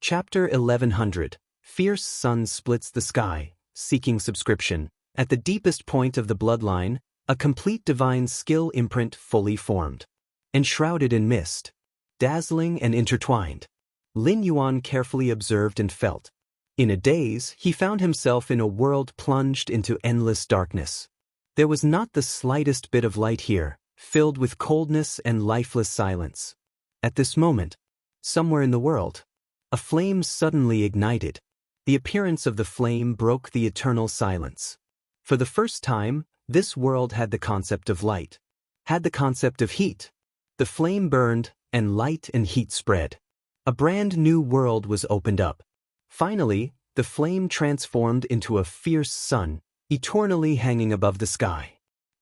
Chapter 1100. Fierce Sun Splits the Sky, Seeking Subscription. At the deepest point of the bloodline, a complete divine skill imprint fully formed. Enshrouded in mist. Dazzling and intertwined. Lin Yuan carefully observed and felt. In a daze, he found himself in a world plunged into endless darkness. There was not the slightest bit of light here, filled with coldness and lifeless silence. At this moment, somewhere in the world, a flame suddenly ignited. The appearance of the flame broke the eternal silence. For the first time, this world had the concept of light, had the concept of heat. The flame burned, and light and heat spread. A brand new world was opened up. Finally, the flame transformed into a fierce sun, eternally hanging above the sky.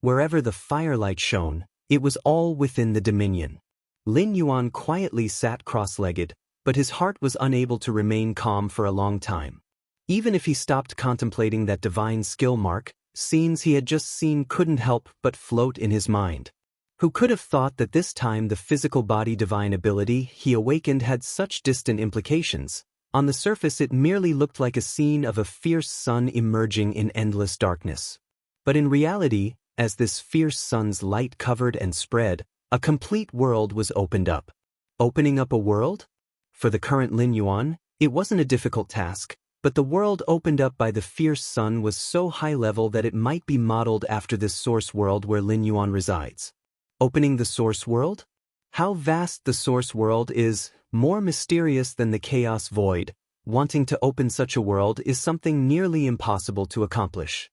Wherever the firelight shone, it was all within the dominion. Lin Yuan quietly sat cross-legged, but his heart was unable to remain calm for a long time. Even if he stopped contemplating that divine skill mark, scenes he had just seen couldn't help but float in his mind. Who could have thought that this time the physical body divine ability he awakened had such distant implications? On the surface it merely looked like a scene of a fierce sun emerging in endless darkness. But in reality, as this fierce sun's light covered and spread, a complete world was opened up. Opening up a world? For the current Lin Yuan, it wasn't a difficult task, but the world opened up by the fierce sun was so high level that it might be modeled after this source world where Lin Yuan resides. Opening the source world? How vast the source world is, more mysterious than the chaos void. Wanting to open such a world is something nearly impossible to accomplish.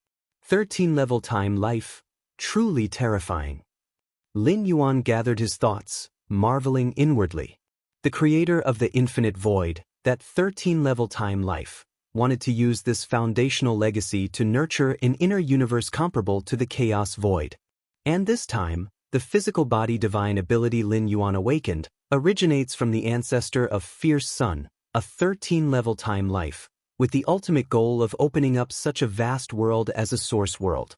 13-level time life, truly terrifying. Lin Yuan gathered his thoughts, marveling inwardly. The creator of the infinite void, that 13-level time life, wanted to use this foundational legacy to nurture an inner universe comparable to the chaos void. And this time, the physical body divine ability Lin Yuan awakened originates from the ancestor of Fierce Sun, a 13-level time life, with the ultimate goal of opening up such a vast world as a source world.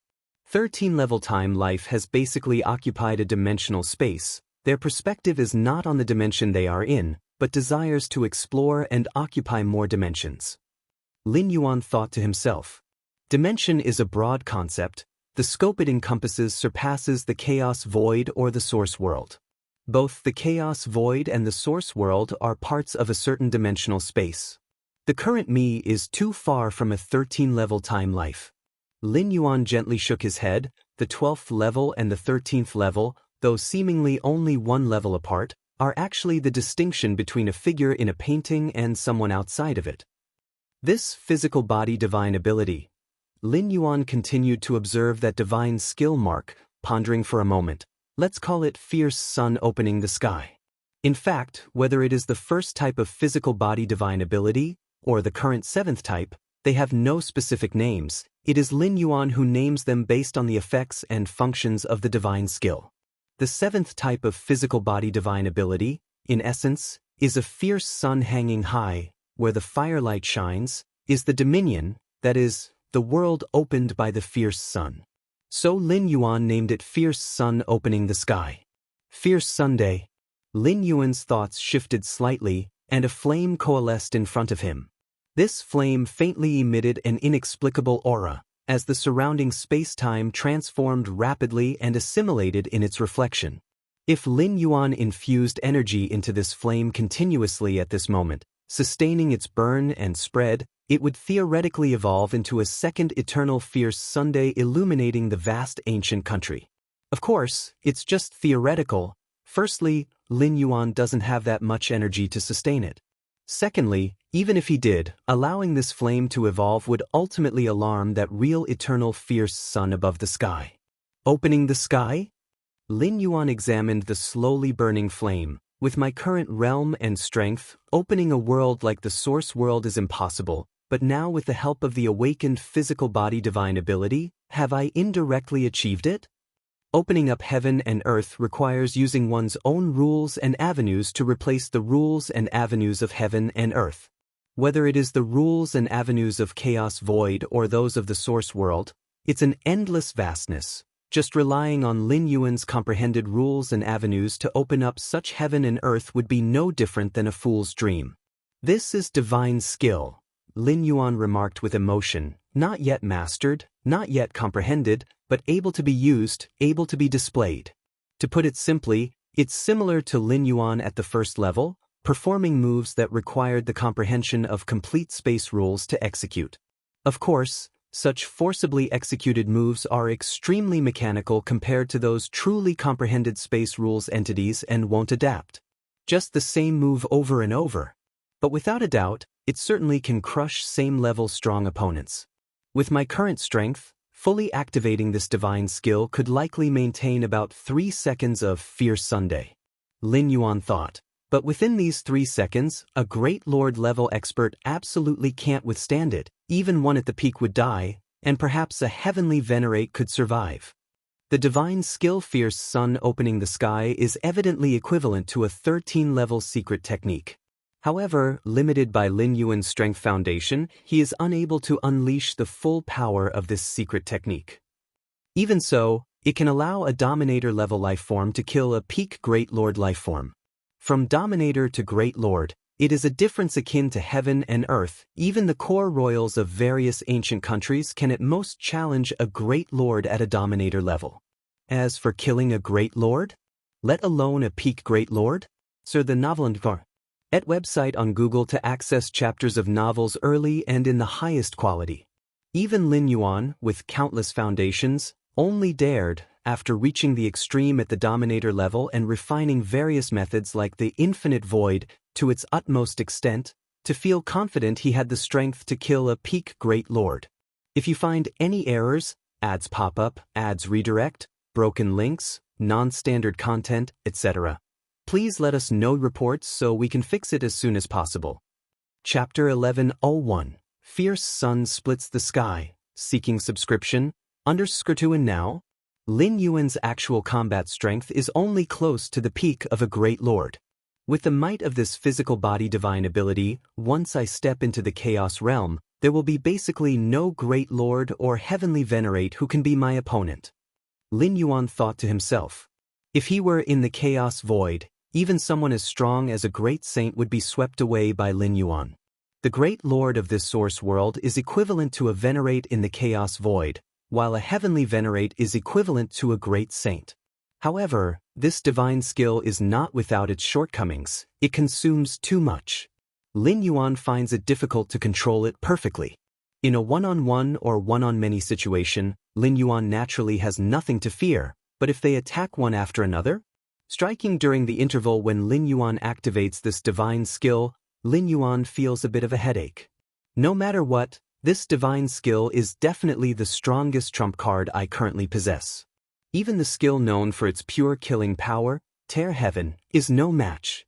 13-level time life has basically occupied a dimensional space. Their perspective is not on the dimension they are in, but desires to explore and occupy more dimensions. Lin Yuan thought to himself. Dimension is a broad concept. The scope it encompasses surpasses the chaos void or the source world. Both the chaos void and the source world are parts of a certain dimensional space. The current me is too far from a 13-level time life. Lin Yuan gently shook his head. The 12th level and the 13th level, though seemingly only one level apart, are actually the distinction between a figure in a painting and someone outside of it. This physical body divine ability. Lin Yuan continued to observe that divine skill mark, pondering for a moment. Let's call it fierce sun opening the sky. In fact, whether it is the first type of physical body divine ability, or the current 7th type, they have no specific names. It is Lin Yuan who names them based on the effects and functions of the divine skill. The 7th type of physical body divine ability, in essence, is a fierce sun hanging high, where the firelight shines, is the dominion, that is, the world opened by the fierce sun. So Lin Yuan named it Fierce Sun Opening the Sky. Fierce Sunday. Lin Yuan's thoughts shifted slightly, and a flame coalesced in front of him. This flame faintly emitted an inexplicable aura, as the surrounding space-time transformed rapidly and assimilated in its reflection. If Lin Yuan infused energy into this flame continuously at this moment, sustaining its burn and spread, it would theoretically evolve into a second eternal fierce Sunday illuminating the vast ancient country. Of course, it's just theoretical. Firstly, Lin Yuan doesn't have that much energy to sustain it. Secondly, even if he did, allowing this flame to evolve would ultimately alarm that real eternal fierce sun above the sky. Opening the sky? Lin Yuan examined the slowly burning flame. With my current realm and strength, opening a world like the source world is impossible, but now with the help of the awakened physical body divine ability, have I indirectly achieved it? Opening up heaven and earth requires using one's own rules and avenues to replace the rules and avenues of heaven and earth. Whether it is the rules and avenues of chaos void or those of the source world, it's an endless vastness. Just relying on Lin Yuan's comprehended rules and avenues to open up such heaven and earth would be no different than a fool's dream. This is divine skill, Lin Yuan remarked with emotion, not yet mastered, not yet comprehended, but able to be used, able to be displayed. To put it simply, it's similar to Lin Yuan at the first level, performing moves that required the comprehension of complete space rules to execute. Of course, such forcibly executed moves are extremely mechanical compared to those truly comprehended space rules entities and won't adapt. Just the same move over and over. But without a doubt, it certainly can crush same-level strong opponents. With my current strength, fully activating this divine skill could likely maintain about 3 seconds of Fierce Sunday. Lin Yuan thought. But within these 3 seconds, a Great Lord-level expert absolutely can't withstand it. Even one at the peak would die, and perhaps a heavenly venerate could survive. The divine skill Fierce Sun opening the sky is evidently equivalent to a 13-level secret technique. However, limited by Lin Yuan's strength foundation, he is unable to unleash the full power of this secret technique. Even so, it can allow a Dominator-level lifeform to kill a peak Great Lord lifeform. From Dominator to Great Lord, it is a difference akin to heaven and earth. Even the core royals of various ancient countries can at most challenge a Great Lord at a Dominator level. As for killing a Great Lord, let alone a peak Great Lord, Sir the Novelandvar. At website on Google to access chapters of novels early and in the highest quality. Even Lin Yuan, with countless foundations, only dared, after reaching the extreme at the Dominator level and refining various methods like the Infinite Void to its utmost extent, to feel confident he had the strength to kill a peak Great Lord. If you find any errors, ads pop up, ads redirect, broken links, non-standard content, etc., please let us know reports so we can fix it as soon as possible. Chapter 1101, Fierce Sun Splits the Sky, Seeking Subscription, _2 now? Lin Yuan's actual combat strength is only close to the peak of a Great Lord. With the might of this physical body divine ability, once I step into the Chaos Realm, there will be basically no Great Lord or Heavenly Venerate who can be my opponent. Lin Yuan thought to himself. If he were in the Chaos Void, even someone as strong as a great saint would be swept away by Lin Yuan. The Great Lord of this source world is equivalent to a venerate in the Chaos Void, while a heavenly venerate is equivalent to a great saint. However, this divine skill is not without its shortcomings. It consumes too much. Lin Yuan finds it difficult to control it perfectly. In a one-on-one or one-on-many situation, Lin Yuan naturally has nothing to fear, but if they attack one after another? Striking during the interval when Lin Yuan activates this divine skill, Lin Yuan feels a bit of a headache. No matter what, this divine skill is definitely the strongest trump card I currently possess. Even the skill known for its pure killing power, Tear Heaven, is no match.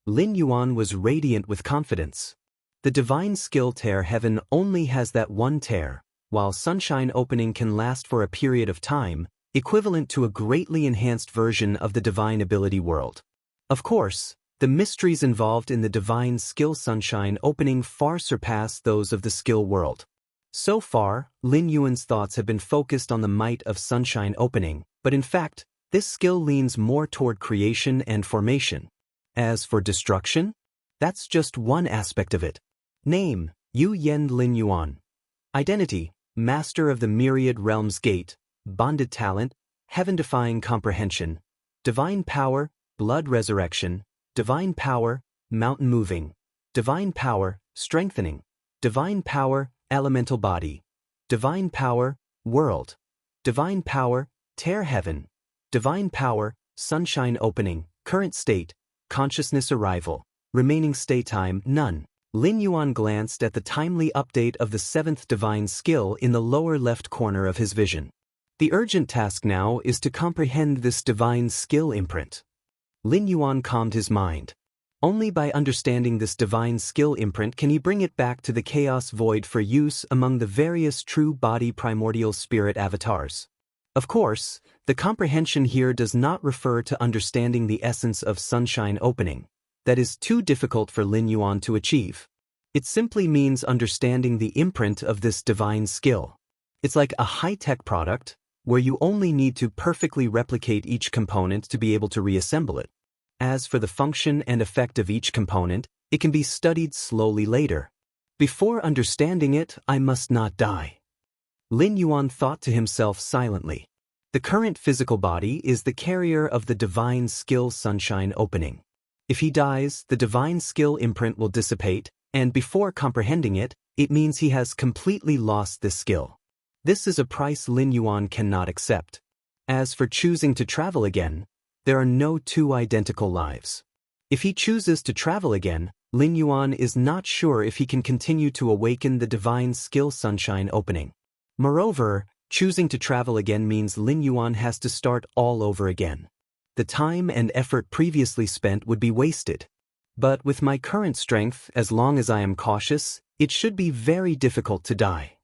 Lin Yuan was radiant with confidence. The divine skill Tear Heaven only has that one tear, while Sunshine Opening can last for a period of time, equivalent to a greatly enhanced version of the divine ability world. Of course, the mysteries involved in the divine skill Sunshine Opening far surpass those of the skill world. So far, Lin Yuan's thoughts have been focused on the might of Sunshine Opening, but in fact, this skill leans more toward creation and formation. As for destruction, that's just one aspect of it. Name, Yu Yen Lin Yuan. Identity, Master of the Myriad Realms Gate, Bonded Talent, Heaven-Defying Comprehension, Divine Power, Blood Resurrection, Divine Power, Mountain Moving, Divine Power, Strengthening, Divine Power, Elemental Body, Divine Power, World, Divine Power, Tear Heaven, Divine Power, Sunshine Opening, Current State, Consciousness Arrival, Remaining Stay Time, None. Lin Yuan glanced at the timely update of the 7th divine skill in the lower left corner of his vision. The urgent task now is to comprehend this divine skill imprint. Lin Yuan calmed his mind. Only by understanding this divine skill imprint can he bring it back to the Chaos Void for use among the various true body primordial spirit avatars. Of course, the comprehension here does not refer to understanding the essence of Sunshine Opening. That is too difficult for Lin Yuan to achieve. It simply means understanding the imprint of this divine skill. It's like a high-tech product, where you only need to perfectly replicate each component to be able to reassemble it. As for the function and effect of each component, It can be studied slowly later. Before understanding it, I must not die. Lin Yuan thought to himself silently. The current physical body is the carrier of the divine skill sunshine opening. If he dies, the divine skill imprint will dissipate, and before comprehending it, it means he has completely lost this skill. This is a price Lin Yuan cannot accept. As for choosing to travel again, there are no two identical lives. If he chooses to travel again, Lin Yuan is not sure if he can continue to awaken the divine skill sunshine opening. Moreover, choosing to travel again means Lin Yuan has to start all over again. The time and effort previously spent would be wasted. But with my current strength, as long as I am cautious, it should be very difficult to die.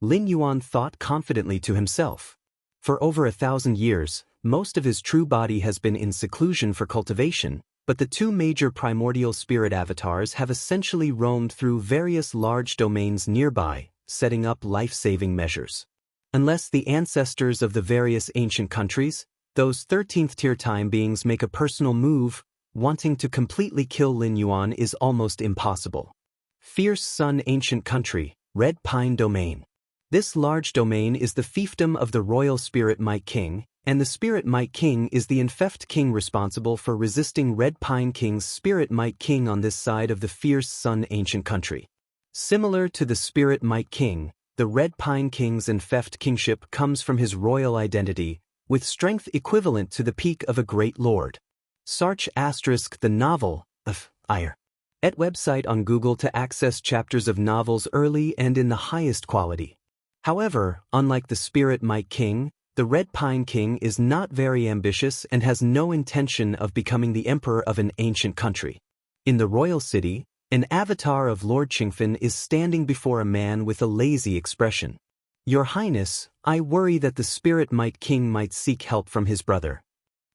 Lin Yuan thought confidently to himself. For over 1,000 years, most of his true body has been in seclusion for cultivation, but the two major primordial spirit avatars have essentially roamed through various large domains nearby, setting up life-saving measures. Unless the ancestors of the various ancient countries, those 13th-tier time beings make a personal move, wanting to completely kill Lin Yuan is almost impossible. Fierce Sun Ancient Country, Red Pine Domain. This large domain is the fiefdom of the Royal Spirit Might King, and the Spirit Might King is the Infeft King responsible for resisting Red Pine King's Spirit Might King on this side of the Fierce Sun Ancient Country. Similar to the Spirit Might King, the Red Pine King's Infeft Kingship comes from his royal identity, with strength equivalent to the peak of a great lord. Search * the novel of Ire. Et website on Google to access chapters of novels early and in the highest quality. However, unlike the Spirit Might King, the Red Pine King is not very ambitious and has no intention of becoming the emperor of an ancient country. In the royal city, an avatar of Lord Qingfen is standing before a man with a lazy expression. Your Highness, I worry that the Spirit Might King might seek help from his brother.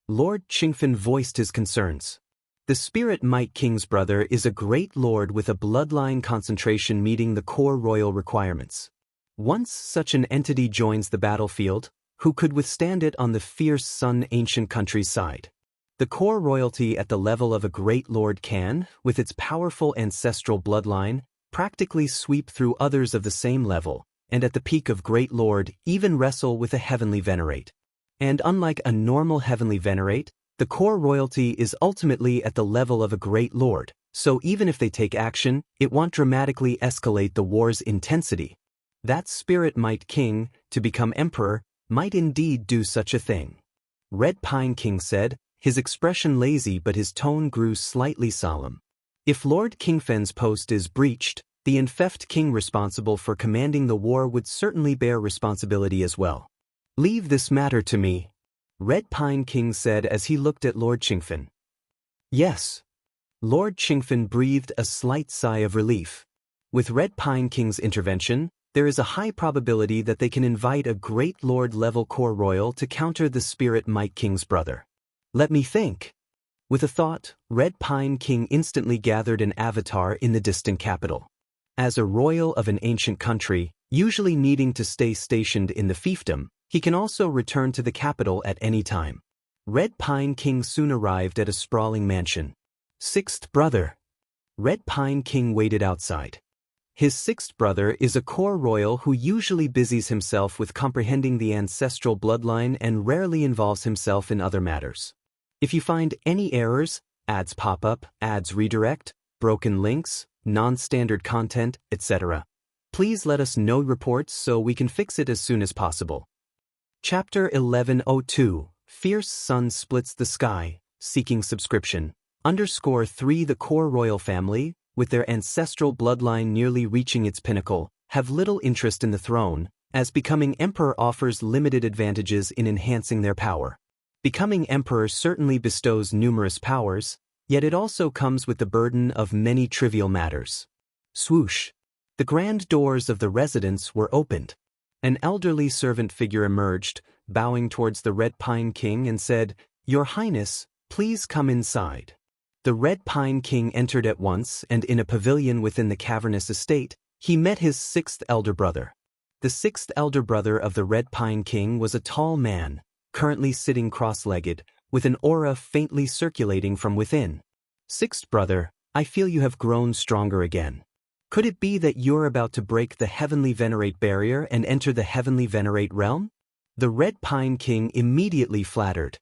Lord Qingfen voiced his concerns. The Spirit Might King's brother is a great lord with a bloodline concentration meeting the core royal requirements. Once such an entity joins the battlefield, who could withstand it on the Fierce Sun Ancient Country's side? The core royalty at the level of a great lord can, with its powerful ancestral bloodline, practically sweep through others of the same level, and at the peak of great lord, even wrestle with a heavenly venerate. And unlike a normal heavenly venerate, the core royalty is ultimately at the level of a great lord, so even if they take action, it won't dramatically escalate the war's intensity. That Spirit Might King, to become emperor, might indeed do such a thing. Red Pine King said, his expression lazy but his tone grew slightly solemn. If Lord Qingfen's post is breached, the Infeft King responsible for commanding the war would certainly bear responsibility as well. Leave this matter to me, Red Pine King said as he looked at Lord Qingfen. Yes. Lord Qingfen breathed a slight sigh of relief. With Red Pine King's intervention, there is a high probability that they can invite a great lord-level core royal to counter the Spirit Might King's brother. Let me think. With a thought, Red Pine King instantly gathered an avatar in the distant capital. As a royal of an ancient country, usually needing to stay stationed in the fiefdom, he can also return to the capital at any time. Red Pine King soon arrived at a sprawling mansion. Sixth brother. Red Pine King waited outside. His sixth brother is a core royal who usually busies himself with comprehending the ancestral bloodline and rarely involves himself in other matters. If you find any errors, ads pop up, ads redirect, broken links, non-standard content, etc., please let us know reports so we can fix it as soon as possible. Chapter 1102, Fierce Sun Splits the Sky, Seeking Subscription. _3 The core royal family, with their ancestral bloodline nearly reaching its pinnacle, have little interest in the throne, as becoming emperor offers limited advantages in enhancing their power. Becoming emperor certainly bestows numerous powers, yet it also comes with the burden of many trivial matters. Swoosh! The grand doors of the residence were opened. An elderly servant figure emerged, bowing towards the Red Pine King and said, "Your Highness, please come inside." The Red Pine King entered at once, and in a pavilion within the cavernous estate, he met his sixth elder brother. The sixth elder brother of the Red Pine King was a tall man, currently sitting cross-legged, with an aura faintly circulating from within. Sixth brother, I feel you have grown stronger again. Could it be that you're about to break the Heavenly Venerate barrier and enter the Heavenly Venerate realm? The Red Pine King immediately flattered.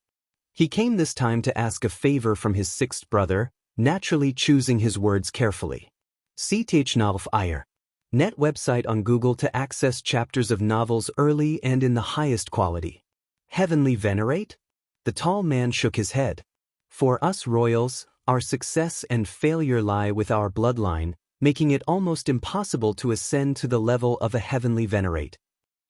He came this time to ask a favor from his sixth brother, naturally choosing his words carefully. CTH Iyer. Net website on Google to access chapters of novels early and in the highest quality. Heavenly Venerate? The tall man shook his head. For us royals, our success and failure lie with our bloodline, making it almost impossible to ascend to the level of a Heavenly Venerate.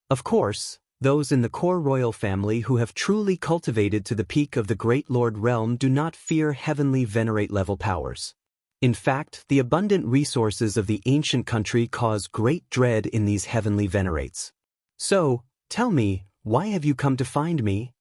Of course, those in the core royal family who have truly cultivated to the peak of the Great Lord realm do not fear Heavenly Venerate level powers. In fact, the abundant resources of the ancient country cause great dread in these Heavenly Venerates. So, tell me, why have you come to find me?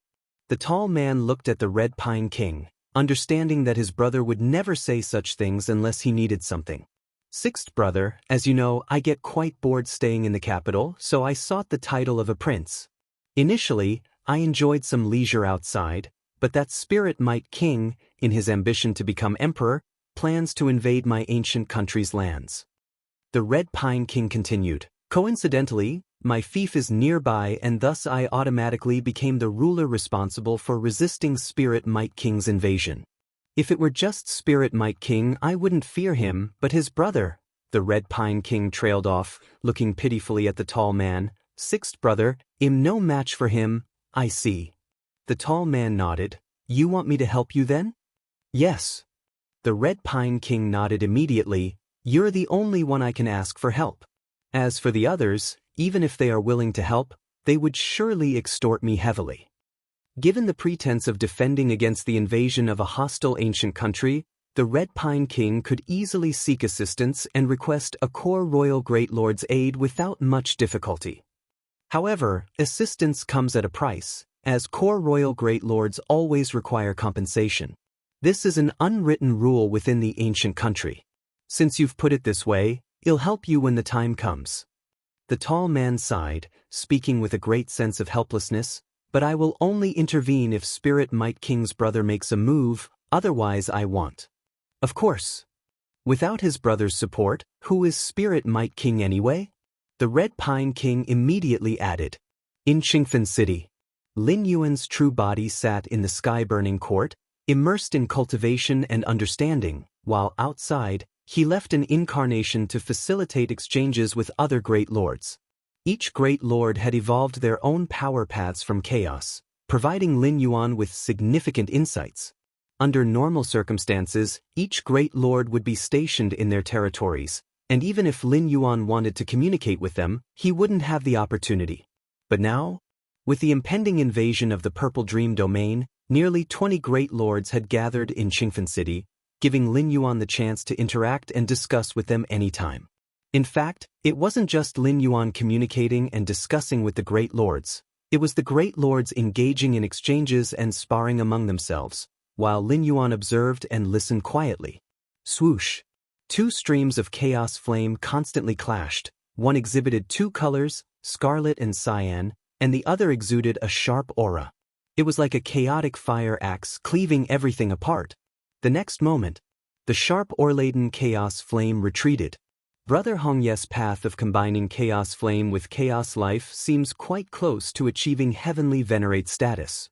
The tall man looked at the Red Pine King, understanding that his brother would never say such things unless he needed something. Sixth brother, as you know, I get quite bored staying in the capital, so I sought the title of a prince. Initially, I enjoyed some leisure outside, but that Spirit Might King, in his ambition to become emperor, plans to invade my ancient country's lands. The Red Pine King continued. Coincidentally, my fief is nearby and thus I automatically became the ruler responsible for resisting Spirit Might King's invasion. If it were just Spirit Might King, I wouldn't fear him, but his brother. The Red Pine King trailed off, looking pitifully at the tall man. Sixth brother, I'm no match for him, I see. The tall man nodded. You want me to help you then? Yes. The Red Pine King nodded immediately. You're the only one I can ask for help. As for the others, even if they are willing to help, they would surely extort me heavily. Given the pretense of defending against the invasion of a hostile ancient country, the Red Pine King could easily seek assistance and request a core royal great lord's aid without much difficulty. However, assistance comes at a price, as core royal great lords always require compensation. This is an unwritten rule within the ancient country. Since you've put it this way, it'll help you when the time comes. The tall man sighed, speaking with a great sense of helplessness, but I will only intervene if Spirit Might King's brother makes a move, otherwise I won't. Of course. Without his brother's support, who is Spirit Might King anyway? The Red Pine King immediately added. In Qingfen City, Lin Yuan's true body sat in the sky-burning court, immersed in cultivation and understanding, while outside, he left an incarnation to facilitate exchanges with other great lords. Each great lord had evolved their own power paths from chaos, providing Lin Yuan with significant insights. Under normal circumstances, each great lord would be stationed in their territories, and even if Lin Yuan wanted to communicate with them, he wouldn't have the opportunity. But now, with the impending invasion of the Purple Dream domain, nearly 20 great lords had gathered in Qingfen City, giving Lin Yuan the chance to interact and discuss with them anytime. In fact, it wasn't just Lin Yuan communicating and discussing with the great lords, it was the great lords engaging in exchanges and sparring among themselves, while Lin Yuan observed and listened quietly. Swoosh! Two streams of chaos flame constantly clashed. One exhibited two colors, scarlet and cyan, and the other exuded a sharp aura. It was like a chaotic fire axe cleaving everything apart. The next moment, the sharp ore-laden chaos flame retreated. Brother Hongye's path of combining chaos flame with chaos life seems quite close to achieving Heavenly Venerate status.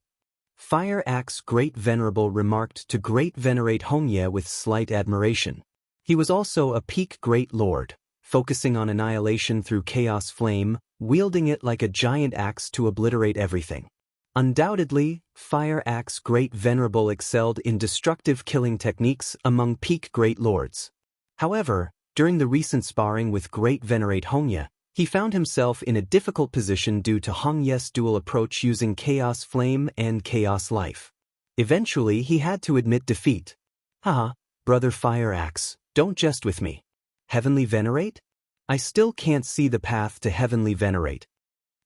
Fire Axe Great Venerable remarked to Great Venerate Hongye with slight admiration. He was also a peak Great Lord, focusing on annihilation through chaos flame, wielding it like a giant axe to obliterate everything. Undoubtedly, Fire Axe Great Venerable excelled in destructive killing techniques among peak Great Lords. However, during the recent sparring with Great Venerate Hongye, he found himself in a difficult position due to Hongye's dual approach using Chaos Flame and Chaos Life. Eventually, he had to admit defeat. Haha, Brother Fire Axe, don't jest with me. Heavenly Venerate? I still can't see the path to Heavenly Venerate.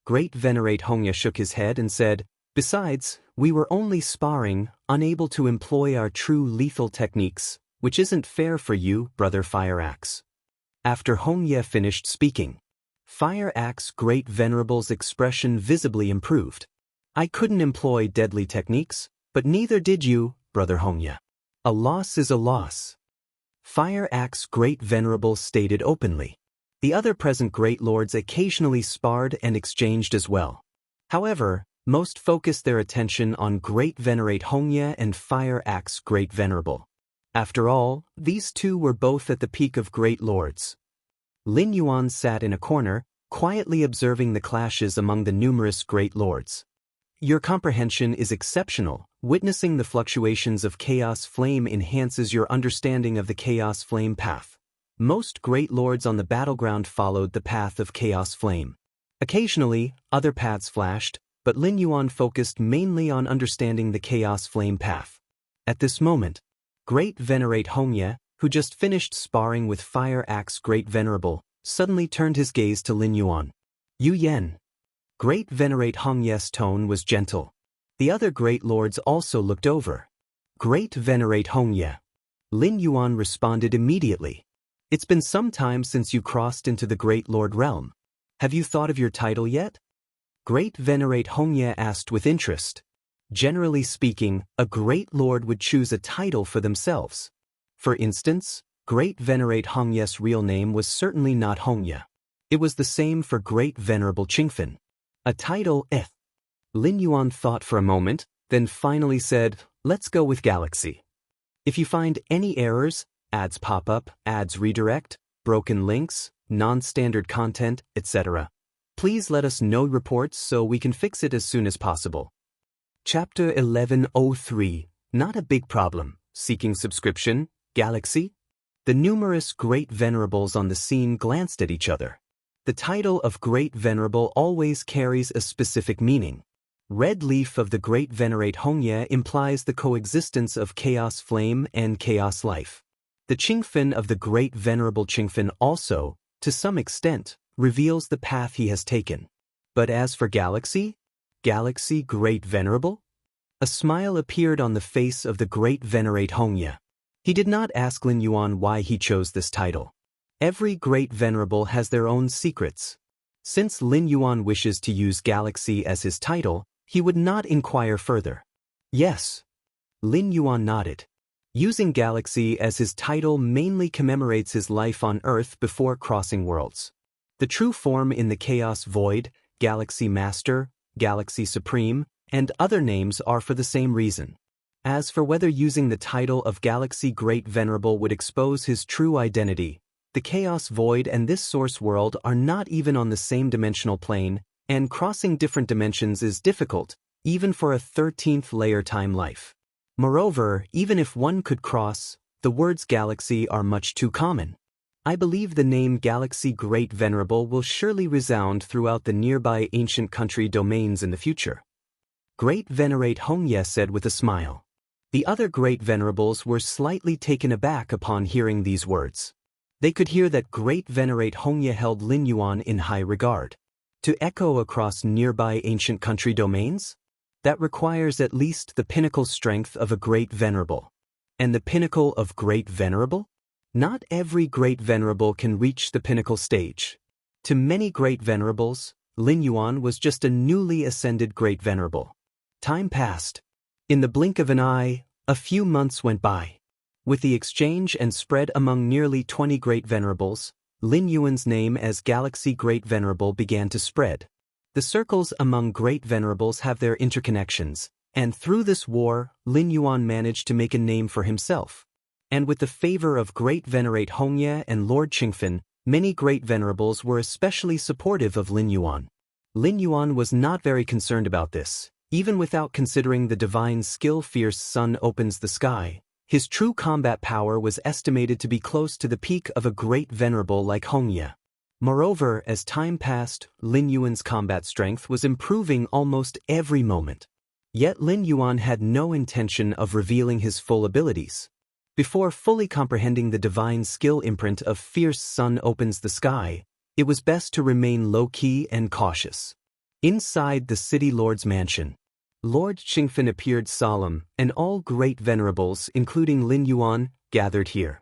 Great Venerate Hongye shook his head and said, besides, we were only sparring, unable to employ our true lethal techniques, which isn't fair for you, Brother Fire Axe. After Hongye finished speaking, Fire Axe Great Venerable's expression visibly improved. I couldn't employ deadly techniques, but neither did you, Brother Hongye. A loss is a loss. Fire Axe Great Venerable stated openly. The other present great lords occasionally sparred and exchanged as well. However, most focused their attention on Great Venerate Hongye and Fire Axe Great Venerable. After all, these two were both at the peak of great lords. Lin Yuan sat in a corner, quietly observing the clashes among the numerous great lords. Your comprehension is exceptional. Witnessing the fluctuations of Chaos Flame enhances your understanding of the Chaos Flame path. Most great lords on the battleground followed the path of Chaos Flame. Occasionally, other paths flashed, but Lin Yuan focused mainly on understanding the Chaos Flame path. At this moment, Great Venerate Hongye, who just finished sparring with Fire Axe Great Venerable, suddenly turned his gaze to Lin Yuan. Yu Yen. Great Venerate Hongye's tone was gentle. The other great lords also looked over. Great Venerate Hongye. Lin Yuan responded immediately. It's been some time since you crossed into the Great Lord realm. Have you thought of your title yet? Great Venerate Hongye asked with interest. Generally speaking, a great lord would choose a title for themselves. For instance, Great Venerate Hongye's real name was certainly not Hongye. It was the same for Great Venerable Qingfen. A title, Lin Yuan thought for a moment, then finally said, let's go with Galaxy. If you find any errors, ads pop up, ads redirect, broken links, non-standard content, etc., please let us know reports so we can fix it as soon as possible. Chapter 1103, Not a Big Problem, Seeking Subscription, Galaxy? The numerous Great Venerables on the scene glanced at each other. The title of Great Venerable always carries a specific meaning. Red Leaf of the Great Venerate Hongye implies the coexistence of Chaos Flame and Chaos Life. The Qingfen of the Great Venerable Qingfen also, to some extent, reveals the path he has taken. But as for Galaxy? Galaxy Great Venerable? A smile appeared on the face of the Great Venerate Hongye. He did not ask Lin Yuan why he chose this title. Every Great Venerable has their own secrets. Since Lin Yuan wishes to use Galaxy as his title, he would not inquire further. Yes. Lin Yuan nodded. Using Galaxy as his title mainly commemorates his life on Earth before crossing worlds. The true form in the Chaos Void, Galaxy Master, Galaxy Supreme, and other names are for the same reason. As for whether using the title of Galaxy Great Venerable would expose his true identity, the Chaos Void and this source world are not even on the same dimensional plane, and crossing different dimensions is difficult, even for a 13th layer time life. Moreover, even if one could cross, the words galaxy are much too common. I believe the name Galaxy Great Venerable will surely resound throughout the nearby ancient country domains in the future. Great Venerate Hongye said with a smile. The other Great Venerables were slightly taken aback upon hearing these words. They could hear that Great Venerate Hongye held Lin Yuan in high regard. To echo across nearby ancient country domains? That requires at least the pinnacle strength of a Great Venerable. And the pinnacle of Great Venerable? Not every Great Venerable can reach the pinnacle stage. To many Great Venerables, Lin Yuan was just a newly ascended Great Venerable. Time passed. In the blink of an eye, a few months went by. With the exchange and spread among nearly 20 Great Venerables, Lin Yuan's name as Galaxy Great Venerable began to spread. The circles among Great Venerables have their interconnections, and through this war, Lin Yuan managed to make a name for himself. And with the favor of Great Venerate Hongye and Lord Qingfen, many Great Venerables were especially supportive of Lin Yuan. Lin Yuan was not very concerned about this, even without considering the divine skill Fierce Sun Opens the Sky. His true combat power was estimated to be close to the peak of a Great Venerable like Hongye. Moreover, as time passed, Lin Yuan's combat strength was improving almost every moment. Yet Lin Yuan had no intention of revealing his full abilities. Before fully comprehending the divine skill imprint of Fierce Sun Opens the Sky, it was best to remain low-key and cautious. Inside the city lord's mansion, Lord Qingfen appeared solemn, and all Great Venerables, including Lin Yuan, gathered here.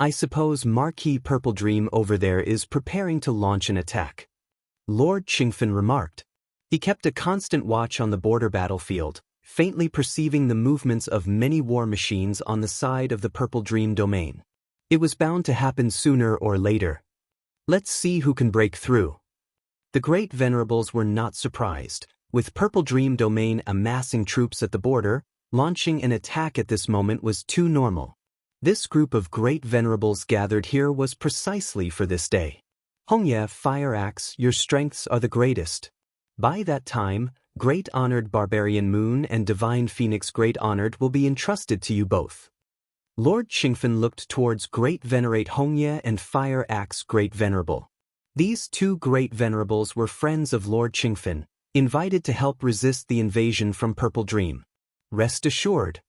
I suppose Marquis Purple Dream over there is preparing to launch an attack. Lord Qingfen remarked. He kept a constant watch on the border battlefield, faintly perceiving the movements of many war machines on the side of the Purple Dream domain. It was bound to happen sooner or later. Let's see who can break through. The great venerables were not surprised. With Purple Dream Domain amassing troops at the border, launching an attack at this moment was too normal. This group of great venerables gathered here was precisely for this day. Hongye, Fire Axe, your strengths are the greatest. By that time, Great Honored Barbarian Moon and Divine Phoenix Great Honored will be entrusted to you both. Lord Qingfen looked towards Great Venerate Hongye and Fire Axe Great Venerable. These two great venerables were friends of Lord Qingfen, invited to help resist the invasion from Purple Dream. Rest assured.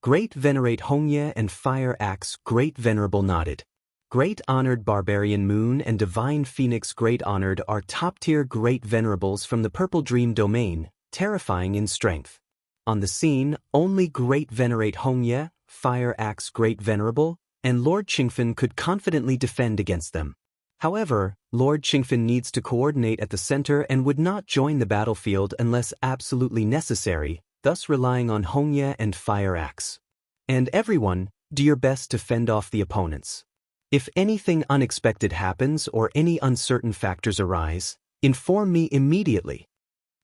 Great Venerate Hongye and Fire Axe Great Venerable nodded. Great Honored Barbarian Moon and Divine Phoenix Great Honored are top-tier great venerables from the Purple Dream Domain, terrifying in strength. On the scene, only Great Venerate Hongye, Fire Axe Great Venerable, and Lord Qingfen could confidently defend against them. However, Lord Qingfen needs to coordinate at the center and would not join the battlefield unless absolutely necessary, thus relying on Hongye and Fire Axe. And everyone, do your best to fend off the opponents. If anything unexpected happens or any uncertain factors arise, inform me immediately.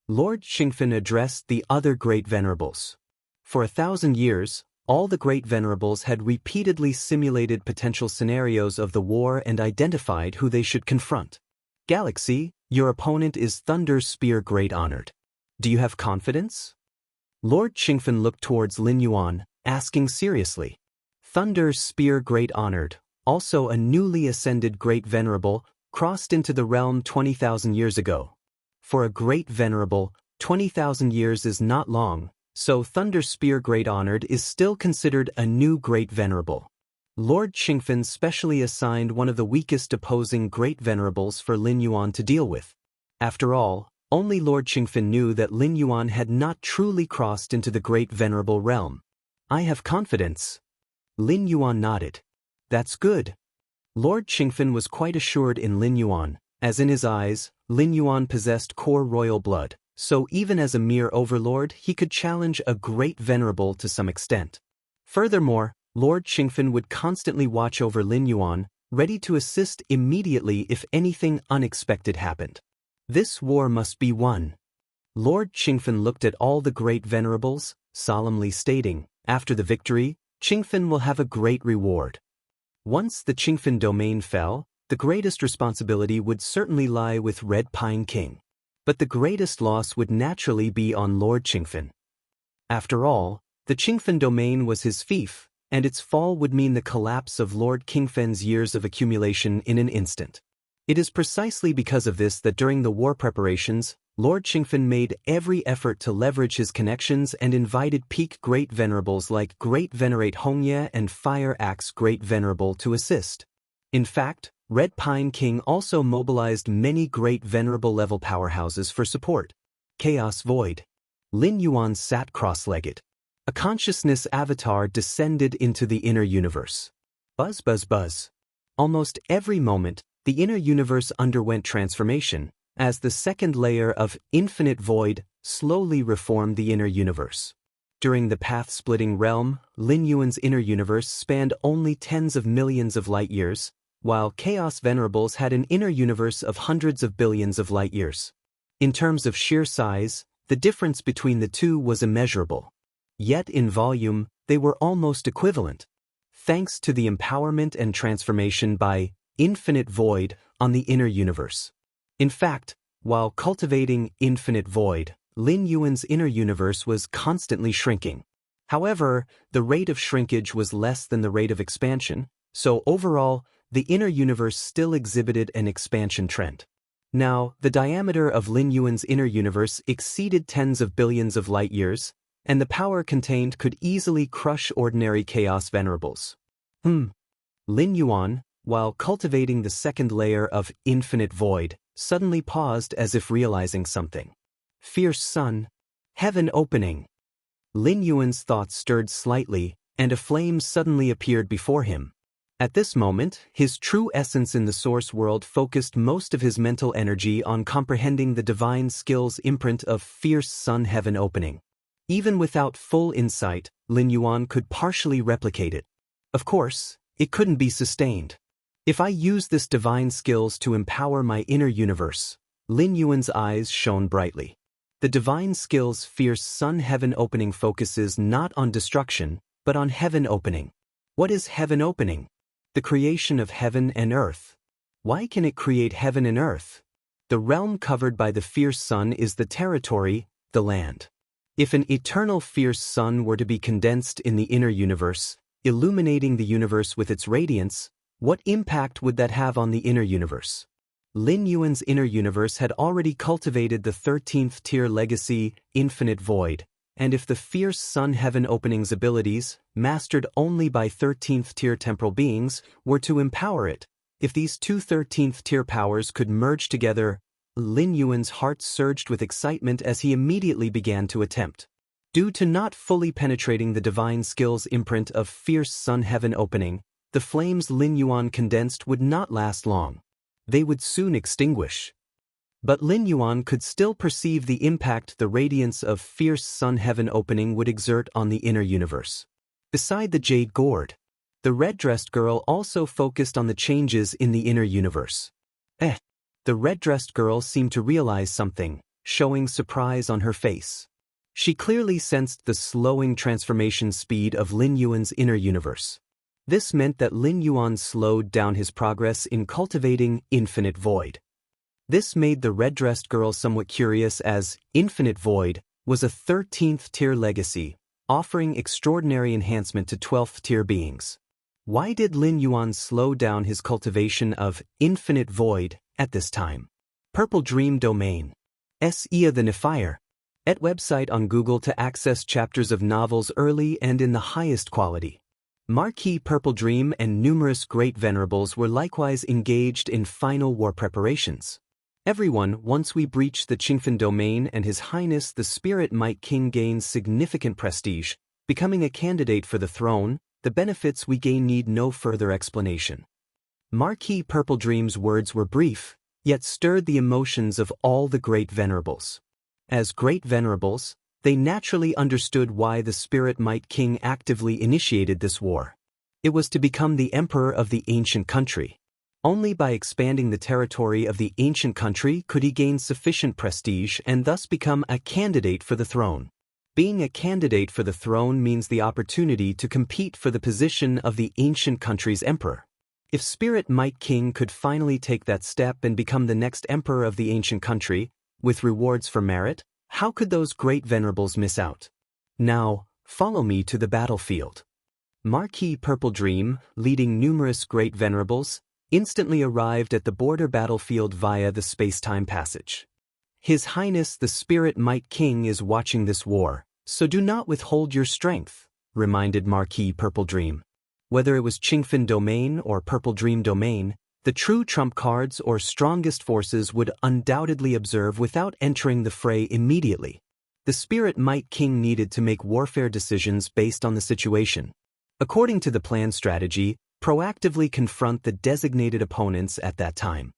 Lord Qingfen addressed the other great venerables. For 1,000 years, all the great venerables had repeatedly simulated potential scenarios of the war and identified who they should confront. Galaxy, your opponent is Thunder Spear Great Honored. Do you have confidence? Lord Qingfen looked towards Lin Yuan, asking seriously. Thunder Spear Great Honored, also a newly ascended Great Venerable, crossed into the realm 20,000 years ago. For a Great Venerable, 20,000 years is not long, so Thunder Spear Great Honored is still considered a new Great Venerable. Lord Qingfen specially assigned one of the weakest opposing Great Venerables for Lin Yuan to deal with. After all, only Lord Qingfen knew that Lin Yuan had not truly crossed into the Great Venerable realm. I have confidence. Lin Yuan nodded. That's good. Lord Qingfen was quite assured in Lin Yuan, as in his eyes, Lin Yuan possessed core royal blood. So even as a mere overlord, he could challenge a great venerable to some extent. Furthermore, Lord Qingfen would constantly watch over Lin Yuan, ready to assist immediately if anything unexpected happened. This war must be won. Lord Qingfen looked at all the great venerables, solemnly stating, after the victory, Qingfen will have a great reward. Once the Qingfen domain fell, the greatest responsibility would certainly lie with Red Pine King. But the greatest loss would naturally be on Lord Qingfen. After all, the Qingfen domain was his fief, and its fall would mean the collapse of Lord Qingfen's years of accumulation in an instant. It is precisely because of this that during the war preparations, Lord Qingfen made every effort to leverage his connections and invited peak Great Venerables like Great Venerate Hongye and Fire Axe Great Venerable to assist. In fact, Red Pine King also mobilized many great venerable level powerhouses for support. Chaos Void. Lin Yuan sat cross-legged. A consciousness avatar descended into the inner universe. Buzz buzz buzz. Almost every moment, the inner universe underwent transformation, as the second layer of infinite void slowly reformed the inner universe. During the path-splitting realm, Lin Yuan's inner universe spanned only tens of millions of light-years, while Chaos Venerables had an inner universe of hundreds of billions of light-years. In terms of sheer size, the difference between the two was immeasurable. Yet in volume, they were almost equivalent, thanks to the empowerment and transformation by Infinite Void on the inner universe. In fact, while cultivating Infinite Void, Lin Yuan's inner universe was constantly shrinking. However, the rate of shrinkage was less than the rate of expansion, so overall, the inner universe still exhibited an expansion trend. Now, the diameter of Lin Yuan's inner universe exceeded tens of billions of light-years, and the power contained could easily crush ordinary Chaos Venerables. Lin Yuan, while cultivating the second layer of Infinite Void, suddenly paused as if realizing something. Fierce sun. Heaven opening. Lin Yuan's thoughts stirred slightly, and a flame suddenly appeared before him. At this moment, his true essence in the source world focused most of his mental energy on comprehending the divine skills imprint of fierce sun heaven opening. Even without full insight, Lin Yuan could partially replicate it. Of course, it couldn't be sustained. If I use this divine skills to empower my inner universe, Lin Yuan's eyes shone brightly. The divine skills fierce sun heaven opening focuses not on destruction, but on heaven opening. What is heaven opening? The creation of heaven and earth. Why can it create heaven and earth? The realm covered by the fierce sun is the territory, the land. If an eternal fierce sun were to be condensed in the inner universe, illuminating the universe with its radiance, what impact would that have on the inner universe? Lin Yuan's inner universe had already cultivated the 13th tier legacy, Infinite Void, and if the fierce sun heaven opening's abilities, mastered only by 13th tier temporal beings, were to empower it, if these two 13th tier powers could merge together, Lin Yuan's heart surged with excitement as he immediately began to attempt. Due to not fully penetrating the divine skills imprint of fierce sun heaven opening, the flames Lin Yuan condensed would not last long. They would soon extinguish. But Lin Yuan could still perceive the impact the radiance of fierce sun heaven opening would exert on the inner universe. Beside the jade gourd, the red-dressed girl also focused on the changes in the inner universe. The red-dressed girl seemed to realize something, showing surprise on her face. She clearly sensed the slowing transformation speed of Lin Yuan's inner universe. This meant that Lin Yuan slowed down his progress in cultivating Infinite Void. This made the red-dressed girl somewhat curious as Infinite Void was a 13th tier legacy, offering extraordinary enhancement to 12th tier beings. Why did Lin Yuan slow down his cultivation of Infinite Void at this time? Purple Dream Domain. Xianxia the Nefire. At website on Google to access chapters of novels early and in the highest quality. Marquis Purple Dream and numerous great venerables were likewise engaged in final war preparations. Everyone, once we breach the Qingfen domain and His Highness the Spirit Might King gains significant prestige, becoming a candidate for the throne, the benefits we gain need no further explanation. Marquis Purple Dream's words were brief, yet stirred the emotions of all the great venerables. As great venerables, they naturally understood why the Spirit Might King actively initiated this war. It was to become the emperor of the ancient country. Only by expanding the territory of the ancient country could he gain sufficient prestige and thus become a candidate for the throne. Being a candidate for the throne means the opportunity to compete for the position of the ancient country's emperor. If Spirit Might King could finally take that step and become the next emperor of the ancient country, with rewards for merit, how could those great venerables miss out? Now, follow me to the battlefield. Marquis Purple Dream, leading numerous great venerables, instantly arrived at the border battlefield via the space-time passage. His Highness the Spirit Might King is watching this war, so do not withhold your strength, reminded Marquis Purple Dream. Whether it was Qingfen Domain or Purple Dream Domain, the true trump cards or strongest forces would undoubtedly observe without entering the fray immediately. The Spirit Might King needed to make warfare decisions based on the situation. According to the planned strategy, proactively confront the designated opponents at that time.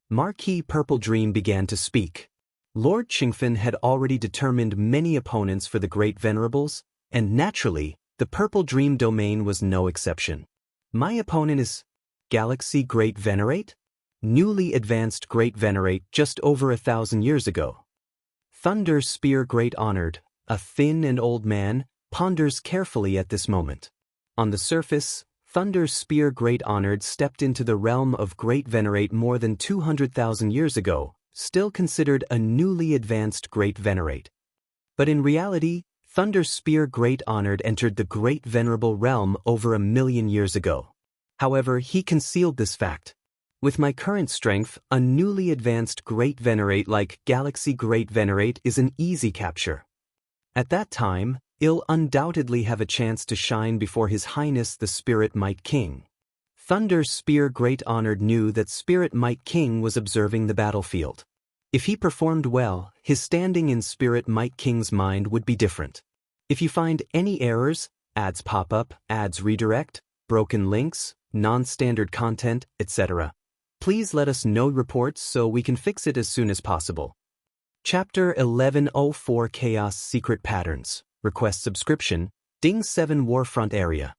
Marquis Purple Dream began to speak. Lord Qingfen had already determined many opponents for the Great Venerables, and naturally, the Purple Dream Domain was no exception. My opponent is Galaxy Great Venerate? Newly advanced Great Venerate just over 1,000 years ago. Thunder Spear Great Honored, a thin and old man, ponders carefully at this moment. On the surface, Thunder Spear Great Honored stepped into the realm of Great Venerate more than 200,000 years ago, still considered a newly advanced Great Venerate. But in reality, Thunder Spear Great Honored entered the Great Venerable realm over 1,000,000 years ago. However, he concealed this fact. With my current strength, a newly advanced Great Venerate like Galaxy Great Venerate is an easy capture. At that time, he'll undoubtedly have a chance to shine before His Highness the Spirit Might King. Thunder Spear Great Honored knew that Spirit Might King was observing the battlefield. If he performed well, his standing in Spirit Might King's mind would be different. If you find any errors, ads pop up, ads redirect, broken links, non-standard content, etc., please let us know reports so we can fix it as soon as possible. Chapter 1104 Chaos Secret Patterns. Request subscription, Ding 7 Warfront Area.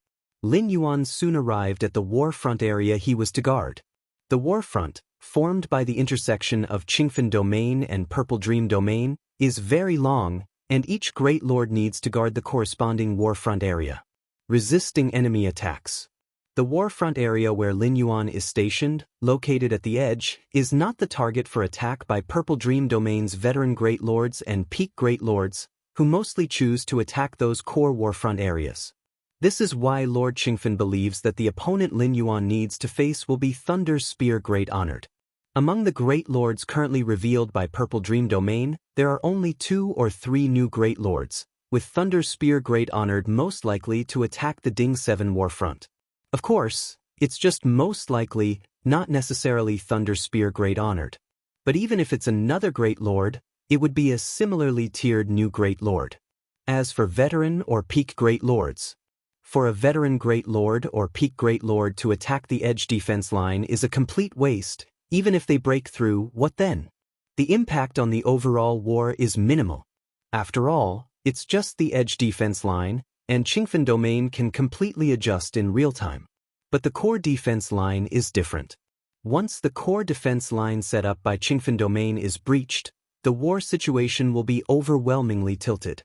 Lin Yuan soon arrived at the war front area he was to guard. The war front, formed by the intersection of Qingfen Domain and Purple Dream Domain, is very long, and each Great Lord needs to guard the corresponding war front area. Resisting enemy attacks. The war front area where Lin Yuan is stationed, located at the edge, is not the target for attack by Purple Dream Domain's veteran Great Lords and Peak Great Lords, who mostly choose to attack those core warfront areas. This is why Lord Qingfen believes that the opponent Lin Yuan needs to face will be Thunder Spear Great Honored. Among the Great Lords currently revealed by Purple Dream Domain, there are only 2 or 3 new Great Lords, with Thunder Spear Great Honored most likely to attack the Ding 7 warfront. Of course, it's just most likely, not necessarily Thunder Spear Great Honored. But even if it's another Great Lord, it would be a similarly tiered new Great Lord. As for Veteran or Peak Great Lords, for a Veteran Great Lord or Peak Great Lord to attack the edge defense line is a complete waste. Even if they break through, what then? The impact on the overall war is minimal. After all, it's just the edge defense line, and Qingfen Domain can completely adjust in real time. But the core defense line is different. Once the core defense line set up by Qingfen Domain is breached, the war situation will be overwhelmingly tilted.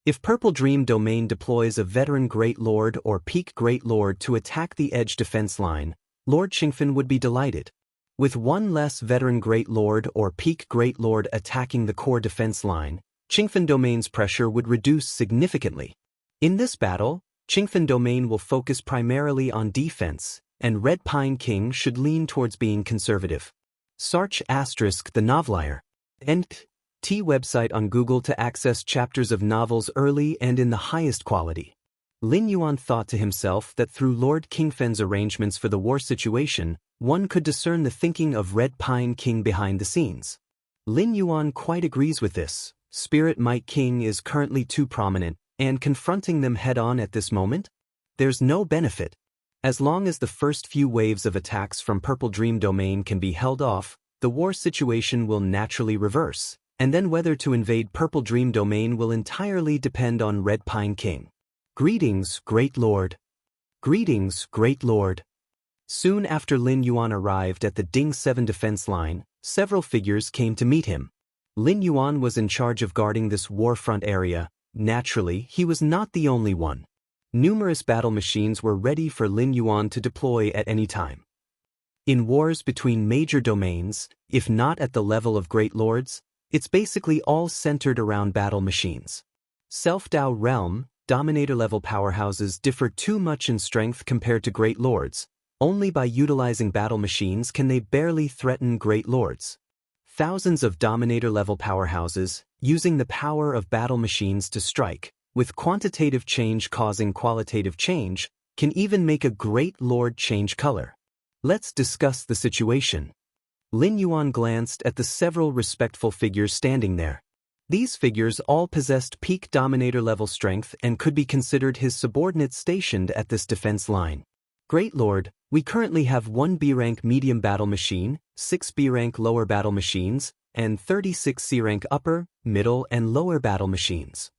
If Purple Dream Domain deploys a Veteran Great Lord or Peak Great Lord to attack the edge defense line, Lord Qingfen would be delighted. With one less Veteran Great Lord or Peak Great Lord attacking the core defense line, Qingfen Domain's pressure would reduce significantly. In this battle, Qingfen Domain will focus primarily on defense, and Red Pine King should lean towards being conservative. Search ** the Novelier. T website on Google to access chapters of novels early and in the highest quality. Lin Yuan thought to himself that through Lord Qingfen's arrangements for the war situation, one could discern the thinking of Red Pine King behind the scenes. Lin Yuan quite agrees with this. Spirit Might King is currently too prominent, and confronting them head-on at this moment? There's no benefit. As long as the first few waves of attacks from Purple Dream Domain can be held off, the war situation will naturally reverse, and then whether to invade Purple Dream Domain will entirely depend on Red Pine King. Greetings, Great Lord. Greetings, Great Lord. Soon after Lin Yuan arrived at the Ding 7 defense line, several figures came to meet him. Lin Yuan was in charge of guarding this warfront area. Naturally, he was not the only one. Numerous battle machines were ready for Lin Yuan to deploy at any time. In wars between major domains, if not at the level of Great Lords, it's basically all centered around battle machines. Self-Dao Realm, Dominator-level powerhouses differ too much in strength compared to Great Lords. Only by utilizing battle machines can they barely threaten Great Lords. Thousands of Dominator-level powerhouses, using the power of battle machines to strike, with quantitative change causing qualitative change, can even make a Great Lord change color. Let's discuss the situation. Lin Yuan glanced at the several respectful figures standing there. These figures all possessed peak Dominator-level strength and could be considered his subordinates stationed at this defense line. Great Lord, we currently have 1 B-rank medium battle machine, 6 B-rank lower battle machines, and 36 C-rank upper, middle, and lower battle machines.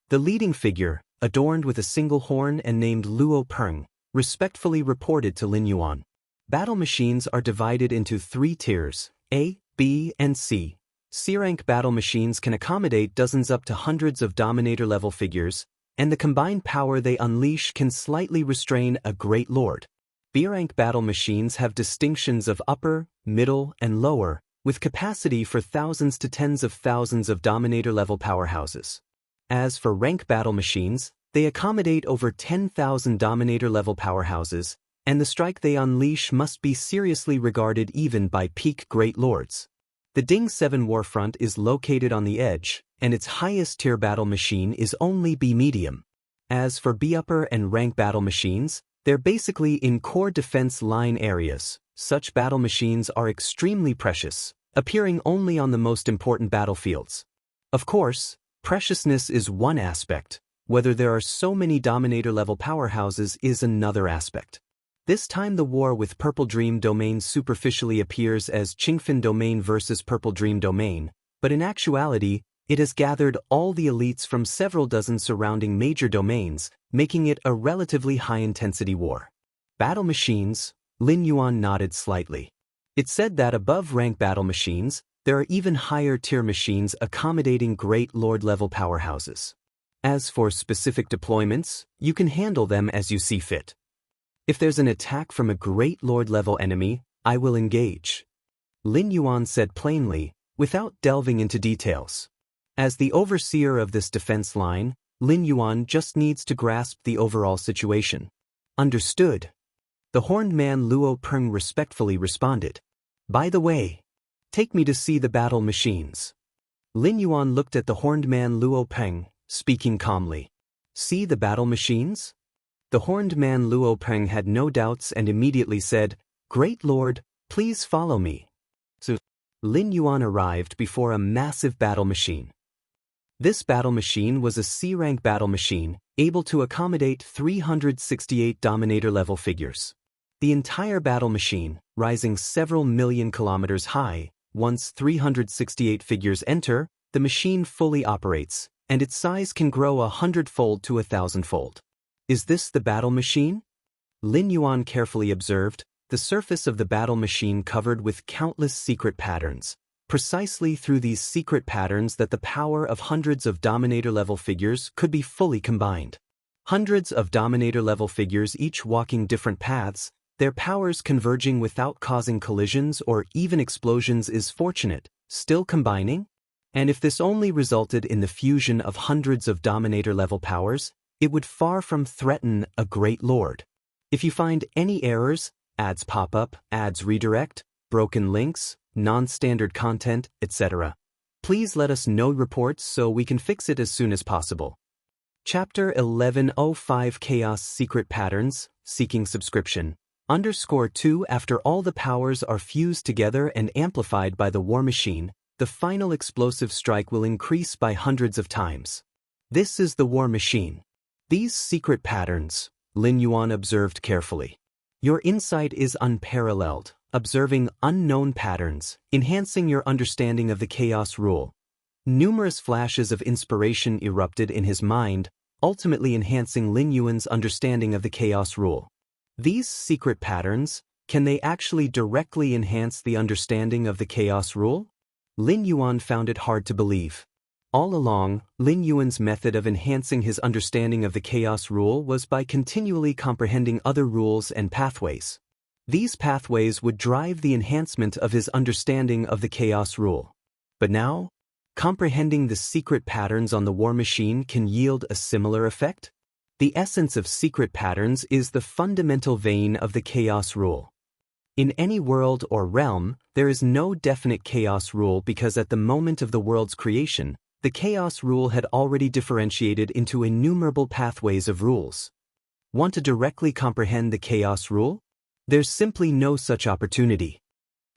The leading figure, adorned with a single horn and named Luo Peng, respectfully reported to Lin Yuan. Battle machines are divided into 3 tiers, A, B, and C. C-rank battle machines can accommodate dozens up to hundreds of Dominator-level figures, and the combined power they unleash can slightly restrain a Great Lord. B-rank battle machines have distinctions of upper, middle, and lower, with capacity for thousands to tens of thousands of Dominator-level powerhouses. As for rank battle machines, they accommodate over 10,000 Dominator-level powerhouses, and the strike they unleash must be seriously regarded even by peak Great Lords. The Ding 7 warfront is located on the edge, and its highest tier battle machine is only B medium. As for B upper and rank battle machines, they're basically in core defense line areas. Such battle machines are extremely precious, appearing only on the most important battlefields. Of course, preciousness is one aspect. Whether there are so many Dominator-level powerhouses is another aspect. This time the war with Purple Dream Domain superficially appears as Qingfen Domain versus Purple Dream Domain, but in actuality, it has gathered all the elites from several dozen surrounding major domains, making it a relatively high-intensity war. Battle machines, Lin Yuan nodded slightly. It said that above rank battle machines, there are even higher-tier machines accommodating great lord-level powerhouses. As for specific deployments, you can handle them as you see fit. If there's an attack from a great lord-level enemy, I will engage. Lin Yuan said plainly, without delving into details. As the overseer of this defense line, Lin Yuan just needs to grasp the overall situation. Understood. The horned man Luo Peng respectfully responded. By the way, take me to see the battle machines. Lin Yuan looked at the horned man Luo Peng, speaking calmly. See the battle machines? The horned man Luo Peng had no doubts and immediately said, Great Lord, please follow me. So, Lin Yuan arrived before a massive battle machine. This battle machine was a C-rank battle machine, able to accommodate 368 Dominator-level figures. The entire battle machine, rising several million kilometers high, once 368 figures enter, the machine fully operates, and its size can grow 100-fold to 1,000-fold. Is this the battle machine? Lin Yuan carefully observed, the surface of the battle machine covered with countless secret patterns. Precisely through these secret patterns that the power of hundreds of Dominator-level figures could be fully combined. Hundreds of Dominator-level figures each walking different paths, their powers converging without causing collisions or even explosions is fortunate, still combining? And if this only resulted in the fusion of hundreds of Dominator-level powers, it would far from threaten a great lord. If you find any errors, ads pop up, ads redirect, broken links, non-standard content, etc., please let us know reports so we can fix it as soon as possible. Chapter 1105 Chaos Secret Patterns, Seeking Subscription. _2 After all the powers are fused together and amplified by the war machine, the final explosive strike will increase by hundreds of times. This is the war machine. These secret patterns, Lin Yuan observed carefully. Your insight is unparalleled, observing unknown patterns, enhancing your understanding of the chaos rule. Numerous flashes of inspiration erupted in his mind, ultimately enhancing Lin Yuan's understanding of the chaos rule. These secret patterns, can they actually directly enhance the understanding of the chaos rule? Lin Yuan found it hard to believe. All along, Lin Yuan's method of enhancing his understanding of the chaos rule was by continually comprehending other rules and pathways. These pathways would drive the enhancement of his understanding of the chaos rule. But now, comprehending the secret patterns on the war machine can yield a similar effect? The essence of secret patterns is the fundamental vein of the chaos rule. In any world or realm, there is no definite chaos rule because at the moment of the world's creation, the chaos rule had already differentiated into innumerable pathways of rules. Want to directly comprehend the chaos rule? There's simply no such opportunity.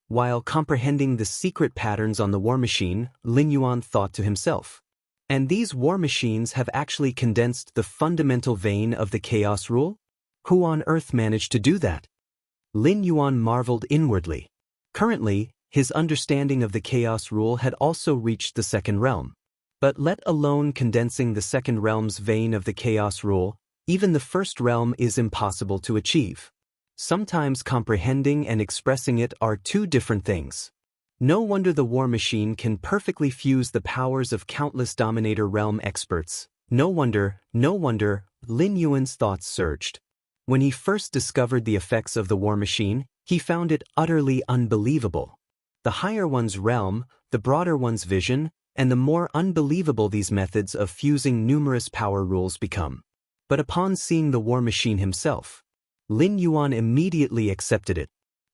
While comprehending the secret patterns on the war machine, Lin Yuan thought to himself. And these war machines have actually condensed the fundamental vein of the chaos rule? Who on earth managed to do that? Lin Yuan marveled inwardly. Currently, his understanding of the chaos rule had also reached the second realm. But let alone condensing the second realm's vein of the chaos rule, even the first realm is impossible to achieve. Sometimes comprehending and expressing it are two different things. No wonder the war machine can perfectly fuse the powers of countless Dominator realm experts. No wonder, Lin Yuan's thoughts surged. When he first discovered the effects of the war machine, he found it utterly unbelievable. The higher one's realm, the broader one's vision, and the more unbelievable these methods of fusing numerous power rules become. But upon seeing the war machine himself, Lin Yuan immediately accepted it.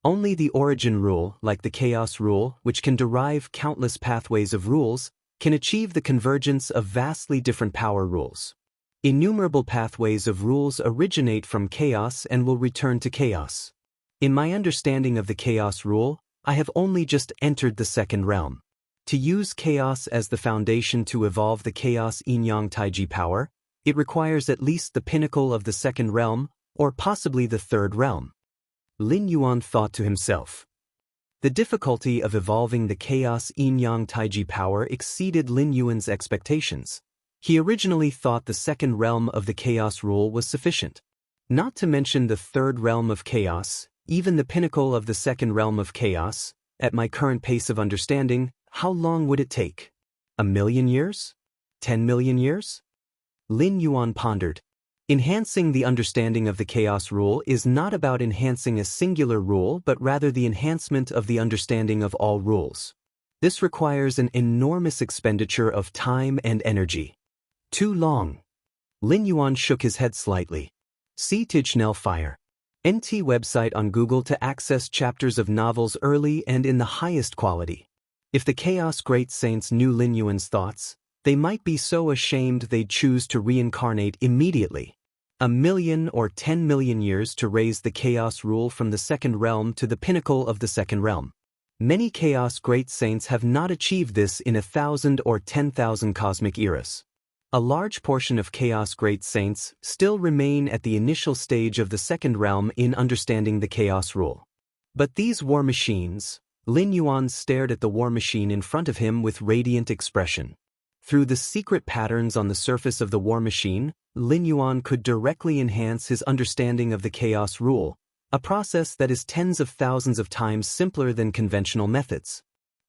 Only the origin rule, like the chaos rule, which can derive countless pathways of rules, can achieve the convergence of vastly different power rules. Innumerable pathways of rules originate from chaos and will return to chaos. In my understanding of the chaos rule, I have only just entered the second realm. To use chaos as the foundation to evolve the chaos yin-yang taiji power, it requires at least the pinnacle of the second realm, or possibly the third realm. Lin Yuan thought to himself. The difficulty of evolving the chaos yin-yang taiji power exceeded Lin Yuan's expectations. He originally thought the second realm of the chaos rule was sufficient. Not to mention the third realm of chaos, even the pinnacle of the second realm of chaos. At my current pace of understanding, how long would it take? 1,000,000 years? 10 million years? Lin Yuan pondered. Enhancing the understanding of the chaos rule is not about enhancing a singular rule but rather the enhancement of the understanding of all rules. This requires an enormous expenditure of time and energy. Too long. Lin Yuan shook his head slightly. See Tijnell Fire. NT website on Google to access chapters of novels early and in the highest quality. If the Chaos Great Saints knew Lin Yuan's thoughts, they might be so ashamed they'd choose to reincarnate immediately. 1,000,000 or 10 million years to raise the chaos rule from the second realm to the pinnacle of the second realm. Many Chaos Great Saints have not achieved this in 1,000 or 10,000 cosmic eras. A large portion of Chaos Great Saints still remain at the initial stage of the second realm in understanding the chaos rule. But these war machines, Lin Yuan stared at the war machine in front of him with radiant expression. Through the secret patterns on the surface of the war machine, Lin Yuan could directly enhance his understanding of the chaos rule, a process that is tens of thousands of times simpler than conventional methods.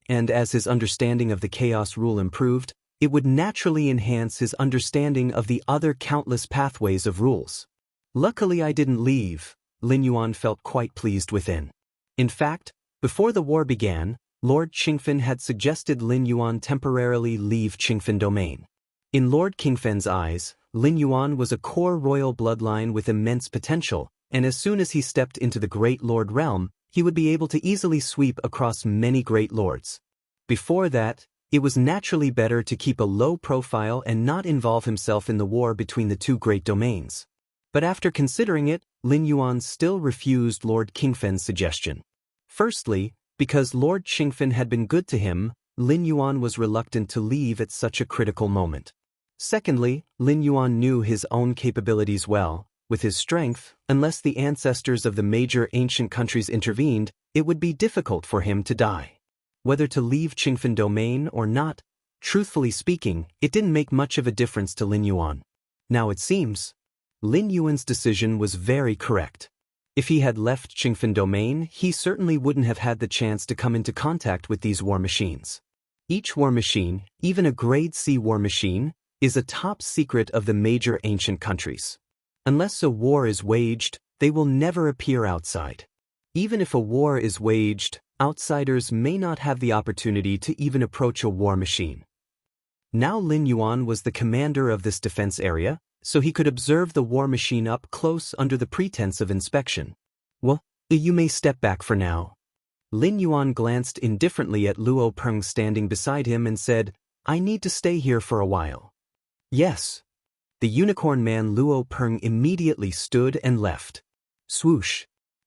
And as his understanding of the chaos rule improved, it would naturally enhance his understanding of the other countless pathways of rules. Luckily I didn't leave, Lin Yuan felt quite pleased within. In fact, before the war began, Lord Qingfen had suggested Lin Yuan temporarily leave Qingfen domain. In Lord Qingfen's eyes, Lin Yuan was a core royal bloodline with immense potential, and as soon as he stepped into the Great Lord realm, he would be able to easily sweep across many great lords. Before that, it was naturally better to keep a low profile and not involve himself in the war between the two great domains. But after considering it, Lin Yuan still refused Lord Qingfen's suggestion. Firstly, because Lord Qingfen had been good to him, Lin Yuan was reluctant to leave at such a critical moment. Secondly, Lin Yuan knew his own capabilities well. With his strength, unless the ancestors of the major ancient countries intervened, it would be difficult for him to die. Whether to leave Qingfen domain or not, truthfully speaking, it didn't make much of a difference to Lin Yuan. Now it seems, Lin Yuan's decision was very correct. If he had left Qingfen domain, he certainly wouldn't have had the chance to come into contact with these war machines. Each war machine, even a grade C war machine, is a top secret of the major ancient countries. Unless a war is waged, they will never appear outside. Even if a war is waged, outsiders may not have the opportunity to even approach a war machine. Now Lin Yuan was the commander of this defense area, so he could observe the war machine up close under the pretense of inspection. Well, you may step back for now. Lin Yuan glanced indifferently at Luo Peng standing beside him and said, I need to stay here for a while. Yes. The unicorn man Luo Peng immediately stood and left. Swoosh.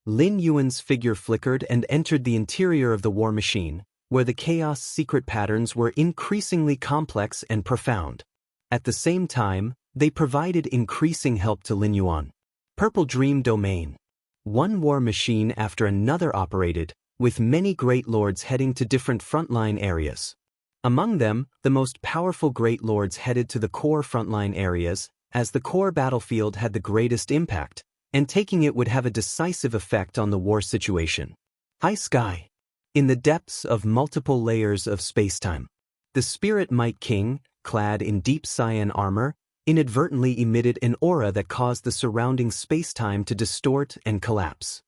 Lin Yuan's figure flickered and entered the interior of the war machine, where the chaos secret patterns were increasingly complex and profound. At the same time, they provided increasing help to Lin Yuan. Purple Dream Domain. One war machine after another operated, with many great lords heading to different frontline areas. Among them, the most powerful great lords headed to the core frontline areas, as the core battlefield had the greatest impact, and taking it would have a decisive effect on the war situation. High Sky. In the depths of multiple layers of spacetime, the Spirit Might King, clad in deep cyan armor, inadvertently emitted an aura that caused the surrounding spacetime to distort and collapse.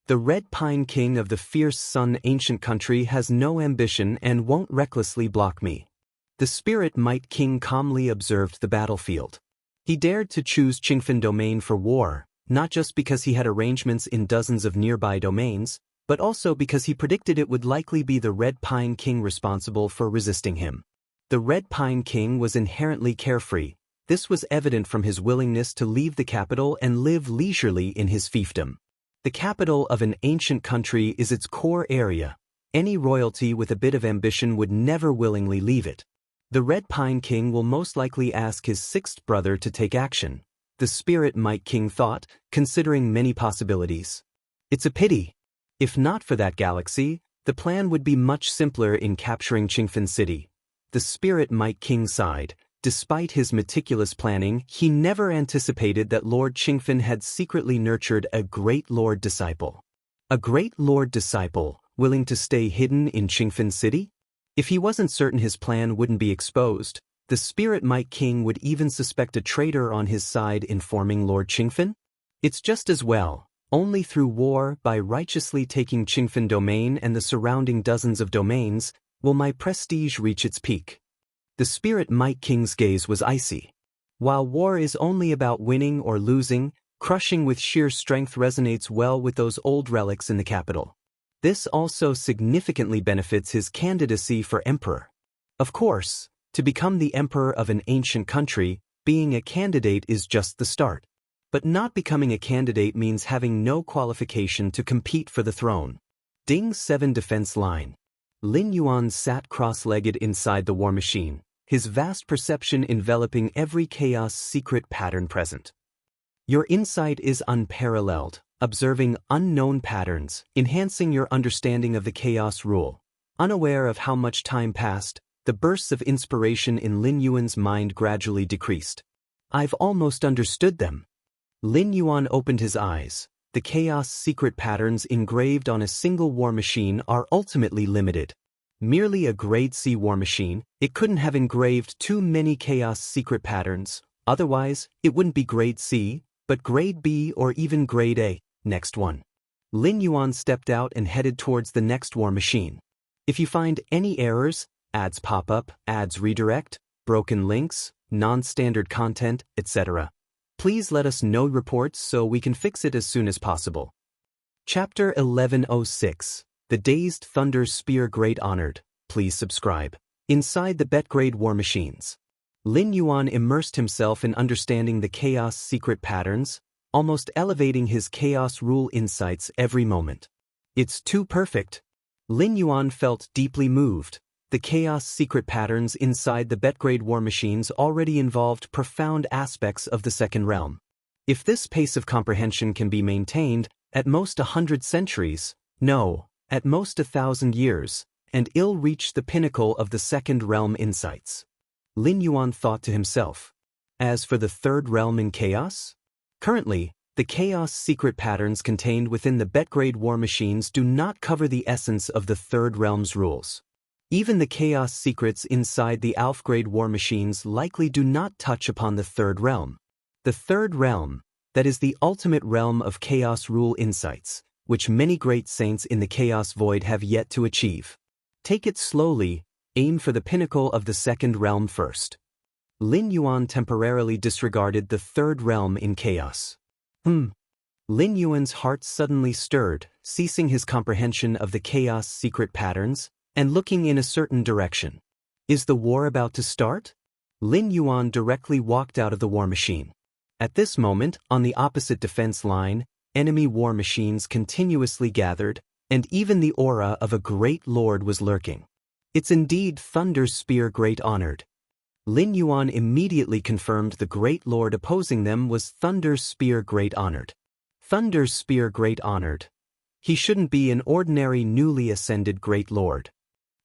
The Red Pine King of the Fierce Sun Ancient Country has no ambition and won't recklessly block me. The Spirit Might King calmly observed the battlefield. He dared to choose Qingfen domain for war, not just because he had arrangements in dozens of nearby domains, but also because he predicted it would likely be the Red Pine King responsible for resisting him. The Red Pine King was inherently carefree. This was evident from his willingness to leave the capital and live leisurely in his fiefdom. The capital of an ancient country is its core area. Any royalty with a bit of ambition would never willingly leave it. The Red Pine King will most likely ask his sixth brother to take action, the Spirit Might King thought, considering many possibilities. It's a pity. If not for that galaxy, the plan would be much simpler in capturing Qingfen City. The Spirit Might King sighed, Despite his meticulous planning, he never anticipated that Lord Qingfen had secretly nurtured a great lord disciple. A great lord disciple, willing to stay hidden in Qingfen City? If he wasn't certain his plan wouldn't be exposed, the Spirit Might King would even suspect a traitor on his side informing Lord Qingfen? It's just as well. Only through war, by righteously taking Qingfen Domain and the surrounding dozens of domains, will my prestige reach its peak. The Spirit Might King's gaze was icy. While war is only about winning or losing, crushing with sheer strength resonates well with those old relics in the capital. This also significantly benefits his candidacy for emperor. Of course, to become the emperor of an ancient country, being a candidate is just the start. But not becoming a candidate means having no qualification to compete for the throne. Ding 7 Defense Line. Lin Yuan sat cross-legged inside the war machine, his vast perception enveloping every chaos secret pattern present. Your insight is unparalleled, observing unknown patterns, enhancing your understanding of the chaos rule. Unaware of how much time passed, the bursts of inspiration in Lin Yuan's mind gradually decreased. I've almost understood them. Lin Yuan opened his eyes. The chaos secret patterns engraved on a single war machine are ultimately limited. Merely a grade C war machine, it couldn't have engraved too many chaos secret patterns, otherwise it wouldn't be grade C, but grade B or even grade A. Next one. Lin Yuan stepped out and headed towards the next war machine. If you find any errors, ads pop up, ads redirect, broken links, non-standard content, etc., please let us know reports so we can fix it as soon as possible. Chapter 1106. The Dazed Thunder Spear Great Honored. Please subscribe. Inside the Betgrade War Machines. Lin Yuan immersed himself in understanding the chaos secret patterns, almost elevating his chaos rule insights every moment. It's too perfect. Lin Yuan felt deeply moved. The chaos secret patterns inside the Betgrade war machines already involved profound aspects of the second realm. If this pace of comprehension can be maintained, at most 100 centuries, no, at most 1,000 years, and it'll reach the pinnacle of the second realm insights. Lin Yuan thought to himself. As for the third realm in chaos? Currently, the chaos secret patterns contained within the Betgrade war machines do not cover the essence of the third realm's rules. Even the chaos secrets inside the Alfgrade war machines likely do not touch upon the third realm. The third realm, that is the ultimate realm of chaos rule insights, which many great saints in the chaos void have yet to achieve. Take it slowly, aim for the pinnacle of the second realm first. Lin Yuan temporarily disregarded the third realm in chaos. Lin Yuan's heart suddenly stirred, ceasing his comprehension of the chaos secret patterns, and looking in a certain direction. Is the war about to start? Lin Yuan directly walked out of the war machine. At this moment, on the opposite defense line, enemy war machines continuously gathered, and even the aura of a great lord was lurking. It's indeed Thunder Spear Great Honored. Lin Yuan immediately confirmed the great lord opposing them was Thunder Spear Great Honored. Thunder Spear Great Honored. He shouldn't be an ordinary newly ascended great lord.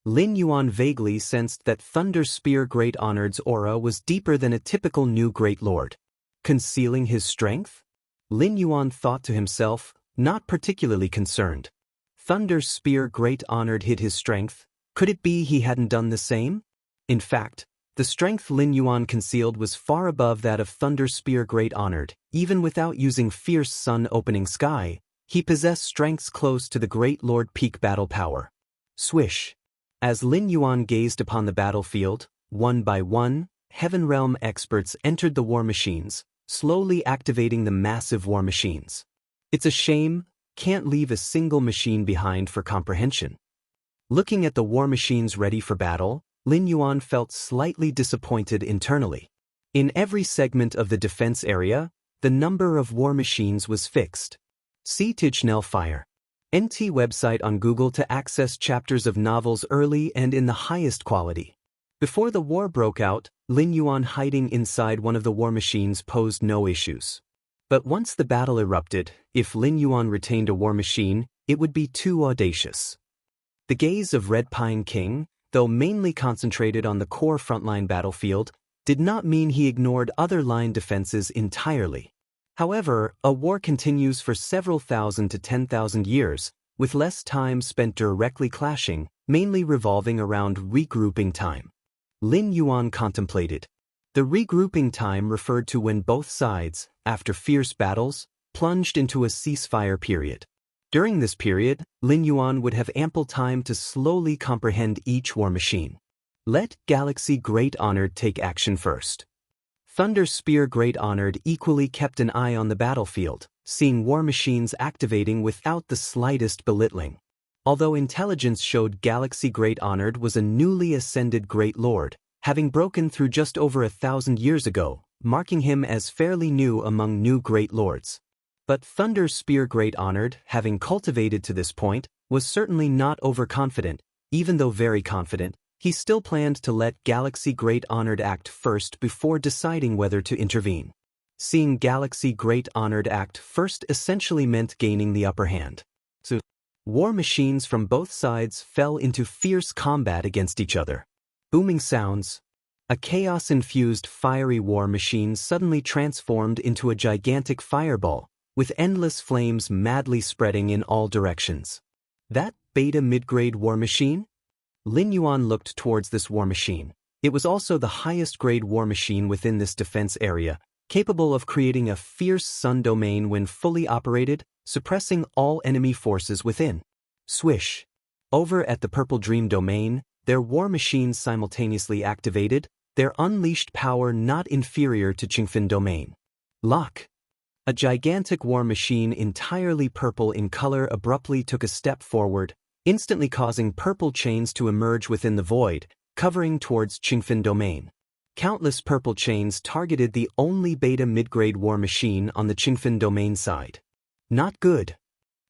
Lin Yuan vaguely sensed that Thunder Spear Great Honored's aura was deeper than a typical new great lord. Concealing his strength? Lin Yuan thought to himself, not particularly concerned. Thunder Spear Great Honored hid his strength. Could it be he hadn't done the same? In fact, the strength Lin Yuan concealed was far above that of Thunder Spear Great Honored. Even without using Fierce Sun Opening Sky, he possessed strengths close to the Great Lord peak battle power. Swish. As Lin Yuan gazed upon the battlefield, one by one, Heaven Realm experts entered the war machines, slowly activating the massive war machines. It's a shame, can't leave a single machine behind for comprehension. Looking at the war machines ready for battle, Lin Yuan felt slightly disappointed internally. In every segment of the defense area, the number of war machines was fixed. See Tichnell Fire. NT website on Google to access chapters of novels early and in the highest quality. Before the war broke out, Lin Yuan hiding inside one of the war machines posed no issues. But once the battle erupted, if Lin Yuan retained a war machine, it would be too audacious. The gaze of Red Pine King, though mainly concentrated on the core frontline battlefield, did not mean he ignored other line defenses entirely. However, a war continues for several thousand to 10,000 years, with less time spent directly clashing, mainly revolving around regrouping time. Lin Yuan contemplated. The regrouping time referred to when both sides, after fierce battles, plunged into a ceasefire period. During this period, Lin Yuan would have ample time to slowly comprehend each war machine. Let Galaxy Great Honored take action first. Thunder Spear Great Honored equally kept an eye on the battlefield, seeing war machines activating without the slightest belittling. Although intelligence showed Galaxy Great Honored was a newly ascended Great Lord, having broken through just over 1,000 years ago, marking him as fairly new among new Great Lords. But Thunder Spear Great Honored, having cultivated to this point, was certainly not overconfident. Even though very confident, he still planned to let Galaxy Great Honored act first before deciding whether to intervene. Seeing Galaxy Great Honored act first essentially meant gaining the upper hand. So, war machines from both sides fell into fierce combat against each other. Booming sounds. A chaos-infused fiery war machine suddenly transformed into a gigantic fireball, with endless flames madly spreading in all directions. That beta mid-grade war machine? Lin Yuan looked towards this war machine. It was also the highest grade war machine within this defense area, capable of creating a fierce sun domain when fully operated, suppressing all enemy forces within. Swish. Over at the Purple Dream domain, their war machines simultaneously activated, their unleashed power not inferior to Qingfen domain. Lock. A gigantic war machine entirely purple in color abruptly took a step forward, instantly causing purple chains to emerge within the void, covering towards Qingfen domain. Countless purple chains targeted the only beta mid-grade war machine on the Qingfen domain side. Not good.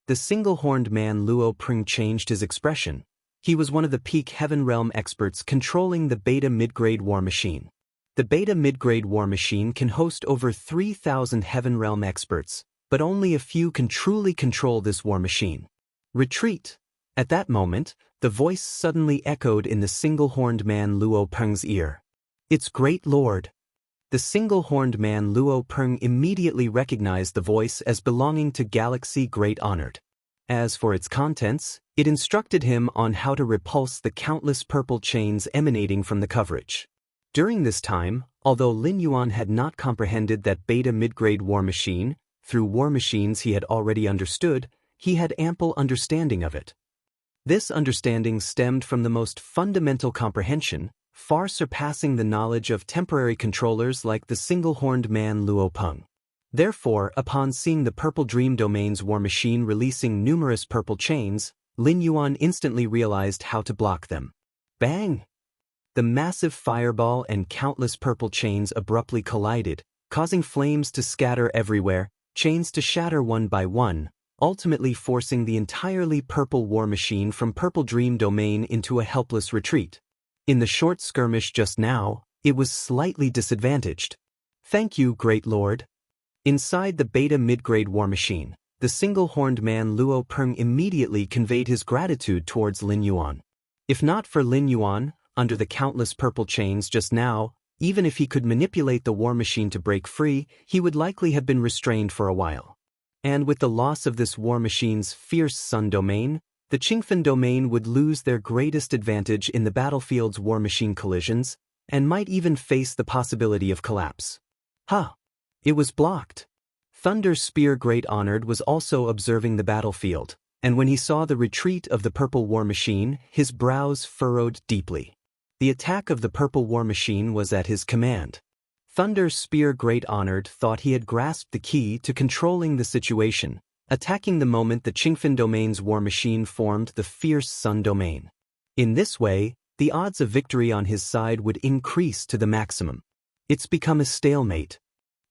The single-horned man Luo Pring changed his expression. He was one of the peak Heaven Realm experts controlling the beta mid-grade war machine. The beta mid-grade war machine can host over 3,000 Heaven Realm experts, but only a few can truly control this war machine. Retreat. At that moment, the voice suddenly echoed in the single-horned man Luo Peng's ear. It's Great Lord. The single-horned man Luo Peng immediately recognized the voice as belonging to Galaxy Great Honored. As for its contents, it instructed him on how to repulse the countless purple chains emanating from the coverage. During this time, although Lin Yuan had not comprehended that beta mid-grade war machine, through war machines he had already understood, he had ample understanding of it. This understanding stemmed from the most fundamental comprehension, far surpassing the knowledge of temporary controllers like the single-horned man Luo Peng. Therefore, upon seeing the Purple Dream Domain's war machine releasing numerous purple chains, Lin Yuan instantly realized how to block them. Bang! The massive fireball and countless purple chains abruptly collided, causing flames to scatter everywhere, chains to shatter one by one, ultimately forcing the entirely purple war machine from Purple Dream Domain into a helpless retreat. In the short skirmish just now, it was slightly disadvantaged. Thank you, Great Lord. Inside the beta mid-grade war machine, the single-horned man Luo Peng immediately conveyed his gratitude towards Lin Yuan. If not for Lin Yuan, under the countless purple chains just now, even if he could manipulate the war machine to break free, he would likely have been restrained for a while. And with the loss of this war machine's fierce sun domain, the Qingfen domain would lose their greatest advantage in the battlefield's war machine collisions, and might even face the possibility of collapse. It was blocked. Thunder Spear Great Honored was also observing the battlefield, and when he saw the retreat of the purple war machine, his brows furrowed deeply. The attack of the purple war machine was at his command. Thunder Spear Great Honored thought he had grasped the key to controlling the situation, attacking the moment the Qingfen domain's war machine formed the fierce sun domain. In this way, the odds of victory on his side would increase to the maximum. It's become a stalemate.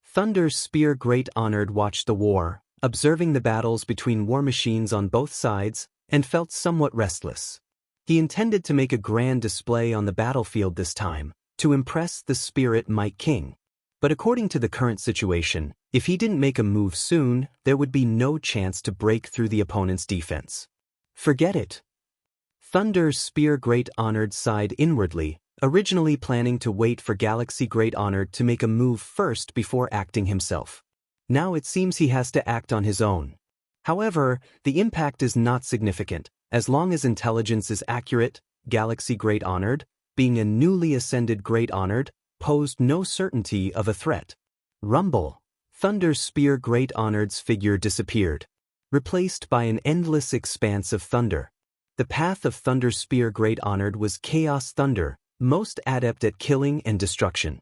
Thunder Spear Great Honored watched the war, observing the battles between war machines on both sides, and felt somewhat restless. He intended to make a grand display on the battlefield this time, to impress the Spirit Might King. But according to the current situation, if he didn't make a move soon, there would be no chance to break through the opponent's defense. Forget it. Thunder Spear Great Honored sighed inwardly, originally planning to wait for Galaxy Great Honored to make a move first before acting himself. Now it seems he has to act on his own. However, the impact is not significant. As long as intelligence is accurate, Galaxy Great Honored, being a newly ascended Great Honored, posed no certainty of a threat. Rumble. Thunder Spear Great Honored's figure disappeared, replaced by an endless expanse of thunder. The path of Thunder Spear Great Honored was Chaos Thunder, most adept at killing and destruction.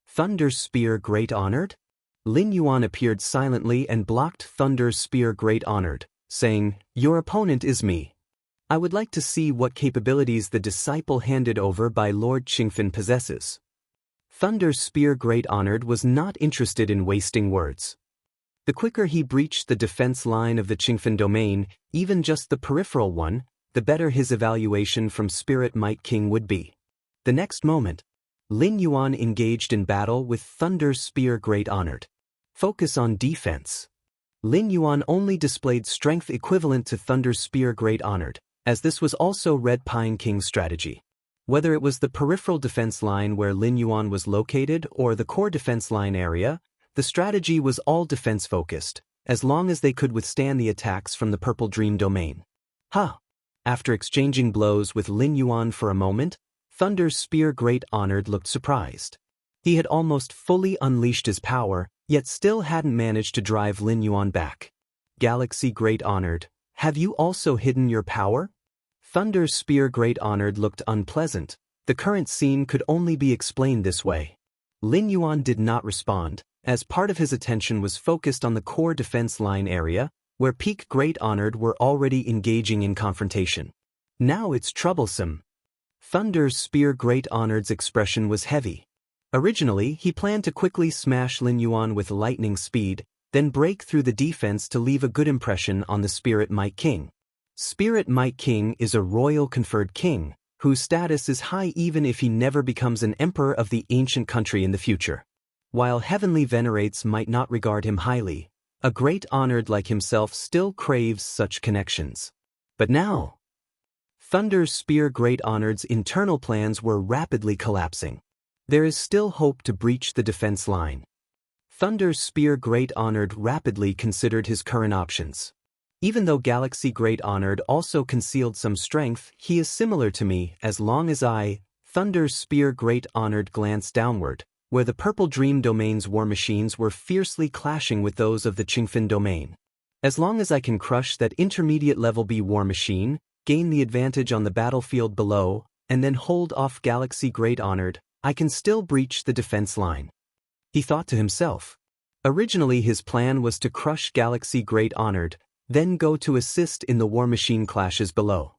Thunder Spear Great Honored? Lin Yuan appeared silently and blocked Thunder Spear Great Honored, saying, "Your opponent is me. I would like to see what capabilities the disciple handed over by Lord Qingfen possesses." Thunder Spear Great Honored was not interested in wasting words. The quicker he breached the defense line of the Qingfen domain, even just the peripheral one, the better his evaluation from Spirit Might King would be. The next moment, Lin Yuan engaged in battle with Thunder Spear Great Honored. Focus on defense. Lin Yuan only displayed strength equivalent to Thunder Spear Great Honored, as this was also Red Pine King's strategy. Whether it was the peripheral defense line where Lin Yuan was located or the core defense line area, the strategy was all defense-focused, as long as they could withstand the attacks from the Purple Dream domain. After exchanging blows with Lin Yuan for a moment, Thunder Spear Great Honored looked surprised. He had almost fully unleashed his power, yet still hadn't managed to drive Lin Yuan back. Galaxy Great Honored, have you also hidden your power? Thunder Spear Great Honored looked unpleasant. The current scene could only be explained this way. Lin Yuan did not respond, as part of his attention was focused on the core defense line area, where Peak Great Honored were already engaging in confrontation. Now it's troublesome. Thunder Spear Great Honored's expression was heavy. Originally, he planned to quickly smash Lin Yuan with lightning speed, then break through the defense to leave a good impression on the Spirit Might King. Spirit Might King is a royal conferred king, whose status is high even if he never becomes an emperor of the ancient country in the future. While heavenly venerates might not regard him highly, a Great Honored like himself still craves such connections. But now, Thunder Spear Great Honored's internal plans were rapidly collapsing. There is still hope to breach the defense line. Thunder Spear Great Honored rapidly considered his current options. Even though Galaxy Great Honored also concealed some strength, he is similar to me as long as Thunder Spear Great Honored glanced downward, where the Purple Dream domain's war machines were fiercely clashing with those of the Qingfen domain. As long as I can crush that intermediate level B war machine, gain the advantage on the battlefield below, and then hold off Galaxy Great Honored, I can still breach the defense line. He thought to himself. Originally his plan was to crush Galaxy Great Honored, then go to assist in the war machine clashes below.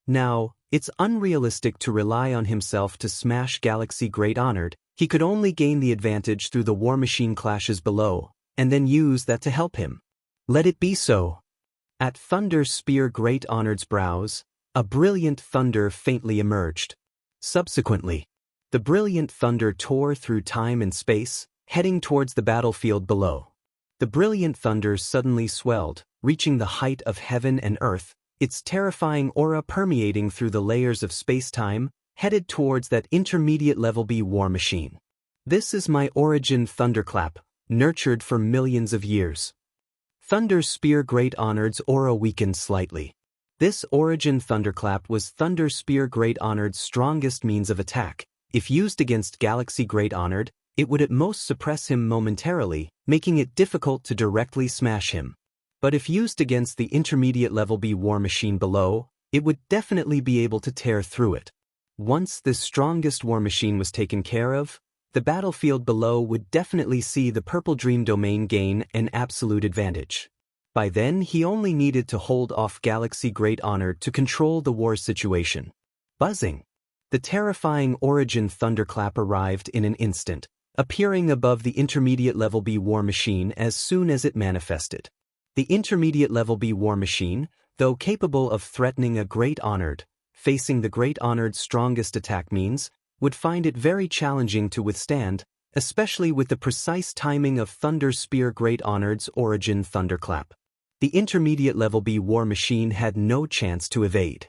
Now, it's unrealistic to rely on himself to smash Galaxy Great Honored. He could only gain the advantage through the war machine clashes below, and then use that to help him. Let it be so. At Thunder Spear Great Honored's brows, a brilliant thunder faintly emerged. Subsequently, the brilliant thunder tore through time and space, heading towards the battlefield below. The brilliant thunder suddenly swelled, reaching the height of heaven and earth, its terrifying aura permeating through the layers of space-time, headed towards that intermediate level B war machine. This is my origin thunderclap, nurtured for millions of years. Thunder Spear Great Honored's aura weakened slightly. This origin thunderclap was Thunder Spear Great Honored's strongest means of attack. If used against Galaxy Great Honored, it would at most suppress him momentarily, making it difficult to directly smash him. But if used against the intermediate level B war machine below, it would definitely be able to tear through it. Once this strongest war machine was taken care of, the battlefield below would definitely see the Purple Dream domain gain an absolute advantage. By then, he only needed to hold off Galaxy Great Honored to control the war situation. Buzzing. The terrifying origin thunderclap arrived in an instant, appearing above the intermediate level B war machine as soon as it manifested. The intermediate level B war machine, though capable of threatening a Great Honored, facing the Great Honored's strongest attack means, would find it very challenging to withstand, especially with the precise timing of Thunder Spear Great Honored's origin thunderclap. The intermediate level B war machine had no chance to evade.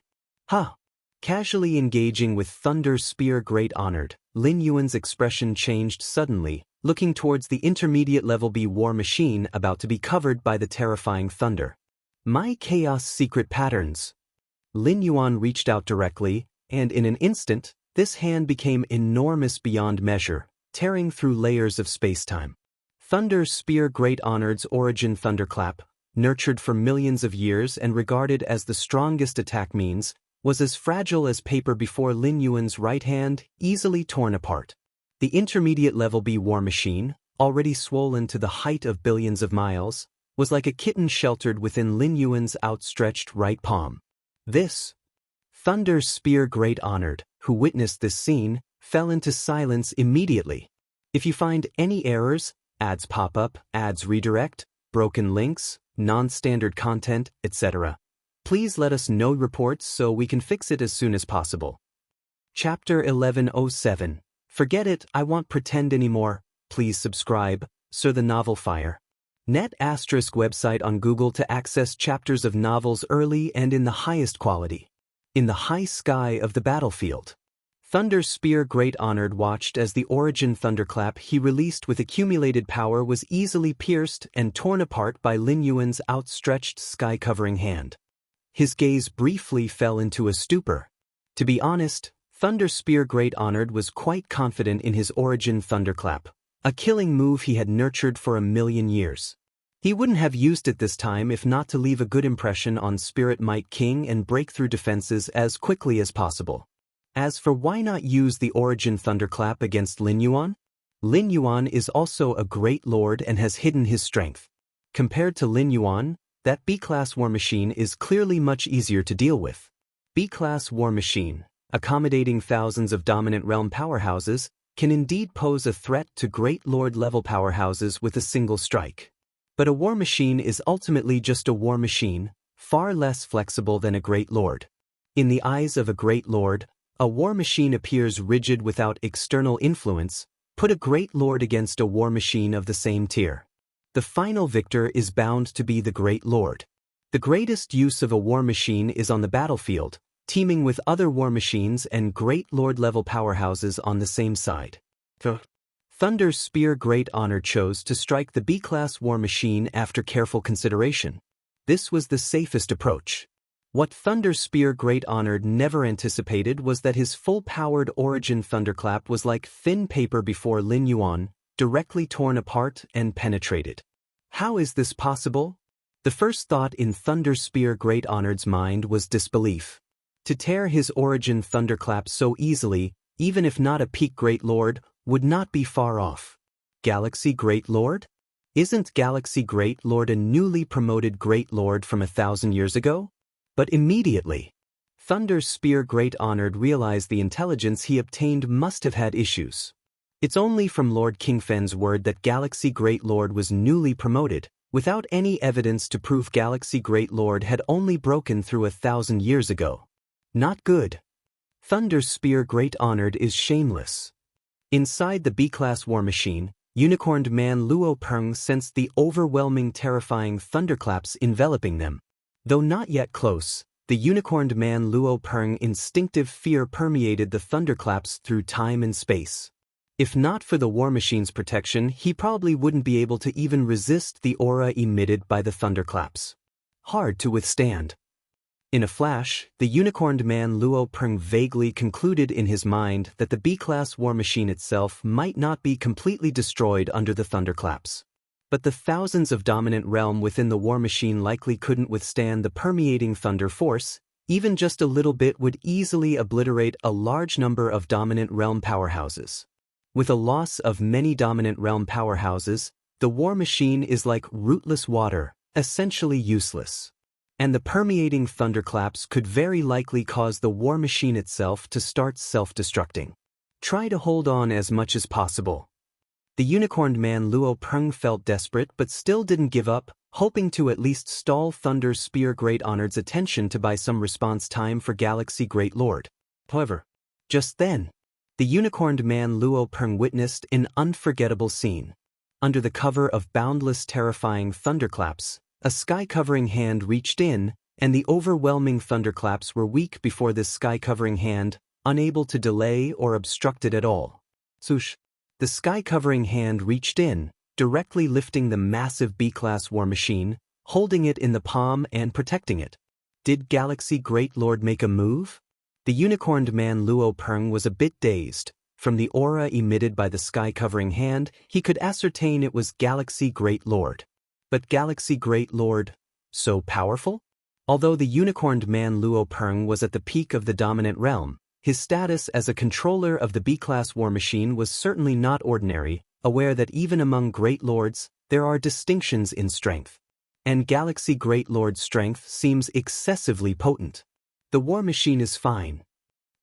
Casually engaging with Thunder Spear Great Honored, Lin Yuan's expression changed suddenly, looking towards the intermediate level B war machine about to be covered by the terrifying thunder. My chaos secret patterns. Lin Yuan reached out directly, and in an instant, this hand became enormous beyond measure, tearing through layers of spacetime. Thunder Spear Great Honored's origin thunderclap, nurtured for millions of years and regarded as the strongest attack means, was as fragile as paper before Lin Yuan's right hand, easily torn apart. The intermediate level B war machine, already swollen to the height of billions of miles, was like a kitten sheltered within Lin Yuan's outstretched right palm. This Thunder Spear Great Honored, who witnessed this scene, fell into silence immediately. If you find any errors, ads pop up, ads redirect, broken links, non-standard content, etc., please let us know reports so we can fix it as soon as possible. Chapter 1107. Forget it, I won't pretend anymore. Please subscribe, Sir the Novel Fire. Net * website on Google to access chapters of novels early and in the highest quality. In the high sky of the battlefield. Thunder Spear Great Honored watched as the origin thunderclap he released with accumulated power was easily pierced and torn apart by Lin Yuan's outstretched sky-covering hand. His gaze briefly fell into a stupor. To be honest, Thunder Spear Great Honored was quite confident in his origin thunderclap, a killing move he had nurtured for 1,000,000 years. He wouldn't have used it this time if not to leave a good impression on Spirit Might King and break through defenses as quickly as possible. As for why not use the origin thunderclap against Lin Yuan? Lin Yuan is also a great lord and has hidden his strength. Compared to Lin Yuan, that B-class war machine is clearly much easier to deal with. B-class war machine, accommodating thousands of dominant realm powerhouses, can indeed pose a threat to great lord-level powerhouses with a single strike. But a war machine is ultimately just a war machine, far less flexible than a great lord. In the eyes of a great lord, a war machine appears rigid without external influence. Put a great lord against a war machine of the same tier. The final victor is bound to be the great lord. The greatest use of a war machine is on the battlefield, teaming with other war machines and great lord-level powerhouses on the same side. Thunder Spear Great Honor chose to strike the B-class war machine after careful consideration. This was the safest approach. What Thunder Spear Great Honored never anticipated was that his full-powered origin thunderclap was like thin paper before Lin Yuan, directly torn apart and penetrated. How is this possible? The first thought in Thunder Spear Great Honored's mind was disbelief. To tear his origin thunderclap so easily, even if not a peak Great Lord, would not be far off. Galaxy Great Lord? Isn't Galaxy Great Lord a newly promoted Great Lord from 1,000 years ago? But immediately, Thunder Spear Great Honored realized the intelligence he obtained must have had issues. It's only from Lord Kingfen's word that Galaxy Great Lord was newly promoted, without any evidence to prove Galaxy Great Lord had only broken through 1,000 years ago. Not good. Thunder Spear Great Honored is shameless. Inside the B-class war machine, Unicorned Man Luo Peng sensed the overwhelming terrifying thunderclaps enveloping them. Though not yet close, the Unicorned Man Luo Peng instinctive fear permeated the thunderclaps through time and space. If not for the war machine's protection, he probably wouldn't be able to even resist the aura emitted by the thunderclaps. Hard to withstand. In a flash, the Unicorned Man Luo Peng vaguely concluded in his mind that the B-class war machine itself might not be completely destroyed under the thunderclaps. But the thousands of dominant realm within the war machine likely couldn't withstand the permeating thunder force. Even just a little bit would easily obliterate a large number of dominant realm powerhouses. With a loss of many dominant realm powerhouses, the war machine is like rootless water, essentially useless. And the permeating thunderclaps could very likely cause the war machine itself to start self-destructing. Try to hold on as much as possible. The Unicorned Man Luo Peng felt desperate but still didn't give up, hoping to at least stall Thunder Spear Great Honored's attention to buy some response time for Galaxy Great Lord. However, just then, the Unicorned Man Luo Peng witnessed an unforgettable scene. Under the cover of boundless terrifying thunderclaps, a sky-covering hand reached in, and the overwhelming thunderclaps were weak before this sky-covering hand, unable to delay or obstruct it at all. Swoosh! The sky-covering hand reached in, directly lifting the massive B-class war machine, holding it in the palm and protecting it. Did Galaxy Great Lord make a move? The unicorned man Luo Peng was a bit dazed. From the aura emitted by the sky-covering hand, he could ascertain it was Galaxy Great Lord. But Galaxy Great Lord, so powerful? Although the unicorned man Luo Peng was at the peak of the dominant realm, his status as a controller of the B-class war machine was certainly not ordinary, aware that even among Great Lords, there are distinctions in strength. And Galaxy Great Lord's strength seems excessively potent. The war machine is fine.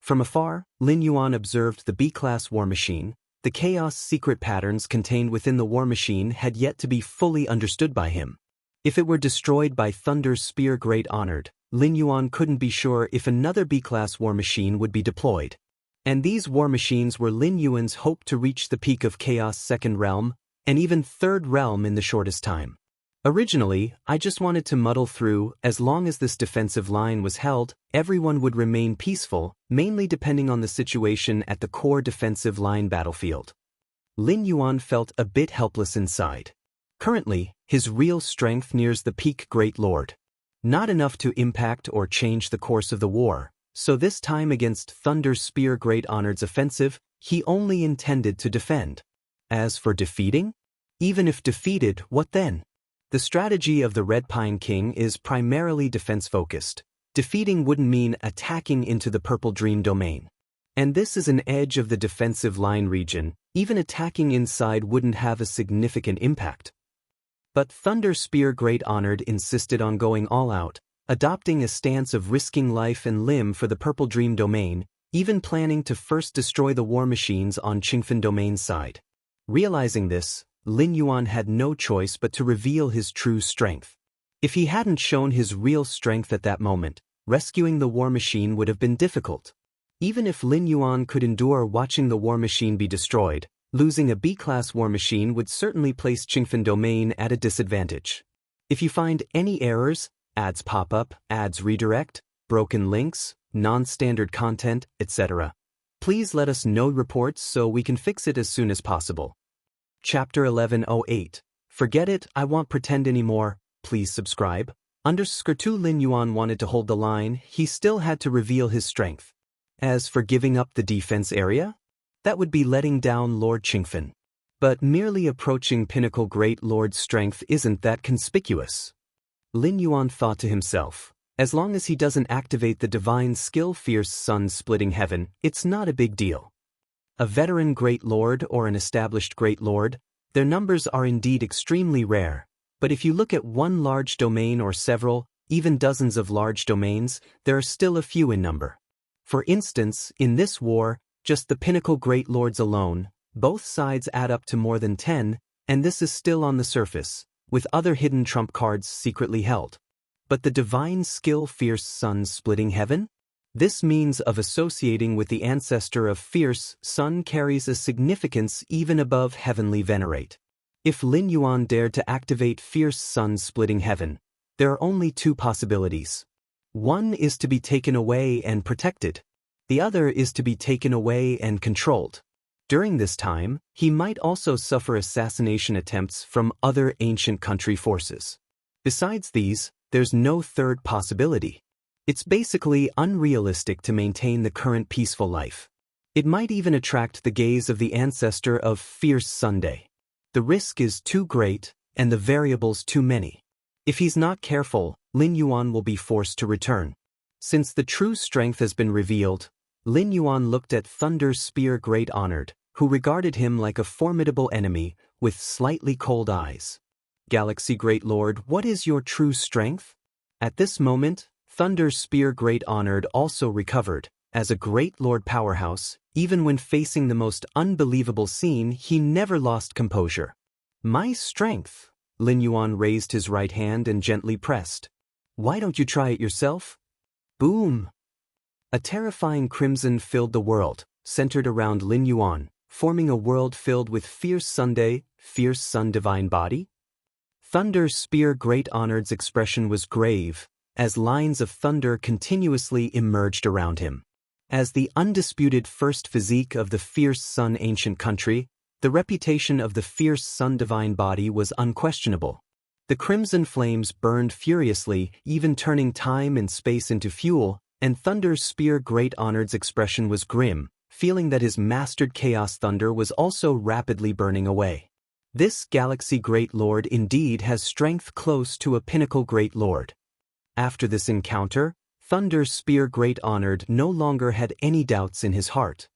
From afar, Lin Yuan observed the B-class war machine. The chaos secret patterns contained within the war machine had yet to be fully understood by him. If it were destroyed by Thunder's Spear Great Honored, Lin Yuan couldn't be sure if another B-class war machine would be deployed. And these war machines were Lin Yuan's hope to reach the peak of Chaos Second Realm, and even Third Realm in the shortest time. Originally, I just wanted to muddle through. As long as this defensive line was held, everyone would remain peaceful, mainly depending on the situation at the core defensive line battlefield. Lin Yuan felt a bit helpless inside. Currently, his real strength nears the peak Great Lord. Not enough to impact or change the course of the war, so this time against Thunder's Spear Great Honored's offensive, he only intended to defend. As for defeating? Even if defeated, what then? The strategy of the Red Pine King is primarily defense-focused. Defeating wouldn't mean attacking into the Purple Dream domain. And this is an edge of the defensive line region. Even attacking inside wouldn't have a significant impact. But Thunder Spear Great Honored insisted on going all out, adopting a stance of risking life and limb for the Purple Dream domain, even planning to first destroy the war machines on Qingfen domain's side. Realizing this, Lin Yuan had no choice but to reveal his true strength. If he hadn't shown his real strength at that moment, rescuing the war machine would have been difficult. Even if Lin Yuan could endure watching the war machine be destroyed, losing a B-class war machine would certainly place Qingfen domain at a disadvantage. If you find any errors, ads pop up, ads redirect, broken links, non-standard content, etc., please let us know reports so we can fix it as soon as possible. Chapter 1108. Forget it, I won't pretend anymore. Please subscribe. _2 Lin Yuan wanted to hold the line, he still had to reveal his strength. As for giving up the defense area? That would be letting down Lord Qingfen. But merely approaching Pinnacle Great Lord's strength isn't that conspicuous. Lin Yuan thought to himself, as long as he doesn't activate the divine skill Fierce Sun Splitting Heaven, it's not a big deal. A veteran Great Lord or an established Great Lord, their numbers are indeed extremely rare, but if you look at one large domain or several, even dozens of large domains, there are still a few in number. For instance, in this war, just the Pinnacle Great Lords alone, both sides add up to more than 10, and this is still on the surface, with other hidden trump cards secretly held. But the divine skill Fierce Sun Splitting Heaven? This means of associating with the ancestor of Fierce Sun carries a significance even above Heavenly Venerate. If Lin Yuan dared to activate Fierce Sun Splitting Heaven, there are only two possibilities. One is to be taken away and protected. The other is to be taken away and controlled. During this time, he might also suffer assassination attempts from other ancient country forces. Besides these, there's no third possibility. It's basically unrealistic to maintain the current peaceful life. It might even attract the gaze of the ancestor of Fierce Sunday. The risk is too great, and the variables too many. If he's not careful, Lin Yuan will be forced to return. Since the true strength has been revealed, Lin Yuan looked at Thunder's Spear Great Honored, who regarded him like a formidable enemy, with slightly cold eyes. Galaxy Great Lord, what is your true strength? At this moment, Thunder's Spear Great Honored also recovered. As a Great Lord powerhouse, even when facing the most unbelievable scene, he never lost composure. My strength? Lin Yuan raised his right hand and gently pressed. Why don't you try it yourself? Boom! A terrifying crimson filled the world, centered around Lin Yuan, forming a world filled with Fierce Sunday, Fierce Sun Divine Body. Thunder's Spear Great Honored's expression was grave, as lines of thunder continuously emerged around him. As the undisputed first physique of the fierce sun ancient country, the reputation of the fierce sun divine body was unquestionable. The crimson flames burned furiously, even turning time and space into fuel, and Thunder's spear great honored's expression was grim, feeling that his mastered chaos thunder was also rapidly burning away. This galaxy great lord indeed has strength close to a pinnacle great lord. After this encounter, Thunder's spear great honored no longer had any doubts in his heart.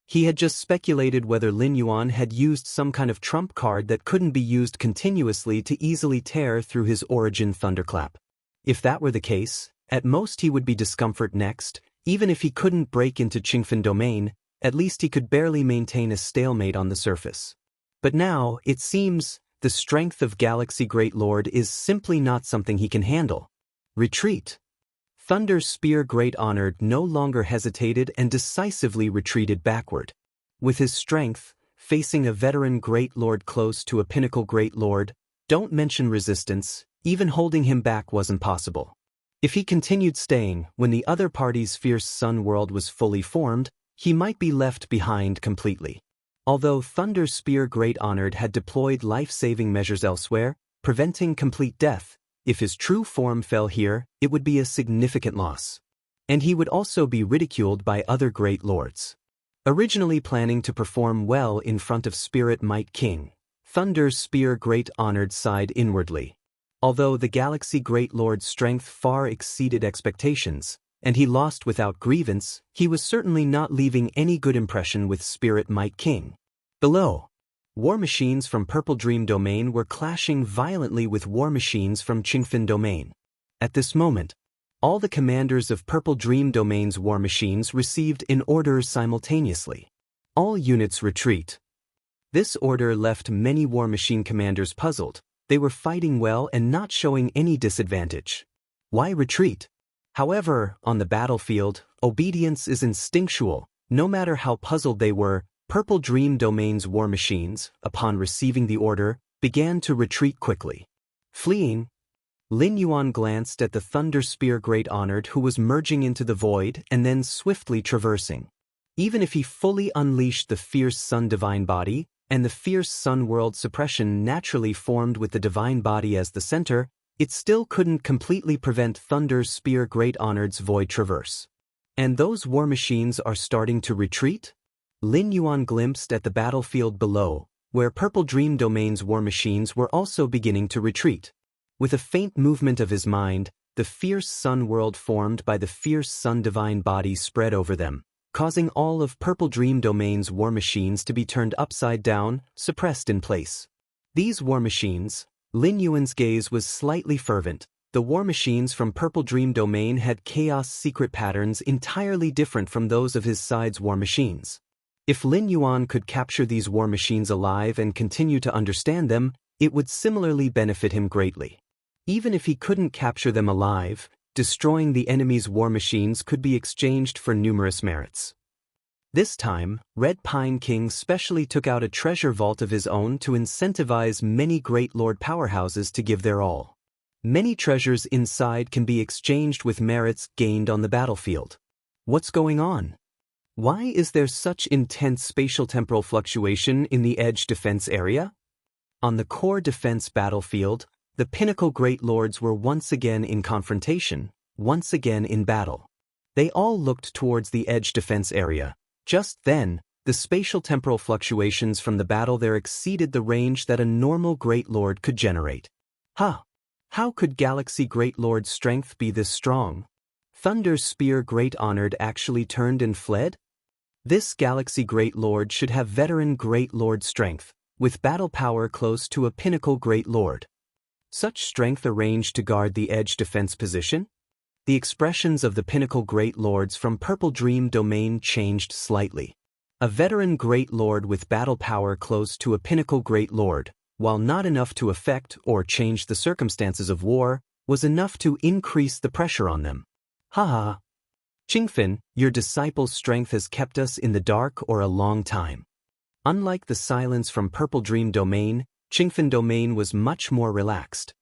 He had just speculated whether Lin Yuan had used some kind of trump card that couldn't be used continuously to easily tear through his origin thunderclap. If that were the case, at most he would be discomfort next. Even if he couldn't break into Qingfen domain, at least he could barely maintain a stalemate on the surface. But now, it seems, the strength of Galaxy Great Lord is simply not something he can handle. Retreat. Thunder's spear great honored no longer hesitated and decisively retreated backward. With his strength, facing a veteran great lord close to a pinnacle great lord, don't mention resistance, even holding him back wasn't possible. If he continued staying when the other party's fierce sun world was fully formed, he might be left behind completely. Although Thunder's spear great honored had deployed life-saving measures elsewhere, preventing complete death, if his true form fell here, it would be a significant loss. And he would also be ridiculed by other great lords. Originally planning to perform well in front of Spirit Might King, Thunder's spear great honored sighed inwardly. Although the Galaxy Great Lord's strength far exceeded expectations, and he lost without grievance, he was certainly not leaving any good impression with Spirit Might King. Below, war machines from Purple Dream Domain were clashing violently with war machines from Qingfen Domain. At this moment, all the commanders of Purple Dream Domain's war machines received an order simultaneously. All units retreat. This order left many war machine commanders puzzled. They were fighting well and not showing any disadvantage. Why retreat? However, on the battlefield, obedience is instinctual. No matter how puzzled they were, Purple Dream Domain's war machines, upon receiving the order, began to retreat quickly. Fleeing, Lin Yuan glanced at the Thunder Spear Great Honored who was merging into the void and then swiftly traversing. Even if he fully unleashed the fierce sun divine body, and the fierce sun world suppression naturally formed with the divine body as the center, it still couldn't completely prevent Thunder's Spear Great Honored's void traverse. And those war machines are starting to retreat? Lin Yuan glimpsed at the battlefield below, where Purple Dream Domain's war machines were also beginning to retreat. With a faint movement of his mind, the fierce sun world formed by the fierce sun divine body spread over them, causing all of Purple Dream Domain's war machines to be turned upside down, suppressed in place. These war machines, Lin Yuan's gaze was slightly fervent. The war machines from Purple Dream Domain had chaos secret patterns entirely different from those of his side's war machines. If Lin Yuan could capture these war machines alive and continue to understand them, it would similarly benefit him greatly. Even if he couldn't capture them alive, destroying the enemy's war machines could be exchanged for numerous merits. This time, Red Pine King specially took out a treasure vault of his own to incentivize many great lord powerhouses to give their all. Many treasures inside can be exchanged with merits gained on the battlefield. What's going on? Why is there such intense spatial-temporal fluctuation in the edge defense area? On the core defense battlefield, the pinnacle great lords were once again in confrontation, once again in battle. They all looked towards the edge defense area. Just then, the spatial-temporal fluctuations from the battle there exceeded the range that a normal great lord could generate. How could Galaxy Great Lord's strength be this strong? Thunder's Spear Great Honored actually turned and fled? This Galaxy Great Lord should have veteran Great Lord strength, with battle power close to a pinnacle Great Lord. Such strength arranged to guard the edge defense position? The expressions of the pinnacle Great Lords from Purple Dream Domain changed slightly. A veteran Great Lord with battle power close to a pinnacle Great Lord, while not enough to affect or change the circumstances of war, was enough to increase the pressure on them. Qingfen, your disciple's strength has kept us in the dark for a long time. Unlike the silence from Purple Dream Domain, Qingfen Domain was much more relaxed.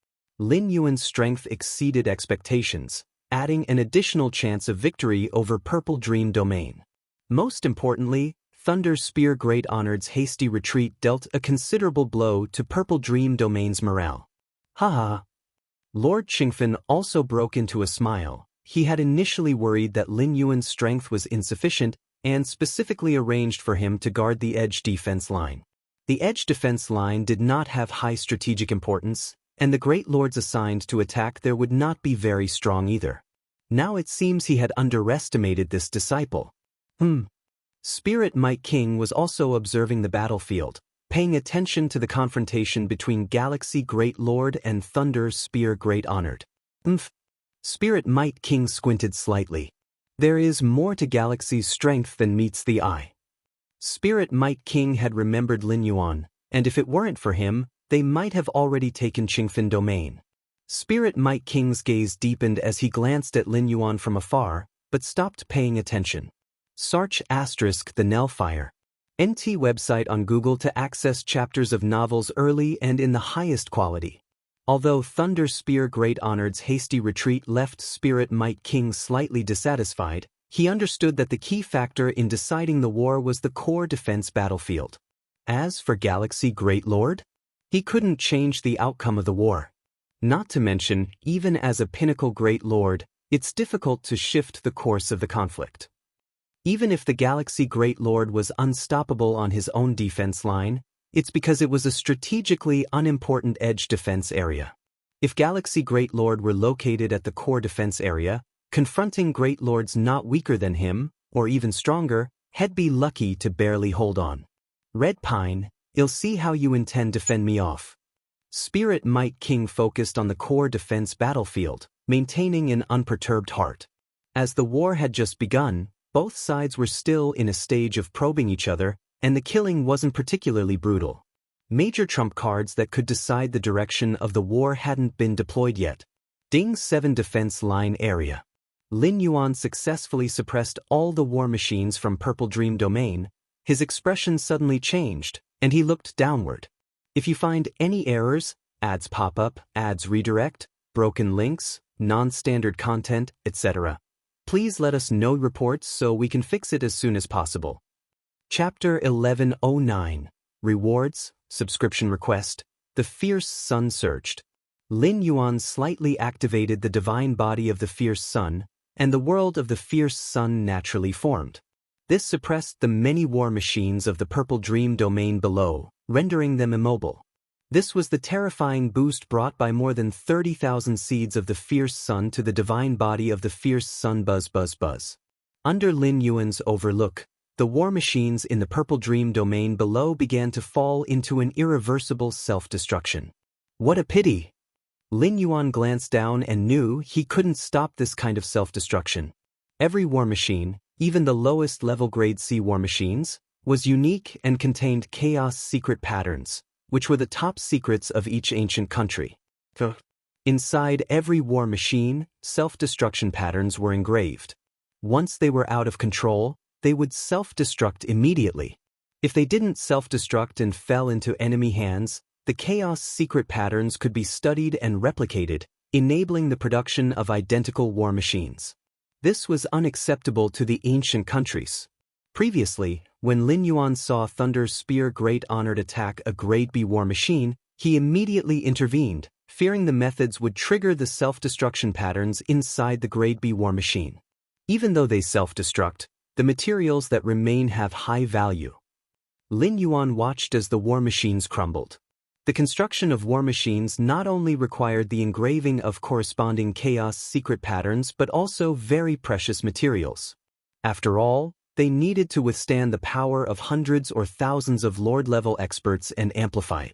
Lin Yuan's strength exceeded expectations, adding an additional chance of victory over Purple Dream Domain. Most importantly, Thunder Spear Great Honored's hasty retreat dealt a considerable blow to Purple Dream Domain's morale. Haha. Lord Qingfen also broke into a smile. He had initially worried that Lin Yuan's strength was insufficient and specifically arranged for him to guard the edge defense line. The edge defense line did not have high strategic importance, and the great lords assigned to attack there would not be very strong either. Now it seems he had underestimated this disciple. Spirit Might King was also observing the battlefield, paying attention to the confrontation between Galaxy Great Lord and Thunder Spear Great Honored. Spirit Might King squinted slightly. There is more to Galaxy's strength than meets the eye. Spirit Might King had remembered Lin Yuan, and if it weren't for him, they might have already taken Qingfen Domain. Spirit Might King's gaze deepened as he glanced at Lin Yuan from afar, but stopped paying attention. Search * the Nellfire. NT website on Google to access chapters of novels early and in the highest quality. Although Thunder Spear Great Honored's hasty retreat left Spirit Might King slightly dissatisfied, he understood that the key factor in deciding the war was the core defense battlefield. As for Galaxy Great Lord, he couldn't change the outcome of the war. Not to mention, even as a pinnacle Great Lord, it's difficult to shift the course of the conflict. Even if the Galaxy Great Lord was unstoppable on his own defense line, it's because it was a strategically unimportant edge defense area. If Galaxy Great Lord were located at the core defense area, confronting Great Lords not weaker than him, or even stronger, he'd be lucky to barely hold on. Red Pine, I'll see how you intend to fend me off. Spirit Might King focused on the core defense battlefield, maintaining an unperturbed heart. As the war had just begun, both sides were still in a stage of probing each other, and the killing wasn't particularly brutal. Major trump cards that could decide the direction of the war hadn't been deployed yet. Ding 7 defense line area. Lin Yuan successfully suppressed all the war machines from Purple Dream Domain. His expression suddenly changed, and he looked downward. If you find any errors, ads pop up, ads redirect, broken links, non-standard content, etc., please let us know reports so we can fix it as soon as possible. Chapter 1109. Rewards, Subscription Request. The Fierce Sun surged. Lin Yuan slightly activated the divine body of the Fierce Sun, and the world of the Fierce Sun naturally formed. This suppressed the many war machines of the Purple Dream Domain below, rendering them immobile. This was the terrifying boost brought by more than 30,000 seeds of the Fierce Sun to the divine body of the Fierce Sun. Buzz. Under Lin Yuan's overlook, the war machines in the Purple Dream Domain below began to fall into an irreversible self-destruction. What a pity! Lin Yuan glanced down and knew he couldn't stop this kind of self-destruction. Every war machine, even the lowest level grade C war machines, was unique and contained chaos secret patterns, which were the top secrets of each ancient country. Inside every war machine, self-destruction patterns were engraved. Once they were out of control, they would self-destruct immediately. If they didn't self-destruct and fell into enemy hands, the chaos secret patterns could be studied and replicated, enabling the production of identical war machines. This was unacceptable to the ancient countries. Previously, when Lin Yuan saw Thunder Spear Great Honored attack a Grade B war machine, he immediately intervened, fearing the methods would trigger the self-destruction patterns inside the Grade B war machine. Even though they self-destruct, the materials that remain have high value. Lin Yuan watched as the war machines crumbled. The construction of war machines not only required the engraving of corresponding chaos secret patterns but also very precious materials. After all, they needed to withstand the power of hundreds or thousands of Lord-level experts and amplify.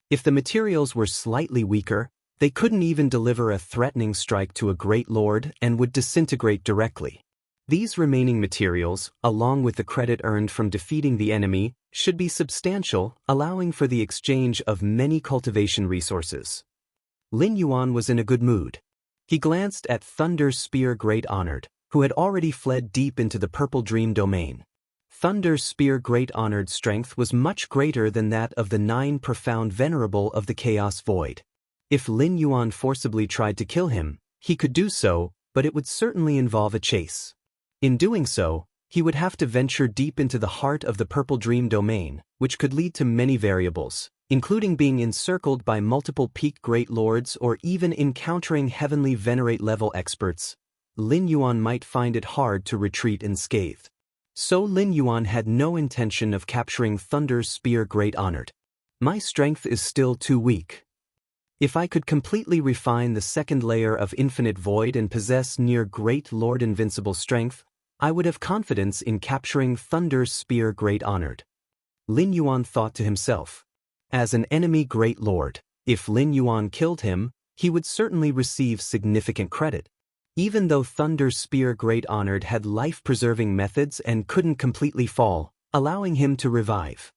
If the materials were slightly weaker, they couldn't even deliver a threatening strike to a Great Lord and would disintegrate directly. These remaining materials, along with the credit earned from defeating the enemy, should be substantial, allowing for the exchange of many cultivation resources. Lin Yuan was in a good mood. He glanced at Thunder Spear Great Honored, who had already fled deep into the Purple Dream Domain. Thunder Spear Great Honored's strength was much greater than that of the 9 Profound Venerable of the Chaos Void. If Lin Yuan forcibly tried to kill him, he could do so, but it would certainly involve a chase. In doing so, he would have to venture deep into the heart of the Purple Dream domain, which could lead to many variables, including being encircled by multiple peak Great Lords or even encountering heavenly Venerate level experts. Lin Yuan might find it hard to retreat unscathed. So Lin Yuan had no intention of capturing Thunder's Spear Great Honored. My strength is still too weak. If I could completely refine the second layer of Infinite Void and possess near Great Lord invincible strength, I would have confidence in capturing Thunder's Spear Great Honored. Lin Yuan thought to himself. As an enemy Great Lord, if Lin Yuan killed him, he would certainly receive significant credit. Even though Thunder's Spear Great Honored had life-preserving methods and couldn't completely fall, allowing him to revive.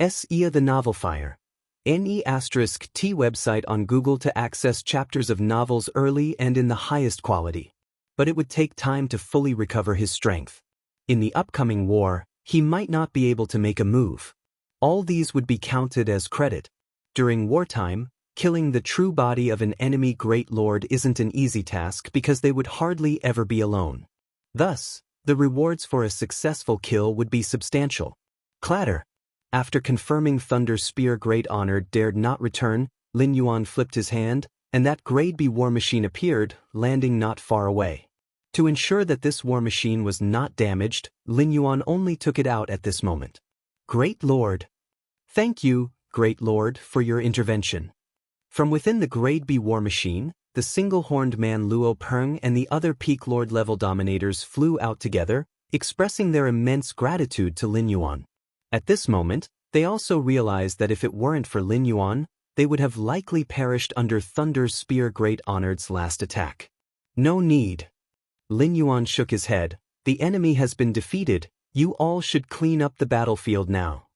Sia the Novel Fire. NE*T website on Google to access chapters of novels early and in the highest quality. But it would take time to fully recover his strength. In the upcoming war, he might not be able to make a move. All these would be counted as credit. During wartime, killing the true body of an enemy Great Lord isn't an easy task because they would hardly ever be alone. Thus, the rewards for a successful kill would be substantial. Clatter. After confirming Thunder's Spear Great Honored dared not return, Lin Yuan flipped his hand, and that Grade B war machine appeared, landing not far away. To ensure that this war machine was not damaged, Lin Yuan only took it out at this moment. Great Lord. Thank you, Great Lord, for your intervention. From within the Grade B war machine, the single-horned man Luo Peng and the other Peak Lord level dominators flew out together, expressing their immense gratitude to Lin Yuan. At this moment, they also realized that if it weren't for Lin Yuan, they would have likely perished under Thunder's Spear Great Honored's last attack. No need. Lin Yuan shook his head. The enemy has been defeated. You all should clean up the battlefield now.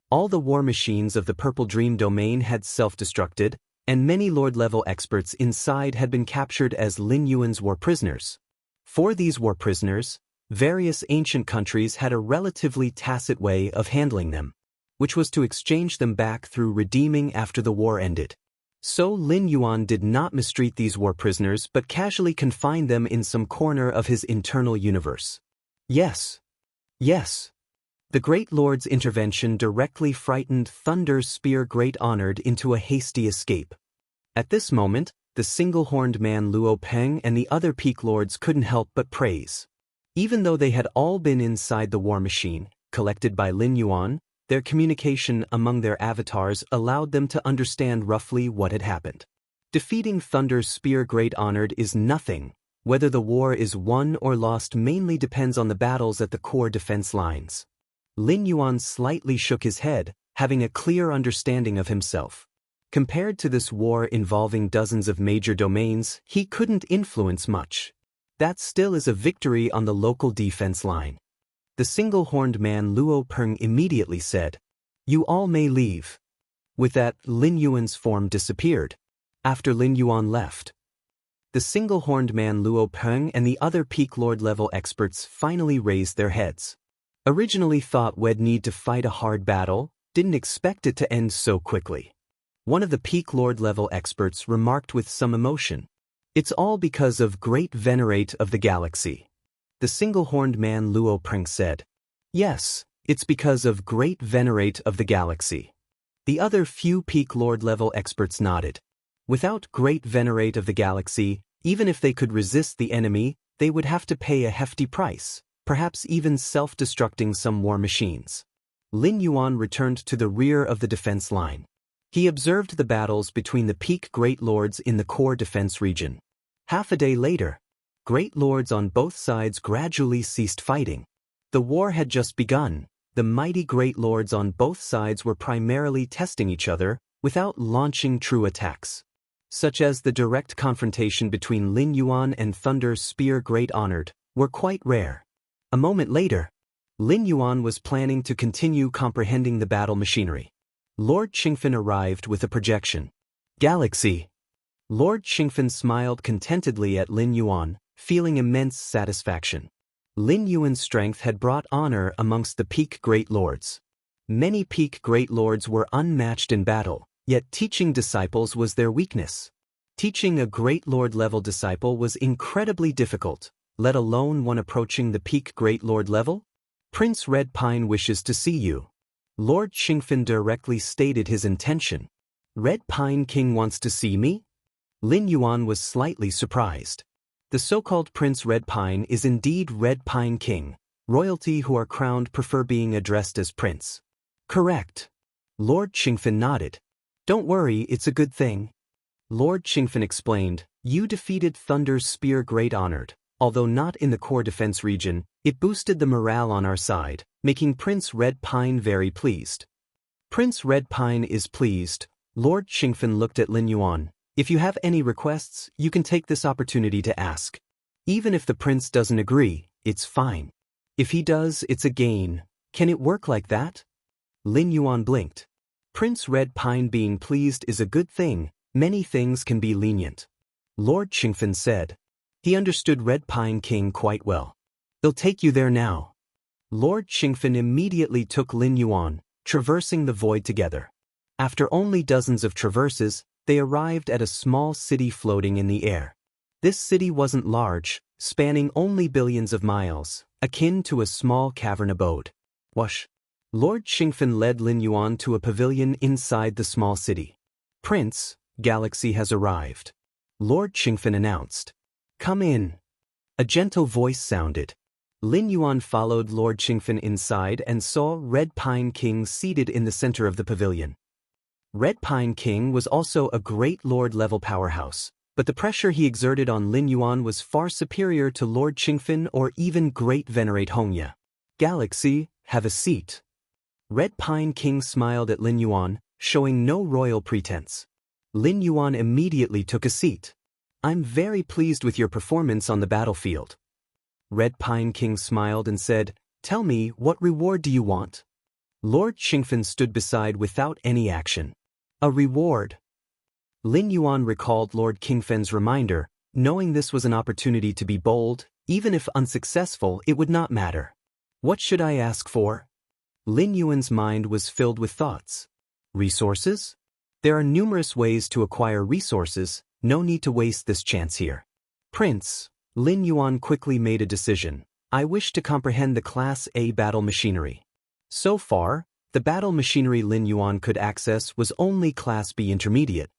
All the war machines of the Purple Dream domain had self-destructed, and many Lord-level experts inside had been captured as Lin Yuan's war prisoners. For these war prisoners, various ancient countries had a relatively tacit way of handling them, which was to exchange them back through redeeming after the war ended. So Lin Yuan did not mistreat these war prisoners but casually confined them in some corner of his internal universe. Yes. Yes. The Great Lord's intervention directly frightened Thunder's Spear Great Honored into a hasty escape. At this moment, the single-horned man Luo Peng and the other Peak Lords couldn't help but praise. Even though they had all been inside the war machine, collected by Lin Yuan, their communication among their avatars allowed them to understand roughly what had happened. Defeating Thunder's Spear Great Honored is nothing. Whether the war is won or lost mainly depends on the battles at the core defense lines. Lin Yuan slightly shook his head, having a clear understanding of himself. Compared to this war involving dozens of major domains, he couldn't influence much. That still is a victory on the local defense line. The single-horned man Luo Peng immediately said, "You all may leave." With that, Lin Yuan's form disappeared. After Lin Yuan left, the single-horned man Luo Peng and the other Peak Lord-level experts finally raised their heads. Originally thought we'd need to fight a hard battle, didn't expect it to end so quickly. One of the Peak Lord-level experts remarked with some emotion, "It's all because of Great Venerate of the Galaxy." The single-horned man Luo Peng said, "Yes, it's because of Great Venerate of the Galaxy." The other few Peak Lord-level experts nodded. Without Great Venerate of the Galaxy, even if they could resist the enemy, they would have to pay a hefty price, perhaps even self-destructing some war machines. Lin Yuan returned to the rear of the defense line. He observed the battles between the Peak Great Lords in the core defense region. Half a day later, Great Lords on both sides gradually ceased fighting. The war had just begun. The mighty Great Lords on both sides were primarily testing each other without launching true attacks, such as the direct confrontation between Lin Yuan and Thunder's Spear Great Honored, were quite rare. A moment later, Lin Yuan was planning to continue comprehending the battle machinery. Lord Qingfen arrived with a projection. Galaxy. Lord Qingfen smiled contentedly at Lin Yuan, feeling immense satisfaction. Lin Yuan's strength had brought honor amongst the Peak Great Lords. Many Peak Great Lords were unmatched in battle, yet teaching disciples was their weakness. Teaching a Great Lord level disciple was incredibly difficult, let alone one approaching the peak Great Lord level. Prince Red Pine wishes to see you. Lord Qingfen directly stated his intention. Red Pine King wants to see me? Lin Yuan was slightly surprised. The so-called Prince Red Pine is indeed Red Pine King. Royalty who are crowned prefer being addressed as Prince. Correct. Lord Qingfen nodded. Don't worry, it's a good thing. Lord Qingfen explained, you defeated Thunder's Spear Great Honored. Although not in the core defense region, it boosted the morale on our side, making Prince Red Pine very pleased. Prince Red Pine is pleased. Lord Qingfen looked at Lin Yuan. If you have any requests, you can take this opportunity to ask. Even if the prince doesn't agree, it's fine. If he does, it's a gain. Can it work like that? Lin Yuan blinked. Prince Red Pine being pleased is a good thing. Many things can be lenient. Lord Qingfen said. He understood Red Pine King quite well. They'll take you there now. Lord Qingfen immediately took Lin Yuan, traversing the void together. After only dozens of traverses, they arrived at a small city floating in the air. This city wasn't large, spanning only billions of miles, akin to a small cavern abode. Whoosh! Lord Qingfen led Lin Yuan to a pavilion inside the small city. Prince, Galaxy has arrived. Lord Qingfen announced. Come in. A gentle voice sounded. Lin Yuan followed Lord Qingfen inside and saw Red Pine King seated in the center of the pavilion. Red Pine King was also a Great Lord level powerhouse, but the pressure he exerted on Lin Yuan was far superior to Lord Qingfen or even Great Venerate Hongya. Galaxy, have a seat. Red Pine King smiled at Lin Yuan, showing no royal pretense. Lin Yuan immediately took a seat. I'm very pleased with your performance on the battlefield. Red Pine King smiled and said, Tell me, what reward do you want? Lord Qingfen stood beside without any action. A reward. Lin Yuan recalled Lord Qingfen's reminder, knowing this was an opportunity to be bold. Even if unsuccessful, it would not matter. What should I ask for? Lin Yuan's mind was filled with thoughts. Resources? There are numerous ways to acquire resources, no need to waste this chance here. Prince, Lin Yuan quickly made a decision. I wish to comprehend the Class A battle machinery. So far, the battle machinery Lin Yuan could access was only Class B intermediate.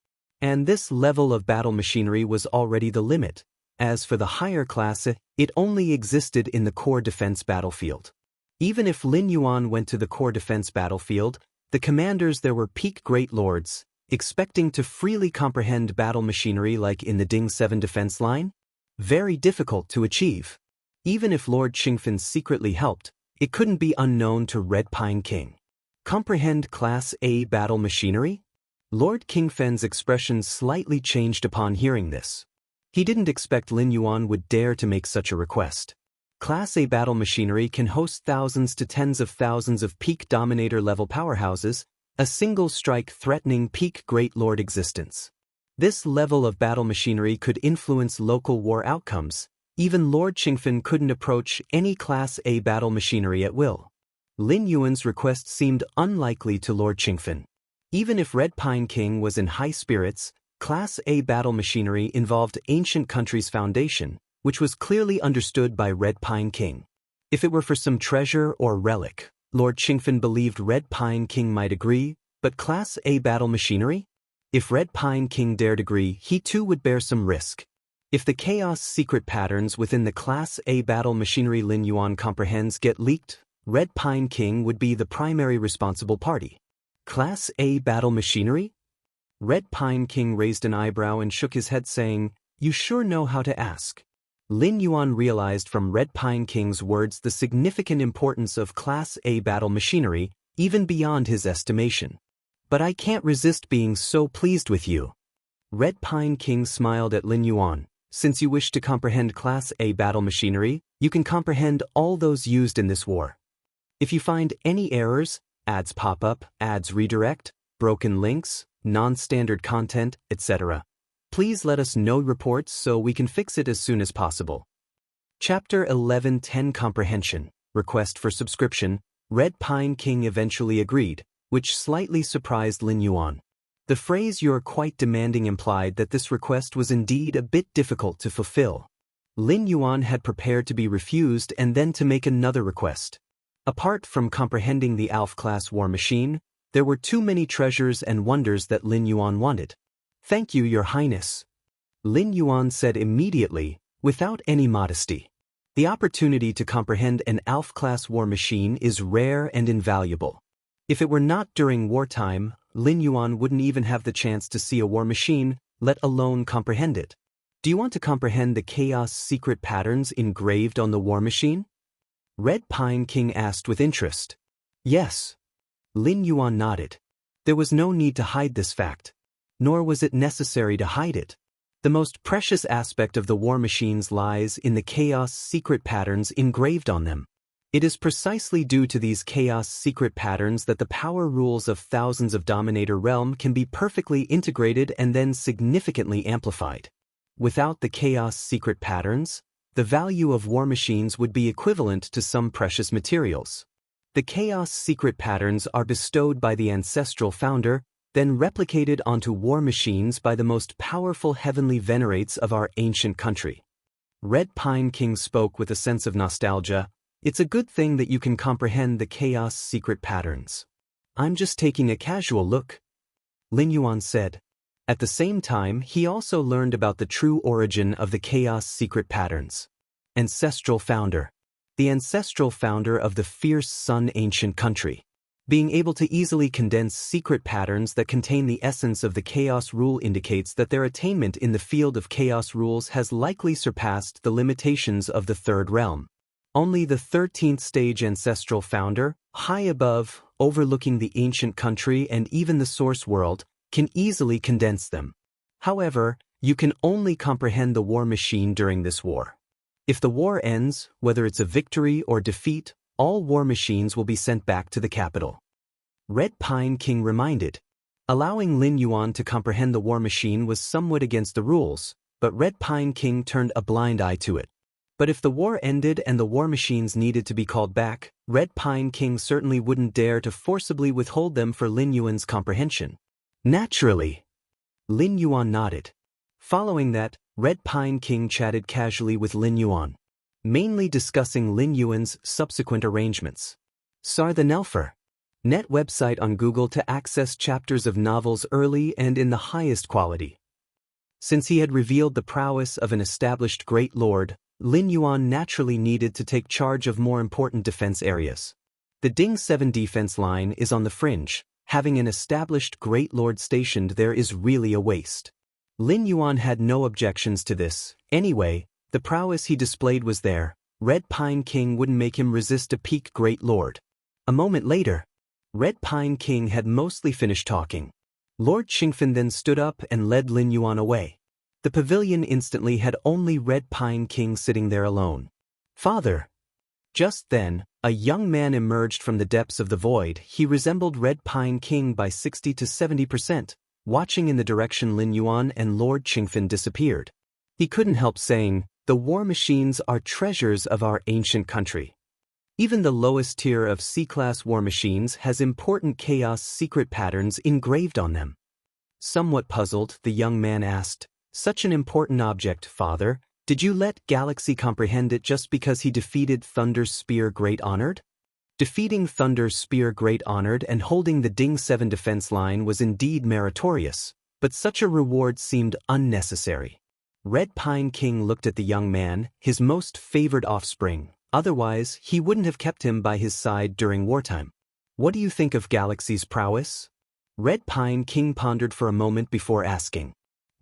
And this level of battle machinery was already the limit. As for the higher class, it only existed in the core defense battlefield. Even if Lin Yuan went to the core defense battlefield, the commanders there were peak Great Lords, expecting to freely comprehend battle machinery like in the Ding 7 defense line? Very difficult to achieve. Even if Lord Qingfen secretly helped, it couldn't be unknown to Red Pine King. Comprehend Class A battle machinery? Lord Qingfen's expression slightly changed upon hearing this. He didn't expect Lin Yuan would dare to make such a request. Class A battle machinery can host thousands to tens of thousands of peak dominator level powerhouses, a single strike threatening peak Great Lord existence. This level of battle machinery could influence local war outcomes. Even Lord Qingfen couldn't approach any Class A battle machinery at will. Lin Yuan's request seemed unlikely to Lord Qingfen. Even if Red Pine King was in high spirits, Class A battle machinery involved ancient country's foundation, which was clearly understood by Red Pine King. If it were for some treasure or relic, Lord Qingfen believed Red Pine King might agree, but Class A battle machinery? If Red Pine King dared agree, he too would bear some risk. If the chaos secret patterns within the Class A battle machinery Lin Yuan comprehends get leaked, Red Pine King would be the primary responsible party. Class A battle machinery? Red Pine King raised an eyebrow and shook his head saying, You sure know how to ask. Lin Yuan realized from Red Pine King's words the significant importance of Class A battle machinery, even beyond his estimation. But I can't resist being so pleased with you. Red Pine King smiled at Lin Yuan. Since you wish to comprehend Class A battle machinery, you can comprehend all those used in this war. If you find any errors, ads pop up, ads redirect, broken links, non-standard content, etc., please let us know reports so we can fix it as soon as possible. Chapter 11:10 Comprehension, Request for Subscription. Red Pine King eventually agreed, which slightly surprised Lin Yuan. The phrase "you're quite demanding" implied that this request was indeed a bit difficult to fulfill. Lin Yuan had prepared to be refused and then to make another request. Apart from comprehending the Alpha-class war machine, there were too many treasures and wonders that Lin Yuan wanted. "Thank you, Your Highness," Lin Yuan said immediately, without any modesty. The opportunity to comprehend an Alpha-class war machine is rare and invaluable. If it were not during wartime, Lin Yuan wouldn't even have the chance to see a war machine, let alone comprehend it. "Do you want to comprehend the chaos secret patterns engraved on the war machine?" Red Pine King asked with interest. "Yes." Lin Yuan nodded. There was no need to hide this fact. Nor was it necessary to hide it. The most precious aspect of the war machines lies in the chaos secret patterns engraved on them. It is precisely due to these chaos secret patterns that the power rules of thousands of Dominator realm can be perfectly integrated and then significantly amplified. Without the chaos secret patterns, the value of war machines would be equivalent to some precious materials. The chaos secret patterns are bestowed by the ancestral founder, then replicated onto war machines by the most powerful heavenly venerates of our ancient country. Red Pine King spoke with a sense of nostalgia. "It's a good thing that you can comprehend the chaos secret patterns. I'm just taking a casual look," Lin Yuan said. At the same time, he also learned about the true origin of the chaos secret patterns. Ancestral founder. The ancestral founder of the fierce sun ancient country. Being able to easily condense secret patterns that contain the essence of the chaos rule indicates that their attainment in the field of chaos rules has likely surpassed the limitations of the third realm. Only the 13th stage ancestral founder, high above, overlooking the ancient country and even the source world, can easily condense them. However, you can only comprehend the war machine during this war. If the war ends, whether it's a victory or defeat, all war machines will be sent back to the capital. Red Pine King reminded. Allowing Lin Yuan to comprehend the war machine was somewhat against the rules, but Red Pine King turned a blind eye to it. But if the war ended and the war machines needed to be called back, Red Pine King certainly wouldn't dare to forcibly withhold them for Lin Yuan's comprehension. Naturally. Lin Yuan nodded. Following that, Red Pine King chatted casually with Lin Yuan, mainly discussing Lin Yuan's subsequent arrangements. Sar the Nelfer. Net website on Google to access chapters of novels early and in the highest quality. Since he had revealed the prowess of an established great lord, Lin Yuan naturally needed to take charge of more important defense areas. The Ding 7 defense line is on the fringe. Having an established great lord stationed there is really a waste. Lin Yuan had no objections to this. Anyway, the prowess he displayed was there. Red Pine King wouldn't make him resist a peak great lord. A moment later, Red Pine King had mostly finished talking. Lord Qingfen then stood up and led Lin Yuan away. The pavilion instantly had only Red Pine King sitting there alone. "Father." Just then, a young man emerged from the depths of the void. He resembled Red Pine King by 60 to 70%, watching in the direction Lin Yuan and Lord Qingfen disappeared. He couldn't help saying, "The war machines are treasures of our ancient country." Even the lowest tier of C-class war machines has important chaos secret patterns engraved on them. Somewhat puzzled, the young man asked, "Such an important object, father, did you let Galaxy comprehend it just because he defeated Thunder's Spear Great Honored?" Defeating Thunder's Spear Great Honored and holding the Ding 7 defense line was indeed meritorious, but such a reward seemed unnecessary. Red Pine King looked at the young man, his most favored offspring. Otherwise, he wouldn't have kept him by his side during wartime. "What do you think of Galaxy's prowess?" Red Pine King pondered for a moment before asking.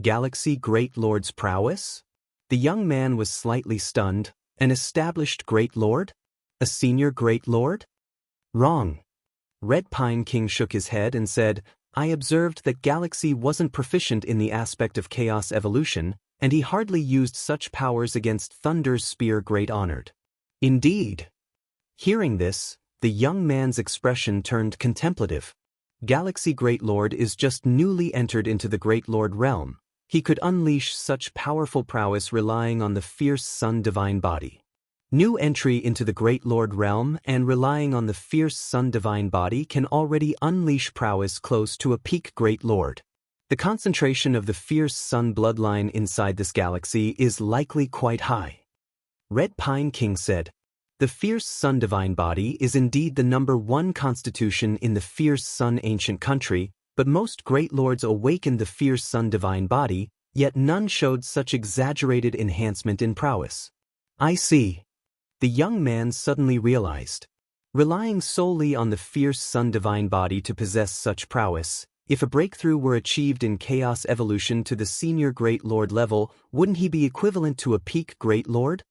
"Galaxy Great Lord's prowess?" The young man was slightly stunned. "An established Great Lord? A senior Great Lord?" "Wrong." Red Pine King shook his head and said, "I observed that Galaxy wasn't proficient in the aspect of chaos evolution, and he hardly used such powers against Thunder's Spear Great Honored." "Indeed." Hearing this, the young man's expression turned contemplative. Galaxy Great Lord is just newly entered into the Great Lord realm. He could unleash such powerful prowess relying on the fierce sun divine body. New entry into the Great Lord realm and relying on the fierce sun divine body can already unleash prowess close to a peak Great Lord. The concentration of the fierce sun bloodline inside this galaxy is likely quite high. Red Pine King said, "The fierce sun divine body is indeed the #1 constitution in the fierce sun ancient country, but most great lords awakened the fierce sun divine body, yet none showed such exaggerated enhancement in prowess." I see. The young man suddenly realized. Relying solely on the fierce sun divine body to possess such prowess, if a breakthrough were achieved in chaos evolution to the senior Great Lord level, wouldn't he be equivalent to a peak Great Lord?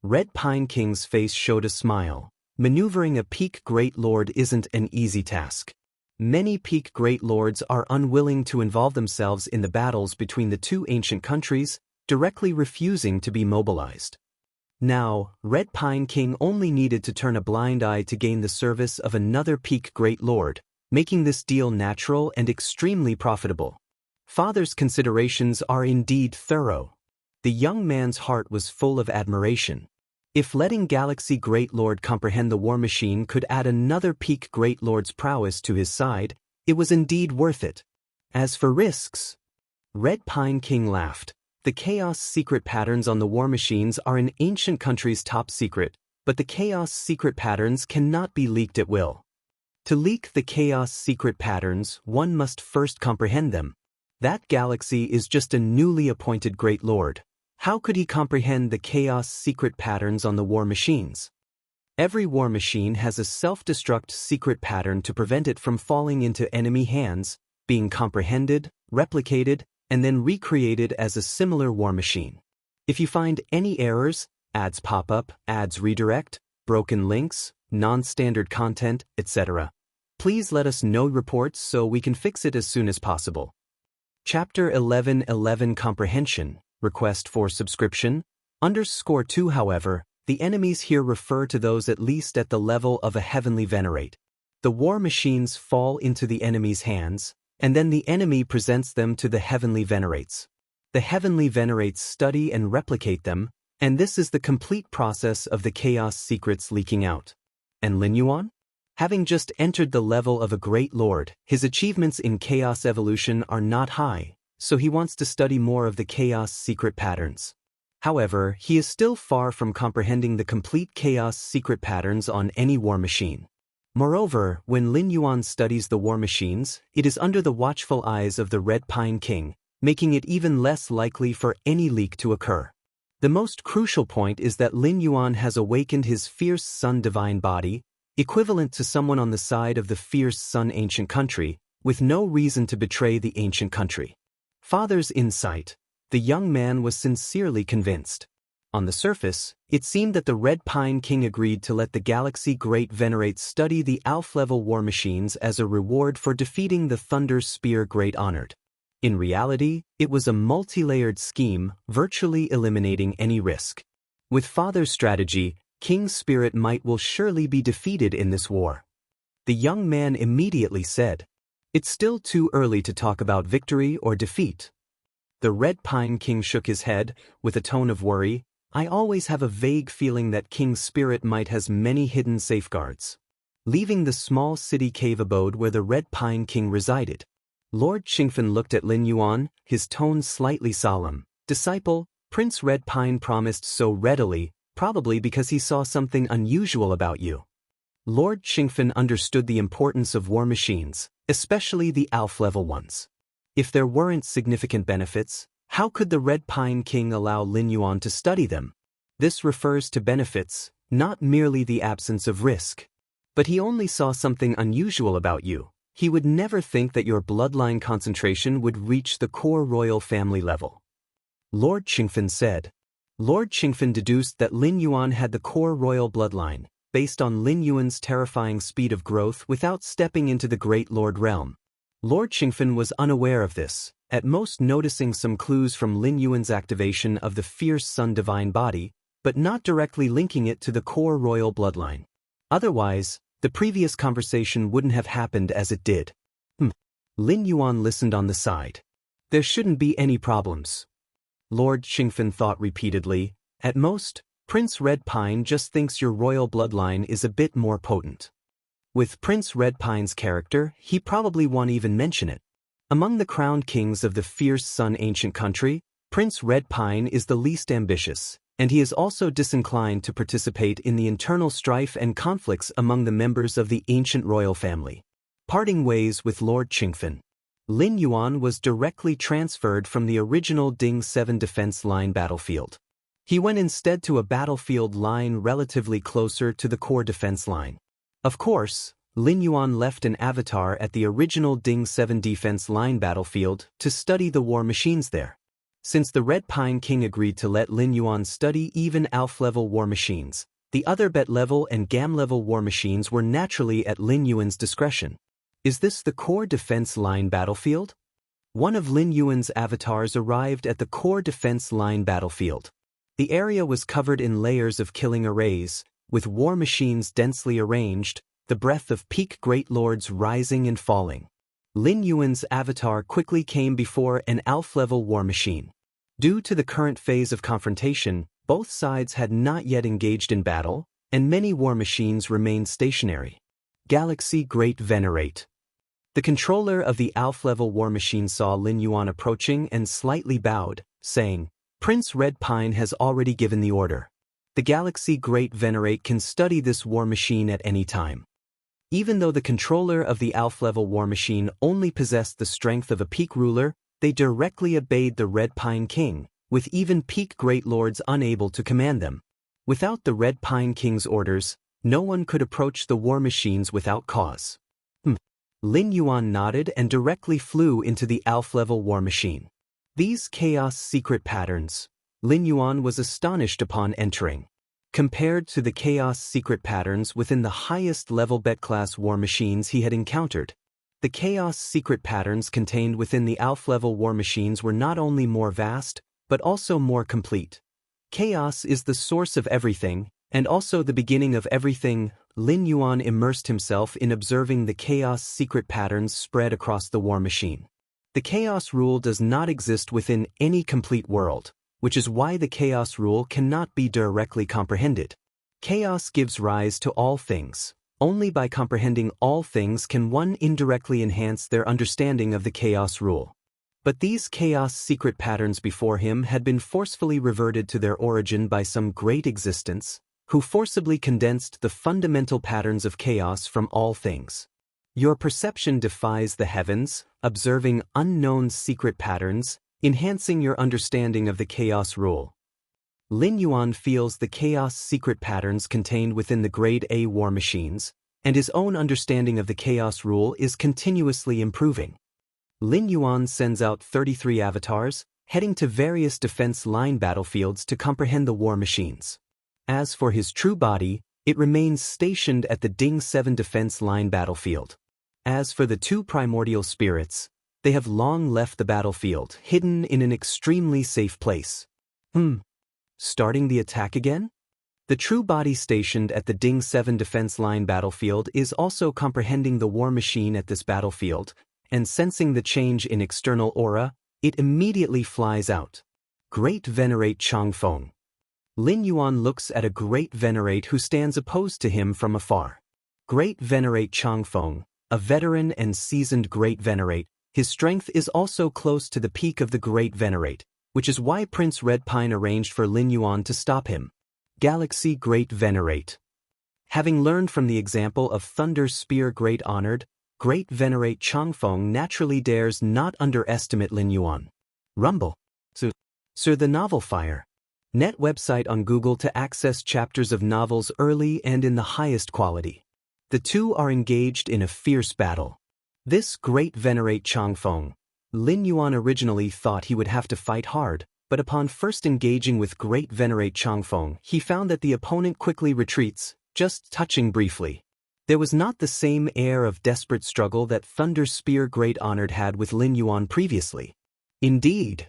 Red Pine King's face showed a smile. Maneuvering a peak Great Lord isn't an easy task. Many peak Great Lords are unwilling to involve themselves in the battles between the two ancient countries, directly refusing to be mobilized. Now, Red Pine King only needed to turn a blind eye to gain the service of another peak Great Lord, making this deal natural and extremely profitable. Father's considerations are indeed thorough. The young man's heart was full of admiration. If letting Galaxy Great Lord comprehend the war machine could add another peak Great Lord's prowess to his side, it was indeed worth it. As for risks, Red Pine King laughed. The chaos secret patterns on the war machines are an ancient country's top secret, but the chaos secret patterns cannot be leaked at will. To leak the chaos secret patterns, one must first comprehend them. That galaxy is just a newly appointed Great Lord. How could he comprehend the chaos secret patterns on the war machines? Every war machine has a self-destruct secret pattern to prevent it from falling into enemy hands, being comprehended, replicated, and then recreated as a similar war machine. If you find any errors, ads pop up, ads redirect, broken links, non-standard content, etc., please let us know reports so we can fix it as soon as possible. Chapter 11:11 Comprehension, Request for Subscription, _2. However, the enemies here refer to those at least at the level of a heavenly venerate. The war machines fall into the enemy's hands, and then the enemy presents them to the heavenly venerates. The heavenly venerates study and replicate them, and this is the complete process of the chaos secrets leaking out. And Lin Yuan? Having just entered the level of a Great Lord, his achievements in chaos evolution are not high, so he wants to study more of the chaos secret patterns. However, he is still far from comprehending the complete chaos secret patterns on any war machine. Moreover, when Lin Yuan studies the war machines, it is under the watchful eyes of the Red Pine King, making it even less likely for any leak to occur. The most crucial point is that Lin Yuan has awakened his fierce sun divine body, equivalent to someone on the side of the fierce sun ancient country, with no reason to betray the ancient country. Father's insight. The young man was sincerely convinced. On the surface, it seemed that the Red Pine King agreed to let the Galaxy Great Venerates study the ALF-level war machines as a reward for defeating the Thunder Spear Great Honored. In reality, it was a multi-layered scheme, virtually eliminating any risk. With Father's strategy, King Spirit Might will surely be defeated in this war. The young man immediately said, "It's still too early to talk about victory or defeat." The Red Pine King shook his head, with a tone of worry. "I always have a vague feeling that King Spirit Might has many hidden safeguards." Leaving the small city cave abode where the Red Pine King resided, Lord Qingfen looked at Lin Yuan, his tone slightly solemn. "Disciple, Prince Red Pine promised so readily, probably because he saw something unusual about you." Lord Qingfen understood the importance of war machines, especially the ALF-level ones. If there weren't significant benefits, how could the Red Pine King allow Lin Yuan to study them? This refers to benefits, not merely the absence of risk. But he only saw something unusual about you. He would never think that your bloodline concentration would reach the core royal family level. Lord Qingfen said. Lord Qingfen deduced that Lin Yuan had the core royal bloodline, based on Lin Yuan's terrifying speed of growth without stepping into the Great Lord realm. Lord Qingfen was unaware of this, at most noticing some clues from Lin Yuan's activation of the fierce sun divine body, but not directly linking it to the core royal bloodline. Otherwise, the previous conversation wouldn't have happened as it did. Lin Yuan listened on the side. There shouldn't be any problems. Lord Qingfen thought repeatedly. At most, Prince Red Pine just thinks your royal bloodline is a bit more potent. With Prince Red Pine's character, he probably won't even mention it. Among the crowned kings of the fierce Sun ancient country, Prince Red Pine is the least ambitious, and he is also disinclined to participate in the internal strife and conflicts among the members of the ancient royal family. Parting ways with Lord Qingfen. Lin Yuan was directly transferred from the original Ding 7 defense line battlefield. He went instead to a battlefield line relatively closer to the core defense line. Of course, Lin Yuan left an avatar at the original Ding 7 defense line battlefield to study the war machines there. Since the Red Pine King agreed to let Lin Yuan study even ALF-level war machines, the other Bet-level and GAM-level war machines were naturally at Lin Yuan's discretion. Is this the core defense line battlefield? One of Lin Yuan's avatars arrived at the core defense line battlefield. The area was covered in layers of killing arrays, with war machines densely arranged, the breath of peak great lords rising and falling. Lin Yuan's avatar quickly came before an ALF-level war machine. Due to the current phase of confrontation, both sides had not yet engaged in battle, and many war machines remained stationary. Galaxy Great Venerate. The controller of the ALF-level war machine saw Lin Yuan approaching and slightly bowed, saying, "Prince Red Pine has already given the order. The Galaxy Great Venerate can study this war machine at any time." Even though the controller of the ALF-level war machine only possessed the strength of a peak ruler, they directly obeyed the Red Pine King, with even peak great lords unable to command them. Without the Red Pine King's orders, no one could approach the war machines without cause. Lin Yuan nodded and directly flew into the ALF-level war machine. These chaos secret patterns, Lin Yuan was astonished upon entering. Compared to the chaos secret patterns within the highest level Bet-class war machines he had encountered, the chaos secret patterns contained within the ALF-level war machines were not only more vast, but also more complete. Chaos is the source of everything, and also the beginning of everything. Lin Yuan immersed himself in observing the chaos secret patterns spread across the war machine. The chaos rule does not exist within any complete world, which is why the chaos rule cannot be directly comprehended. Chaos gives rise to all things. Only by comprehending all things can one indirectly enhance their understanding of the chaos rule. But these chaos secret patterns before him had been forcefully reverted to their origin by some great existence, who forcibly condensed the fundamental patterns of chaos from all things. Your perception defies the heavens, observing unknown secret patterns, enhancing your understanding of the chaos rule. Lin Yuan feels the chaos secret patterns contained within the Grade A war machines, and his own understanding of the chaos rule is continuously improving. Lin Yuan sends out 33 avatars, heading to various defense line battlefields to comprehend the war machines. As for his true body, it remains stationed at the Ding 7 defense line battlefield. As for the two primordial spirits, they have long left the battlefield, hidden in an extremely safe place. Starting the attack again? The true body stationed at the Ding 7 defense line battlefield is also comprehending the war machine at this battlefield, and sensing the change in external aura, it immediately flies out. Great Venerate Changfeng. Lin Yuan looks at a Great Venerate who stands opposed to him from afar. Great Venerate Changfeng, a veteran and seasoned Great Venerate, his strength is also close to the peak of the Great Venerate, which is why Prince Red Pine arranged for Lin Yuan to stop him. Galaxy Great Venerate. Having learned from the example of Thunder Spear Great Honored, Great Venerate Changfeng naturally dares not underestimate Lin Yuan. Rumble. Sir, the novel Fire. Net website on Google to access chapters of novels early and in the highest quality. The two are engaged in a fierce battle. This Great Venerate Changfeng, Lin Yuan originally thought he would have to fight hard, but upon first engaging with Great Venerate Changfeng, he found that the opponent quickly retreats, just touching briefly. There was not the same air of desperate struggle that Thunder Spear Great Honored had with Lin Yuan previously. Indeed,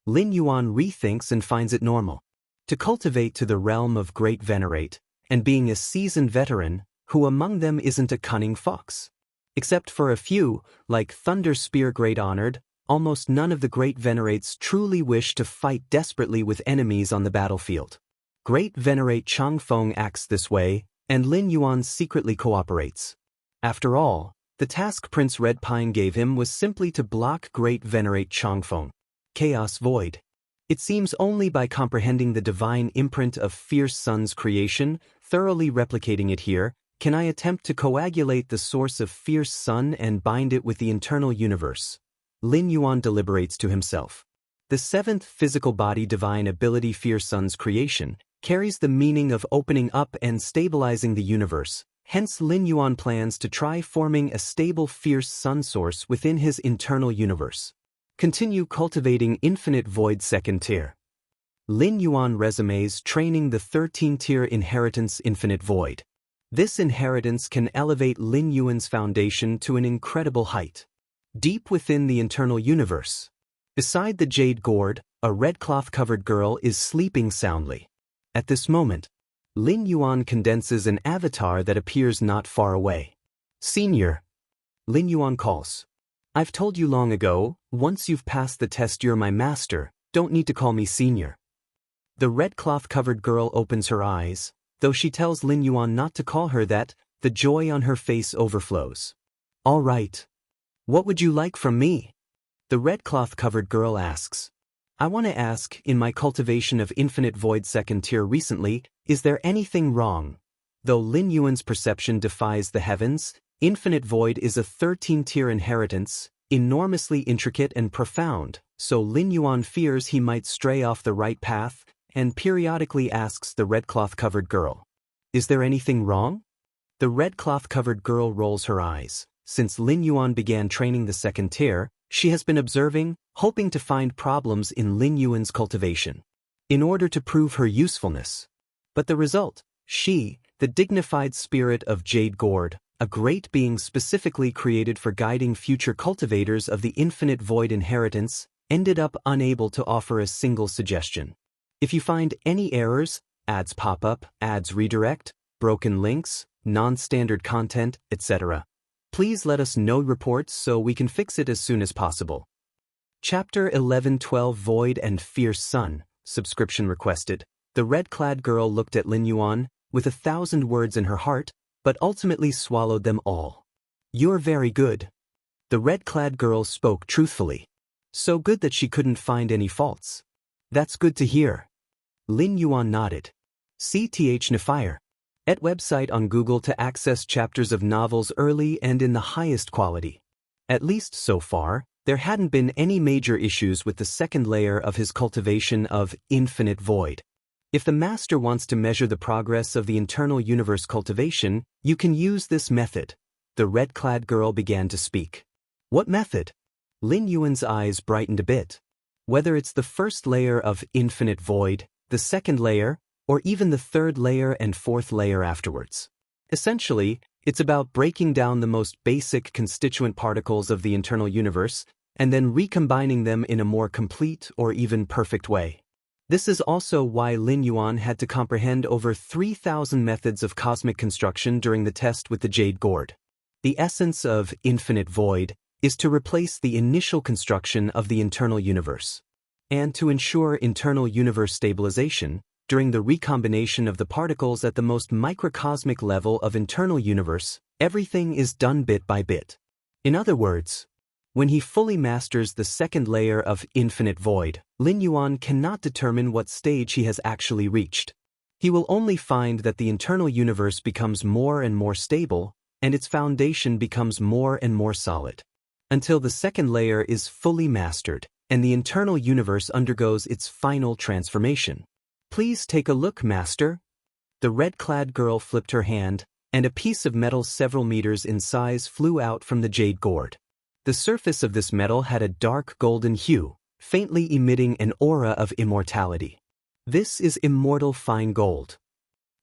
Lin Yuan rethinks and finds it normal to cultivate to the realm of Great Venerate, and being a seasoned veteran, who among them isn't a cunning fox? Except for a few, like Thunder Spear Great Honored, almost none of the Great Venerates truly wish to fight desperately with enemies on the battlefield. Great Venerate Changfeng acts this way, and Lin Yuan secretly cooperates. After all, The task Prince Red Pine gave him was simply to block Great Venerate Changfeng. Chaos Void. It seems only by comprehending the divine imprint of Fierce Sun's creation, thoroughly replicating it here, can I attempt to coagulate the source of Fierce Sun and bind it with the internal universe. Lin Yuan deliberates to himself. The seventh physical body divine ability Fierce Sun's creation carries the meaning of opening up and stabilizing the universe. Hence Lin Yuan plans to try forming a stable Fierce Sun source within his internal universe. Continue cultivating Infinite Void second tier. Lin Yuan resumes training the 13-tier inheritance Infinite Void. This inheritance can elevate Lin Yuan's foundation to an incredible height. Deep within the internal universe. Beside the jade gourd, a red cloth-covered girl is sleeping soundly. At this moment, Lin Yuan condenses an avatar that appears not far away. Senior. Lin Yuan calls. I've told you long ago, once you've passed the test you're my master, don't need to call me senior. The red cloth-covered girl opens her eyes, though she tells Lin Yuan not to call her that, the joy on her face overflows. All right. What would you like from me? The red cloth-covered girl asks. I want to ask, in my cultivation of Infinite Void second tier recently, is there anything wrong? Though Lin Yuan's perception defies the heavens, Infinite Void is a 13-tier inheritance, enormously intricate and profound, so Lin Yuan fears he might stray off the right path, and periodically asks the red cloth-covered girl. Is there anything wrong? The red cloth-covered girl rolls her eyes. Since Lin Yuan began training the second tier, she has been observing, hoping to find problems in Lin Yuan's cultivation, in order to prove her usefulness. But the result, she, the dignified spirit of Jade Gourd, a great being specifically created for guiding future cultivators of the Infinite Void inheritance, ended up unable to offer a single suggestion. If you find any errors, ads pop up, ads redirect, broken links, non-standard content, etc., please let us know reports so we can fix it as soon as possible. Chapter 11-12 Void and Fierce Sun, subscription requested. The red-clad girl looked at Lin Yuan, with 1,000 words in her heart, but ultimately swallowed them all. You're very good. The red-clad girl spoke truthfully. So good that she couldn't find any faults. That's good to hear. Lin Yuan nodded. CTH Nefire. At website on Google to access chapters of novels early and in the highest quality. At least so far, there hadn't been any major issues with the second layer of his cultivation of Infinite Void. If the master wants to measure the progress of the internal universe cultivation, you can use this method. The red-clad girl began to speak. What method? Lin Yuan's eyes brightened a bit. Whether it's the first layer of Infinite Void, the second layer, or even the third layer and fourth layer afterwards. Essentially, it's about breaking down the most basic constituent particles of the internal universe and then recombining them in a more complete or even perfect way. This is also why Lin Yuan had to comprehend over 3,000 methods of cosmic construction during the test with the Jade Gourd. The essence of Infinite Void is to replace the initial construction of the internal universe. And to ensure internal universe stabilization, during the recombination of the particles at the most microcosmic level of internal universe, everything is done bit by bit. In other words, when he fully masters the second layer of Infinite Void, Lin Yuan cannot determine what stage he has actually reached. He will only find that the internal universe becomes more and more stable, and its foundation becomes more and more solid. Until the second layer is fully mastered, and the internal universe undergoes its final transformation. Please take a look, Master. The red-clad girl flipped her hand, and a piece of metal several meters in size flew out from the jade gourd. The surface of this metal had a dark golden hue, faintly emitting an aura of immortality. This is immortal fine gold.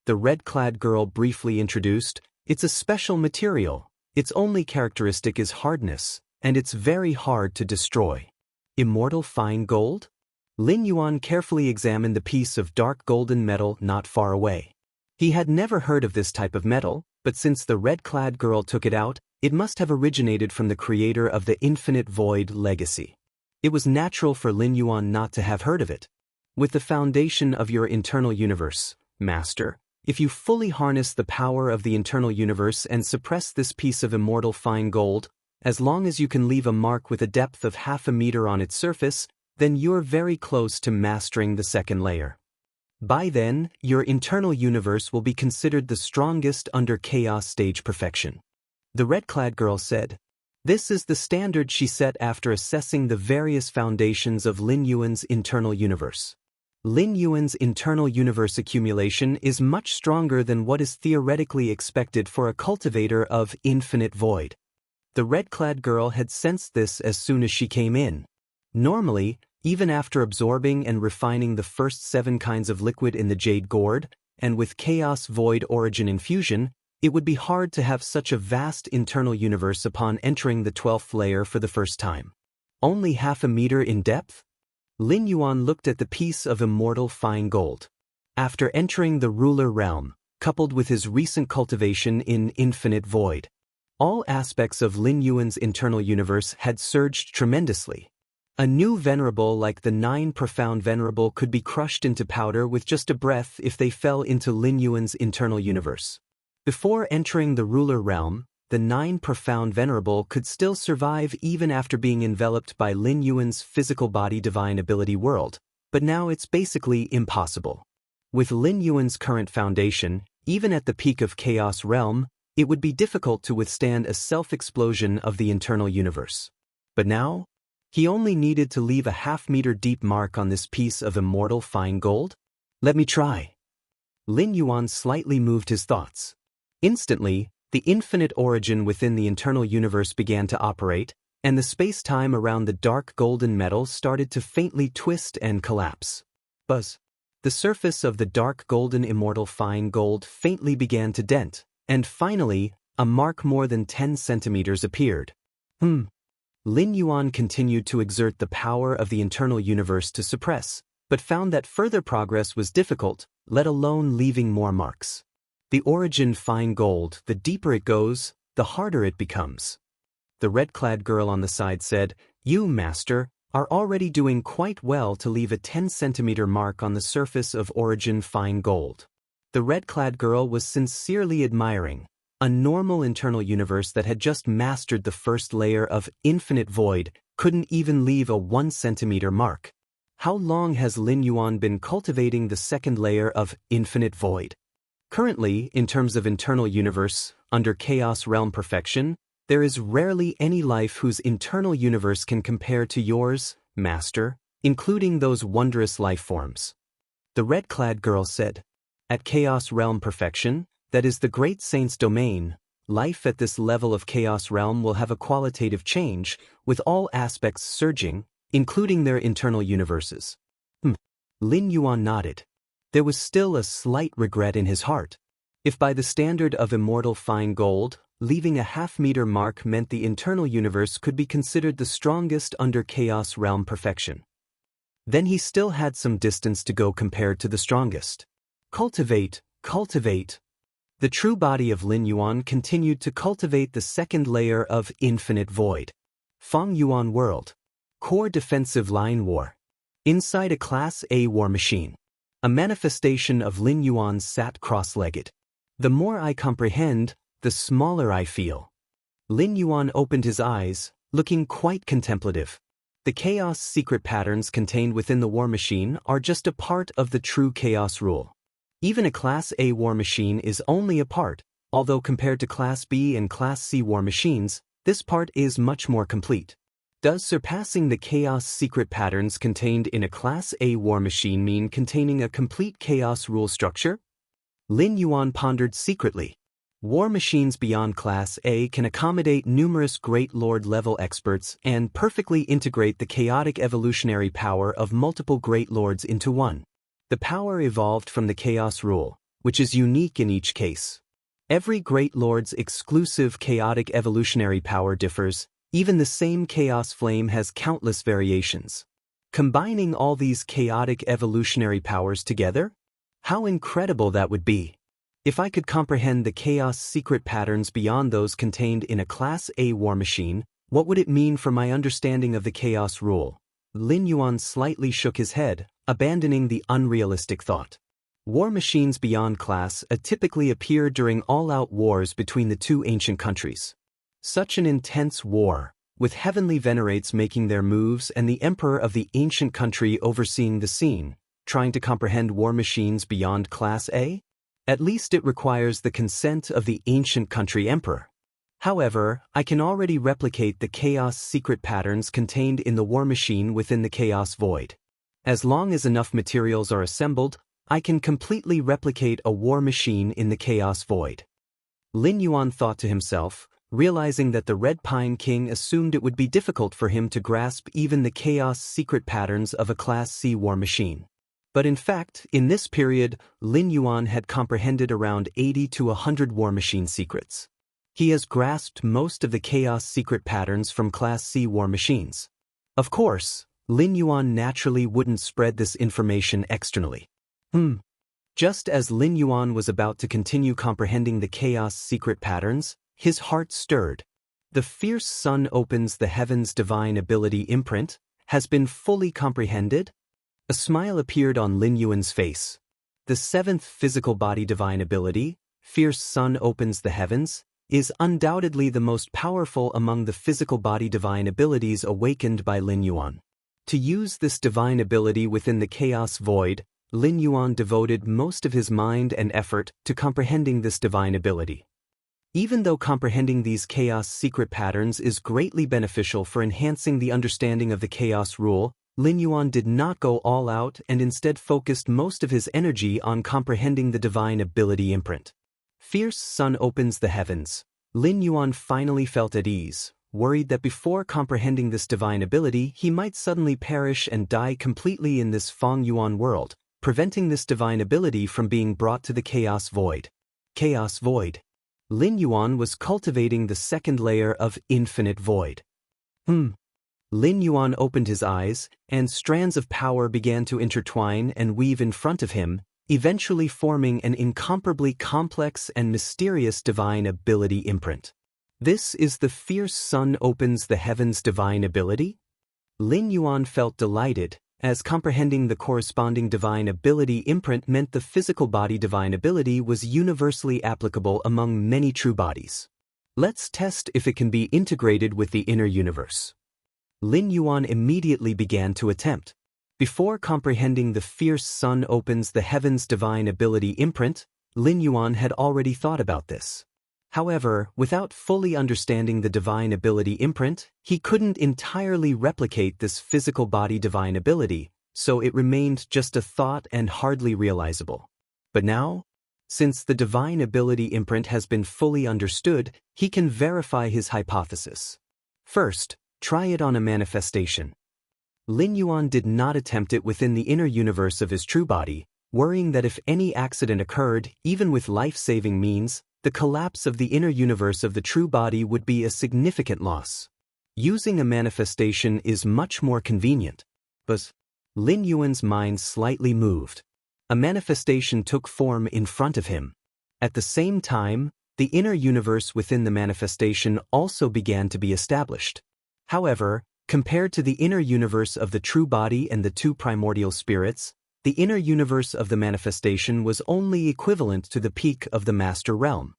The red-clad girl briefly introduced, it's a special material, its only characteristic is hardness, and it's very hard to destroy. Immortal fine gold? Lin Yuan carefully examined the piece of dark golden metal not far away. He had never heard of this type of metal, but since the red-clad girl took it out, it must have originated from the creator of the Infinite Void legacy. It was natural for Lin Yuan not to have heard of it. With the foundation of your internal universe, Master, If you fully harness the power of the internal universe and suppress this piece of immortal fine gold, as long as you can leave a mark with a depth of 0.5 meter on its surface, then you're very close to mastering the second layer. By then, your internal universe will be considered the strongest under chaos stage perfection. The red-clad girl said. This is the standard she set after assessing the various foundations of Lin Yuan's internal universe. Lin Yuan's internal universe accumulation is much stronger than what is theoretically expected for a cultivator of infinite void. The red-clad girl had sensed this as soon as she came in. Normally, even after absorbing and refining the first 7 kinds of liquid in the jade gourd, and with chaos void origin infusion, it would be hard to have such a vast internal universe upon entering the 12th layer for the first time. Only 0.5 meter in depth? Lin Yuan looked at the piece of immortal fine gold. After entering the ruler realm, coupled with his recent cultivation in infinite void, all aspects of Lin Yuan's internal universe had surged tremendously. A new venerable like the 9 profound venerable could be crushed into powder with just a breath if they fell into Lin Yuan's internal universe. Before entering the ruler realm, the 9 profound venerable could still survive even after being enveloped by Lin Yuan's physical body divine ability world, but now it's basically impossible. With Lin Yuan's current foundation, even at the peak of chaos realm, it would be difficult to withstand a self-explosion of the internal universe. But now, he only needed to leave a 0.5 meter deep mark on this piece of immortal fine gold? Let me try. Lin Yuan slightly moved his thoughts. Instantly, the infinite origin within the internal universe began to operate, and the space-time around the dark golden metal started to faintly twist and collapse. Buzz. The surface of the dark golden immortal fine gold faintly began to dent, and finally, a mark more than 10 centimeters appeared. Lin Yuan continued to exert the power of the internal universe to suppress, but found that further progress was difficult, let alone leaving more marks. The origin fine gold, the deeper it goes, the harder it becomes. The red-clad girl on the side said, You, master, are already doing quite well to leave a 10-centimeter mark on the surface of origin fine gold. The red-clad girl was sincerely admiring a normal internal universe that had just mastered the first layer of infinite void, couldn't even leave a 1-centimeter mark. How long has Lin Yuan been cultivating the second layer of infinite void? Currently, in terms of internal universe, under chaos realm perfection, there is rarely any life whose internal universe can compare to yours, master, including those wondrous life forms. The red-clad girl said. At chaos realm perfection, that is the great saint's domain, life at this level of chaos realm will have a qualitative change, with all aspects surging, including their internal universes. Lin Yuan nodded. There was still a slight regret in his heart. If by the standard of immortal fine gold, leaving a 0.5 meter mark meant the internal universe could be considered the strongest under chaos realm perfection, then he still had some distance to go compared to the strongest. Cultivate. The true body of Lin Yuan continued to cultivate the second layer of infinite void. Feng Yuan World. Core Defensive Line War. Inside a Class A war machine. A manifestation of Lin Yuan sat cross-legged. The more I comprehend, the smaller I feel. Lin Yuan opened his eyes, looking quite contemplative. The chaos secret patterns contained within the war machine are just a part of the true chaos rule. Even a Class A war machine is only a part, although compared to Class B and Class C war machines, this part is much more complete. Does surpassing the chaos secret patterns contained in a Class A war machine mean containing a complete chaos rule structure? Lin Yuan pondered secretly. War machines beyond Class A can accommodate numerous Great Lord-level experts and perfectly integrate the chaotic evolutionary power of multiple Great Lords into one. The power evolved from the chaos rule, which is unique in each case. Every Great Lord's exclusive chaotic evolutionary power differs. Even the same chaos flame has countless variations. Combining all these chaotic evolutionary powers together? How incredible that would be! If I could comprehend the chaos secret patterns beyond those contained in a Class A war machine, what would it mean for my understanding of the chaos rule? Lin Yuan slightly shook his head, abandoning the unrealistic thought. War machines beyond Class A typically appear during all-out wars between the two ancient countries. Such an intense war, with heavenly venerates making their moves and the emperor of the ancient country overseeing the scene, trying to comprehend war machines beyond Class A? At least it requires the consent of the ancient country emperor. However, I can already replicate the chaos secret patterns contained in the war machine within the chaos void. As long as enough materials are assembled, I can completely replicate a war machine in the chaos void. Lin Yuan thought to himself, realizing that the Red Pine King assumed it would be difficult for him to grasp even the chaos secret patterns of a Class C war machine. But in fact, in this period, Lin Yuan had comprehended around 80 to 100 war machine secrets. He has grasped most of the chaos secret patterns from Class C war machines. Of course, Lin Yuan naturally wouldn't spread this information externally. Just as Lin Yuan was about to continue comprehending the chaos secret patterns, his heart stirred. The fierce sun opens the heavens divine ability imprint has been fully comprehended. A smile appeared on Lin Yuan's face. The seventh physical body divine ability, fierce sun opens the heavens, is undoubtedly the most powerful among the physical body divine abilities awakened by Lin Yuan. To use this divine ability within the chaos void, Lin Yuan devoted most of his mind and effort to comprehending this divine ability. Even though comprehending these chaos secret patterns is greatly beneficial for enhancing the understanding of the chaos rule, Lin Yuan did not go all out and instead focused most of his energy on comprehending the divine ability imprint. Fierce sun opens the heavens. Lin Yuan finally felt at ease, worried that before comprehending this divine ability he might suddenly perish and die completely in this Feng Yuan world, preventing this divine ability from being brought to the chaos void. Chaos void. Lin Yuan was cultivating the second layer of infinite void. Lin Yuan opened his eyes, and strands of power began to intertwine and weave in front of him, eventually forming an incomparably complex and mysterious divine ability imprint. This is the fierce sun opens the heavens divine ability? Lin Yuan felt delighted, as comprehending the corresponding divine ability imprint meant the physical body divine ability was universally applicable among many true bodies. Let's test if it can be integrated with the inner universe. Lin Yuan immediately began to attempt. Before comprehending the fierce sun opens the heavens divine ability imprint, Lin Yuan had already thought about this. However, without fully understanding the divine ability imprint, he couldn't entirely replicate this physical body divine ability, so it remained just a thought and hardly realizable. But now, since the divine ability imprint has been fully understood, he can verify his hypothesis. First, try it on a manifestation. Lin Yuan did not attempt it within the inner universe of his true body, worrying that if any accident occurred, even with life-saving means, the collapse of the inner universe of the true body would be a significant loss. Using a manifestation is much more convenient. But Lin Yuan's mind slightly moved. A manifestation took form in front of him. At the same time, the inner universe within the manifestation also began to be established. However, compared to the inner universe of the true body and the two primordial spirits, the inner universe of the manifestation was only equivalent to the peak of the master realm.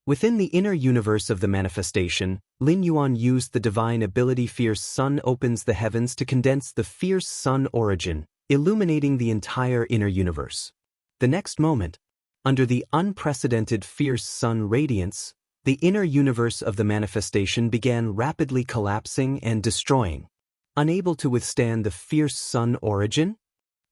Within the inner universe of the manifestation, Lin Yuan used the divine ability fierce sun opens the heavens to condense the fierce sun origin, illuminating the entire inner universe. The next moment, under the unprecedented fierce sun radiance, the inner universe of the manifestation began rapidly collapsing and destroying. Unable to withstand the fierce sun origin,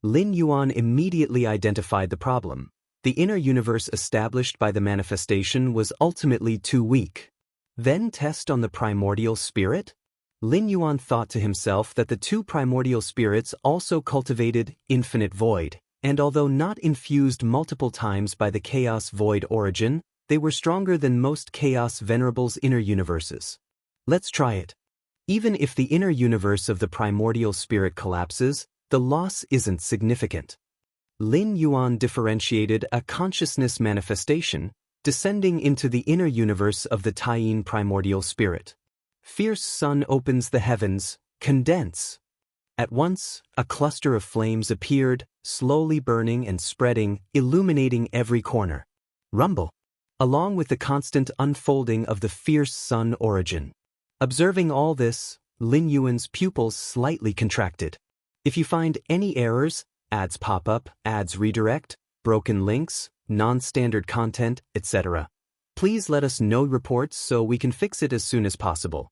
Lin Yuan immediately identified the problem. The inner universe established by the manifestation was ultimately too weak. Then test on the primordial spirit? Lin Yuan thought to himself that the two primordial spirits also cultivated infinite void, and although not infused multiple times by the chaos void origin, they were stronger than most chaos venerables' inner universes. Let's try it. Even if the inner universe of the primordial spirit collapses, the loss isn't significant. Lin Yuan differentiated a consciousness manifestation, descending into the inner universe of the Taiyin primordial spirit. Fierce sun opens the heavens, condense. At once, a cluster of flames appeared, slowly burning and spreading, illuminating every corner. Rumble. Along with the constant unfolding of the fierce sun origin. Observing all this, Lin Yuan's pupils slightly contracted. If you find any errors, ads pop up, ads redirect, broken links, non-standard content, etc., please let us know reports so we can fix it as soon as possible.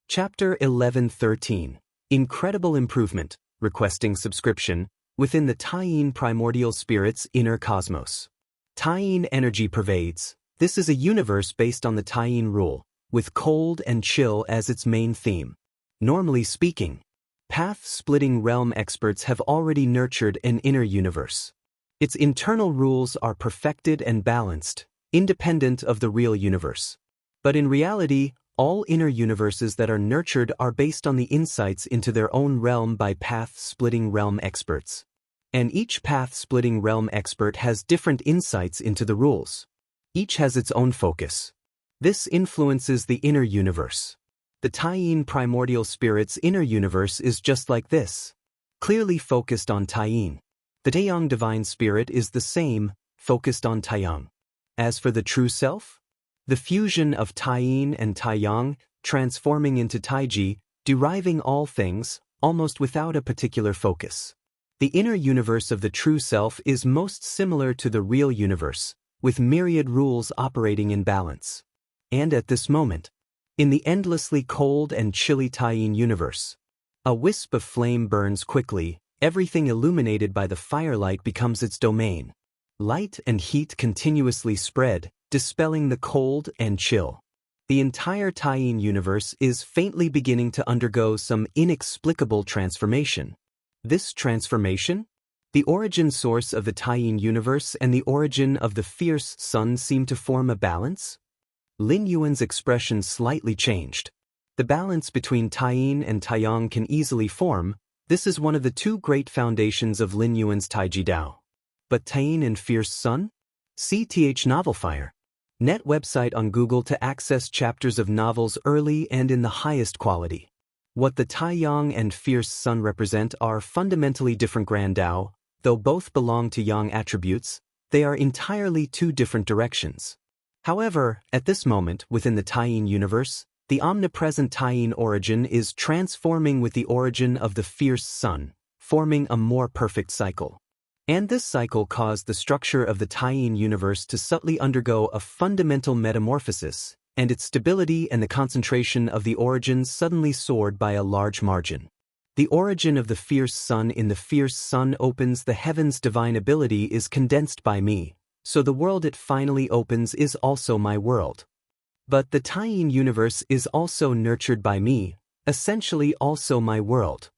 Chapter 11-13. Incredible Improvement, Requesting Subscription, Within the Taiyin Primordial Spirit's Inner Cosmos. Taiyin energy pervades. This is a universe based on the Taiyin rule, with cold and chill as its main theme. Normally speaking, path-splitting realm experts have already nurtured an inner universe. Its internal rules are perfected and balanced, independent of the real universe. But in reality, all inner universes that are nurtured are based on the insights into their own realm by path-splitting realm experts. And each path-splitting realm expert has different insights into the rules. Each has its own focus. This influences the inner universe. The Taiyin Primordial Spirit's inner universe is just like this, clearly focused on Taiyin. The Taiyang Divine Spirit is the same, focused on Taiyang. As for the true self, the fusion of Taiyin and Taiyang, transforming into Taiji, deriving all things, almost without a particular focus. The inner universe of the true self is most similar to the real universe, with myriad rules operating in balance. And at this moment, in the endlessly cold and chilly Taiyin universe, a wisp of flame burns quickly, everything illuminated by the firelight becomes its domain. Light and heat continuously spread, dispelling the cold and chill. The entire Taiyin universe is faintly beginning to undergo some inexplicable transformation. This transformation? The origin source of the Taiyin universe and the origin of the fierce sun seem to form a balance? Lin Yuan's expression slightly changed. The balance between Taiyin and Taiyang can easily form. This is one of the two great foundations of Lin Yuan's Taiji Dao. But Taiyin and fierce sun? CTH Novelfire. Net website on Google to access chapters of novels early and in the highest quality. What the Taiyang and fierce sun represent are fundamentally different Grand Dao. Though both belong to Yang attributes, they are entirely two different directions. However, at this moment, within the Taiyin universe, the omnipresent Taiyin origin is transforming with the origin of the fierce sun, forming a more perfect cycle. And this cycle caused the structure of the Taiyin universe to subtly undergo a fundamental metamorphosis, and its stability and the concentration of the origins suddenly soared by a large margin. The origin of the fierce sun in the fierce sun opens the heavens' divine ability is condensed by me, so the world it finally opens is also my world. But the Taiyin universe is also nurtured by me, essentially also my world.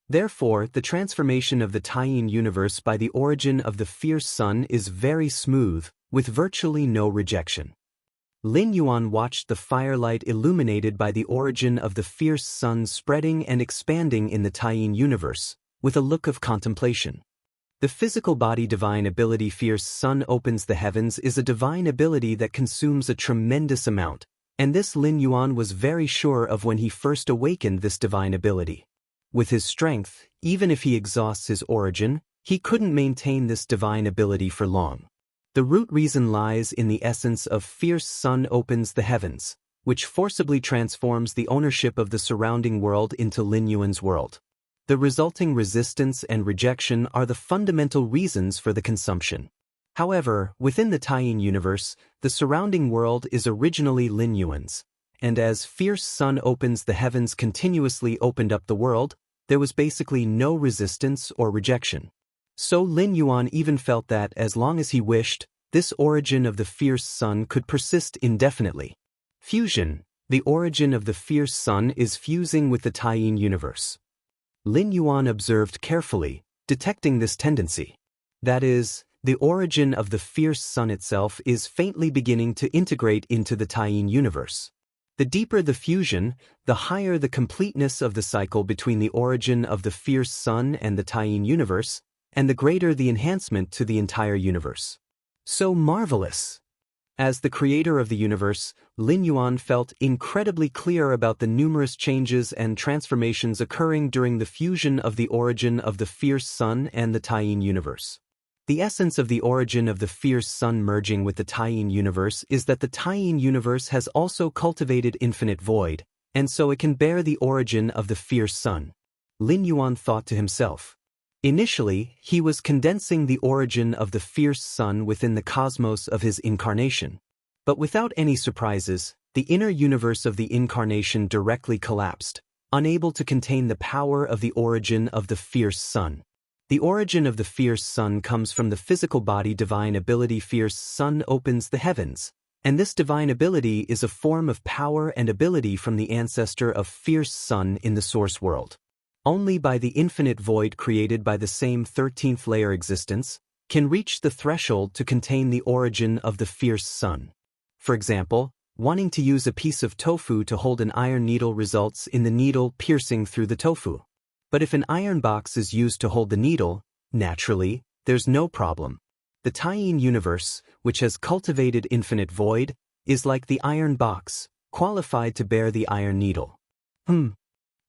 Therefore, the transformation of the Taiyin universe by the origin of the fierce sun is very smooth, with virtually no rejection. Lin Yuan watched the firelight illuminated by the origin of the fierce sun spreading and expanding in the Taiyin universe, with a look of contemplation. The physical body divine ability fierce sun opens the heavens is a divine ability that consumes a tremendous amount, and this Lin Yuan was very sure of when he first awakened this divine ability. With his strength, even if he exhausts his origin, he couldn't maintain this divine ability for long. The root reason lies in the essence of fierce sun opens the heavens, which forcibly transforms the ownership of the surrounding world into Lin Yuan's world. The resulting resistance and rejection are the fundamental reasons for the consumption. However, within the Taiyin universe, the surrounding world is originally Lin Yuan's, and as fierce sun opens the heavens continuously opened up the world, there was basically no resistance or rejection. So Lin Yuan even felt that as long as he wished, this origin of the fierce sun could persist indefinitely. Fusion. The origin of the fierce sun is fusing with the Taiyin universe. Lin Yuan observed carefully, detecting this tendency. That is, the origin of the fierce sun itself is faintly beginning to integrate into the Taiyin universe. The deeper the fusion, the higher the completeness of the cycle between the origin of the fierce sun and the Taiyin universe, and the greater the enhancement to the entire universe. So marvelous! As the creator of the universe, Lin Yuan felt incredibly clear about the numerous changes and transformations occurring during the fusion of the origin of the fierce sun and the Taiyin universe. The essence of the origin of the fierce sun merging with the Taiyin universe is that the Taiyin universe has also cultivated infinite void, and so it can bear the origin of the fierce sun. Lin Yuan thought to himself. Initially, he was condensing the origin of the fierce sun within the cosmos of his incarnation. But without any surprises, the inner universe of the incarnation directly collapsed, unable to contain the power of the origin of the fierce sun. The origin of the fierce sun comes from the physical body divine ability. Fierce sun opens the heavens, and this divine ability is a form of power and ability from the ancestor of fierce sun in the source world. Only by the infinite void created by the same 13th layer existence can reach the threshold to contain the origin of the fierce sun. For example, wanting to use a piece of tofu to hold an iron needle results in the needle piercing through the tofu. But if an iron box is used to hold the needle, naturally, there's no problem. The Taiyin universe, which has cultivated infinite void, is like the iron box, qualified to bear the iron needle.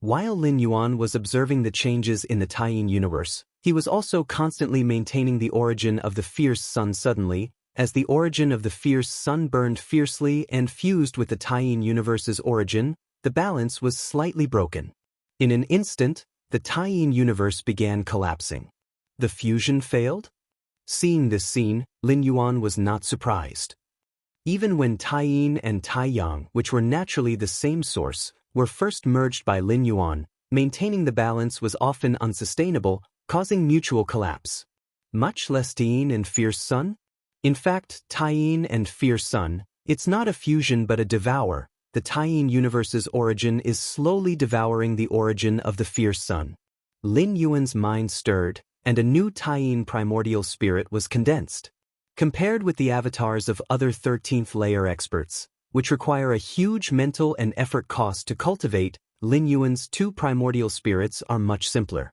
While Lin Yuan was observing the changes in the Taiyin universe, he was also constantly maintaining the origin of the fierce sun. Suddenly, as the origin of the fierce sun burned fiercely and fused with the Taiyin universe's origin, the balance was slightly broken. In an instant, the Taiyin universe began collapsing. The fusion failed? Seeing this scene, Lin Yuan was not surprised. Even when Taiyin and Taiyang, which were naturally the same source, were first merged by Lin Yuan, maintaining the balance was often unsustainable, causing mutual collapse. Much less Taiyin and fierce sun? In fact, Taiyin and fierce sun, it's not a fusion but a devour. The Taiyin universe's origin is slowly devouring the origin of the fierce sun. Lin Yuan's mind stirred, and a new Taiyin primordial spirit was condensed. Compared with the avatars of other 13th layer experts, which require a huge mental and effort cost to cultivate, Lin Yuan's two primordial spirits are much simpler.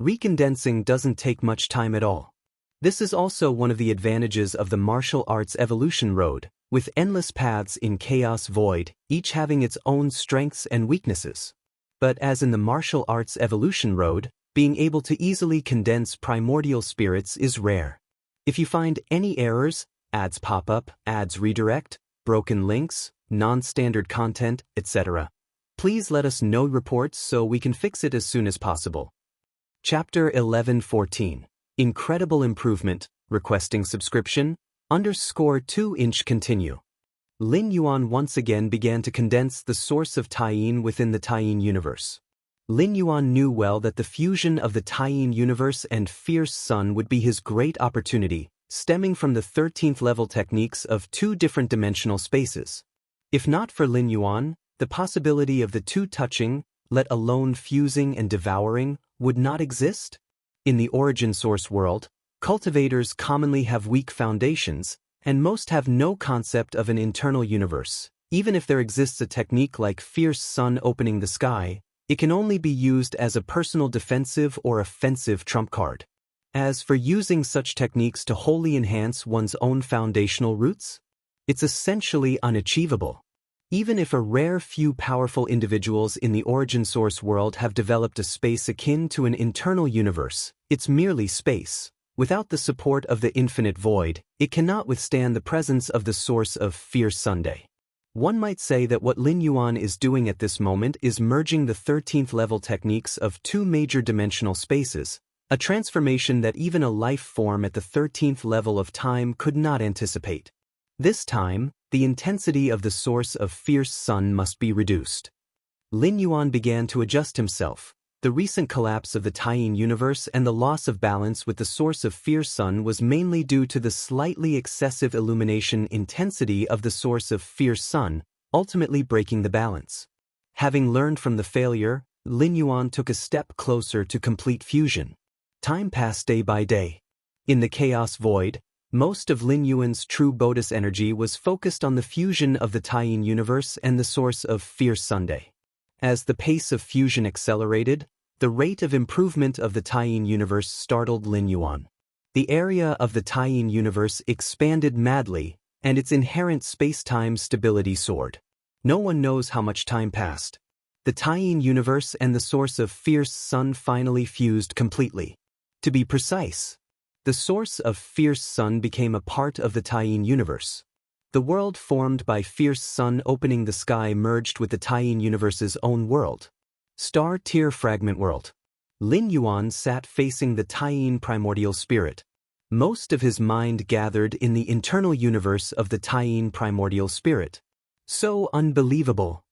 Recondensing doesn't take much time at all. This is also one of the advantages of the martial arts evolution road, with endless paths in chaos void, each having its own strengths and weaknesses. But as in the martial arts evolution road, being able to easily condense primordial spirits is rare. If you find any errors, ads pop up, ads redirect, broken links, non-standard content, etc., please let us know reports so we can fix it as soon as possible. Chapter 11:14. Incredible Improvement, Requesting Subscription, _2" Continue. Lin Yuan once again began to condense the source of Taiyin within the Taiyin universe. Lin Yuan knew well that the fusion of the Taiyin universe and fierce sun would be his great opportunity, stemming from the 13th level techniques of two different dimensional spaces. If not for Lin Yuan, the possibility of the two touching, let alone fusing and devouring, would not exist. In the origin source world, cultivators commonly have weak foundations, and most have no concept of an internal universe. Even if there exists a technique like fierce sun opening the sky, it can only be used as a personal defensive or offensive trump card. As for using such techniques to wholly enhance one's own foundational roots, it's essentially unachievable. Even if a rare few powerful individuals in the origin source world have developed a space akin to an internal universe, it's merely space. Without the support of the infinite void, it cannot withstand the presence of the source of fierce Sunday. One might say that what Lin Yuan is doing at this moment is merging the 13th level techniques of two major dimensional spaces, a transformation that even a life form at the 13th level of time could not anticipate. This time, the intensity of the source of fierce sun must be reduced. Lin Yuan began to adjust himself. The recent collapse of the Taiyin universe and the loss of balance with the source of fierce sun was mainly due to the slightly excessive illumination intensity of the source of fierce sun, ultimately breaking the balance. Having learned from the failure, Lin Yuan took a step closer to complete fusion. Time passed day by day. In the chaos void, most of Lin Yuan's true Bodhis energy was focused on the fusion of the Taiyin universe and the source of fierce Sunday. As the pace of fusion accelerated, the rate of improvement of the Taiyin universe startled Lin Yuan. The area of the Taiyin universe expanded madly, and its inherent space-time stability soared. No one knows how much time passed. The Taiyin universe and the source of fierce sun finally fused completely. To be precise, the source of fierce sun became a part of the Taiyin universe. The world formed by fierce sun opening the sky merged with the Taiyin universe's own world. Star-tier fragment world. Lin Yuan sat facing the Taiyin primordial spirit. Most of his mind gathered in the internal universe of the Taiyin primordial spirit. So unbelievable.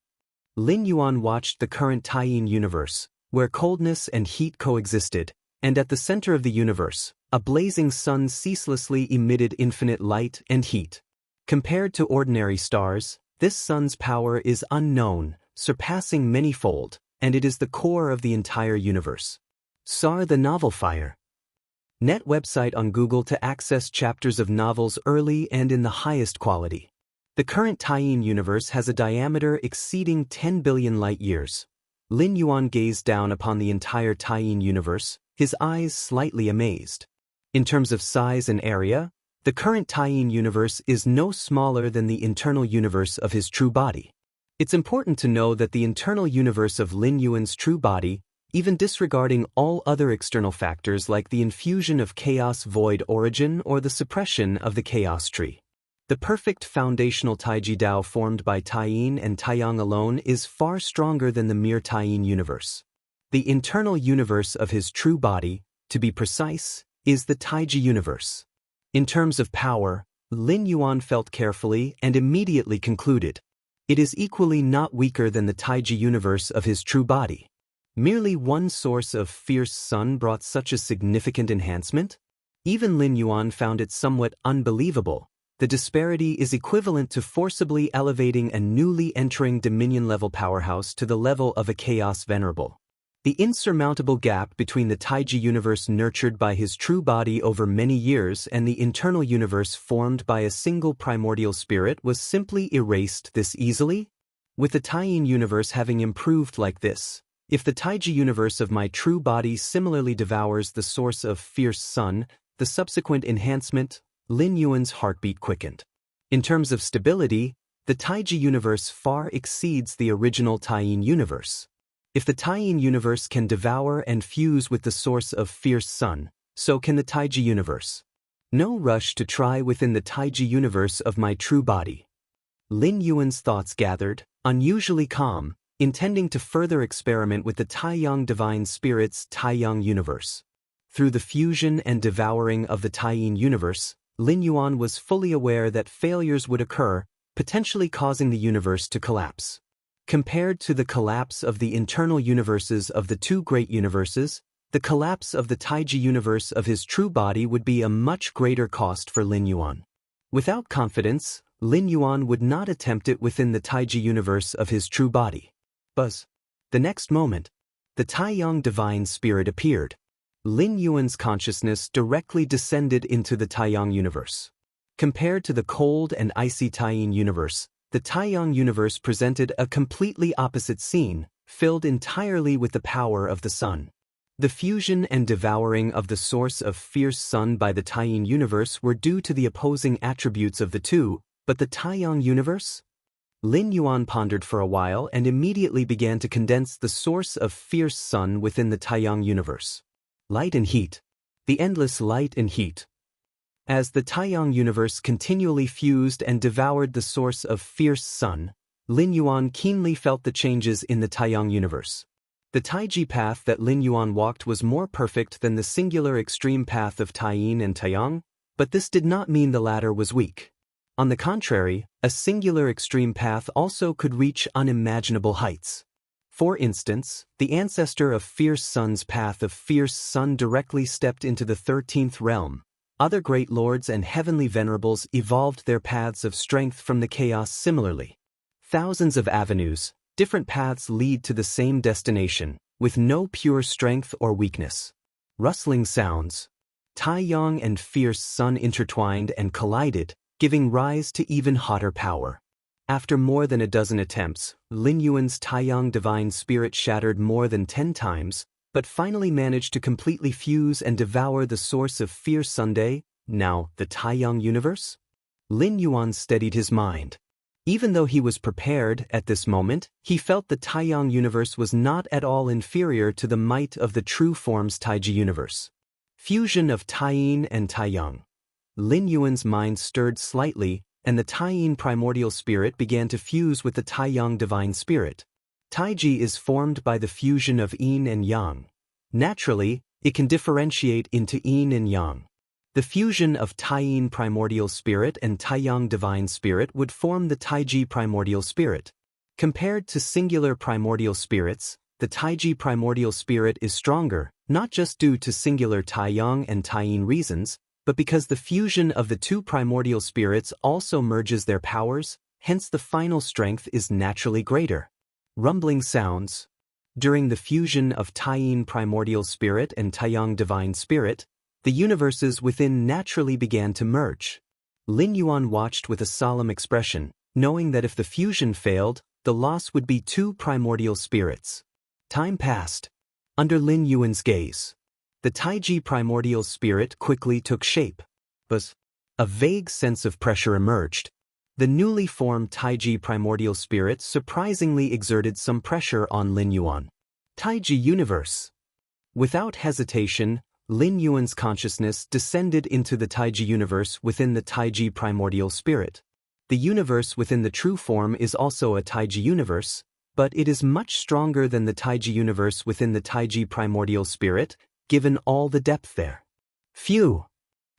Lin Yuan watched the current Taiyin universe, where coldness and heat coexisted, and at the center of the universe, a blazing sun ceaselessly emitted infinite light and heat. Compared to ordinary stars, this sun's power is unknown, surpassing manyfold, and it is the core of the entire universe. SAR the Novel Fire. Net website on Google to access chapters of novels early and in the highest quality. The current Taiyin universe has a diameter exceeding 10 billion light-years. Lin Yuan gazed down upon the entire Taiyin universe, his eyes slightly amazed. In terms of size and area, the current Taiyin universe is no smaller than the internal universe of his true body. It's important to know that the internal universe of Lin Yuan's true body, even disregarding all other external factors like the infusion of chaos void origin or the suppression of the chaos tree. The perfect foundational Taiji Dao formed by Taiyin and Taiyang alone is far stronger than the mere Taiyin universe. The internal universe of his true body, to be precise, is the Taiji universe. In terms of power, Lin Yuan felt carefully and immediately concluded. It is equally not weaker than the Taiji universe of his true body. Merely one source of fierce sun brought such a significant enhancement? Even Lin Yuan found it somewhat unbelievable. The disparity is equivalent to forcibly elevating a newly entering Dominion-level powerhouse to the level of a Chaos Venerable. The insurmountable gap between the Taiji universe nurtured by his true body over many years and the internal universe formed by a single primordial spirit was simply erased this easily? With the Taiyin universe having improved like this, if the Taiji universe of my true body similarly devours the source of fierce sun, the subsequent enhancement, Lin Yuan's heartbeat quickened. In terms of stability, the Taiji universe far exceeds the original Taiyin universe. If the Taiyin universe can devour and fuse with the source of fierce sun, so can the Taiji universe. No rush to try within the Taiji universe of my true body. Lin Yuan's thoughts gathered, unusually calm, intending to further experiment with the Taiyang Divine Spirit's Taiyang universe. Through the fusion and devouring of the Taiyin universe, Lin Yuan was fully aware that failures would occur, potentially causing the universe to collapse. Compared to the collapse of the internal universes of the two great universes, the collapse of the Taiji universe of his true body would be a much greater cost for Lin Yuan. Without confidence, Lin Yuan would not attempt it within the Taiji universe of his true body. Buzz. The next moment, the Taiyang Divine Spirit appeared. Lin Yuan's consciousness directly descended into the Taiyang universe. Compared to the cold and icy Taiyin universe, the Taiyang universe presented a completely opposite scene, filled entirely with the power of the sun. The fusion and devouring of the source of fierce sun by the Taiyin universe were due to the opposing attributes of the two, but the Taiyang universe? Lin Yuan pondered for a while and immediately began to condense the source of fierce sun within the Taiyang universe. Light and heat. The endless light and heat. As the Taiyang universe continually fused and devoured the source of fierce sun, Lin Yuan keenly felt the changes in the Taiyang universe. The Taiji path that Lin Yuan walked was more perfect than the singular extreme path of Taiyin and Taiyang, but this did not mean the latter was weak. On the contrary, a singular extreme path also could reach unimaginable heights. For instance, the ancestor of Fierce Sun's path of Fierce Sun directly stepped into the 13th realm. Other great lords and heavenly venerables evolved their paths of strength from the chaos similarly. Thousands of avenues, different paths lead to the same destination, with no pure strength or weakness. Rustling sounds. Taiyang and Fierce Sun intertwined and collided, giving rise to even hotter power. After more than a dozen attempts, Lin Yuan's Taiyang Divine Spirit shattered more than 10 times, but finally managed to completely fuse and devour the source of Fierce Sunday, now the Taiyang universe. Lin Yuan steadied his mind. Even though he was prepared at this moment, he felt the Taiyang universe was not at all inferior to the might of the true form's Taiji universe. Fusion of Taiyin and Taiyang. Lin Yuan's mind stirred slightly, and the Taiyin primordial spirit began to fuse with the Taiyang divine spirit. Taiji is formed by the fusion of yin and yang. Naturally, it can differentiate into yin and yang. The fusion of Taiyin primordial spirit and Taiyang divine spirit would form the Taiji primordial spirit. Compared to singular primordial spirits, the Taiji primordial spirit is stronger, not just due to singular Taiyang and Taiyin reasons, but because the fusion of the two primordial spirits also merges their powers, hence the final strength is naturally greater. Rumbling sounds. During the fusion of Taiyin primordial spirit and Taiyang divine spirit, the universes within naturally began to merge. Lin Yuan watched with a solemn expression, knowing that if the fusion failed, the loss would be two primordial spirits. Time passed. Under Lin Yuan's gaze, the Taiji primordial spirit quickly took shape. But a vague sense of pressure emerged. The newly formed Taiji primordial spirit surprisingly exerted some pressure on Lin Yuan. Taiji universe. Without hesitation, Lin Yuan's consciousness descended into the Taiji universe within the Taiji primordial spirit. The universe within the true form is also a Taiji universe, but it is much stronger than the Taiji universe within the Taiji primordial spirit, given all the depth there. Phew!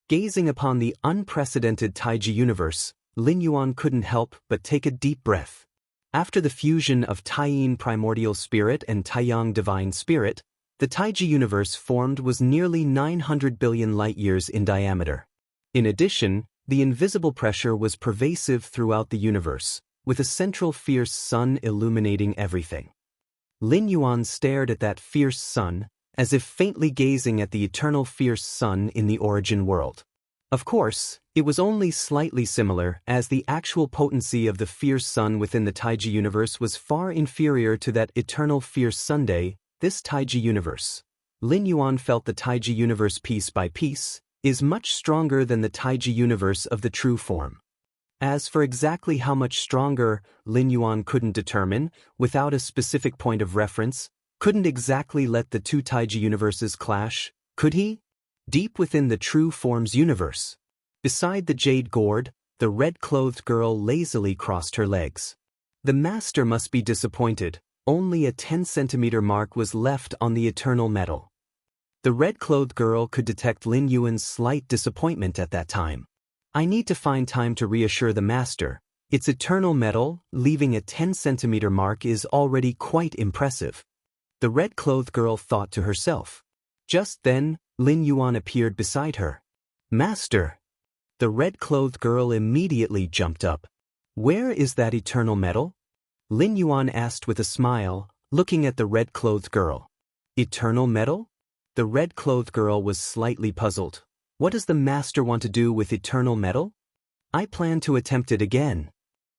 Gazing upon the unprecedented Taiji universe, Lin Yuan couldn't help but take a deep breath. After the fusion of Taiyin primordial spirit and Taiyang divine spirit, the Taiji universe formed was nearly 900 billion light-years in diameter. In addition, the invisible pressure was pervasive throughout the universe, with a central fierce sun illuminating everything. Lin Yuan stared at that fierce sun, as if faintly gazing at the eternal fierce sun in the origin world. Of course, it was only slightly similar, as the actual potency of the fierce sun within the Taiji universe was far inferior to that eternal fierce Sunday. This Taiji universe, Lin Yuan felt the Taiji universe piece by piece, is much stronger than the Taiji universe of the true form. As for exactly how much stronger, Lin Yuan couldn't determine, without a specific point of reference, couldn't exactly let the two Taiji universes clash, could he? Deep within the true form's universe, beside the jade gourd, the red-clothed girl lazily crossed her legs. The master must be disappointed. Only a 10-centimeter mark was left on the eternal metal. The red-clothed girl could detect Lin Yuan's slight disappointment at that time. I need to find time to reassure the master. Its eternal metal, leaving a 10-centimeter mark, is already quite impressive. The red-clothed girl thought to herself. Just then, Lin Yuan appeared beside her. Master! The red-clothed girl immediately jumped up. Where is that eternal metal? Lin Yuan asked with a smile, looking at the red-clothed girl. Eternal metal? The red-clothed girl was slightly puzzled. What does the master want to do with eternal metal? I plan to attempt it again,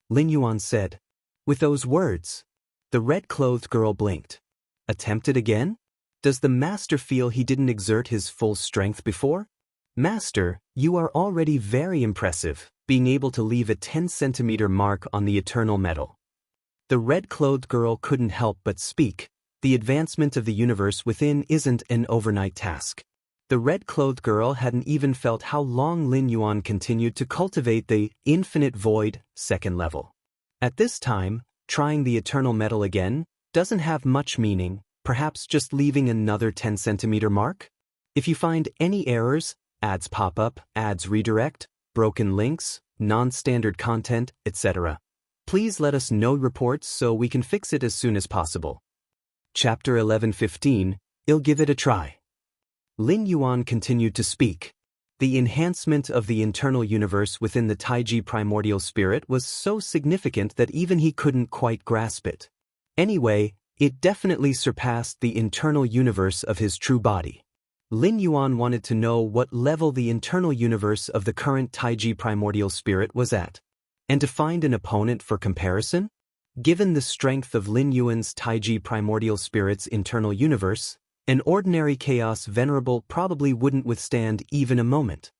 Lin Yuan said. With those words, the red-clothed girl blinked. Attempt it again? Does the master feel he didn't exert his full strength before? Master, you are already very impressive, being able to leave a 10-centimeter mark on the eternal metal. The red-clothed girl couldn't help but speak. The advancement of the universe within isn't an overnight task. The red-clothed girl hadn't even felt how long Lin Yuan continued to cultivate the infinite void second level. At this time, trying the eternal metal again doesn't have much meaning, perhaps just leaving another 10-centimeter mark? If you find any errors, ads pop up, ads redirect, broken links, non-standard content, etc., please let us know reports so we can fix it as soon as possible. Chapter 11:15, I'll give it a try. Lin Yuan continued to speak. The enhancement of the internal universe within the Taiji primordial spirit was so significant that even he couldn't quite grasp it. Anyway, it definitely surpassed the internal universe of his true body. Lin Yuan wanted to know what level the internal universe of the current Taiji primordial spirit was at. And to find an opponent for comparison? Given the strength of Lin Yuan's Taiji primordial spirit's internal universe, an ordinary chaos venerable probably wouldn't withstand even a moment.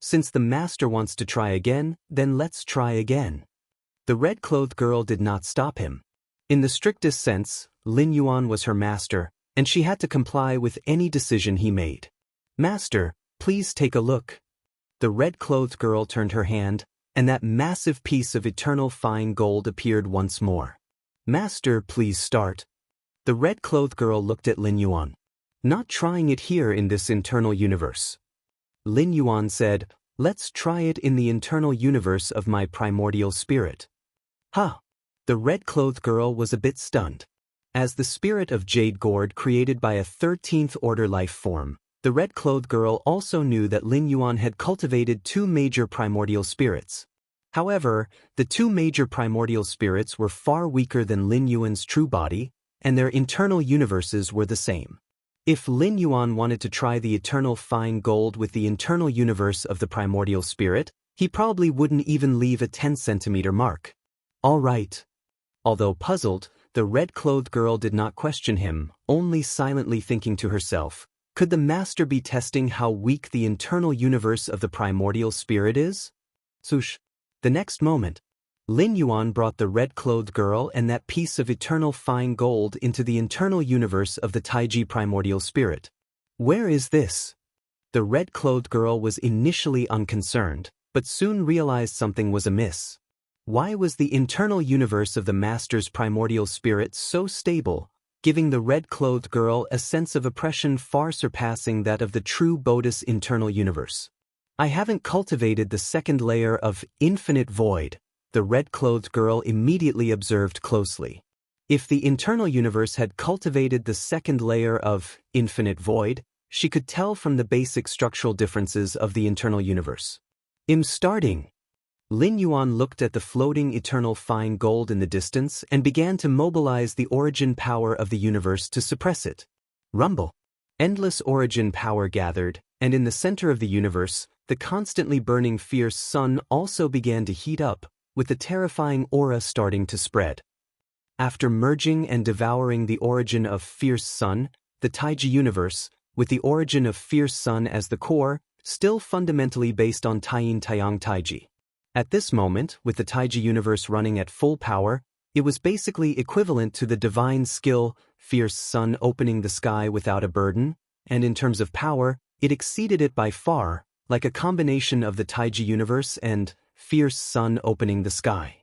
Since the master wants to try again, then let's try again. The red-clothed girl did not stop him. In the strictest sense, Lin Yuan was her master, and she had to comply with any decision he made. Master, please take a look. The red-clothed girl turned her hand, and that massive piece of eternal fine gold appeared once more. Master, please start. The red-clothed girl looked at Lin Yuan. Not trying it here in this internal universe. Lin Yuan said, let's try it in the internal universe of my primordial spirit. Huh. The red-clothed girl was a bit stunned. As the spirit of Jade Gourd created by a 13th order life form, the red-clothed girl also knew that Lin Yuan had cultivated 2 major primordial spirits. However, the 2 major primordial spirits were far weaker than Lin Yuan's true body, and their internal universes were the same. If Lin Yuan wanted to try the eternal fine gold with the internal universe of the primordial spirit, he probably wouldn't even leave a 10-centimeter mark. All right. Although puzzled, the red-clothed girl did not question him, only silently thinking to herself, could the master be testing how weak the internal universe of the primordial spirit is? Swoosh. The next moment, Lin Yuan brought the red-clothed girl and that piece of eternal fine gold into the internal universe of the Taiji primordial spirit. Where is this? The red-clothed girl was initially unconcerned, but soon realized something was amiss. Why was the internal universe of the master's primordial spirit so stable, giving the red-clothed girl a sense of oppression far surpassing that of the true Bodhi's internal universe? I haven't cultivated the second layer of infinite void, the red-clothed girl immediately observed closely. If the internal universe had cultivated the second layer of infinite void, she could tell from the basic structural differences of the internal universe. Starting. Lin Yuan looked at the floating eternal fine gold in the distance and began to mobilize the origin power of the universe to suppress it. Rumble. Endless origin power gathered, and in the center of the universe, the constantly burning fierce sun also began to heat up, with the terrifying aura starting to spread. After merging and devouring the origin of fierce sun, the Taiji universe, with the origin of fierce sun as the core, still fundamentally based on Taiyin Taiyang Taiji. At this moment, with the Taiji universe running at full power, it was basically equivalent to the divine skill, fierce sun opening the sky without a burden, and in terms of power, it exceeded it by far, like a combination of the Taiji universe and fierce sun opening the sky.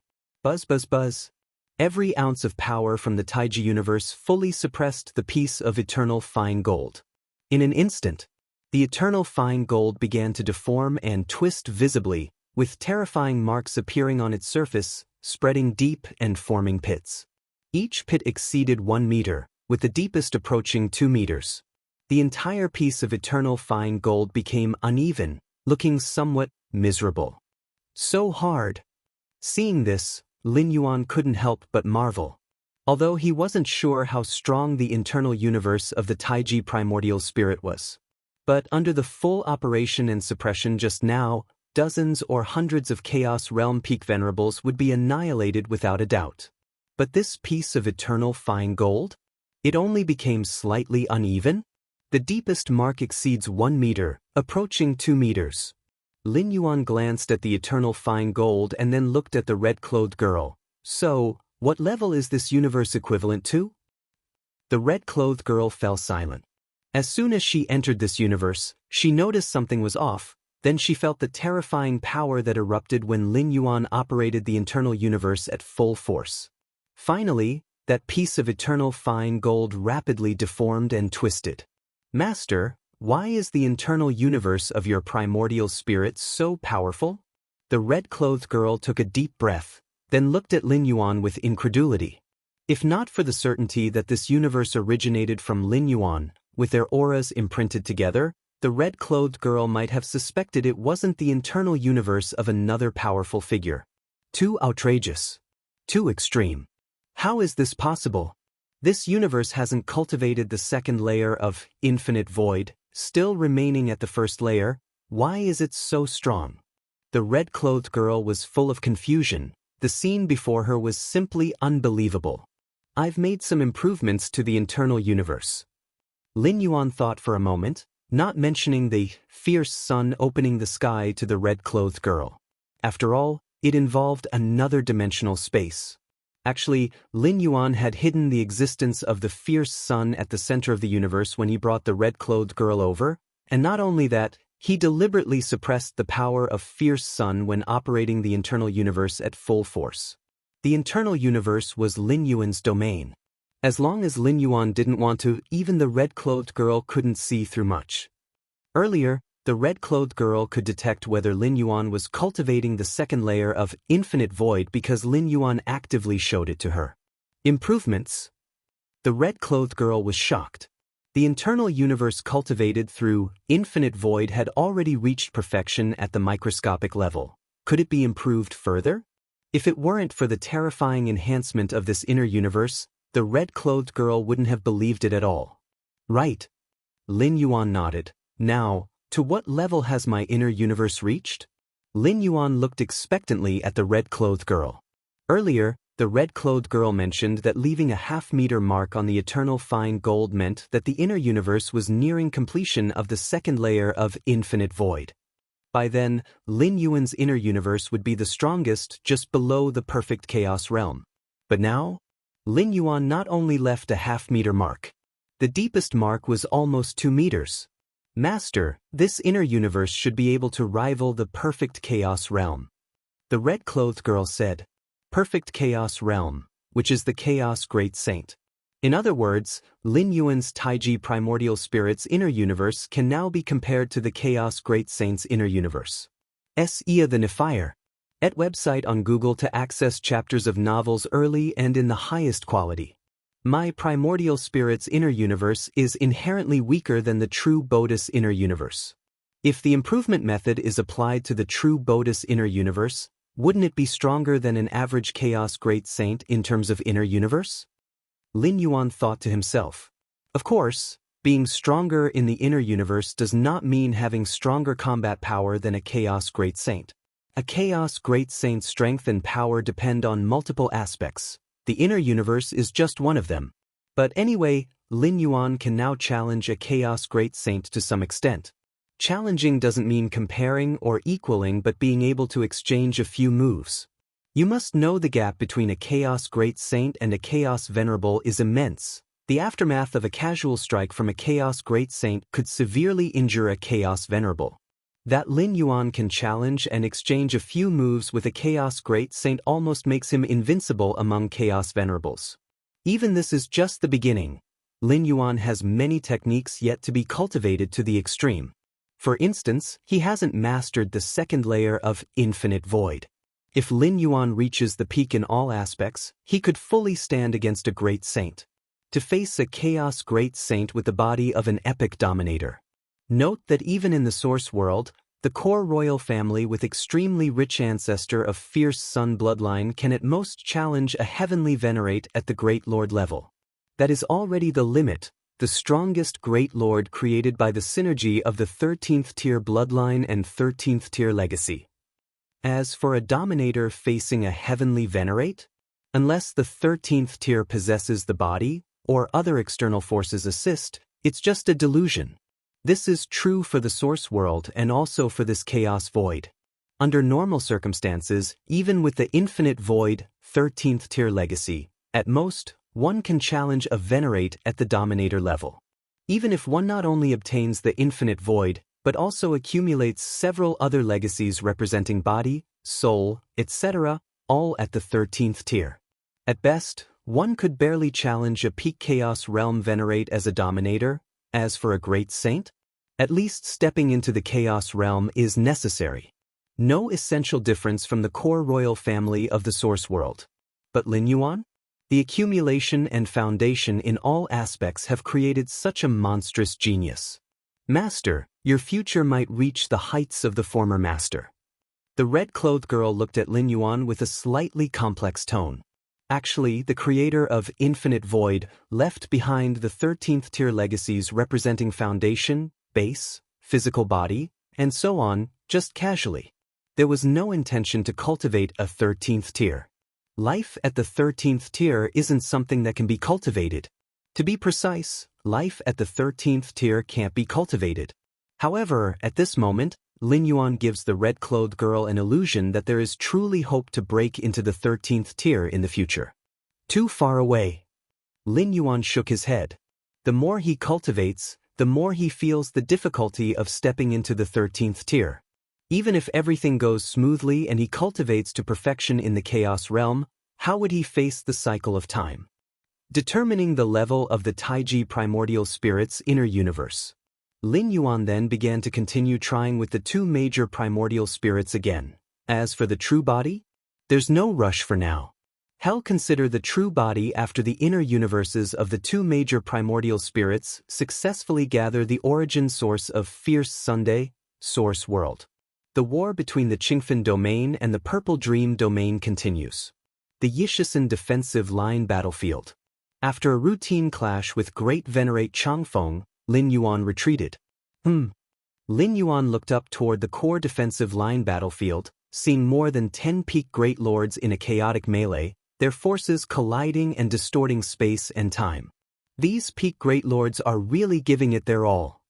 Buzz buzz buzz. Every ounce of power from the Taiji universe fully suppressed the piece of eternal fine gold. In an instant, the eternal fine gold began to deform and twist visibly, with terrifying marks appearing on its surface, spreading deep and forming pits. Each pit exceeded 1 meter, with the deepest approaching 2 meters. The entire piece of eternal fine gold became uneven, looking somewhat miserable. So hard. Seeing this, Lin Yuan couldn't help but marvel. Although he wasn't sure how strong the internal universe of the Taiji primordial spirit was. But under the full operation and suppression just now, dozens or hundreds of Chaos Realm Peak Venerables would be annihilated without a doubt. But this piece of eternal fine gold? It only became slightly uneven? The deepest mark exceeds 1 meter, approaching 2 meters. Lin Yuan glanced at the eternal fine gold and then looked at the red-clothed girl. So, what level is this universe equivalent to? The red-clothed girl fell silent. As soon as she entered this universe, she noticed something was off. Then she felt the terrifying power that erupted when Lin Yuan operated the internal universe at full force. Finally, that piece of eternal fine gold rapidly deformed and twisted. Master, why is the internal universe of your primordial spirit so powerful? The red-clothed girl took a deep breath, then looked at Lin Yuan with incredulity. If not for the certainty that this universe originated from Lin Yuan, with their auras imprinted together, the red-clothed girl might have suspected it wasn't the internal universe of another powerful figure. Too outrageous. Too extreme. How is this possible? This universe hasn't cultivated the second layer of infinite void, still remaining at the first layer. Why is it so strong? The red-clothed girl was full of confusion. The scene before her was simply unbelievable. I've made some improvements to the internal universe. Lin Yuan thought for a moment, not mentioning the fierce sun opening the sky to the red-clothed girl. After all, it involved another dimensional space. Actually, Lin Yuan had hidden the existence of the fierce sun at the center of the universe when he brought the red-clothed girl over, and not only that, he deliberately suppressed the power of fierce sun when operating the internal universe at full force. The internal universe was Lin Yuan's domain. As long as Lin Yuan didn't want to, even the red-clothed girl couldn't see through much. Earlier, the red-clothed girl could detect whether Lin Yuan was cultivating the second layer of infinite void because Lin Yuan actively showed it to her. Improvements? The red-clothed girl was shocked. The internal universe cultivated through infinite void had already reached perfection at the microscopic level. Could it be improved further? If it weren't for the terrifying enhancement of this inner universe, the red-clothed girl wouldn't have believed it at all. Right. Lin Yuan nodded. Now, to what level has my inner universe reached? Lin Yuan looked expectantly at the red-clothed girl. Earlier, the red-clothed girl mentioned that leaving a half-meter mark on the eternal fine gold meant that the inner universe was nearing completion of the second layer of infinite void. By then, Lin Yuan's inner universe would be the strongest just below the perfect chaos realm. But now, Lin Yuan not only left a half-meter mark. The deepest mark was almost 2 meters. Master, this inner universe should be able to rival the perfect chaos realm. The red-clothed girl said, perfect chaos realm, which is the chaos great saint. In other words, Lin Yuan's Taiji primordial spirit's inner universe can now be compared to the chaos great saint's inner universe. Sia the Nephire. At website on Google to access chapters of novels early and in the highest quality. My primordial spirit's inner universe is inherently weaker than the true Bodhi's inner universe. If the improvement method is applied to the true Bodhi's inner universe, wouldn't it be stronger than an average chaos great saint in terms of inner universe? Lin Yuan thought to himself. Of course, being stronger in the inner universe does not mean having stronger combat power than a chaos great saint. A chaos great saint's strength and power depend on multiple aspects. The inner universe is just one of them. But anyway, Lin Yuan can now challenge a chaos great saint to some extent. Challenging doesn't mean comparing or equaling but being able to exchange a few moves. You must know the gap between a chaos great saint and a chaos venerable is immense. The aftermath of a casual strike from a chaos great saint could severely injure a chaos venerable. That Lin Yuan can challenge and exchange a few moves with a chaos great saint almost makes him invincible among chaos venerables. Even this is just the beginning. Lin Yuan has many techniques yet to be cultivated to the extreme. For instance, he hasn't mastered the second layer of infinite void. If Lin Yuan reaches the peak in all aspects, he could fully stand against a great saint. To face a chaos great saint with the body of an epic dominator. Note that even in the source world, the core royal family with extremely rich ancestor of fierce sun bloodline can at most challenge a heavenly venerate at the Great Lord level. That is already the limit, the strongest Great Lord created by the synergy of the 13th tier bloodline and 13th tier legacy. As for a dominator facing a heavenly venerate, unless the 13th tier possesses the body, or other external forces assist, it's just a delusion. This is true for the source world and also for this chaos void. Under normal circumstances, even with the infinite void, 13th tier legacy, at most, one can challenge a venerate at the dominator level. Even if one not only obtains the infinite void, but also accumulates several other legacies representing body, soul, etc., all at the 13th tier. At best, one could barely challenge a peak chaos realm venerate as a dominator. As for a great saint, at least stepping into the chaos realm is necessary. No essential difference from the core royal family of the source world. But Lin Yuan? The accumulation and foundation in all aspects have created such a monstrous genius. Master, your future might reach the heights of the former master. The red-clothed girl looked at Lin Yuan with a slightly complex tone. Actually, the creator of Infinite Void left behind the 13th tier legacies representing foundation, base, physical body, and so on, just casually. There was no intention to cultivate a 13th tier. Life at the 13th tier isn't something that can be cultivated. To be precise, life at the 13th tier can't be cultivated. However, at this moment, Lin Yuan gives the red-clothed girl an illusion that there is truly hope to break into the 13th tier in the future. Too far away. Lin Yuan shook his head. The more he cultivates, the more he feels the difficulty of stepping into the 13th tier. Even if everything goes smoothly and he cultivates to perfection in the chaos realm, how would he face the cycle of time? Determining the level of the Taiji primordial spirit's inner universe. Lin Yuan then began to continue trying with the two major primordial spirits again. As for the true body, there's no rush for now. He'll consider the true body after the inner universes of the two major primordial spirits successfully gather the origin source of Fierce Sunday, Source World. The war between the Qingfen domain and the Purple Dream domain continues. The Yishisan defensive line battlefield. After a routine clash with Great Venerate Changfeng, Lin Yuan retreated. Lin Yuan looked up toward the core defensive line battlefield, seeing more than 10 peak Great Lords in a chaotic melee, their forces colliding and distorting space and time. These peak Great Lords are really giving it their all.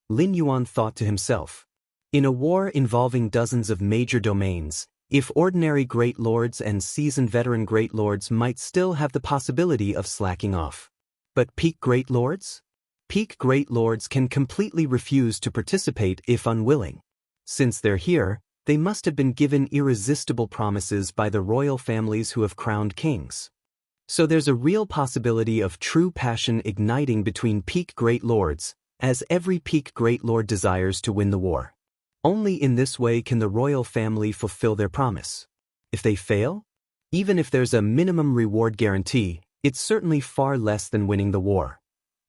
Lin Yuan thought to himself. In a war involving dozens of major domains, if ordinary Great Lords and seasoned veteran Great Lords might still have the possibility of slacking off. But peak Great Lords? Peak Great Lords can completely refuse to participate if unwilling. Since they're here, they must have been given irresistible promises by the royal families who have crowned kings. So there's a real possibility of true passion igniting between peak Great Lords, as every peak Great Lord desires to win the war. Only in this way can the royal family fulfill their promise. If they fail, even if there's a minimum reward guarantee, it's certainly far less than winning the war.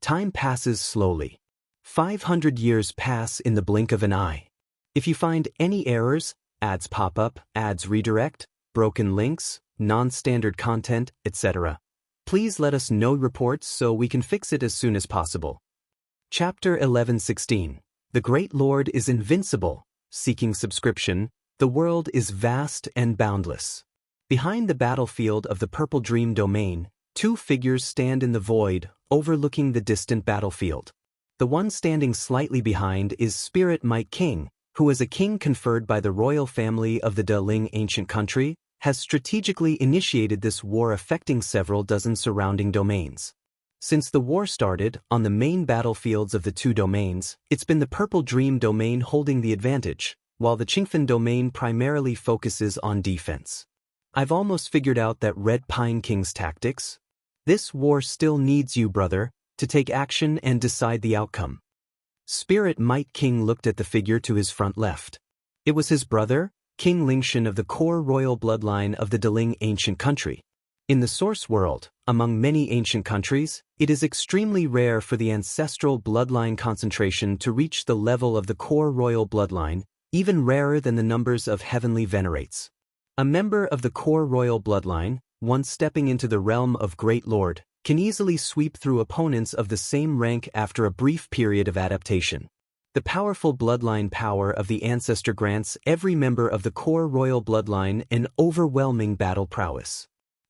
Time passes slowly. 500 years pass in the blink of an eye. If you find any errors, ads pop up, ads redirect, broken links, non-standard content, etc., please let us know reports so we can fix it as soon as possible. Chapter 1116. The Great Lord is invincible. Seeking subscription, the world is vast and boundless. Behind the battlefield of the Purple Dream domain, two figures stand in the void, overlooking the distant battlefield. The one standing slightly behind is Spirit Might King, who as a king conferred by the royal family of the Deling ancient country, has strategically initiated this war affecting several dozen surrounding domains. Since the war started, on the main battlefields of the two domains, it's been the Purple Dream domain holding the advantage, while the Qingfen domain primarily focuses on defense. I've almost figured out that Red Pine King's tactics. This war still needs you, brother, to take action and decide the outcome. Spirit Might King looked at the figure to his front left. It was his brother, King Lingshan of the core royal bloodline of the Deling ancient country. In the source world, among many ancient countries, it is extremely rare for the ancestral bloodline concentration to reach the level of the core royal bloodline, even rarer than the numbers of heavenly venerates. A member of the core royal bloodline, once stepping into the realm of Great Lord, can easily sweep through opponents of the same rank after a brief period of adaptation. The powerful bloodline power of the ancestor grants every member of the core royal bloodline an overwhelming battle prowess.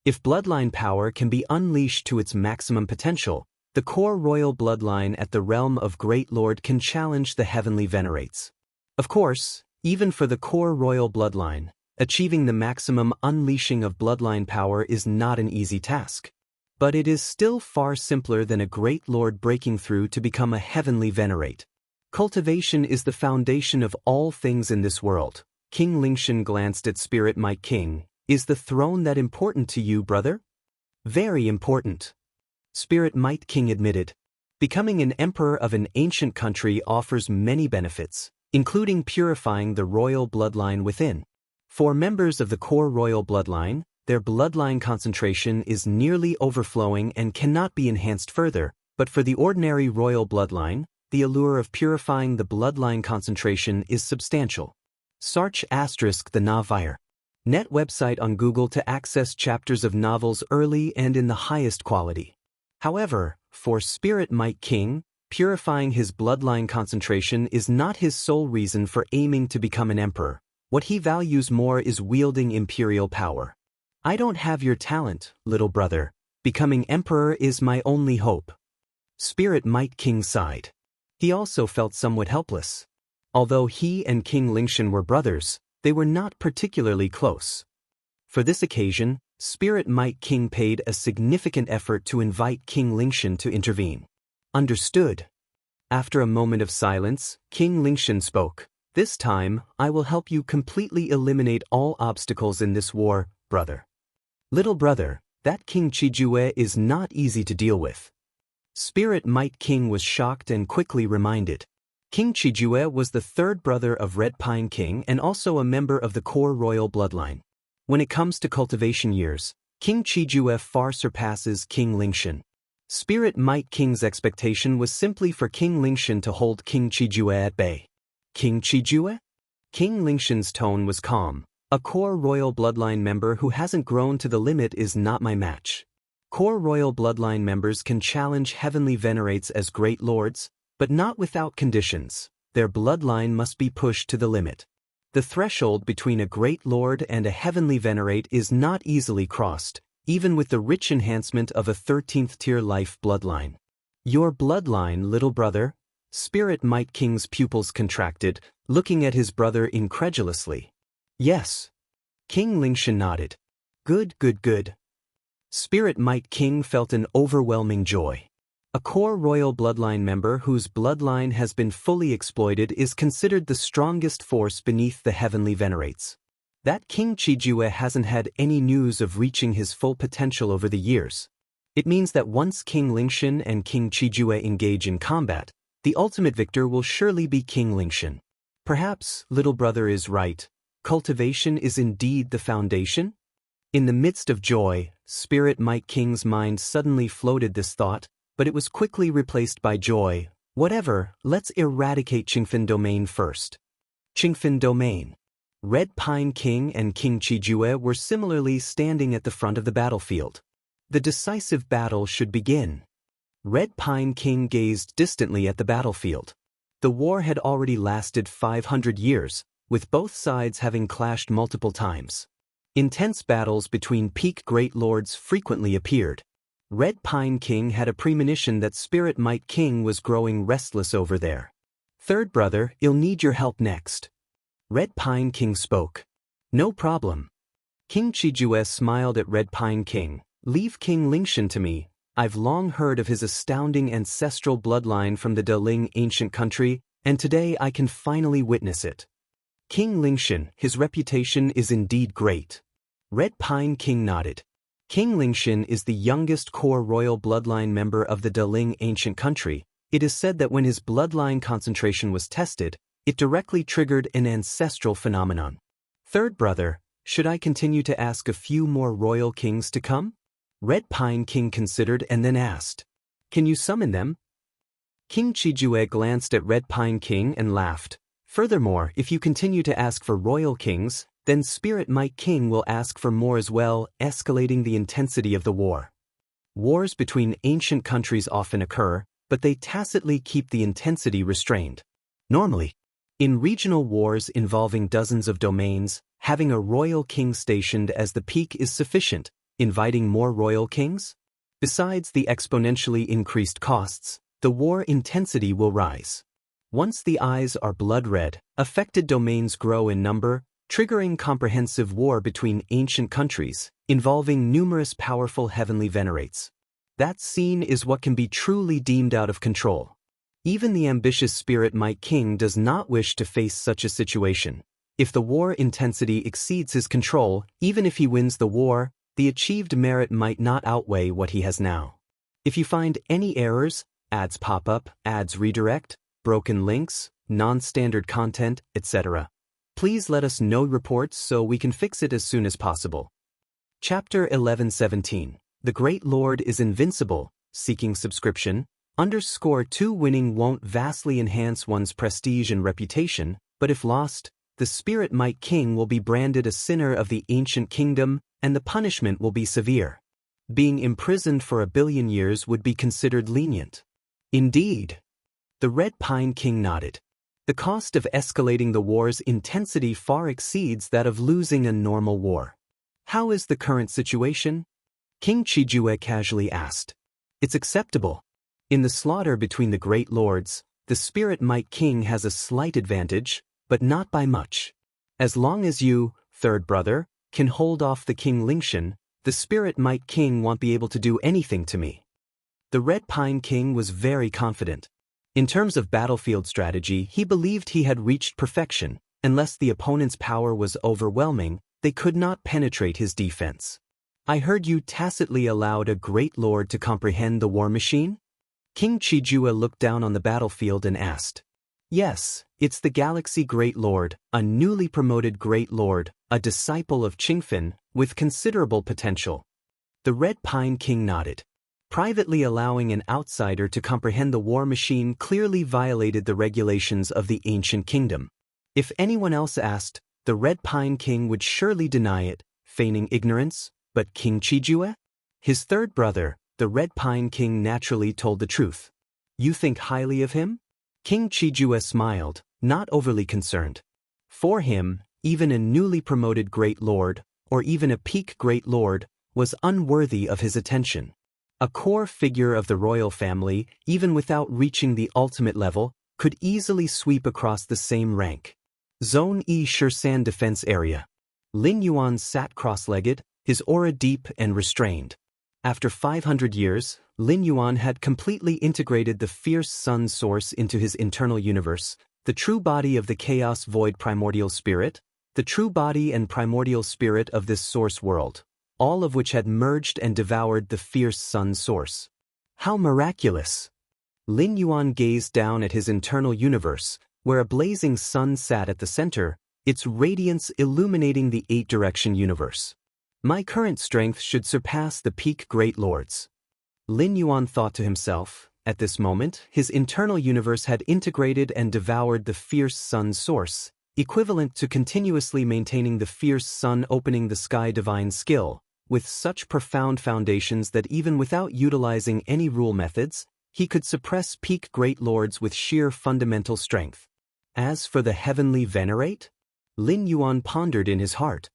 If bloodline power can be unleashed to its maximum potential, the core royal bloodline at the realm of Great Lord can challenge the heavenly venerates. Of course, even for the core royal bloodline, achieving the maximum unleashing of bloodline power is not an easy task. But it is still far simpler than a Great Lord breaking through to become a heavenly venerate. Cultivation is the foundation of all things in this world. King Lingshan glanced at Spirit Might King. Is the throne that important to you, brother? Very important. Spirit Might King admitted. Becoming an emperor of an ancient country offers many benefits, including purifying the royal bloodline within. For members of the core royal bloodline, their bloodline concentration is nearly overflowing and cannot be enhanced further, but for the ordinary royal bloodline, the allure of purifying the bloodline concentration is substantial. Sarch * the Navire. Net website on Google to access chapters of novels early and in the highest quality. However, for Spirit Might King, purifying his bloodline concentration is not his sole reason for aiming to become an emperor. What he values more is wielding imperial power. I don't have your talent, little brother. Becoming emperor is my only hope. Spirit Might King sighed. He also felt somewhat helpless. Although he and King Lingshan were brothers, they were not particularly close. For this occasion, Spirit Might King paid a significant effort to invite King Lingshan to intervene. Understood. After a moment of silence, King Lingshan spoke. This time, I will help you completely eliminate all obstacles in this war, brother. Little brother, that King Qijue is not easy to deal with. Spirit Might King was shocked and quickly reminded. King Qijue was the third brother of Red Pine King and also a member of the core royal bloodline. When it comes to cultivation years, King Qijue far surpasses King Lingshan. Spirit Might King's expectation was simply for King Lingshan to hold King Qijue at bay. King Qijue? King Lingshan's tone was calm. A core royal bloodline member who hasn't grown to the limit is not my match. Core royal bloodline members can challenge heavenly venerates as great lords, but not without conditions. Their bloodline must be pushed to the limit. The threshold between a great lord and a heavenly venerate is not easily crossed, even with the rich enhancement of a 13th tier life bloodline. Your bloodline, little brother? Spirit Might King's pupils contracted, looking at his brother incredulously. Yes. King Lingshan nodded. Good. Spirit Might King felt an overwhelming joy. A core royal bloodline member whose bloodline has been fully exploited is considered the strongest force beneath the heavenly venerates. That King Qijue hasn't had any news of reaching his full potential over the years. It means that once King Lingshan and King Qijue engage in combat, the ultimate victor will surely be King Lingshan. Perhaps little brother is right. Cultivation is indeed the foundation? In the midst of joy, Spirit Might King's mind suddenly floated this thought, but it was quickly replaced by joy. Whatever, let's eradicate Qingfen Domain first. Qingfen Domain. Red Pine King and King Qijue were similarly standing at the front of the battlefield. The decisive battle should begin. Red Pine King gazed distantly at the battlefield. The war had already lasted 500 years, with both sides having clashed multiple times. Intense battles between peak great lords frequently appeared. Red Pine King had a premonition that Spirit Might King was growing restless over there. Third brother, you'll need your help next. Red Pine King spoke. No problem. King Qijue smiled at Red Pine King. Leave King Lingshan to me. I've long heard of his astounding ancestral bloodline from the Deling ancient country, and today I can finally witness it. King Lingshan, his reputation is indeed great. Red Pine King nodded. King Lingshan is the youngest core royal bloodline member of the Deling ancient country. It is said that when his bloodline concentration was tested, it directly triggered an ancestral phenomenon. Third brother, should I continue to ask a few more royal kings to come? Red Pine King considered and then asked. Can you summon them? King Qijue glanced at Red Pine King and laughed. Furthermore, if you continue to ask for royal kings, then Spirit Might King will ask for more as well, escalating the intensity of the war. Wars between ancient countries often occur, but they tacitly keep the intensity restrained. Normally, in regional wars involving dozens of domains, having a royal king stationed as the peak is sufficient. Inviting more royal kings? Besides the exponentially increased costs, the war intensity will rise. Once the eyes are blood red, affected domains grow in number, triggering comprehensive war between ancient countries, involving numerous powerful heavenly venerates. That scene is what can be truly deemed out of control. Even the ambitious Spirit Might King does not wish to face such a situation. If the war intensity exceeds his control, even if he wins the war, the achieved merit might not outweigh what he has now. If you find any errors, ads pop up, ads redirect, broken links, non-standard content, etc., please let us know reports so we can fix it as soon as possible. Chapter 1117. The Great Lord is Invincible. Seeking subscription. _2 winning won't vastly enhance one's prestige and reputation, but if lost, the Spirit Might King will be branded a sinner of the ancient kingdom, and the punishment will be severe. Being imprisoned for 1 billion years would be considered lenient. Indeed. The Red Pine King nodded. The cost of escalating the war's intensity far exceeds that of losing a normal war. How is the current situation? King Qijue casually asked. It's acceptable. In the slaughter between the great lords, the Spirit Might King has a slight advantage, but not by much. As long as you, third brother, can hold off the King Lingshan, the Spirit Might King won't be able to do anything to me. The Red Pine King was very confident. In terms of battlefield strategy, he believed he had reached perfection. Unless the opponent's power was overwhelming, they could not penetrate his defense. I heard you tacitly allowed a great lord to comprehend the war machine? King Chijua looked down on the battlefield and asked. Yes, it's the Galaxy Great Lord, a newly promoted Great Lord, a disciple of Qingfen, with considerable potential. The Red Pine King nodded. Privately allowing an outsider to comprehend the war machine clearly violated the regulations of the ancient kingdom. If anyone else asked, the Red Pine King would surely deny it, feigning ignorance, but King Chijua? His third brother, the Red Pine King, naturally told the truth. You think highly of him? King Chijua smiled, not overly concerned. For him, even a newly promoted Great Lord, or even a peak Great Lord, was unworthy of his attention. A core figure of the royal family, even without reaching the ultimate level, could easily sweep across the same rank. Zone E Shirsan Defense Area. Lin Yuan sat cross-legged, his aura deep and restrained. After 500 years, Lin Yuan had completely integrated the fierce sun source into his internal universe, the true body of the chaos void primordial spirit, the true body and primordial spirit of this source world, all of which had merged and devoured the fierce sun source. How miraculous! Lin Yuan gazed down at his internal universe, where a blazing sun sat at the center, its radiance illuminating the eight-direction universe. My current strength should surpass the peak Great Lords. Lin Yuan thought to himself. At this moment, his internal universe had integrated and devoured the fierce sun source, equivalent to continuously maintaining the fierce sun opening the sky divine skill, with such profound foundations that even without utilizing any rule methods, he could suppress peak Great Lords with sheer fundamental strength. As for the Heavenly Venerate? Lin Yuan pondered in his heart.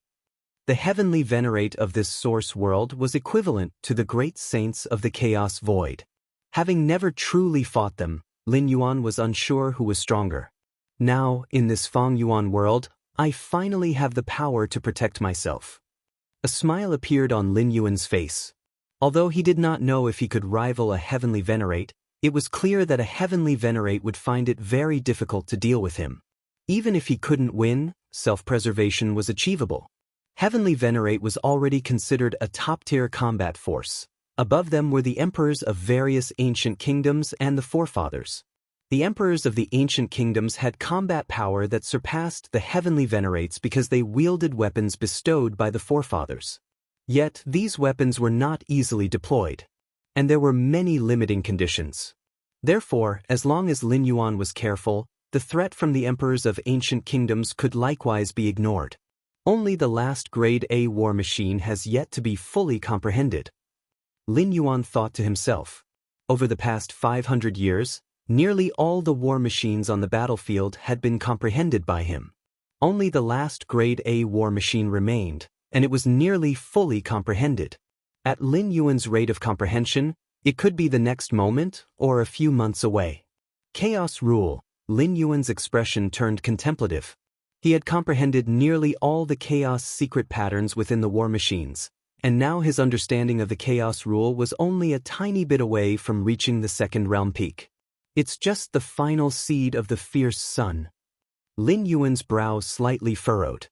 The Heavenly Venerate of this source world was equivalent to the great saints of the Chaos Void. Having never truly fought them, Lin Yuan was unsure who was stronger. Now, in this Feng Yuan world, I finally have the power to protect myself. A smile appeared on Lin Yuan's face. Although he did not know if he could rival a Heavenly Venerate, it was clear that a Heavenly Venerate would find it very difficult to deal with him. Even if he couldn't win, self-preservation was achievable. Heavenly Venerate was already considered a top-tier combat force. Above them were the emperors of various ancient kingdoms and the forefathers. The emperors of the ancient kingdoms had combat power that surpassed the Heavenly Venerates because they wielded weapons bestowed by the forefathers. Yet, these weapons were not easily deployed. And there were many limiting conditions. Therefore, as long as Lin Yuan was careful, the threat from the emperors of ancient kingdoms could likewise be ignored. Only the last grade A war machine has yet to be fully comprehended. Lin Yuan thought to himself. Over the past 500 years, nearly all the war machines on the battlefield had been comprehended by him. Only the last grade A war machine remained, and it was nearly fully comprehended. At Lin Yuan's rate of comprehension, it could be the next moment or a few months away. Chaos rule. Lin Yuan's expression turned contemplative. He had comprehended nearly all the chaos secret patterns within the war machines, and now his understanding of the chaos rule was only a tiny bit away from reaching the second realm peak. It's just the final seed of the fierce sun. Lin Yuan's brow slightly furrowed.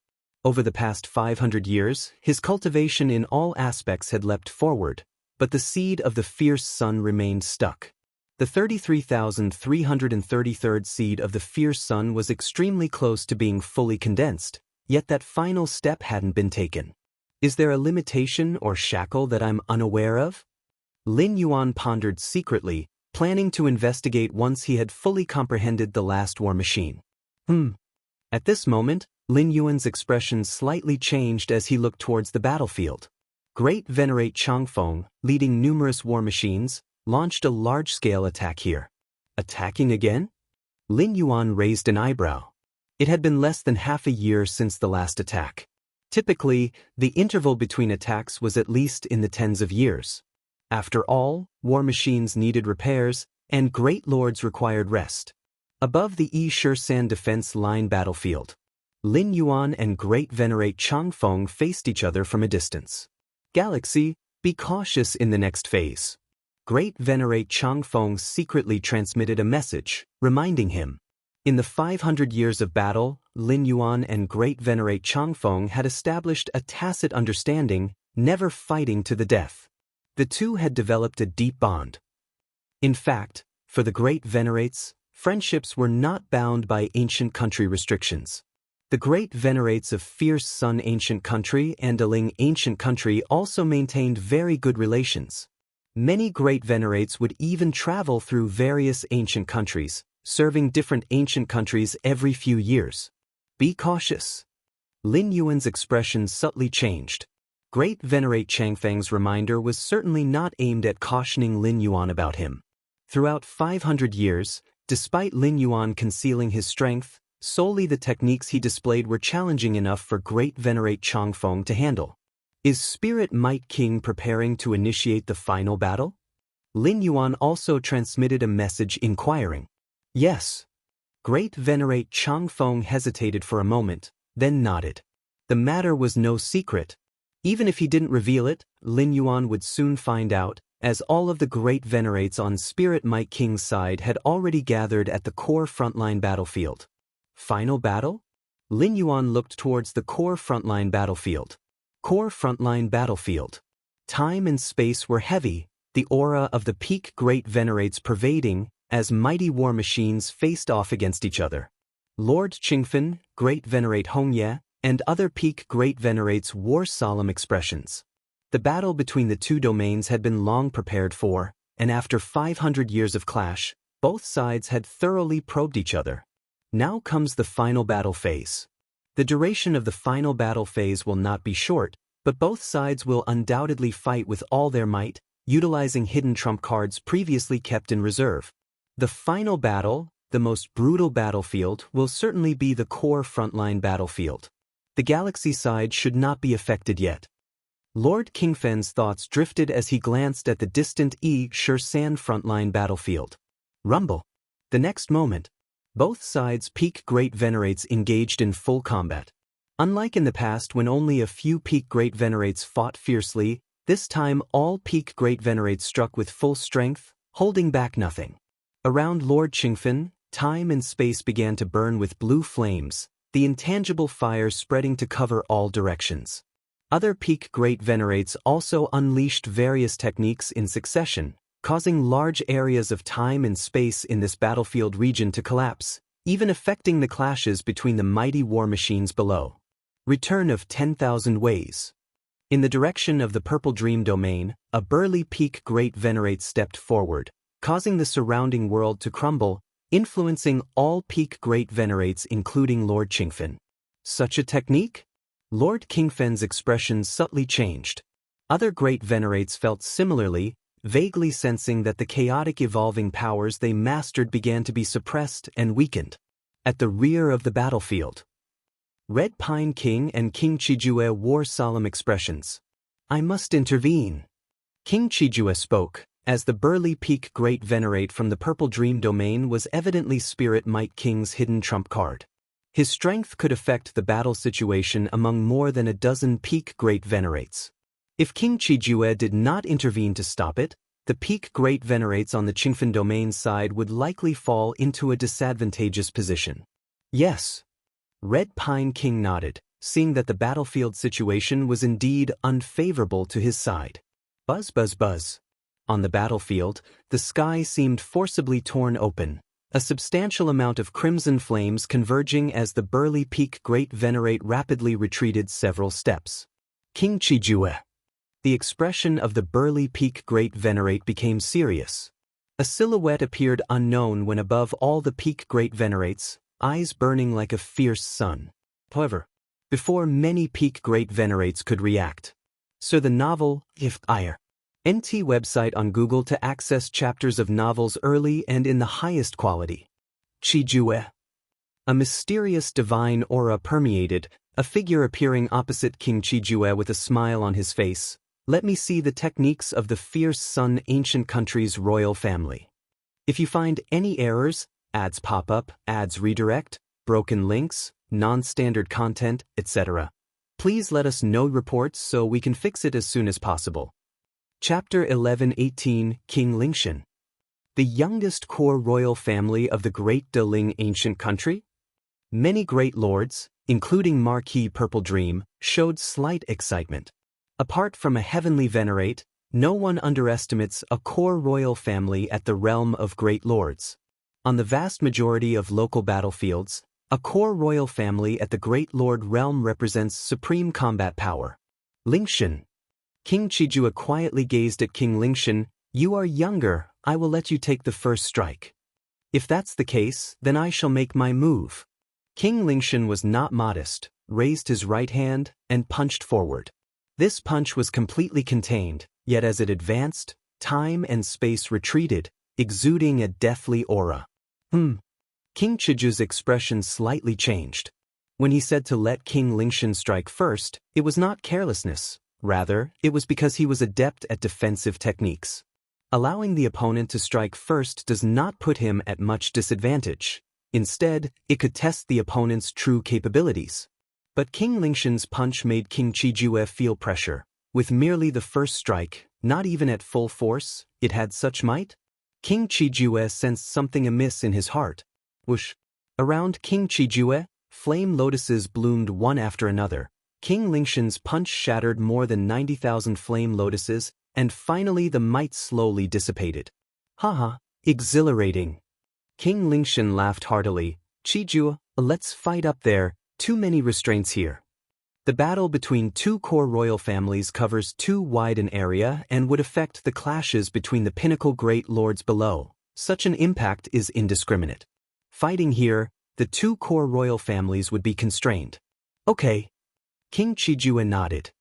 Over the past 500 years, his cultivation in all aspects had leapt forward, but the seed of the fierce sun remained stuck. The 33,333rd seed of the fierce sun was extremely close to being fully condensed, yet that final step hadn't been taken. Is there a limitation or shackle that I'm unaware of? Lin Yuan pondered secretly, planning to investigate once he had fully comprehended the last war machine. At this moment, Lin Yuan's expression slightly changed as he looked towards the battlefield. Great Venerate Changfeng, leading numerous war machines, launched a large-scale attack here. Attacking again? Lin Yuan raised an eyebrow. It had been less than half a year since the last attack. Typically, the interval between attacks was at least in the tens of years. After all, war machines needed repairs, and great lords required rest. Above the Yi-Shur-San defense line battlefield, Lin Yuan and Great Venerate Changfeng faced each other from a distance. Galaxy, be cautious in the next phase. Great Venerate Changfeng secretly transmitted a message, reminding him. In the 500 years of battle, Lin Yuan and Great Venerate Changfeng had established a tacit understanding, never fighting to the death. The two had developed a deep bond. In fact, for the Great Venerates, friendships were not bound by ancient country restrictions. The Great Venerates of Fierce Sun Ancient Country and Aling Ancient Country also maintained very good relations. Many Great Venerates would even travel through various ancient countries, serving different ancient countries every few years. Be cautious. Lin Yuan's expression subtly changed. Great Venerate Changfeng's reminder was certainly not aimed at cautioning Lin Yuan about him. Throughout 500 years, despite Lin Yuan concealing his strength, solely the techniques he displayed were challenging enough for Great Venerate Changfeng to handle. Is Spirit Might King preparing to initiate the final battle? Lin Yuan also transmitted a message inquiring. Yes. Great Venerate Changfeng hesitated for a moment, then nodded. The matter was no secret. Even if he didn't reveal it, Lin Yuan would soon find out, as all of the Great Venerates on Spirit Might King's side had already gathered at the core frontline battlefield. Final battle? Lin Yuan looked towards the core frontline battlefield. Core frontline battlefield. Time and space were heavy, the aura of the peak Great Venerates pervading, as mighty war machines faced off against each other. Lord Qingfen, Great Venerate Hongye, and other peak Great Venerates wore solemn expressions. The battle between the two domains had been long prepared for, and after 500 years of clash, both sides had thoroughly probed each other. Now comes the final battle phase. The duration of the final battle phase will not be short, but both sides will undoubtedly fight with all their might, utilizing hidden trump cards previously kept in reserve. The final battle, the most brutal battlefield, will certainly be the core frontline battlefield. The galaxy side should not be affected yet. Lord Qingfen's thoughts drifted as he glanced at the distant Yi-Shur-San frontline battlefield. Rumble. The next moment, both sides' peak Great Venerates engaged in full combat. Unlike in the past when only a few peak Great Venerates fought fiercely, this time all peak Great Venerates struck with full strength, holding back nothing. Around Lord Qingfen, time and space began to burn with blue flames, the intangible fire spreading to cover all directions. Other peak Great Venerates also unleashed various techniques in succession, causing large areas of time and space in this battlefield region to collapse, even affecting the clashes between the mighty war machines below. Return of 10,000 Ways. In the direction of the Purple Dream domain, a burly peak Great Venerate stepped forward, causing the surrounding world to crumble, influencing all peak Great Venerates including Lord Qingfen. Such a technique? Lord Qingfen's expression subtly changed. Other Great Venerates felt similarly, vaguely sensing that the chaotic evolving powers they mastered began to be suppressed and weakened. At the rear of the battlefield, Red Pine King and King Qijue wore solemn expressions. I must intervene. King Qijue spoke, as the burly peak Great Venerate from the Purple Dream domain was evidently Spirit Might King's hidden trump card. His strength could affect the battle situation among more than a dozen peak Great Venerates. If King Qijue did not intervene to stop it, the peak Great Venerates on the Qingfen domain side would likely fall into a disadvantageous position. Yes. Red Pine King nodded, seeing that the battlefield situation was indeed unfavorable to his side. Buzz buzz buzz. On the battlefield, the sky seemed forcibly torn open, a substantial amount of crimson flames converging as the burly peak Great Venerate rapidly retreated several steps. King Qijue. The expression of the burly peak Great Venerate became serious. A silhouette appeared unknown when above all the peak Great Venerates, eyes burning like a fierce sun. However, before many peak Great Venerates could react. So the novel, If Ire. NT website on Google to access chapters of novels early and in the highest quality. Qijue. A mysterious divine aura permeated, a figure appearing opposite King Qijue with a smile on his face. Let me see the techniques of the fierce Sun ancient country's royal family. If you find any errors, ads pop up, ads redirect, broken links, non-standard content, etc., please let us know reports so we can fix it as soon as possible. Chapter 11:18 King Lingshan. The youngest core royal family of the Great Deling ancient country? Many great lords, including Marquis Purple Dream, showed slight excitement. Apart from a heavenly venerate, no one underestimates a core royal family at the realm of great lords. On the vast majority of local battlefields, a core royal family at the Great Lord realm represents supreme combat power. Lingshan. King Chijua quietly gazed at King Lingshan. You are younger, I will let you take the first strike. If that's the case, then I shall make my move. King Lingshan was not modest, raised his right hand, and punched forward. This punch was completely contained, yet as it advanced, time and space retreated, exuding a deathly aura. King Chiju's expression slightly changed. When he said to let King Lingshan strike first, it was not carelessness, rather, it was because he was adept at defensive techniques. Allowing the opponent to strike first does not put him at much disadvantage. Instead, it could test the opponent's true capabilities. But King Lingshan's punch made King Chijue feel pressure. With merely the first strike, not even at full force, it had such might? King Chijue sensed something amiss in his heart. Whoosh! Around King Chijue, flame lotuses bloomed one after another. King Lingshan's punch shattered more than 90,000 flame lotuses, and finally the might slowly dissipated. Haha, exhilarating. King Lingshan laughed heartily. Chijue, let's fight up there. Too many restraints here. The battle between two core royal families covers too wide an area and would affect the clashes between the pinnacle great lords below. Such an impact is indiscriminate. Fighting here, the two core royal families would be constrained. Okay. King Chijue nodded.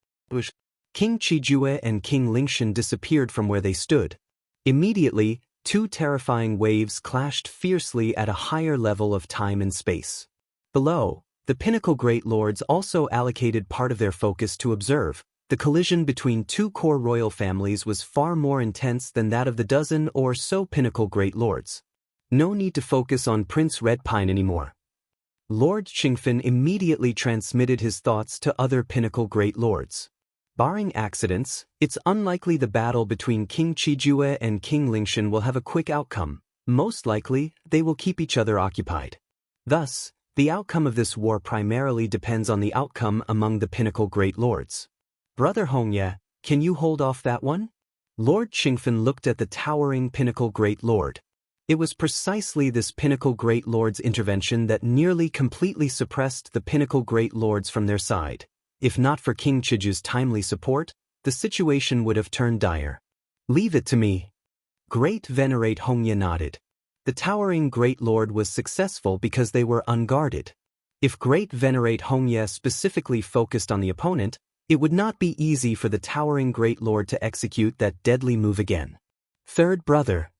King Chijue and King Lingshan disappeared from where they stood. Immediately, two terrifying waves clashed fiercely at a higher level of time and space. Below, the pinnacle great lords also allocated part of their focus to observe. The collision between two core royal families was far more intense than that of the dozen or so pinnacle great lords. No need to focus on Prince Redpine anymore. Lord Qingfen immediately transmitted his thoughts to other pinnacle great lords. Barring accidents, it's unlikely the battle between King Chijue and King Lingshan will have a quick outcome. Most likely, they will keep each other occupied. Thus, the outcome of this war primarily depends on the outcome among the pinnacle great lords. Brother Hongye, can you hold off that one? Lord Qingfen looked at the towering pinnacle great lord. It was precisely this pinnacle great lord's intervention that nearly completely suppressed the pinnacle great lords from their side. If not for King Chiju's timely support, the situation would have turned dire. Leave it to me. Great Venerate Hongye nodded. The towering Great Lord was successful because they were unguarded. If Great Venerate Hongye specifically focused on the opponent, it would not be easy for the towering Great Lord to execute that deadly move again. Third brother.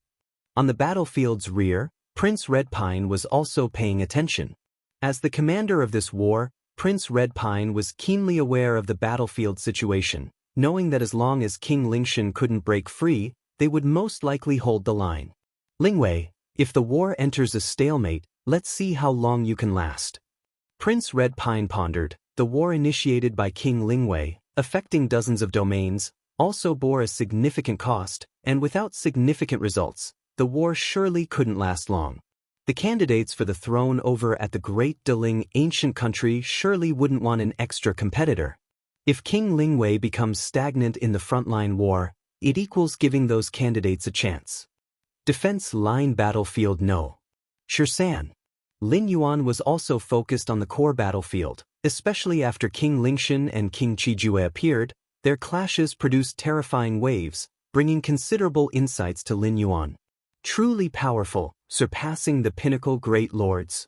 On the battlefield's rear, Prince Redpine was also paying attention. As the commander of this war, Prince Redpine was keenly aware of the battlefield situation, knowing that as long as King Lingshan couldn't break free, they would most likely hold the line. Lingwei, if the war enters a stalemate, let's see how long you can last. Prince Redpine pondered. The war initiated by King Lingwei, affecting dozens of domains, also bore a significant cost, and without significant results, the war surely couldn't last long. The candidates for the throne over at the Great Deling ancient country surely wouldn't want an extra competitor. If King Lingwei becomes stagnant in the frontline war, it equals giving those candidates a chance. Defense line battlefield no. Shirsan. Lin Yuan was also focused on the core battlefield, especially after King Lingshan and King Chijue appeared. Their clashes produced terrifying waves, bringing considerable insights to Lin Yuan. Truly powerful, surpassing the pinnacle great lords.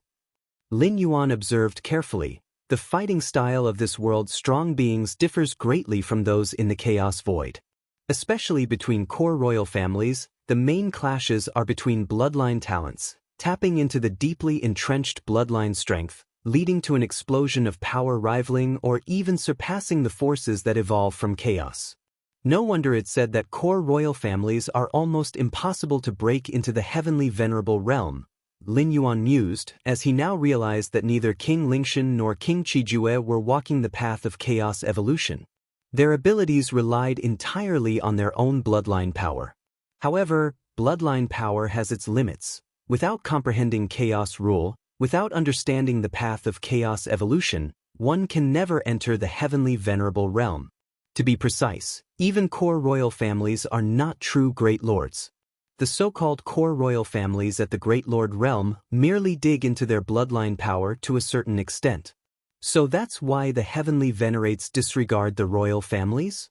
Lin Yuan observed carefully. The fighting style of this world's strong beings differs greatly from those in the Chaos Void. Especially between core royal families, the main clashes are between bloodline talents, tapping into the deeply entrenched bloodline strength, leading to an explosion of power rivaling or even surpassing the forces that evolve from chaos. No wonder it said that core royal families are almost impossible to break into the heavenly venerable realm. Lin Yuan mused, as he now realized that neither King Lingshan nor King Qijue were walking the path of chaos evolution. Their abilities relied entirely on their own bloodline power. However, bloodline power has its limits. Without comprehending chaos rule, without understanding the path of chaos evolution, one can never enter the heavenly venerable realm. To be precise, even core royal families are not true great lords. The so-called core royal families at the Great Lord realm merely dig into their bloodline power to a certain extent. So that's why the heavenly venerates disregard the royal families?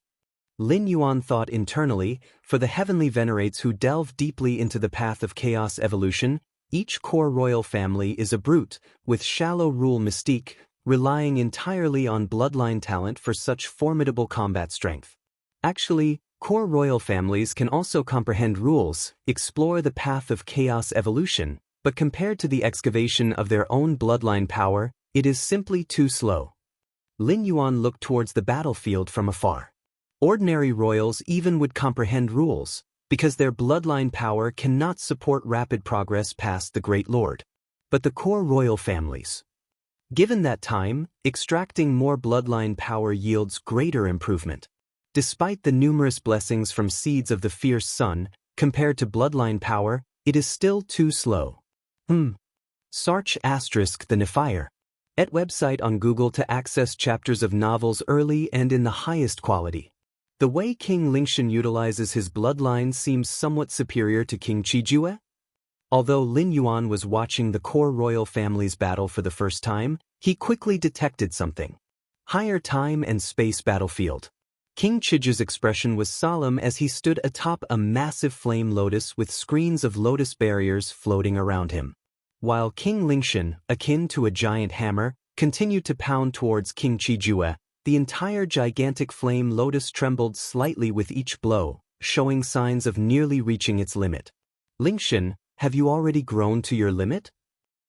Lin Yuan thought internally, for the heavenly venerates who delve deeply into the path of chaos evolution, each core royal family is a brute, with shallow rule mystique, relying entirely on bloodline talent for such formidable combat strength. Actually, core royal families can also comprehend rules, explore the path of chaos evolution, but compared to the excavation of their own bloodline power, it is simply too slow. Lin Yuan looked towards the battlefield from afar. Ordinary royals even would comprehend rules, because their bloodline power cannot support rapid progress past the Great Lord. But the core royal families. Given that time, extracting more bloodline power yields greater improvement. Despite the numerous blessings from seeds of the fierce sun, compared to bloodline power, it is still too slow. Sarch * the Nefire. Et website on Google to access chapters of novels early and in the highest quality. The way King Lingshan utilizes his bloodline seems somewhat superior to King Qijue. Although Lin Yuan was watching the core royal family's battle for the first time, he quickly detected something. Higher time and space battlefield. King Qijue's expression was solemn as he stood atop a massive flame lotus with screens of lotus barriers floating around him. While King Lingshan, akin to a giant hammer, continued to pound towards King Qijue, the entire gigantic flame lotus trembled slightly with each blow, showing signs of nearly reaching its limit. Lingshan, have you already grown to your limit?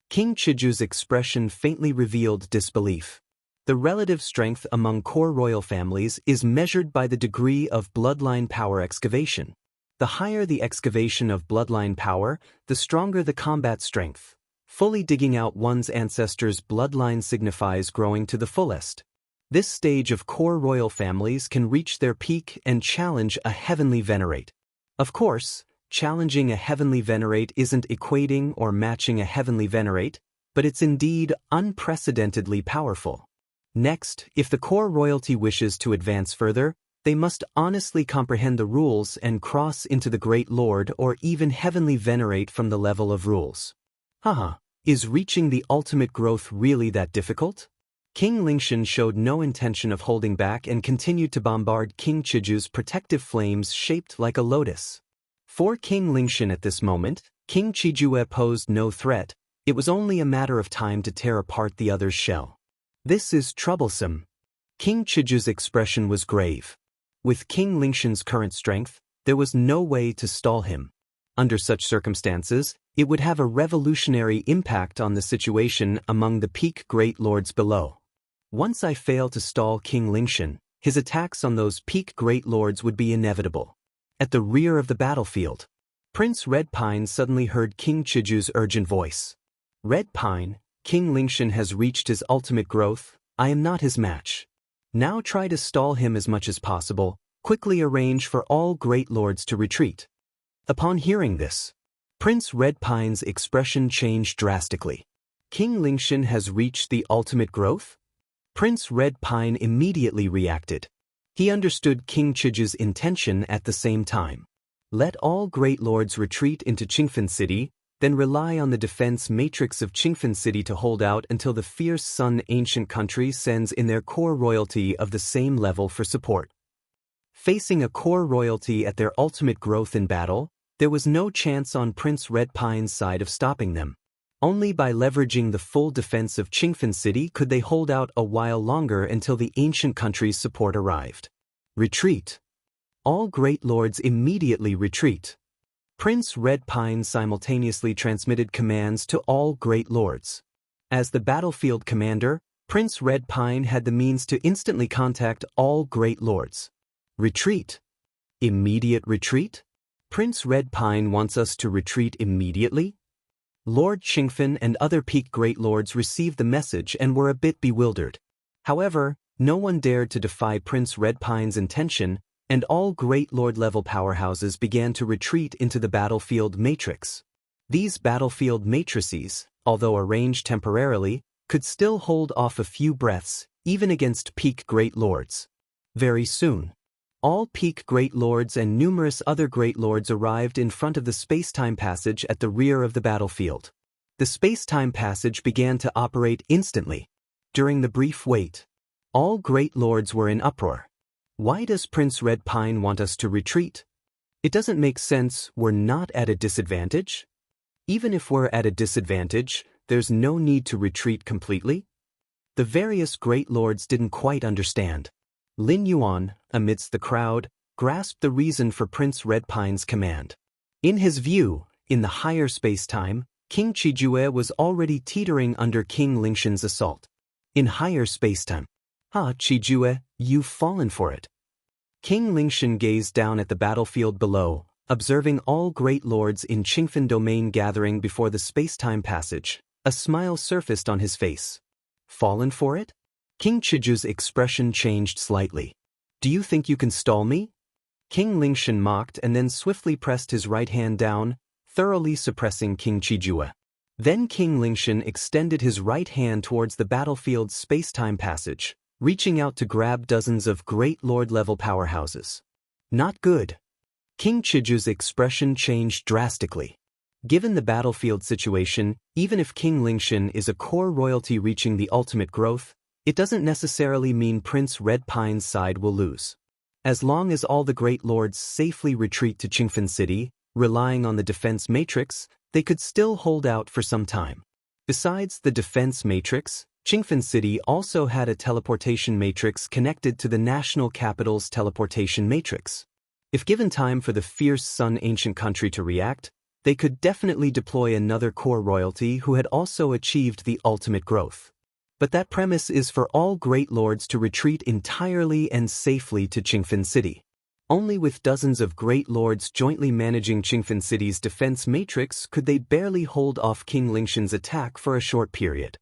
King Qijue's expression faintly revealed disbelief. The relative strength among core royal families is measured by the degree of bloodline power excavation. The higher the excavation of bloodline power, the stronger the combat strength. Fully digging out one's ancestors' bloodline signifies growing to the fullest. This stage of core royal families can reach their peak and challenge a heavenly venerate. Of course, challenging a heavenly venerate isn't equating or matching a heavenly venerate, but it's indeed unprecedentedly powerful. Next, if the core royalty wishes to advance further, they must honestly comprehend the rules and cross into the Great Lord or even heavenly venerate from the level of rules. Is reaching the ultimate growth really that difficult? King Lingshan showed no intention of holding back and continued to bombard King Qijue's protective flames shaped like a lotus. For King Lingshan at this moment, King Qijue posed no threat. It was only a matter of time to tear apart the other's shell. This is troublesome. King Qijue's expression was grave. With King Lingshan's current strength, there was no way to stall him. Under such circumstances, it would have a revolutionary impact on the situation among the peak great lords below. Once I fail to stall King Lingshan, his attacks on those peak great lords would be inevitable. At the rear of the battlefield, Prince Red Pine suddenly heard King Qijue's urgent voice. Red Pine, King Lingshan has reached his ultimate growth. I am not his match. Now try to stall him as much as possible. Quickly arrange for all great lords to retreat. Upon hearing this, Prince Red Pine's expression changed drastically. King Lingshan has reached the ultimate growth? Prince Red Pine immediately reacted. He understood King Qijue's intention at the same time. Let all great lords retreat into Qingfen City, then rely on the defense matrix of Qingfen City to hold out until the fierce Sun ancient country sends in their core royalty of the same level for support. Facing a core royalty at their ultimate growth in battle, there was no chance on Prince Red Pine's side of stopping them. Only by leveraging the full defense of Qingfen City could they hold out a while longer until the ancient country's support arrived. Retreat. All great lords immediately retreat. Prince Red Pine simultaneously transmitted commands to all great lords. As the battlefield commander, Prince Red Pine had the means to instantly contact all great lords. Retreat. Immediate retreat? Prince Red Pine wants us to retreat immediately? Lord Qingfen and other peak great lords received the message and were a bit bewildered. However, no one dared to defy Prince Red Pine's intention, and all great lord-level powerhouses began to retreat into the battlefield matrix. These battlefield matrices, although arranged temporarily, could still hold off a few breaths, even against peak great lords. Very soon, all peak great lords and numerous other great lords arrived in front of the space-time passage at the rear of the battlefield. The space-time passage began to operate instantly. During the brief wait, all great lords were in uproar. Why does Prince Red Pine want us to retreat? It doesn't make sense. We're not at a disadvantage? Even if we're at a disadvantage, there's no need to retreat completely? The various great lords didn't quite understand. Lin Yuan, amidst the crowd, grasped the reason for Prince Red Pine's command. In his view, in the higher space-time, King Qijue was already teetering under King Lingshan's assault. In higher space-time, Qijue, you've fallen for it. King Lingshan gazed down at the battlefield below, observing all great lords in Qingfen domain gathering before the space-time passage. A smile surfaced on his face. Fallen for it? King Qijue's expression changed slightly. Do you think you can stall me? King Lingshan mocked and then swiftly pressed his right hand down, thoroughly suppressing King Qijue. Then King Lingshan extended his right hand towards the battlefield's space-time passage, reaching out to grab dozens of great lord-level powerhouses. Not good. King Qijue's expression changed drastically. Given the battlefield situation, even if King Lingshan is a core royalty reaching the ultimate growth, it doesn't necessarily mean Prince Red Pine's side will lose. As long as all the great lords safely retreat to Qingfen City, relying on the defense matrix, they could still hold out for some time. Besides the defense matrix, Qingfen City also had a teleportation matrix connected to the national capital's teleportation matrix. If given time for the fierce Sun ancient country to react, they could definitely deploy another core royalty who had also achieved the ultimate growth. But that premise is for all great lords to retreat entirely and safely to Qingfen City. Only with dozens of great lords jointly managing Qingfen City's defense matrix could they barely hold off King Lingshan's attack for a short period.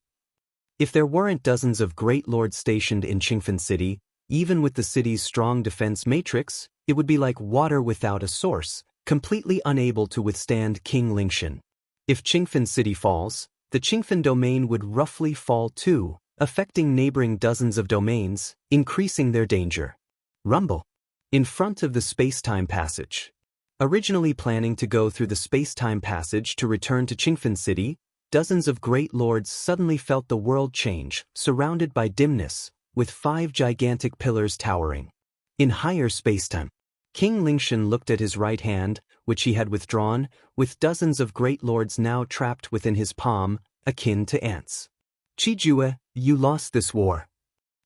If there weren't dozens of great lords stationed in Qingfen City, even with the city's strong defense matrix, it would be like water without a source, completely unable to withstand King Lingshan. If Qingfen City falls, the Qingfen domain would roughly fall too, affecting neighboring dozens of domains, increasing their danger. Rumble. In front of the space-time passage. Originally planning to go through the space-time passage to return to Qingfen City, dozens of great lords suddenly felt the world change, surrounded by dimness, with 5 gigantic pillars towering. In higher space-time, King Lingshan looked at his right hand, which he had withdrawn, with dozens of great lords now trapped within his palm, akin to ants. Qijue, you lost this war.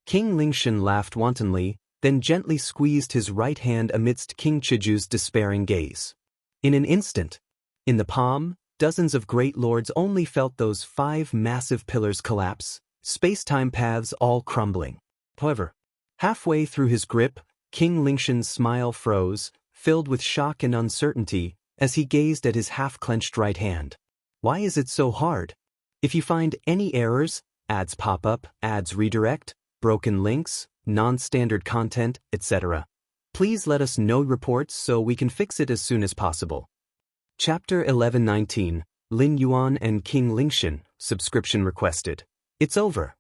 King Lingshan laughed wantonly, then gently squeezed his right hand amidst King Qijue's despairing gaze. In an instant, in the palm, dozens of great lords only felt those 5 massive pillars collapse, space-time paths all crumbling. However, halfway through his grip, King Lingshan's smile froze, filled with shock and uncertainty, as he gazed at his half-clenched right hand. Why is it so hard? If you find any errors, ads pop up, ads redirect, broken links, non-standard content, etc., please let us know reports so we can fix it as soon as possible. Chapter 1119, Lin Yuan and King Lingshan, subscription requested. It's over.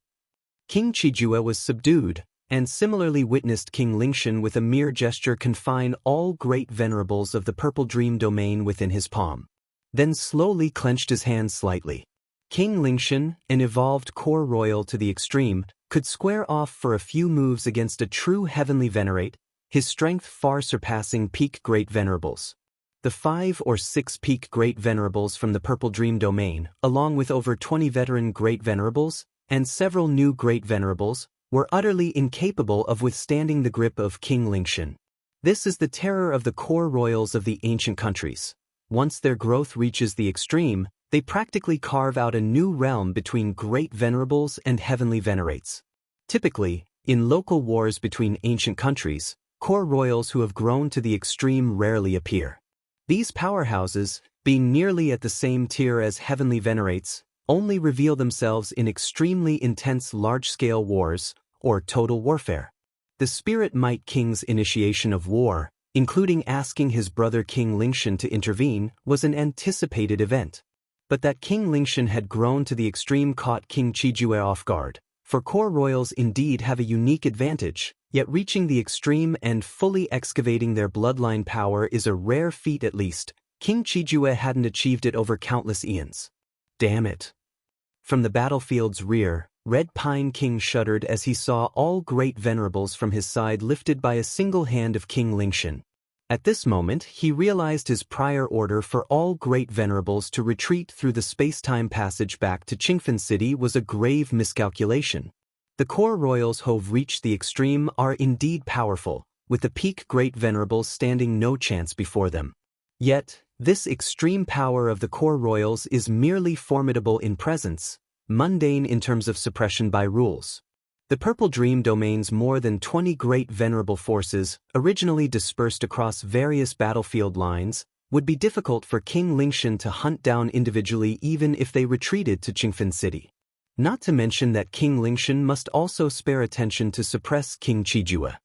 King Qijue was subdued, and similarly witnessed King Lingshan with a mere gesture confine all great venerables of the Purple Dream domain within his palm. Then slowly clenched his hand slightly. King Lingshan, an evolved core royal to the extreme, could square off for a few moves against a true heavenly venerate, his strength far surpassing peak great venerables. The 5 or 6 peak great venerables from the Purple Dream domain, along with over 20 veteran great venerables, and several new great venerables, were utterly incapable of withstanding the grip of King Lingshan. This is the terror of the core royals of the ancient countries. Once their growth reaches the extreme, they practically carve out a new realm between great venerables and heavenly venerates. Typically, in local wars between ancient countries, core royals who have grown to the extreme rarely appear. These powerhouses, being nearly at the same tier as heavenly venerates, only reveal themselves in extremely intense large-scale wars, or total warfare. The Spirit Might King's initiation of war, including asking his brother King Lingshan to intervene, was an anticipated event. But that King Lingshan had grown to the extreme caught King Qijue off guard, for core royals indeed have a unique advantage, yet reaching the extreme and fully excavating their bloodline power is a rare feat at least. King Qijue hadn't achieved it over countless eons. Damn it. From the battlefield's rear, Red Pine King shuddered as he saw all great venerables from his side lifted by a single hand of King Lingshan. At this moment, he realized his prior order for all great venerables to retreat through the space-time passage back to Qingfen City was a grave miscalculation. The core royals who've reached the extreme are indeed powerful, with the peak great venerables standing no chance before them. Yet, this extreme power of the core royals is merely formidable in presence, mundane in terms of suppression by rules. The Purple Dream Domain's more than 20 great venerable forces, originally dispersed across various battlefield lines, would be difficult for King Lingshan to hunt down individually even if they retreated to Qingfen City. Not to mention that King Lingshan must also spare attention to suppress King Qijue.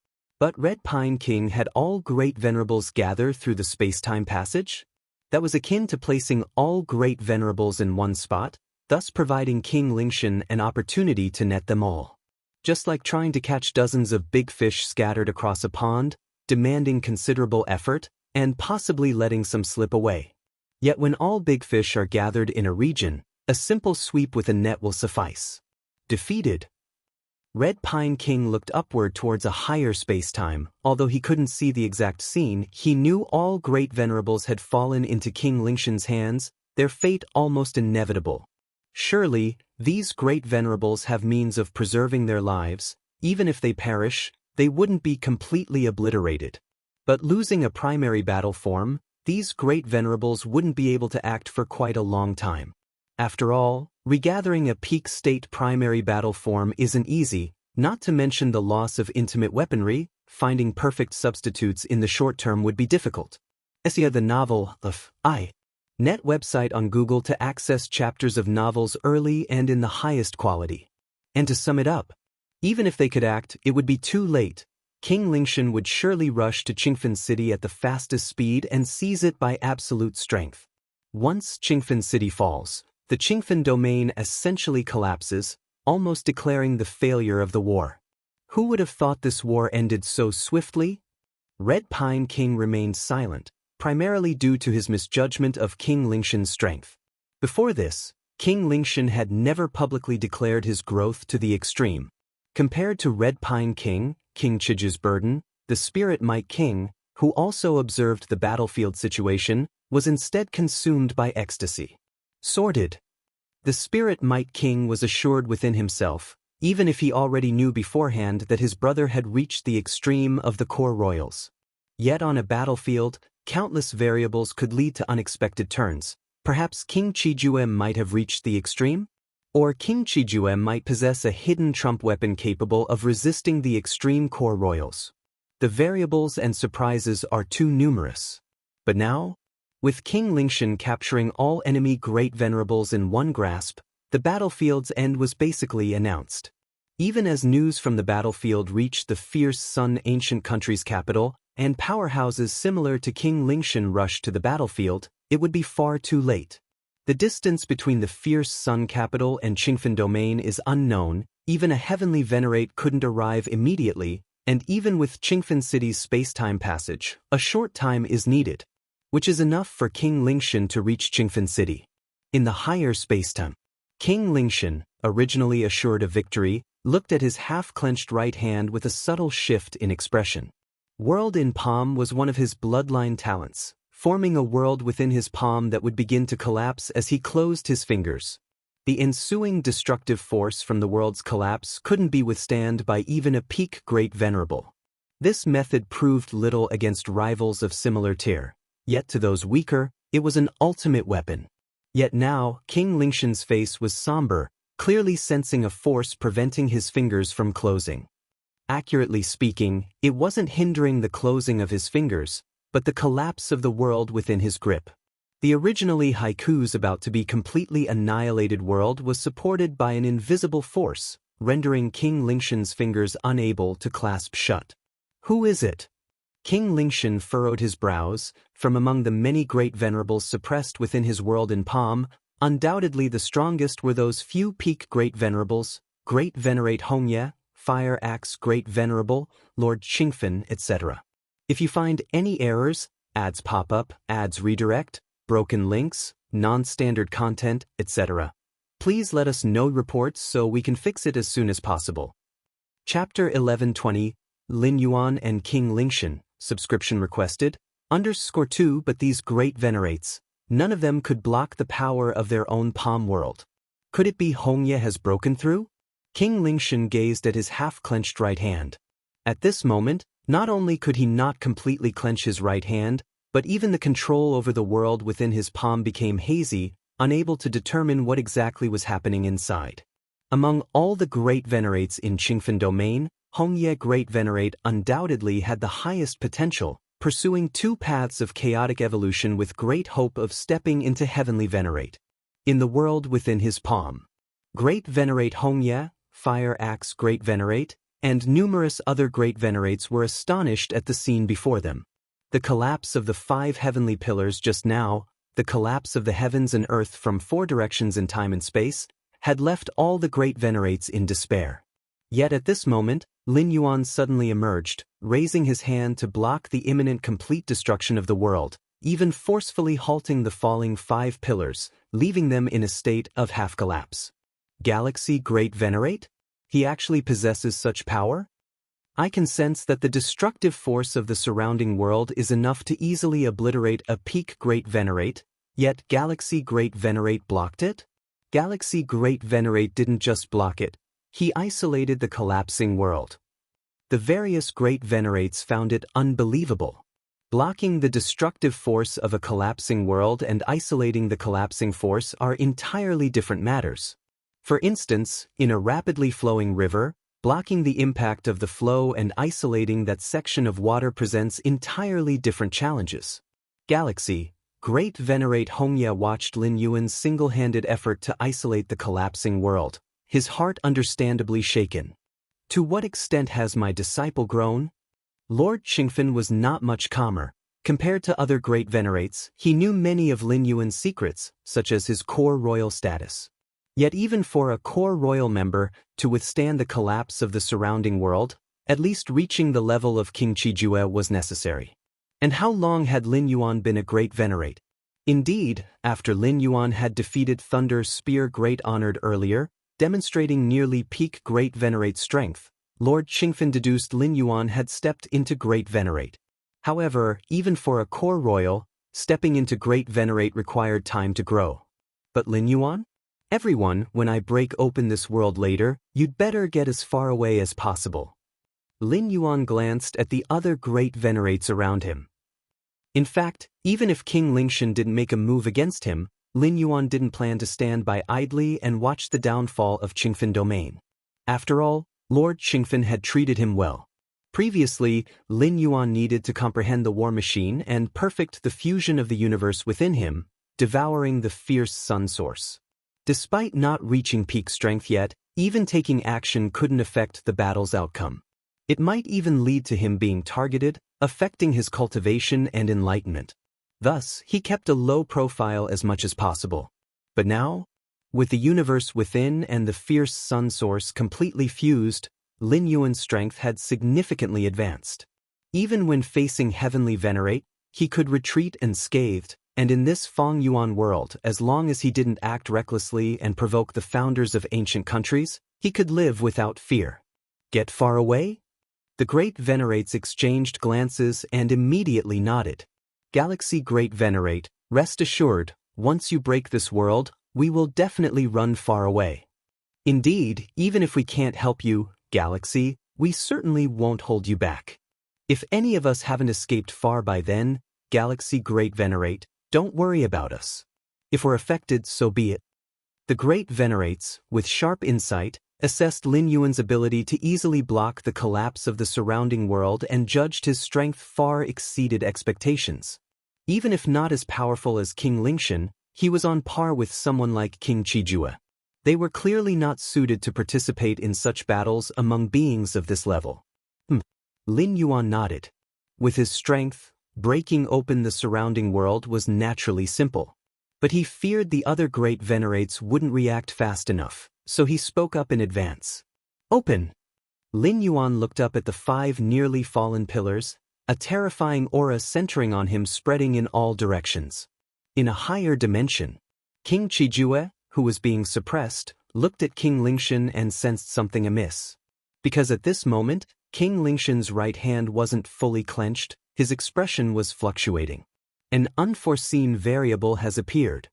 But Red Pine King had all great venerables gather through the space-time passage? That was akin to placing all great venerables in one spot, thus providing King Lingshan an opportunity to net them all. Just like trying to catch dozens of big fish scattered across a pond, demanding considerable effort, and possibly letting some slip away. Yet when all big fish are gathered in a region, a simple sweep with a net will suffice. Defeated. Red Pine King looked upward towards a higher space-time. Although he couldn't see the exact scene, he knew all great venerables had fallen into King Lingshan's hands, their fate almost inevitable. Surely, these great venerables have means of preserving their lives. Even if they perish, they wouldn't be completely obliterated. But losing a primary battle form, these great venerables wouldn't be able to act for quite a long time. After all, regathering a peak state primary battle form isn't easy, not to mention the loss of intimate weaponry. Finding perfect substitutes in the short term would be difficult. Xianxia the novel, Net website on Google to access chapters of novels early and in the highest quality. And to sum it up, even if they could act, it would be too late. King Lingshan would surely rush to Qingfen City at the fastest speed and seize it by absolute strength. Once Qingfen City falls, the Qingfen domain essentially collapses, almost declaring the failure of the war. Who would have thought this war ended so swiftly? Red Pine King remained silent, primarily due to his misjudgment of King Lingshan's strength. Before this, King Lingshan had never publicly declared his growth to the extreme. Compared to Red Pine King, King Qijue's burden, the Spirit Might King, who also observed the battlefield situation, was instead consumed by ecstasy. Sordid. The Spirit Might King was assured within himself, even if he already knew beforehand that his brother had reached the extreme of the core royals. Yet on a battlefield, countless variables could lead to unexpected turns. Perhaps King Qijue might have reached the extreme? Or King Qijue might possess a hidden trump weapon capable of resisting the extreme core royals. The variables and surprises are too numerous. But now, with King Lingshan capturing all enemy great venerables in one grasp, the battlefield's end was basically announced. Even as news from the battlefield reached the fierce Sun ancient country's capital, and powerhouses similar to King Lingshan rushed to the battlefield, it would be far too late. The distance between the fierce Sun capital and Qingfen domain is unknown. Even a heavenly venerate couldn't arrive immediately, and even with Qingfen City's space-time passage, a short time is needed, which is enough for King Lingshan to reach Qingfen City. In the higher space-time, King Lingshan, originally assured of victory, looked at his half-clenched right hand with a subtle shift in expression. World in Palm was one of his bloodline talents, forming a world within his palm that would begin to collapse as he closed his fingers. The ensuing destructive force from the world's collapse couldn't be withstood by even a peak great venerable. This method proved little against rivals of similar tier, yet to those weaker, it was an ultimate weapon. Yet now, King Lingshan's face was somber, clearly sensing a force preventing his fingers from closing. Accurately speaking, it wasn't hindering the closing of his fingers, but the collapse of the world within his grip. The originally haikus about to be completely annihilated world was supported by an invisible force, rendering King Lingshan's fingers unable to clasp shut. Who is it? King Lingshan furrowed his brows. From among the many great venerables suppressed within his world in palm, undoubtedly the strongest were those few peak great venerables, Great Venerate Hongye, Fire Axe Great Venerable, Lord Qingfen, etc. If you find any errors, ads pop up, ads redirect, broken links, non-standard content, etc., please let us know reports so we can fix it as soon as possible. Chapter 1120, Lin Yuan and King Lingshan, subscription requested, _2 But these great venerates, none of them could block the power of their own palm world. Could it be Hongye has broken through? King Lingshan gazed at his half-clenched right hand. At this moment, not only could he not completely clench his right hand, but even the control over the world within his palm became hazy, unable to determine what exactly was happening inside. Among all the great venerates in Qingfen domain, Hongye Great Venerate undoubtedly had the highest potential, pursuing two paths of chaotic evolution with great hope of stepping into Heavenly Venerate. In the world within his palm, Great Venerate Hongye, Fire Axe Great Venerate, and numerous other great venerates were astonished at the scene before them. The collapse of the 5 heavenly pillars just now, the collapse of the heavens and earth from 4 directions in time and space, had left all the great venerates in despair. Yet at this moment, Lin Yuan suddenly emerged, raising his hand to block the imminent complete destruction of the world, even forcefully halting the falling 5 pillars, leaving them in a state of half-collapse. Galaxy Great Venerate? He actually possesses such power? I can sense that the destructive force of the surrounding world is enough to easily obliterate a peak Great Venerate, yet Galaxy Great Venerate blocked it? Galaxy Great Venerate didn't just block it, he isolated the collapsing world. The various Great Venerates found it unbelievable. Blocking the destructive force of a collapsing world and isolating the collapsing force are entirely different matters. For instance, in a rapidly flowing river, blocking the impact of the flow and isolating that section of water presents entirely different challenges. Galaxy Great Venerate Hongye watched Lin Yuan's single-handed effort to isolate the collapsing world, his heart understandably shaken. To what extent has my disciple grown? Lord Qingfen was not much calmer. Compared to other great venerates, he knew many of Lin Yuan's secrets, such as his core royal status. Yet even for a core royal member to withstand the collapse of the surrounding world, at least reaching the level of King Qijue was necessary. And how long had Lin Yuan been a great venerate? Indeed, after Lin Yuan had defeated Thunder Spear Great Honored earlier, demonstrating nearly peak Great Venerate strength, Lord Qingfen deduced Lin Yuan had stepped into Great Venerate. However, even for a core royal, stepping into Great Venerate required time to grow. But Lin Yuan? Everyone, when I break open this world later, you'd better get as far away as possible. Lin Yuan glanced at the other great venerates around him. In fact, even if King Lingshan didn't make a move against him, Lin Yuan didn't plan to stand by idly and watch the downfall of Qingfen domain. After all, Lord Qingfen had treated him well. Previously, Lin Yuan needed to comprehend the war machine and perfect the fusion of the universe within him, devouring the fierce sun source. Despite not reaching peak strength yet, even taking action couldn't affect the battle's outcome. It might even lead to him being targeted, affecting his cultivation and enlightenment. Thus, he kept a low profile as much as possible. But now, with the universe within and the fierce sun source completely fused, Lin Yuan's strength had significantly advanced. Even when facing Heavenly Venerate, he could retreat unscathed, and in this Feng Yuan world, as long as he didn't act recklessly and provoke the founders of ancient countries, he could live without fear. Get far away? The great venerates exchanged glances and immediately nodded. Galaxy Great Venerate, rest assured, once you break this world, we will definitely run far away. Indeed, even if we can't help you, Galaxy, we certainly won't hold you back. If any of us haven't escaped far by then, Galaxy Great Venerate, don't worry about us. If we're affected, so be it. The great venerates, with sharp insight, assessed Lin Yuan's ability to easily block the collapse of the surrounding world and judged his strength far exceeded expectations. Even if not as powerful as King Lingshan, he was on par with someone like King Qijue. They were clearly not suited to participate in such battles among beings of this level. Lin Yuan nodded. With his strength, breaking open the surrounding world was naturally simple. But he feared the other great venerates wouldn't react fast enough, so he spoke up in advance. Open! Lin Yuan looked up at the 5 nearly fallen pillars, a terrifying aura centering on him spreading in all directions. In a higher dimension, King Qijue, who was being suppressed, looked at King Lingshan and sensed something amiss. Because at this moment, King Lingshan's right hand wasn't fully clenched, his expression was fluctuating. An unforeseen variable has appeared.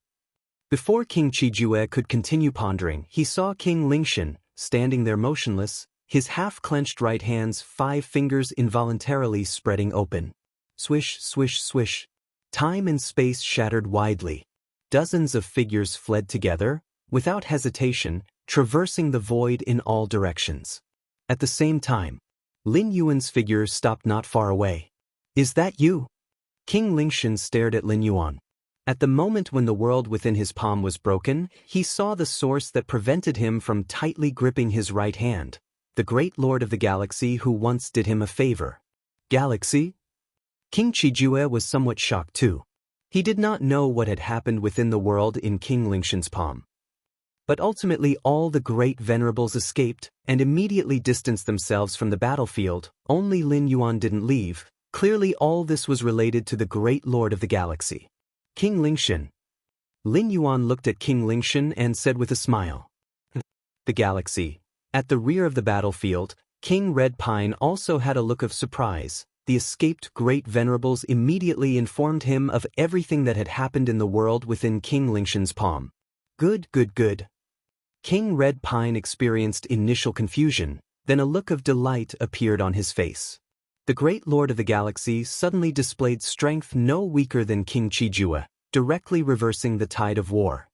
Before King Qijue could continue pondering, he saw King Lingshan, standing there motionless, his half-clenched right hand's 5 fingers involuntarily spreading open. Swish, swish, swish. Time and space shattered widely. Dozens of figures fled together, without hesitation, traversing the void in all directions. At the same time, Lin Yuan's figure stopped not far away. Is that you? King Lingshan stared at Lin Yuan. At the moment when the world within his palm was broken, he saw the source that prevented him from tightly gripping his right hand, the great lord of the galaxy who once did him a favor. Galaxy? King Qijue was somewhat shocked too. He did not know what had happened within the world in King Lingshan's palm. But ultimately all the great venerables escaped and immediately distanced themselves from the battlefield. Only Lin Yuan didn't leave. Clearly all this was related to the great lord of the galaxy. King Lingshan. Lin Yuan looked at King Lingshan and said with a smile. The galaxy. At the rear of the battlefield, King Red Pine also had a look of surprise. The escaped great venerables immediately informed him of everything that had happened in the world within King Lingshan's palm. Good, good, good. King Red Pine experienced initial confusion, then a look of delight appeared on his face. The great lord of the galaxy suddenly displayed strength no weaker than King Qijue, directly reversing the tide of war.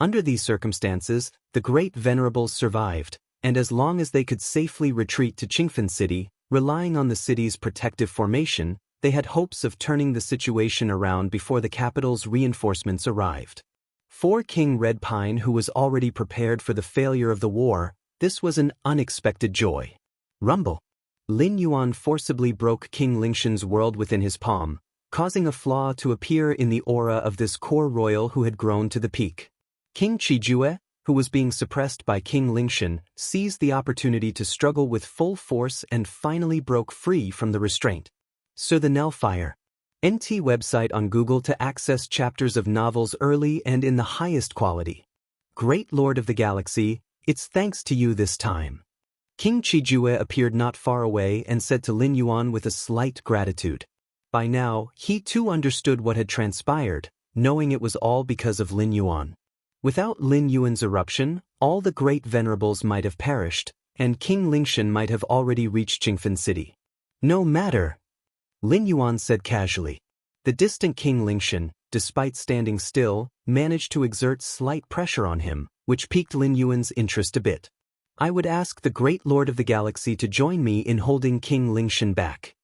Under these circumstances, the great venerables survived, and as long as they could safely retreat to Qingfen City, relying on the city's protective formation, they had hopes of turning the situation around before the capital's reinforcements arrived. For King Red Pine, who was already prepared for the failure of the war, this was an unexpected joy. Rumble. Lin Yuan forcibly broke King Lingshan's world within his palm, causing a flaw to appear in the aura of this core royal who had grown to the peak. King Qijue, who was being suppressed by King Lingshan, seized the opportunity to struggle with full force and finally broke free from the restraint. Sir the Nellfire. NT website on Google to access chapters of novels early and in the highest quality. Great Lord of the Galaxy, it's thanks to you this time. King Qijue appeared not far away and said to Lin Yuan with a slight gratitude. By now, he too understood what had transpired, knowing it was all because of Lin Yuan. Without Lin Yuan's eruption, all the great venerables might have perished, and King Lingshan might have already reached Qingfen City. No matter, Lin Yuan said casually. The distant King Lingshan, despite standing still, managed to exert slight pressure on him, which piqued Lin Yuan's interest a bit. I would ask the great lord of the galaxy to join me in holding King Lingshan back.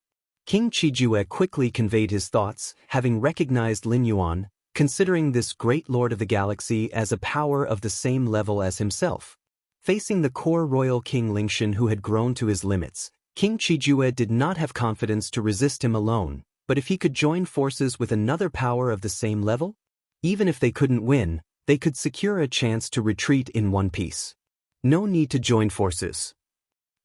King Qijue quickly conveyed his thoughts, having recognized Lin Yuan, considering this great lord of the galaxy as a power of the same level as himself. Facing the core royal King Lingshan who had grown to his limits, King Qijue did not have confidence to resist him alone, but if he could join forces with another power of the same level, even if they couldn't win, they could secure a chance to retreat in one piece. No need to join forces.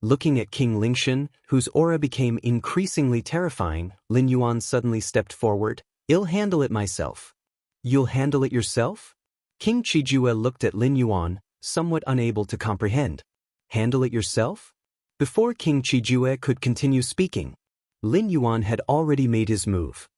Looking at King Lingshan, whose aura became increasingly terrifying, Lin Yuan suddenly stepped forward. I'll handle it myself. You'll handle it yourself? King Qijue looked at Lin Yuan, somewhat unable to comprehend. Handle it yourself? Before King Qijue could continue speaking, Lin Yuan had already made his move.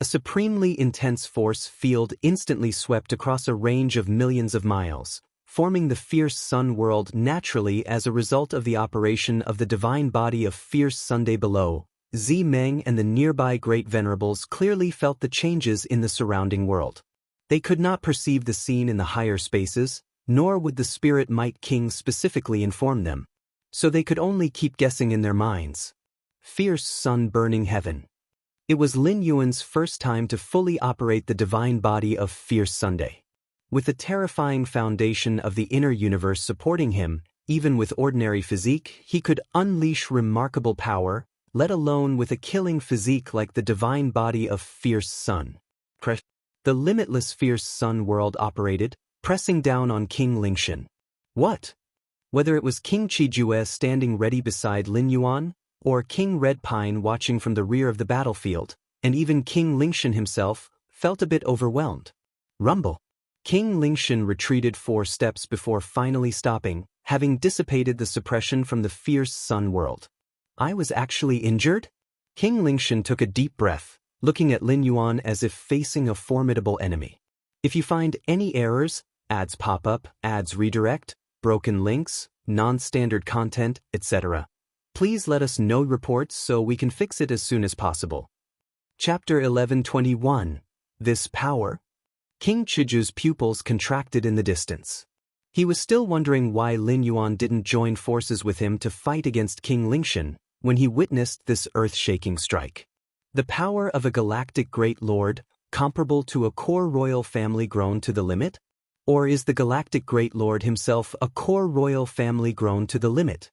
A supremely intense force field instantly swept across a range of millions of miles, forming the fierce sun world naturally as a result of the operation of the divine body of fierce Sunday below. Zi Meng and the nearby great venerables clearly felt the changes in the surrounding world. They could not perceive the scene in the higher spaces, nor would the spirit might king specifically inform them. So they could only keep guessing in their minds. Fierce sun burning heaven. It was Lin Yuan's first time to fully operate the divine body of Fierce Sunday. With the terrifying foundation of the inner universe supporting him, even with ordinary physique, he could unleash remarkable power, let alone with a killing physique like the divine body of Fierce Sun. The limitless Fierce Sun world operated, pressing down on King Lingshan. What? Whether it was King Qijue standing ready beside Lin Yuan, or King Red Pine watching from the rear of the battlefield, and even King Lingshan himself, felt a bit overwhelmed. Rumble. King Lingshan retreated 4 steps before finally stopping, having dissipated the suppression from the Fierce Sun world. I was actually injured? King Lingshan took a deep breath, looking at Lin Yuan as if facing a formidable enemy. If you find any errors, ads pop up, ads redirect, broken links, non-standard content, etc., please let us know reports so we can fix it as soon as possible. Chapter 1121. This Power? King Chiju's pupils contracted in the distance. He was still wondering why Lin Yuan didn't join forces with him to fight against King Lingshan when he witnessed this earth-shaking strike. The power of a galactic great lord, comparable to a core royal family grown to the limit? Or is the galactic great lord himself a core royal family grown to the limit?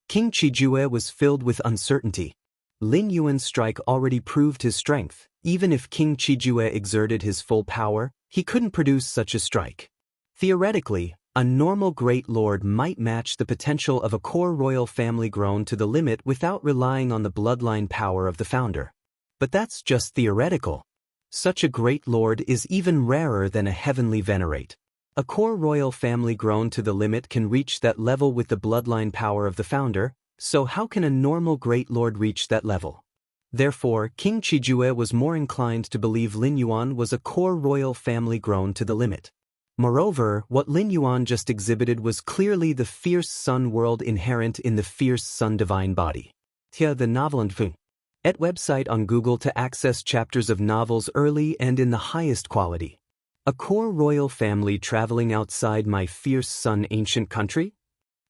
King Qijue was filled with uncertainty. Lin Yuan's strike already proved his strength. Even if King Qijue exerted his full power, he couldn't produce such a strike. Theoretically, a normal great lord might match the potential of a core royal family grown to the limit without relying on the bloodline power of the founder. But that's just theoretical. Such a great lord is even rarer than a heavenly venerate. A core royal family grown to the limit can reach that level with the bloodline power of the founder, so how can a normal great lord reach that level? Therefore, King Qijue was more inclined to believe Lin Yuan was a core royal family grown to the limit. Moreover, what Lin Yuan just exhibited was clearly the Fierce Sun world inherent in the Fierce Sun divine body. Tia the novel and Fung. Et website on Google to access chapters of novels early and in the highest quality. A core royal family traveling outside my Fierce Sun ancient country?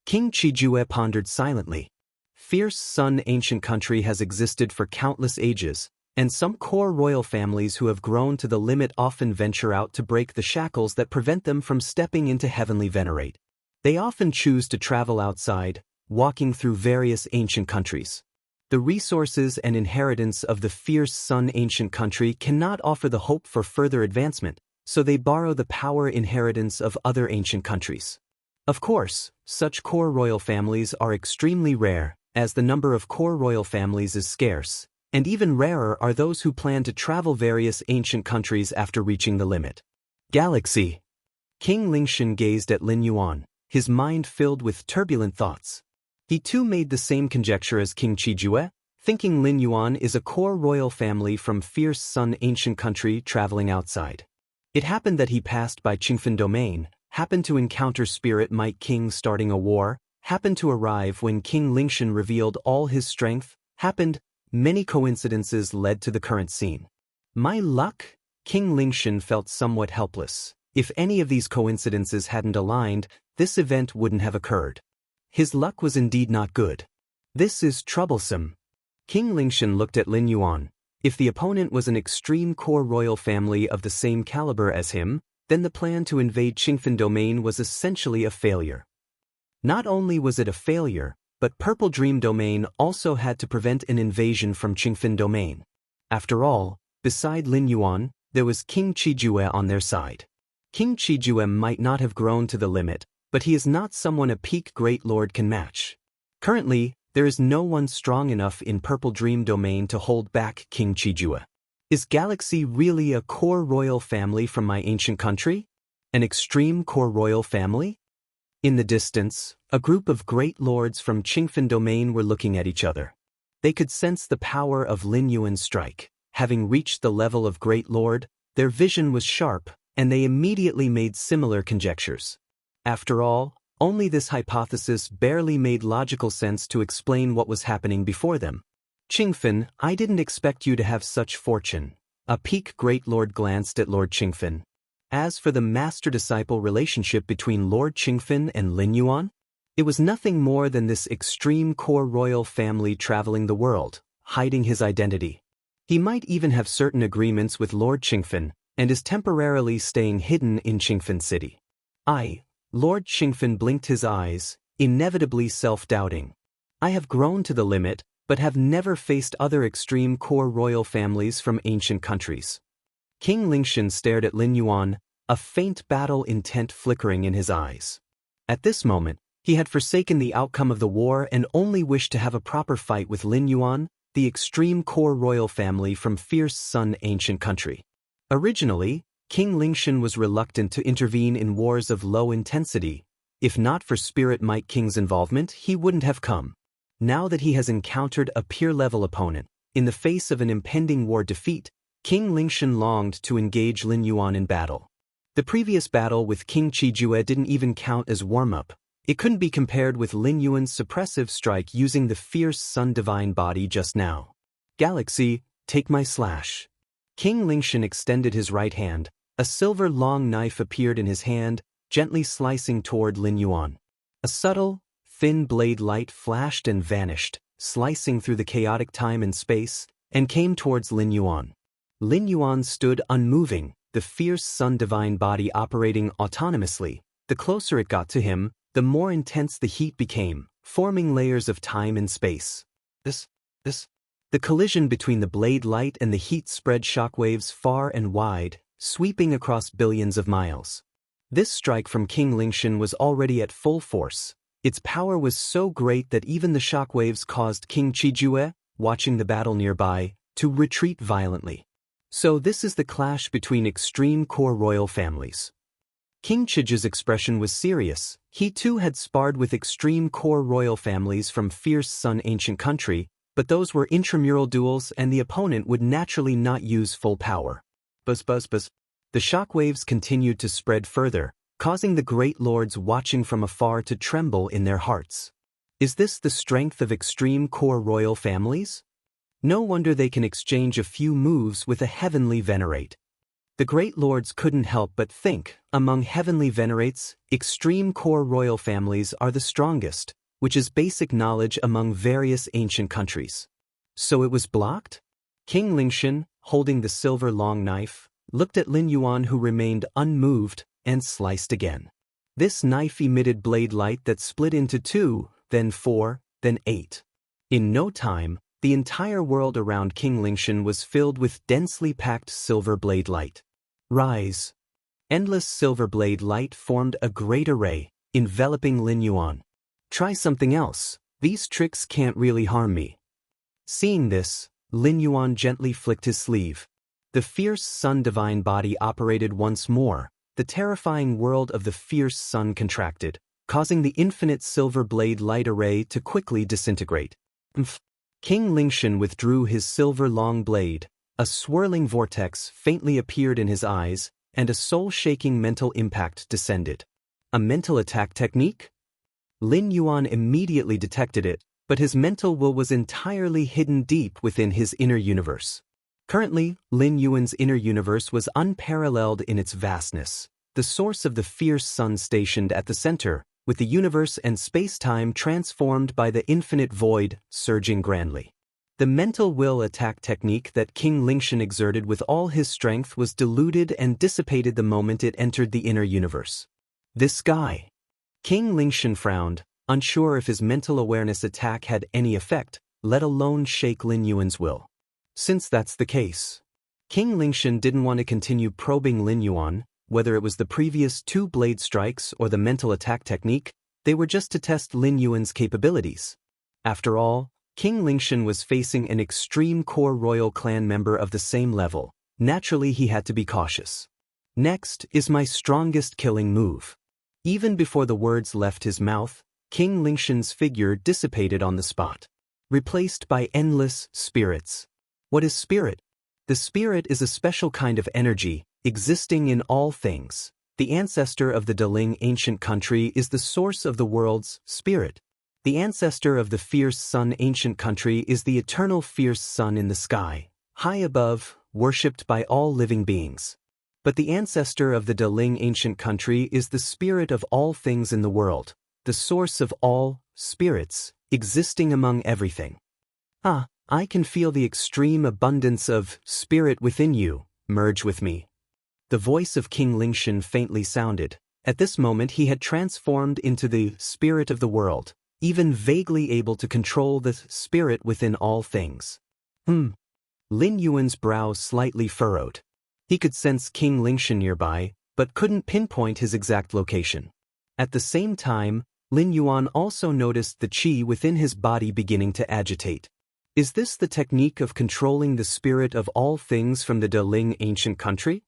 King Qijue pondered silently. Fierce Sun ancient country has existed for countless ages, and some core royal families who have grown to the limit often venture out to break the shackles that prevent them from stepping into heavenly venerate. They often choose to travel outside, walking through various ancient countries. The resources and inheritance of the Fierce Sun ancient country cannot offer the hope for further advancement, so they borrow the power inheritance of other ancient countries. Of course, such core royal families are extremely rare, as the number of core royal families is scarce, and even rarer are those who plan to travel various ancient countries after reaching the limit. Galaxy. King Lingshan gazed at Lin Yuan, his mind filled with turbulent thoughts. He too made the same conjecture as King Qijue, thinking Lin Yuan is a core royal family from Fierce Sun ancient country traveling outside. It happened that he passed by Qingfen domain, happened to encounter Spirit Might King starting a war, happened to arrive when King Lingshan revealed all his strength, many coincidences led to the current scene. My luck? King Lingshan felt somewhat helpless. If any of these coincidences hadn't aligned, this event wouldn't have occurred. His luck was indeed not good. This is troublesome. King Lingshan looked at Lin Yuan. If the opponent was an extreme core royal family of the same caliber as him, then the plan to invade Qingfen domain was essentially a failure. Not only was it a failure, but Purple Dream domain also had to prevent an invasion from Qingfen domain. After all, beside Lin Yuan, there was King Qijue on their side. King Qijue might not have grown to the limit, but he is not someone a peak great lord can match. Currently, there is no one strong enough in Purple Dream domain to hold back King Qijue. Is Galaxy really a core royal family from my ancient country? An extreme core royal family? In the distance, a group of great lords from Qingfen domain were looking at each other. They could sense the power of Lin Yuan's strike. Having reached the level of great lord, their vision was sharp, and they immediately made similar conjectures. After all, only this hypothesis barely made logical sense to explain what was happening before them. Qingfen, I didn't expect you to have such fortune. A peak great lord glanced at Lord Qingfen. As for the master-disciple relationship between Lord Qingfen and Lin Yuan, it was nothing more than this extreme core royal family traveling the world, hiding his identity. He might even have certain agreements with Lord Qingfen, and is temporarily staying hidden in Qingfen City. Lord Qingfen blinked his eyes, inevitably self-doubting. I have grown to the limit, but have never faced other extreme core royal families from ancient countries. King Lingshan stared at Lin Yuan, a faint battle intent flickering in his eyes. At this moment, he had forsaken the outcome of the war and only wished to have a proper fight with Lin Yuan, the extreme core royal family from fierce Sun ancient country. Originally, King Lingshan was reluctant to intervene in wars of low intensity. If not for Spirit Might King's involvement, he wouldn't have come. Now that he has encountered a peer-level opponent, in the face of an impending war defeat, King Lingshan longed to engage Lin Yuan in battle. The previous battle with King Qijue didn't even count as warm-up. It couldn't be compared with Lin Yuan's suppressive strike using the fierce Sun divine body just now. Galaxy, take my slash. King Lingshan extended his right hand. A silver long knife appeared in his hand, gently slicing toward Lin Yuan. A subtle, thin blade light flashed and vanished, slicing through the chaotic time and space, and came towards Lin Yuan. Lin Yuan stood unmoving, the fierce Sun divine body operating autonomously. The closer it got to him, the more intense the heat became, forming layers of time and space. The collision between the blade light and the heat spread shockwaves far and wide, sweeping across billions of miles. This strike from King Lingshan was already at full force. Its power was so great that even the shockwaves caused King Qijue, watching the battle nearby, to retreat violently. So this is the clash between extreme core royal families. King Qijue's expression was serious. He too had sparred with extreme core royal families from fierce Sun ancient country, but those were intramural duels and the opponent would naturally not use full power. Buzz. The shockwaves continued to spread further, causing the great lords watching from afar to tremble in their hearts. Is this the strength of extreme core royal families? No wonder they can exchange a few moves with a heavenly venerate. The great lords couldn't help but think, among heavenly venerates, extreme core royal families are the strongest, which is basic knowledge among various ancient countries. So it was blocked? King Lingshan, holding the silver long knife, looked at Lin Yuan who remained unmoved, and sliced again. This knife emitted blade light that split into 2, then 4, then 8. In no time, the entire world around King Lingshan was filled with densely packed silver blade light. Rise. Endless silver blade light formed a great array, enveloping Lin Yuan. Try something else. These tricks can't really harm me. Seeing this, Lin Yuan gently flicked his sleeve. The fierce Sun divine body operated once more. The terrifying world of the fierce Sun contracted, causing the infinite silver blade light array to quickly disintegrate. King Lingshan withdrew his silver long blade. A swirling vortex faintly appeared in his eyes, and a soul-shaking mental impact descended. A mental attack technique? Lin Yuan immediately detected it, but his mental will was entirely hidden deep within his inner universe. Currently, Lin Yuan's inner universe was unparalleled in its vastness, the source of the fierce Sun stationed at the center, with the universe and space-time transformed by the infinite void, surging grandly. The mental will attack technique that King Lingshan exerted with all his strength was diluted and dissipated the moment it entered the inner universe. This guy. King Lingshan frowned, unsure if his mental awareness attack had any effect, let alone shake Lin Yuan's will. Since that's the case, King Lingshan didn't want to continue probing Lin Yuan, whether it was the previous 2 blade strikes or the mental attack technique, they were just to test Lin Yuan's capabilities. After all, King Lingshan was facing an extreme core royal clan member of the same level. Naturally, he had to be cautious. Next is my strongest killing move. Even before the words left his mouth, King Lingshan's figure dissipated on the spot, replaced by endless spirits. What is spirit? The spirit is a special kind of energy, existing in all things. The ancestor of the Daling ancient country is the source of the world's spirit. The ancestor of the fierce Sun ancient country is the eternal fierce Sun in the sky, high above, worshipped by all living beings. But the ancestor of the Deling ancient country is the spirit of all things in the world, the source of all spirits, existing among everything. Ah, I can feel the extreme abundance of spirit within you. Merge with me. The voice of King Lingshan faintly sounded. At this moment he had transformed into the spirit of the world, even vaguely able to control the spirit within all things. Lin Yuan's brow slightly furrowed. He could sense King Lingshan nearby, but couldn't pinpoint his exact location. At the same time, Lin Yuan also noticed the qi within his body beginning to agitate. Is this the technique of controlling the spirit of all things from the Deling ancient country?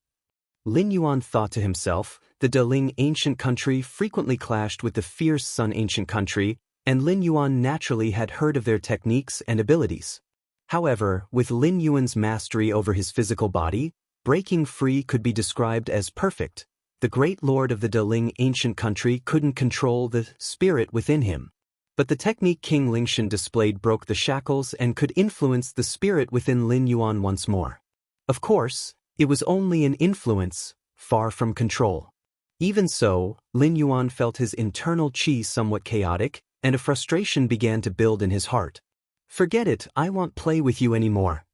Lin Yuan thought to himself. The Deling ancient country frequently clashed with the fierce Sun ancient country, and Lin Yuan naturally had heard of their techniques and abilities. However, with Lin Yuan's mastery over his physical body, breaking free could be described as perfect. The great lord of the Deling ancient country couldn't control the spirit within him. But the technique King Lingshan displayed broke the shackles and could influence the spirit within Lin Yuan once more. Of course, it was only an influence, far from control. Even so, Lin Yuan felt his internal qi somewhat chaotic, and a frustration began to build in his heart. Forget it, I won't play with you anymore.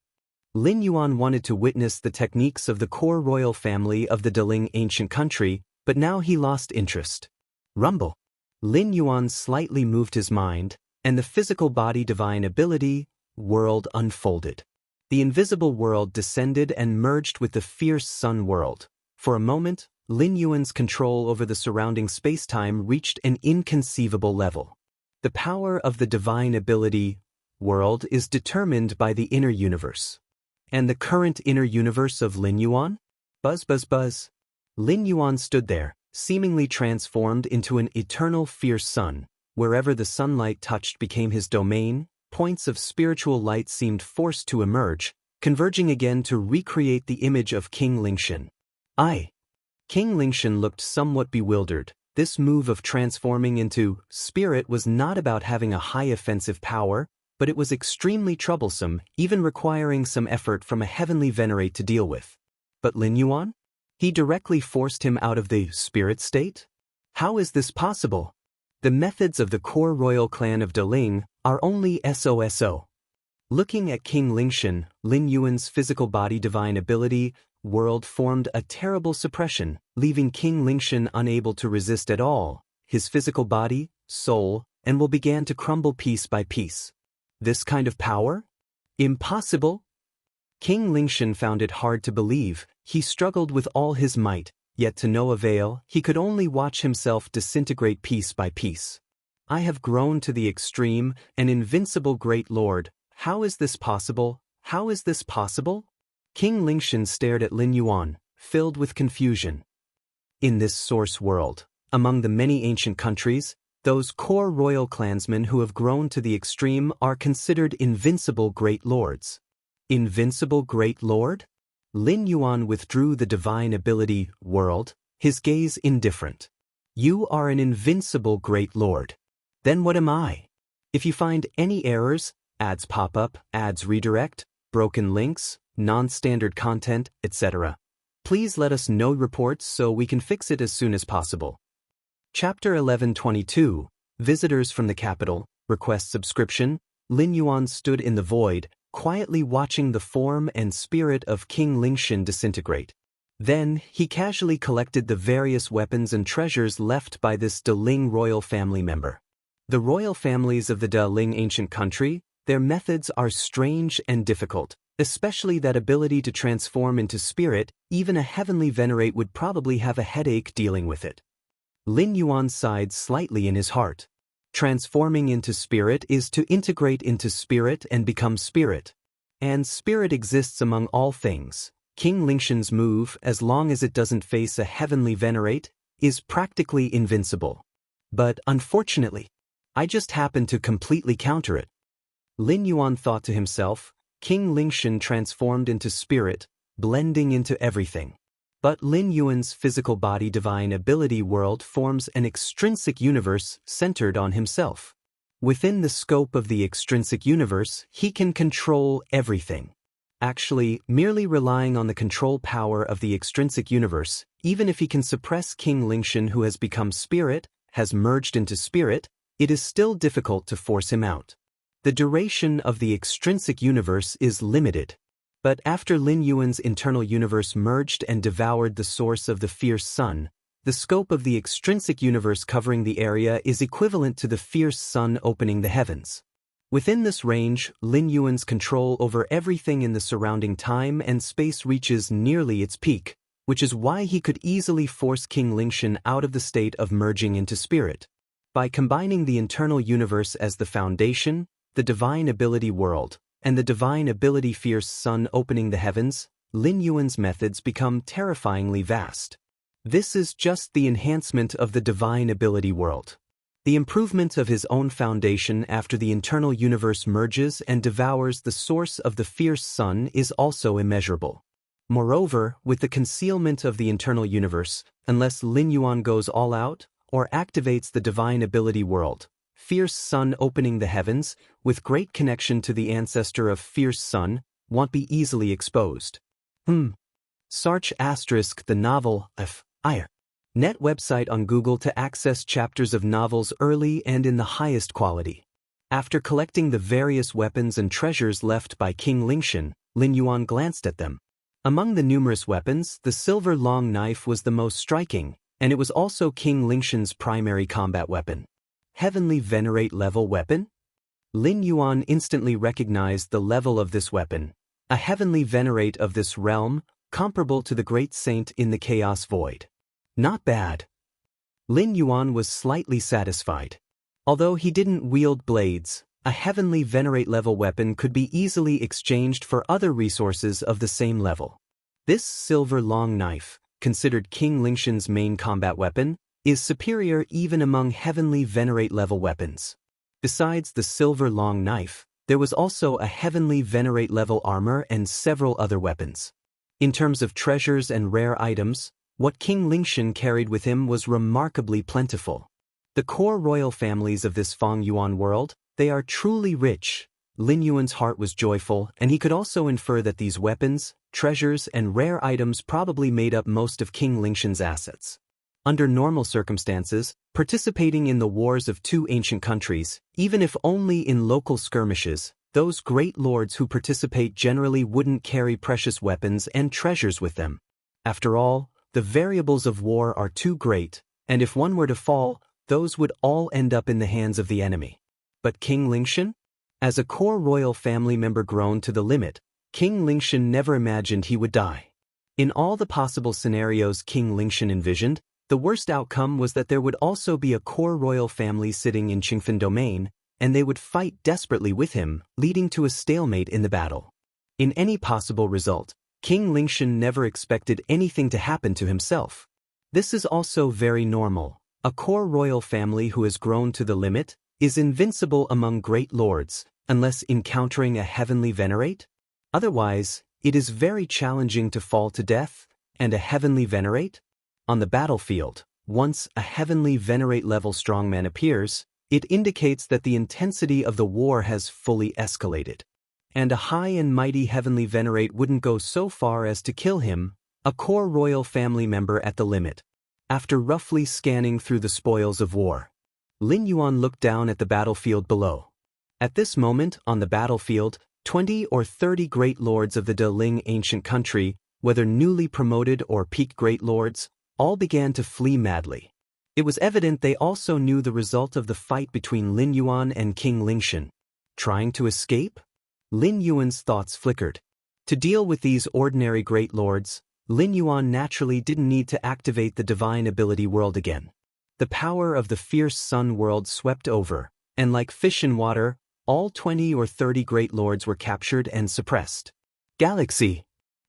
Lin Yuan wanted to witness the techniques of the core royal family of the Deling ancient country, but now he lost interest. Rumble. Lin Yuan slightly moved his mind, and the physical body divine ability world unfolded. The invisible world descended and merged with the fierce sun world. For a moment, Lin Yuan's control over the surrounding space-time reached an inconceivable level. The power of the divine ability world is determined by the inner universe. And the current inner universe of Lin Yuan? Buzz buzz buzz. Lin Yuan stood there, seemingly transformed into an eternal fierce sun. Wherever the sunlight touched became his domain, points of spiritual light seemed forced to emerge, converging again to recreate the image of King Lingshan. King Lingshan looked somewhat bewildered. This move of transforming into spirit was not about having a high offensive power, but it was extremely troublesome, even requiring some effort from a heavenly venerate to deal with. But Lin Yuan? He directly forced him out of the spirit state? How is this possible? The methods of the core royal clan of Deling are only SOSO. Looking at King Lingshan, Lin Yuan's physical body divine ability world formed a terrible suppression, leaving King Lingshan unable to resist at all. His physical body, soul, and will began to crumble piece by piece. This kind of power? Impossible? King Lingshan found it hard to believe. He struggled with all his might, yet to no avail. He could only watch himself disintegrate piece by piece. I have grown to the extreme, an invincible great lord. How is this possible? How is this possible? King Lingshan stared at Lin Yuan, filled with confusion. In this source world, among the many ancient countries, those core royal clansmen who have grown to the extreme are considered invincible great lords. Invincible great lord? Lin Yuan withdrew the divine ability world, his gaze indifferent. You are an invincible great lord. Then what am I? If you find any errors, ads pop up, ads redirect, broken links, non-standard content, etc., please let us know reports so we can fix it as soon as possible. Chapter 1122, Visitors from the Capital, Request Subscription. Lin Yuan stood in the void, quietly watching the form and spirit of King Lingshan disintegrate. Then, he casually collected the various weapons and treasures left by this Deling royal family member. The royal families of the Deling ancient country, their methods are strange and difficult, especially that ability to transform into spirit. Even a heavenly venerate would probably have a headache dealing with it. Lin Yuan sighed slightly in his heart. Transforming into spirit is to integrate into spirit and become spirit. And spirit exists among all things. King Lingshan's move, as long as it doesn't face a heavenly venerate, is practically invincible. But unfortunately, I just happened to completely counter it. Lin Yuan thought to himself, King Lingshan transformed into spirit, blending into everything. But Lin Yuan's physical body divine ability world forms an extrinsic universe centered on himself. Within the scope of the extrinsic universe, he can control everything. Actually, merely relying on the control power of the extrinsic universe, even if he can suppress King Lingshan who has become spirit, has merged into spirit, it is still difficult to force him out. The duration of the extrinsic universe is limited. But after Lin Yuan's internal universe merged and devoured the source of the fierce sun, the scope of the extrinsic universe covering the area is equivalent to the fierce sun opening the heavens. Within this range, Lin Yuan's control over everything in the surrounding time and space reaches nearly its peak, which is why he could easily force King Lingshan out of the state of merging into spirit. By combining the internal universe as the foundation, the divine ability world, and the divine ability fierce sun opening the heavens, Lin Yuan's methods become terrifyingly vast. This is just the enhancement of the divine ability world. The improvement of his own foundation after the internal universe merges and devours the source of the fierce sun is also immeasurable. Moreover, with the concealment of the internal universe, unless Lin Yuan goes all out, or activates the divine ability world, fierce sun opening the heavens, with great connection to the ancestor of fierce sun, won't be easily exposed. Search * the novel net website on Google to access chapters of novels early and in the highest quality. After collecting the various weapons and treasures left by King Lingshan, Lin Yuan glanced at them. Among the numerous weapons, the silver long knife was the most striking, and it was also King Lingshan's primary combat weapon. Heavenly Venerate level weapon? Lin Yuan instantly recognized the level of this weapon, a Heavenly Venerate of this realm, comparable to the Great Saint in the Chaos Void. Not bad. Lin Yuan was slightly satisfied. Although he didn't wield blades, a Heavenly Venerate level weapon could be easily exchanged for other resources of the same level. This silver long knife, considered King Lingshan's main combat weapon, is superior even among Heavenly Venerate level weapons. Besides the silver long knife, there was also a Heavenly Venerate level armor and several other weapons. In terms of treasures and rare items, what King Lingshan carried with him was remarkably plentiful. The core royal families of this Feng Yuan world, they are truly rich. Lin Yuan's heart was joyful, and he could also infer that these weapons, treasures, and rare items probably made up most of King Lingshan's assets. Under normal circumstances, participating in the wars of two ancient countries, even if only in local skirmishes, those great lords who participate generally wouldn't carry precious weapons and treasures with them. After all, the variables of war are too great, and if one were to fall, those would all end up in the hands of the enemy. But King Lingshan? As a core royal family member grown to the limit, King Lingshan never imagined he would die. In all the possible scenarios King Lingshan envisioned, the worst outcome was that there would also be a core royal family sitting in Qingfen domain, and they would fight desperately with him, leading to a stalemate in the battle. In any possible result, King Lingshan never expected anything to happen to himself. This is also very normal. A core royal family who has grown to the limit is invincible among great lords, unless encountering a Heavenly Venerate. Otherwise, it is very challenging to fall to death, and a Heavenly Venerate? On the battlefield, once a Heavenly Venerate level strongman appears, it indicates that the intensity of the war has fully escalated. And a high and mighty Heavenly Venerate wouldn't go so far as to kill him, a core royal family member at the limit. After roughly scanning through the spoils of war, Lin Yuan looked down at the battlefield below. At this moment, on the battlefield, 20 or 30 great lords of the Deling ancient country, whether newly promoted or peak great lords, all began to flee madly. It was evident they also knew the result of the fight between Lin Yuan and King Lingshan. Trying to escape? Lin Yuan's thoughts flickered. To deal with these ordinary great lords, Lin Yuan naturally didn't need to activate the divine ability world again. The power of the fierce sun world swept over, and like fish in water, all 20 or 30 great lords were captured and suppressed. Galaxy!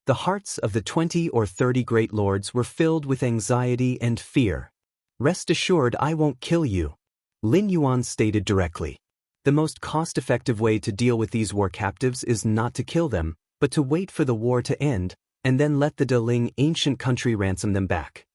The hearts of the 20 or 30 great lords were filled with anxiety and fear. Rest assured I won't kill you, Lin Yuan stated directly. The most cost-effective way to deal with these war captives is not to kill them, but to wait for the war to end, and then let the Deling ancient country ransom them back.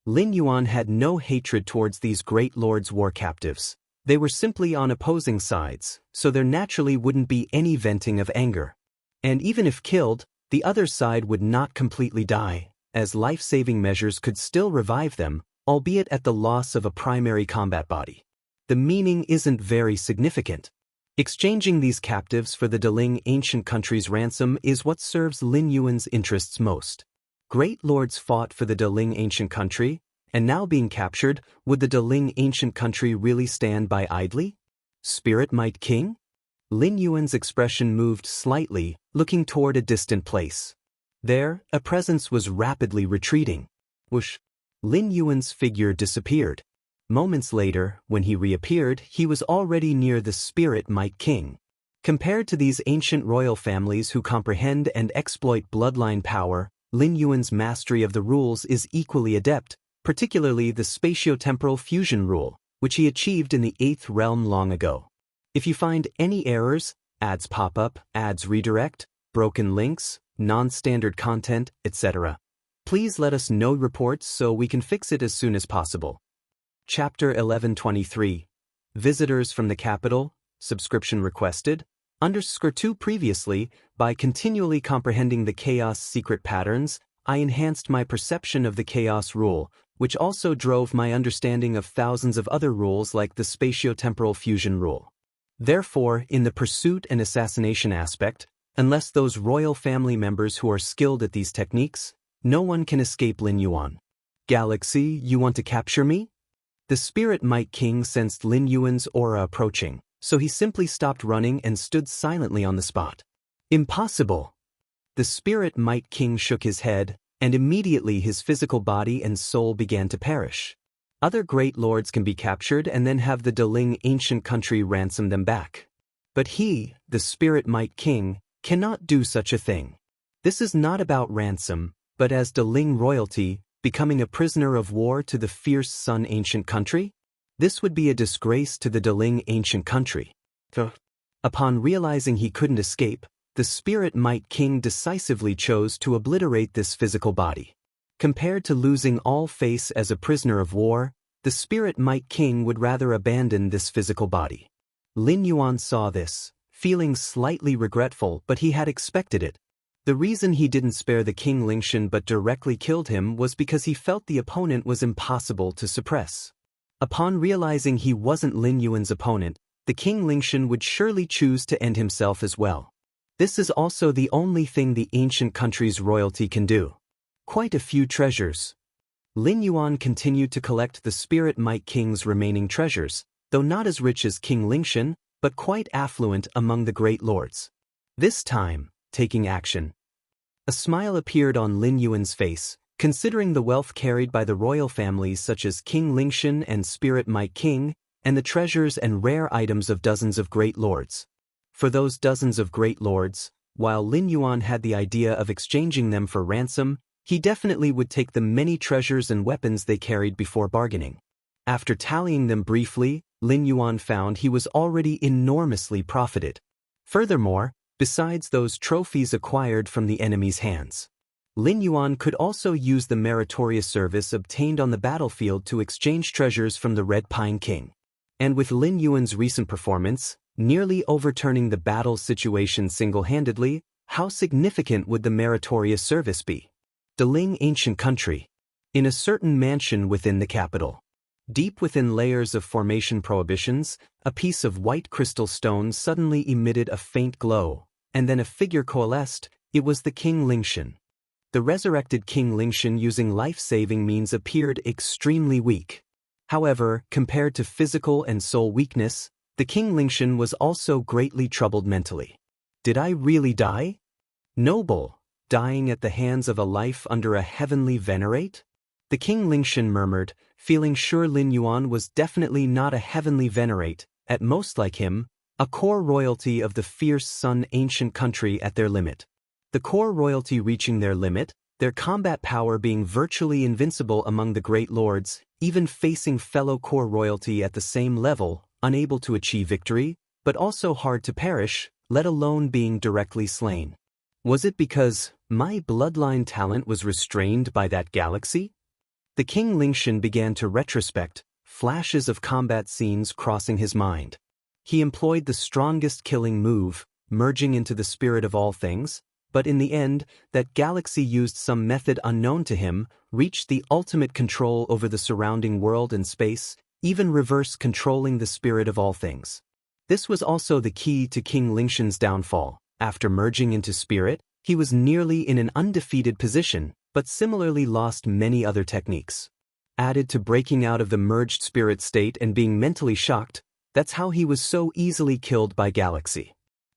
Lin Yuan had no hatred towards these great lords' war captives. They were simply on opposing sides, so there naturally wouldn't be any venting of anger. And even if killed, the other side would not completely die, as life-saving measures could still revive them, albeit at the loss of a primary combat body. The meaning isn't very significant. Exchanging these captives for the Deling ancient country's ransom is what serves Lin Yuan's interests most. Great lords fought for the Deling ancient country, and now being captured, would the Deling ancient country really stand by idly? Spirit might king? Lin Yuan's expression moved slightly, looking toward a distant place. There, a presence was rapidly retreating. Whoosh! Lin Yuan's figure disappeared. Moments later, when he reappeared, he was already near the Spirit Might King. Compared to these ancient royal families who comprehend and exploit bloodline power, Lin Yuan's mastery of the rules is equally adept, particularly the spatiotemporal fusion rule, which he achieved in the 8th realm long ago. If you find any errors, ads pop up, ads redirect, broken links, non-standard content, etc., please let us know reports so we can fix it as soon as possible. Chapter 1123. Visitors from the capital, subscription requested, _2 previously, by continually comprehending the chaos secret patterns, I enhanced my perception of the chaos rule, which also drove my understanding of thousands of other rules like the spatiotemporal fusion rule. Therefore, in the pursuit and assassination aspect, unless those royal family members who are skilled at these techniques, no one can escape Lin Yuan. Galaxy, you want to capture me? The Spirit Might King sensed Lin Yuan's aura approaching, so he simply stopped running and stood silently on the spot. Impossible! The Spirit Might King shook his head, and immediately his physical body and soul began to perish. Other great lords can be captured and then have the Deling ancient country ransom them back. But he, the Spirit Might King, cannot do such a thing. This is not about ransom, but as Deling royalty, becoming a prisoner of war to the fierce Sun ancient country? This would be a disgrace to the Deling ancient country. Upon realizing he couldn't escape, the Spirit Might King decisively chose to obliterate this physical body. Compared to losing all face as a prisoner of war, the Spirit Might King would rather abandon this physical body. Lin Yuan saw this, feeling slightly regretful, but he had expected it. The reason he didn't spare the King Lingshan but directly killed him was because he felt the opponent was impossible to suppress. Upon realizing he wasn't Lin Yuan's opponent, the King Lingshan would surely choose to end himself as well. This is also the only thing the ancient country's royalty can do. Quite a few treasures. Lin Yuan continued to collect the Spirit Might King's remaining treasures, though not as rich as King Lingshan, but quite affluent among the great lords. This time, taking action. A smile appeared on Lin Yuan's face, considering the wealth carried by the royal families such as King Lingshan and Spirit Might King, and the treasures and rare items of dozens of great lords. For those dozens of great lords, while Lin Yuan had the idea of exchanging them for ransom, he definitely would take the many treasures and weapons they carried before bargaining. After tallying them briefly, Lin Yuan found he was already enormously profited. Furthermore, besides those trophies acquired from the enemy's hands, Lin Yuan could also use the meritorious service obtained on the battlefield to exchange treasures from the Red Pine King. And with Lin Yuan's recent performance, nearly overturning the battle situation single-handedly, how significant would the meritorious service be? Deling ancient country. In a certain mansion within the capital. Deep within layers of formation prohibitions, a piece of white crystal stone suddenly emitted a faint glow, and then a figure coalesced. It was the King Lingshan. The resurrected King Lingshan using life-saving means appeared extremely weak. However, compared to physical and soul weakness, the King Lingshan was also greatly troubled mentally. Did I really die? Noble, dying at the hands of a life under a heavenly venerate? The King Lingshan murmured, feeling sure Lin Yuan was definitely not a heavenly venerate, at most like him, a core royalty of the fierce Sun ancient country at their limit. The core royalty reaching their limit, their combat power being virtually invincible among the great lords, even facing fellow core royalty at the same level, unable to achieve victory, but also hard to perish, let alone being directly slain. Was it because my bloodline talent was restrained by that galaxy? The King Lingshan began to retrospect, flashes of combat scenes crossing his mind. He employed the strongest killing move, merging into the spirit of all things, but in the end, that galaxy used some method unknown to him, reached the ultimate control over the surrounding world and space, even reverse controlling the spirit of all things. This was also the key to King Lingshan's downfall. After merging into spirit, he was nearly in an undefeated position, but similarly lost many other techniques. Added to breaking out of the merged spirit state and being mentally shocked, that's how he was so easily killed by Galaxy.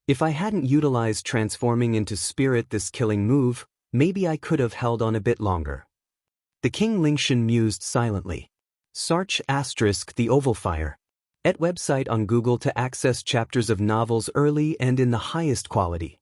If I hadn't utilized transforming into spirit this killing move, maybe I could have held on a bit longer. The King Lingshan mused silently. Search * the Oval Fire. At website on Google to access chapters of novels early and in the highest quality.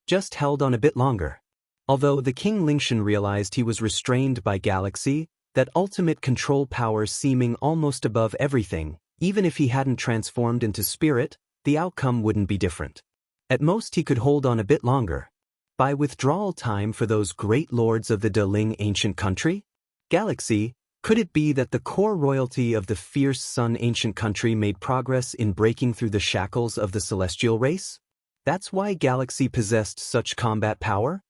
Just held on a bit longer. Although the King Lingshan realized he was restrained by Galaxy, that ultimate control power seeming almost above everything, even if he hadn't transformed into spirit, the outcome wouldn't be different. At most he could hold on a bit longer. By withdrawal time for those great lords of the Deling ancient country? Galaxy, could it be that the core royalty of the fierce Sun ancient country made progress in breaking through the shackles of the celestial race? That's why Galaxy possessed such combat power?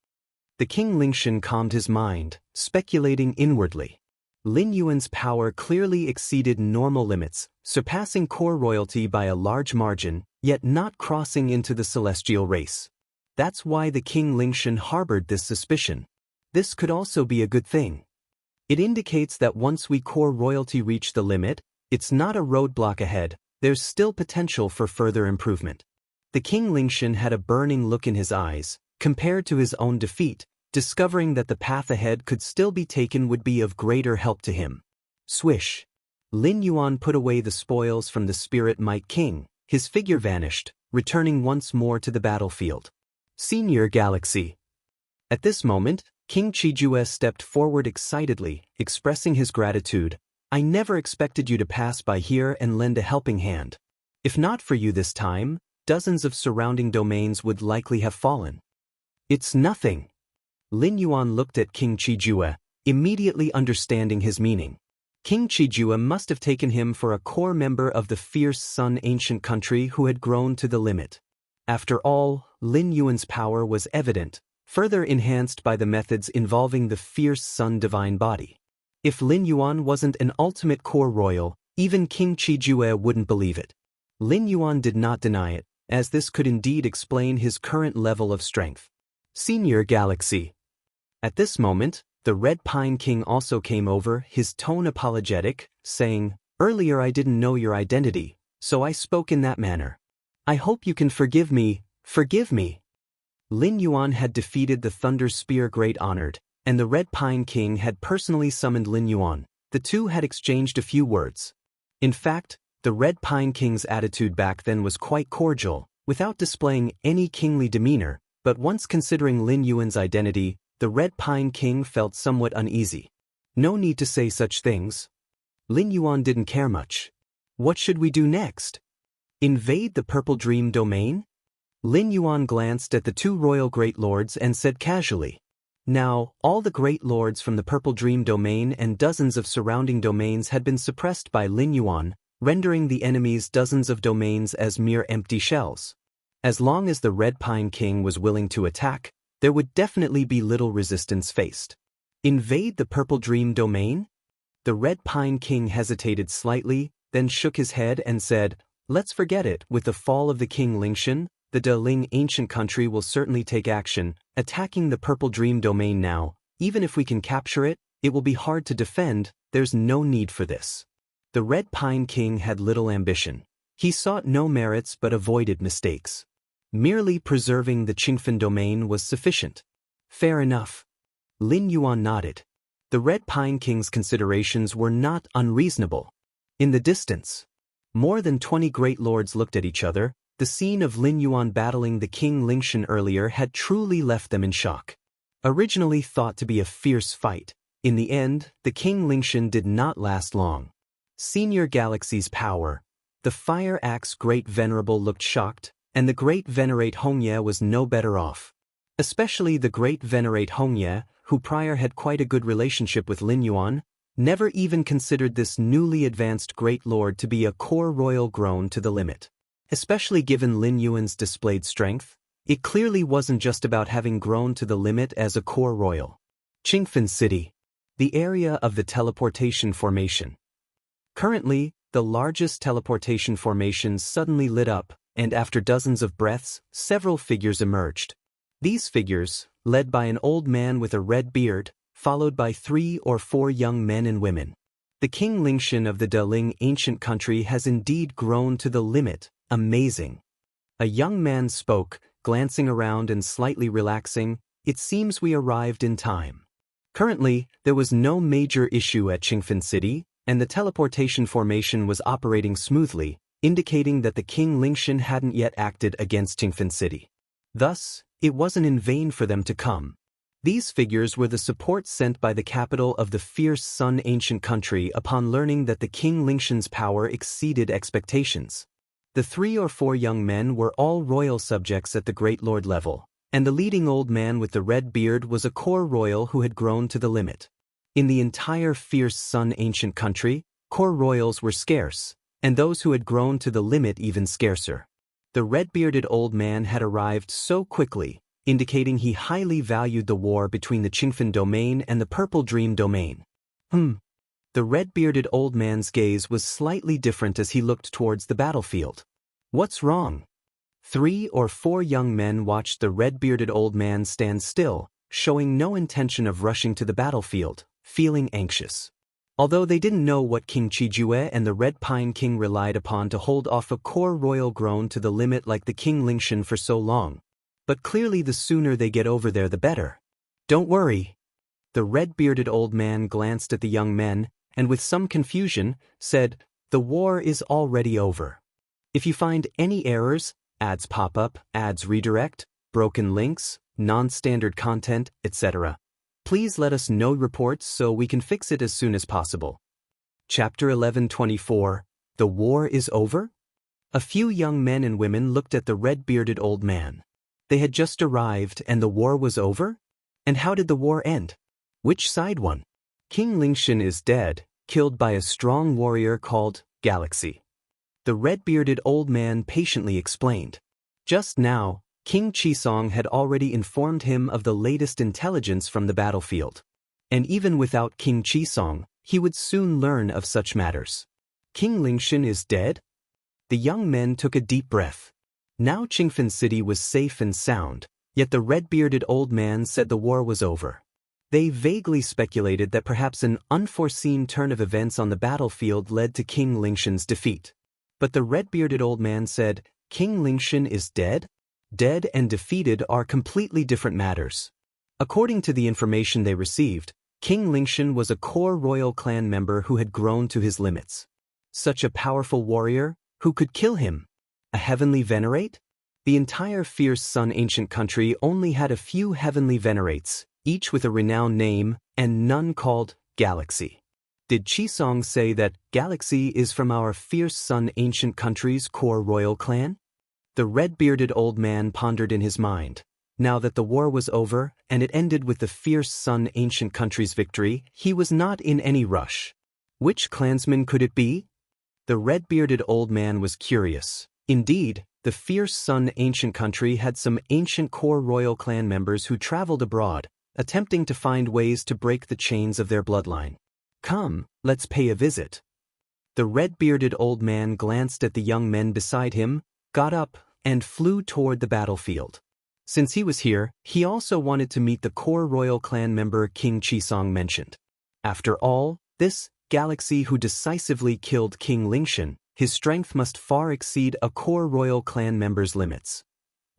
The King Lingshan calmed his mind, speculating inwardly. Lin Yuan's power clearly exceeded normal limits, surpassing core royalty by a large margin, yet not crossing into the celestial race. That's why the King Lingshan harbored this suspicion. This could also be a good thing. It indicates that once we core royalty reach the limit, it's not a roadblock ahead, there's still potential for further improvement. The King Lingshan had a burning look in his eyes. Compared to his own defeat, discovering that the path ahead could still be taken would be of greater help to him. Swish. Lin Yuan put away the spoils from the Spirit Might King. His figure vanished, returning once more to the battlefield. Senior Galaxy. At this moment, King Qijue stepped forward excitedly, expressing his gratitude. I never expected you to pass by here and lend a helping hand. If not for you this time, dozens of surrounding domains would likely have fallen. It's nothing. Lin Yuan looked at King Qijue, immediately understanding his meaning. King Qijue must have taken him for a core member of the fierce Sun ancient country who had grown to the limit. After all, Lin Yuan's power was evident, further enhanced by the methods involving the fierce Sun divine body. If Lin Yuan wasn't an ultimate core royal, even King Qijue wouldn't believe it. Lin Yuan did not deny it, as this could indeed explain his current level of strength. Senior Galaxy. At this moment, the Red Pine King also came over, his tone apologetic, saying, Earlier I didn't know your identity, so I spoke in that manner. I hope you can forgive me, forgive me. Lin Yuan had defeated the Thunder Spear Great Honored, and the Red Pine King had personally summoned Lin Yuan. The two had exchanged a few words. In fact, the Red Pine King's attitude back then was quite cordial, without displaying any kingly demeanor, but once considering Lin Yuan's identity, the Red Pine King felt somewhat uneasy. No need to say such things. Lin Yuan didn't care much. What should we do next? Invade the Purple Dream domain? Lin Yuan glanced at the two royal great lords and said casually. Now, all the great lords from the Purple Dream domain and dozens of surrounding domains had been suppressed by Lin Yuan, rendering the enemy's dozens of domains as mere empty shells. As long as the Red Pine King was willing to attack, there would definitely be little resistance faced. Invade the Purple Dream domain? The Red Pine King hesitated slightly, then shook his head and said, Let's forget it. With the fall of the King Lingshan, the Deling ancient country will certainly take action, attacking the Purple Dream domain now. Even if we can capture it, it will be hard to defend. There's no need for this. The Red Pine King had little ambition. He sought no merits but avoided mistakes. Merely preserving the Qingfen domain was sufficient. Fair enough. Lin Yuan nodded. The Red Pine King's considerations were not unreasonable. In the distance, more than 20 great lords looked at each other. The scene of Lin Yuan battling the King Lingshan earlier had truly left them in shock. Originally thought to be a fierce fight, in the end, the King Lingshan did not last long. Senior Galaxy's power. The Fire Axe Great Venerable looked shocked, and the Great Venerate Hongye was no better off. Especially the Great Venerate Hongye, who prior had quite a good relationship with Lin Yuan, never even considered this newly advanced Great Lord to be a core royal grown to the limit. Especially given Lin Yuan's displayed strength, it clearly wasn't just about having grown to the limit as a core royal. Qingfen City, the area of the teleportation formation. Currently, the largest teleportation formation suddenly lit up, and after dozens of breaths, several figures emerged. These figures, led by an old man with a red beard, followed by 3 or 4 young men and women. The King Lingshan of the Deling ancient country has indeed grown to the limit. Amazing. A young man spoke, glancing around and slightly relaxing. It seems we arrived in time. Currently, there was no major issue at Qingfen City, and the teleportation formation was operating smoothly, indicating that the King Lingshan hadn't yet acted against Qingfen City. Thus, it wasn't in vain for them to come. These figures were the support sent by the capital of the fierce Sun ancient country upon learning that the King Lingshan's power exceeded expectations. The 3 or 4 young men were all royal subjects at the Great Lord level, and the leading old man with the red beard was a core royal who had grown to the limit. In the entire fierce Sun ancient country, core royals were scarce, and those who had grown to the limit even scarcer. The red-bearded old man had arrived so quickly, indicating he highly valued the war between the Qingfen domain and the Purple Dream domain. The red-bearded old man's gaze was slightly different as he looked towards the battlefield. What's wrong? 3 or 4 young men watched the red-bearded old man stand still, showing no intention of rushing to the battlefield, feeling anxious. Although they didn't know what King Qijue and the Red Pine King relied upon to hold off a core royal grown to the limit like the King Lingshan for so long. But clearly the sooner they get over there the better. Don't worry. The red-bearded old man glanced at the young men, and with some confusion, said, "The war is already over. If you find any errors, ads pop up, ads redirect, broken links, non-standard content, etc., please let us know reports so we can fix it as soon as possible." Chapter 11:24. The war is over? A few young men and women looked at the red-bearded old man. They had just arrived and the war was over? And how did the war end? Which side won? King Lingshan is dead, killed by a strong warrior called Galaxy. The red-bearded old man patiently explained. Just now, King Qisong had already informed him of the latest intelligence from the battlefield. And even without King Qisong, he would soon learn of such matters. King Lingshan is dead? The young men took a deep breath. Now Qingfen City was safe and sound, yet the red-bearded old man said the war was over. They vaguely speculated that perhaps an unforeseen turn of events on the battlefield led to King Lingshan's defeat. But the red-bearded old man said, "King Lingshan is dead? Dead and defeated are completely different matters." According to the information they received, King Lingshan was a core royal clan member who had grown to his limits. Such a powerful warrior, who could kill him? A heavenly venerate? The entire fierce Sun ancient country only had a few heavenly venerates, each with a renowned name, and none called Galaxy. Did Qisong say that Galaxy is from our fierce Sun ancient country's core royal clan? The red-bearded old man pondered in his mind. Now that the war was over, and it ended with the fierce Sun ancient country's victory, he was not in any rush. Which clansman could it be? The red-bearded old man was curious. Indeed, the fierce Sun ancient country had some ancient core royal clan members who traveled abroad, attempting to find ways to break the chains of their bloodline. Come, let's pay a visit. The red-bearded old man glanced at the young men beside him, got up, and flew toward the battlefield. Since he was here, he also wanted to meet the core royal clan member King Qisong mentioned. After all, this Galaxy who decisively killed King Lingshan, his strength must far exceed a core royal clan member's limits.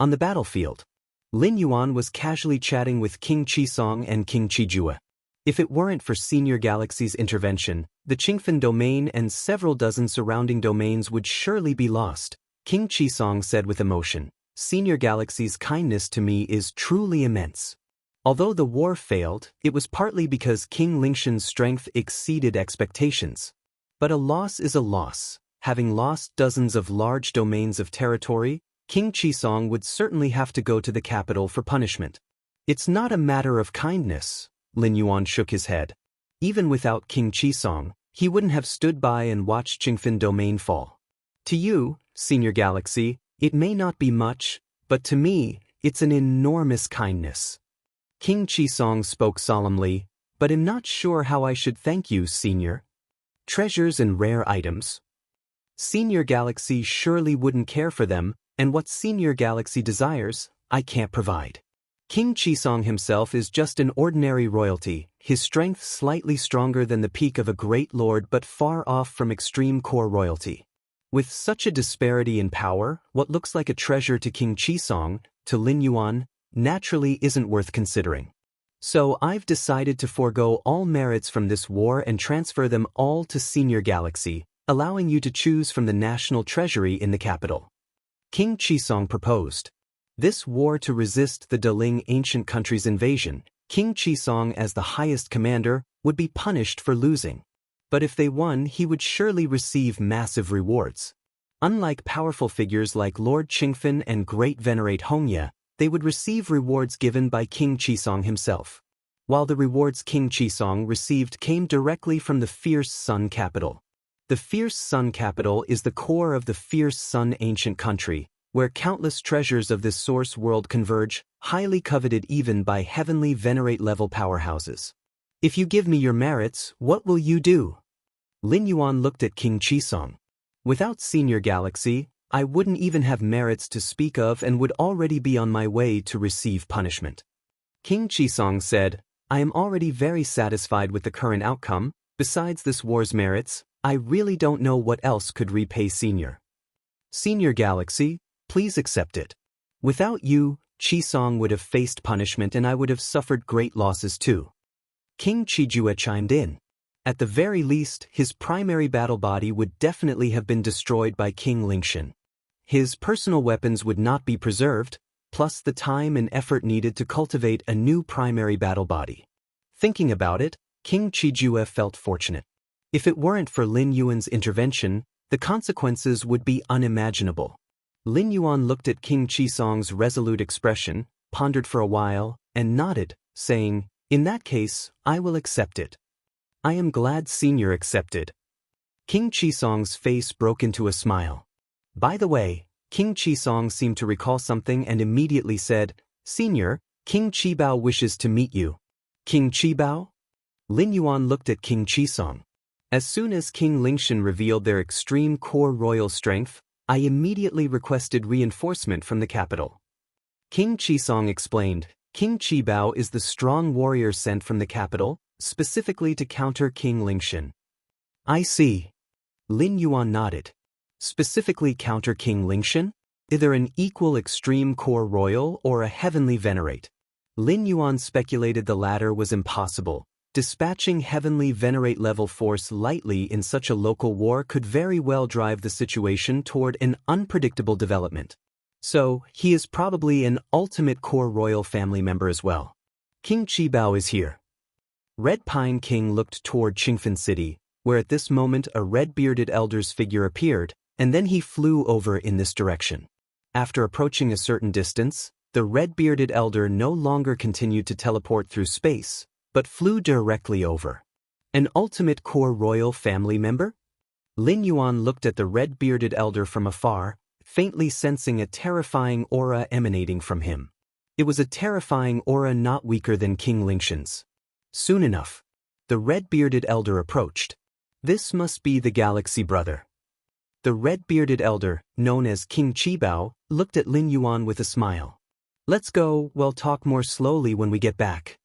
On the battlefield, Lin Yuan was casually chatting with King Qisong and King Qijue. If it weren't for Senior Galaxy's intervention, the Qingfen domain and several dozen surrounding domains would surely be lost. King Qisong said with emotion, "Senior Galaxy's kindness to me is truly immense. Although the war failed, it was partly because King Lingshan's strength exceeded expectations. But a loss is a loss. Having lost dozens of large domains of territory, King Qisong would certainly have to go to the capital for punishment. It's not a matter of kindness." Lin Yuan shook his head. Even without King Qisong, he wouldn't have stood by and watched Qingfen domain fall. To you, Senior Galaxy, it may not be much, but to me, it's an enormous kindness. King Qisong spoke solemnly, but I'm not sure how I should thank you, Senior. Treasures and rare items. Senior Galaxy surely wouldn't care for them, and what Senior Galaxy desires, I can't provide. King Qisong himself is just an ordinary royalty, his strength slightly stronger than the peak of a great lord but far off from extreme core royalty. With such a disparity in power, what looks like a treasure to King Qisong, to Lin Yuan, naturally isn't worth considering. So I've decided to forego all merits from this war and transfer them all to Senior Galaxy, allowing you to choose from the national treasury in the capital. King Qisong proposed. This war to resist the Deling ancient country's invasion, King Qisong as the highest commander would be punished for losing. But if they won, he would surely receive massive rewards. Unlike powerful figures like Lord Qingfen and Great Venerate Hongya, they would receive rewards given by King Qisong himself. While the rewards King Qisong received came directly from the Fierce Sun capital. The Fierce Sun capital is the core of the Fierce Sun ancient country, where countless treasures of this source world converge, highly coveted even by heavenly venerate level powerhouses. If you give me your merits, what will you do? Lin Yuan looked at King Qisong. Without Senior Galaxy, I wouldn't even have merits to speak of and would already be on my way to receive punishment. King Qisong said, I am already very satisfied with the current outcome. Besides this war's merits, I really don't know what else could repay Senior. Senior Galaxy, please accept it. Without you, Qisong would have faced punishment and I would have suffered great losses too. King Qijue chimed in. At the very least, his primary battle body would definitely have been destroyed by King Lingshan. His personal weapons would not be preserved, plus the time and effort needed to cultivate a new primary battle body. Thinking about it, King Qijue felt fortunate. If it weren't for Lin Yuan's intervention, the consequences would be unimaginable. Lin Yuan looked at King Qisong's resolute expression, pondered for a while, and nodded, saying, in that case, I will accept it. I am glad Senior accepted. King Qisong's face broke into a smile. By the way, King Qisong seemed to recall something and immediately said, Senior, King Qibao wishes to meet you. King Qibao? Lin Yuan looked at King Qisong. As soon as King Lingshan revealed their extreme core royal strength, I immediately requested reinforcement from the capital. King Qisong explained, King Qibao is the strong warrior sent from the capital, specifically to counter King Lingshan. I see. Lin Yuan nodded. Specifically counter King Lingshan? Either an equal extreme core royal or a heavenly venerate. Lin Yuan speculated the latter was impossible. Dispatching heavenly venerate level force lightly in such a local war could very well drive the situation toward an unpredictable development. So, he is probably an ultimate core royal family member as well. King Qibao is here. Red Pine King looked toward Qingfen City, where at this moment a red-bearded elder's figure appeared, and then he flew over in this direction. After approaching a certain distance, the red-bearded elder no longer continued to teleport through space, but flew directly over. An ultimate core royal family member? Lin Yuan looked at the red-bearded elder from afar, faintly sensing a terrifying aura emanating from him. It was a terrifying aura not weaker than King Lingshan's. Soon enough, the red-bearded elder approached. This must be the Galaxy Brother. The red-bearded elder, known as King Qibao, looked at Lin Yuan with a smile. Let's go, we'll talk more slowly when we get back.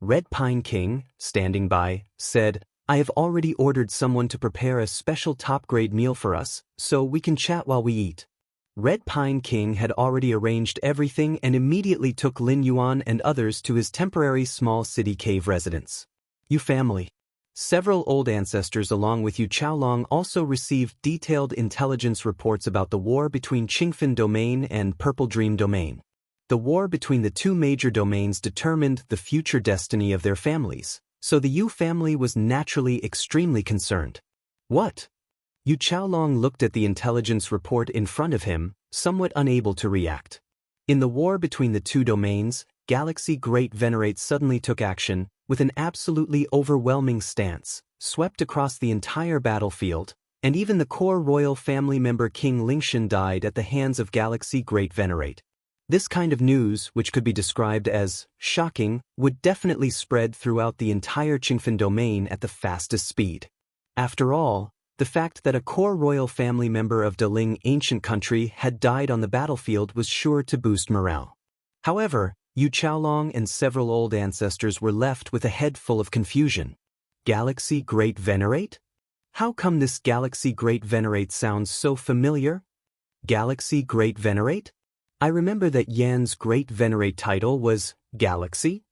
Red Pine King, standing by, said, I have already ordered someone to prepare a special top-grade meal for us, so we can chat while we eat. Red Pine King had already arranged everything and immediately took Lin Yuan and others to his temporary small city cave residence. Yu family. Several old ancestors along with Yu Chaolong also received detailed intelligence reports about the war between Qingfen Domain and Purple Dream Domain. The war between the two major domains determined the future destiny of their families, so the Yu family was naturally extremely concerned. What? Yu Chaolong looked at the intelligence report in front of him, somewhat unable to react. In the war between the two domains, Galaxy Great Venerate suddenly took action, with an absolutely overwhelming stance, swept across the entire battlefield, And even the core royal family member King Lingshan died at the hands of Galaxy Great Venerate. This kind of news, which could be described as shocking, would definitely spread throughout the entire Qingfen domain at the fastest speed. After all, the fact that a core royal family member of Deling ancient country had died on the battlefield was sure to boost morale. However, Yu Qiaolong and several old ancestors were left with a head full of confusion. Galaxy Great Venerate? How come this Galaxy Great Venerate sounds so familiar? Galaxy Great Venerate? I remember that Yan's Great Venerate title was Galaxy.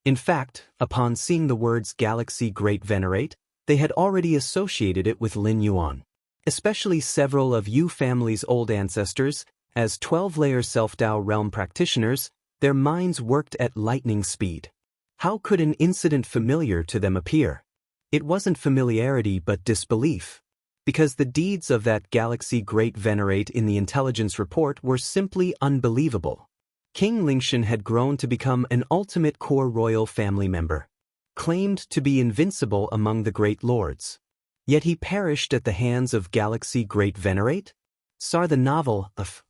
In fact, upon seeing the words Galaxy Great Venerate, they had already associated it with Lin Yuan. Especially several of Yu family's old ancestors, as 12-layer self-Dao realm practitioners, their minds worked at lightning speed. How could an incident familiar to them appear? It wasn't familiarity but disbelief. Because the deeds of that Galaxy Great Venerate in the intelligence report were simply unbelievable. King Lingshan had grown to become an ultimate core royal family member, claimed to be invincible among the great lords. Yet he perished at the hands of Galaxy Great Venerate? Saw the novel of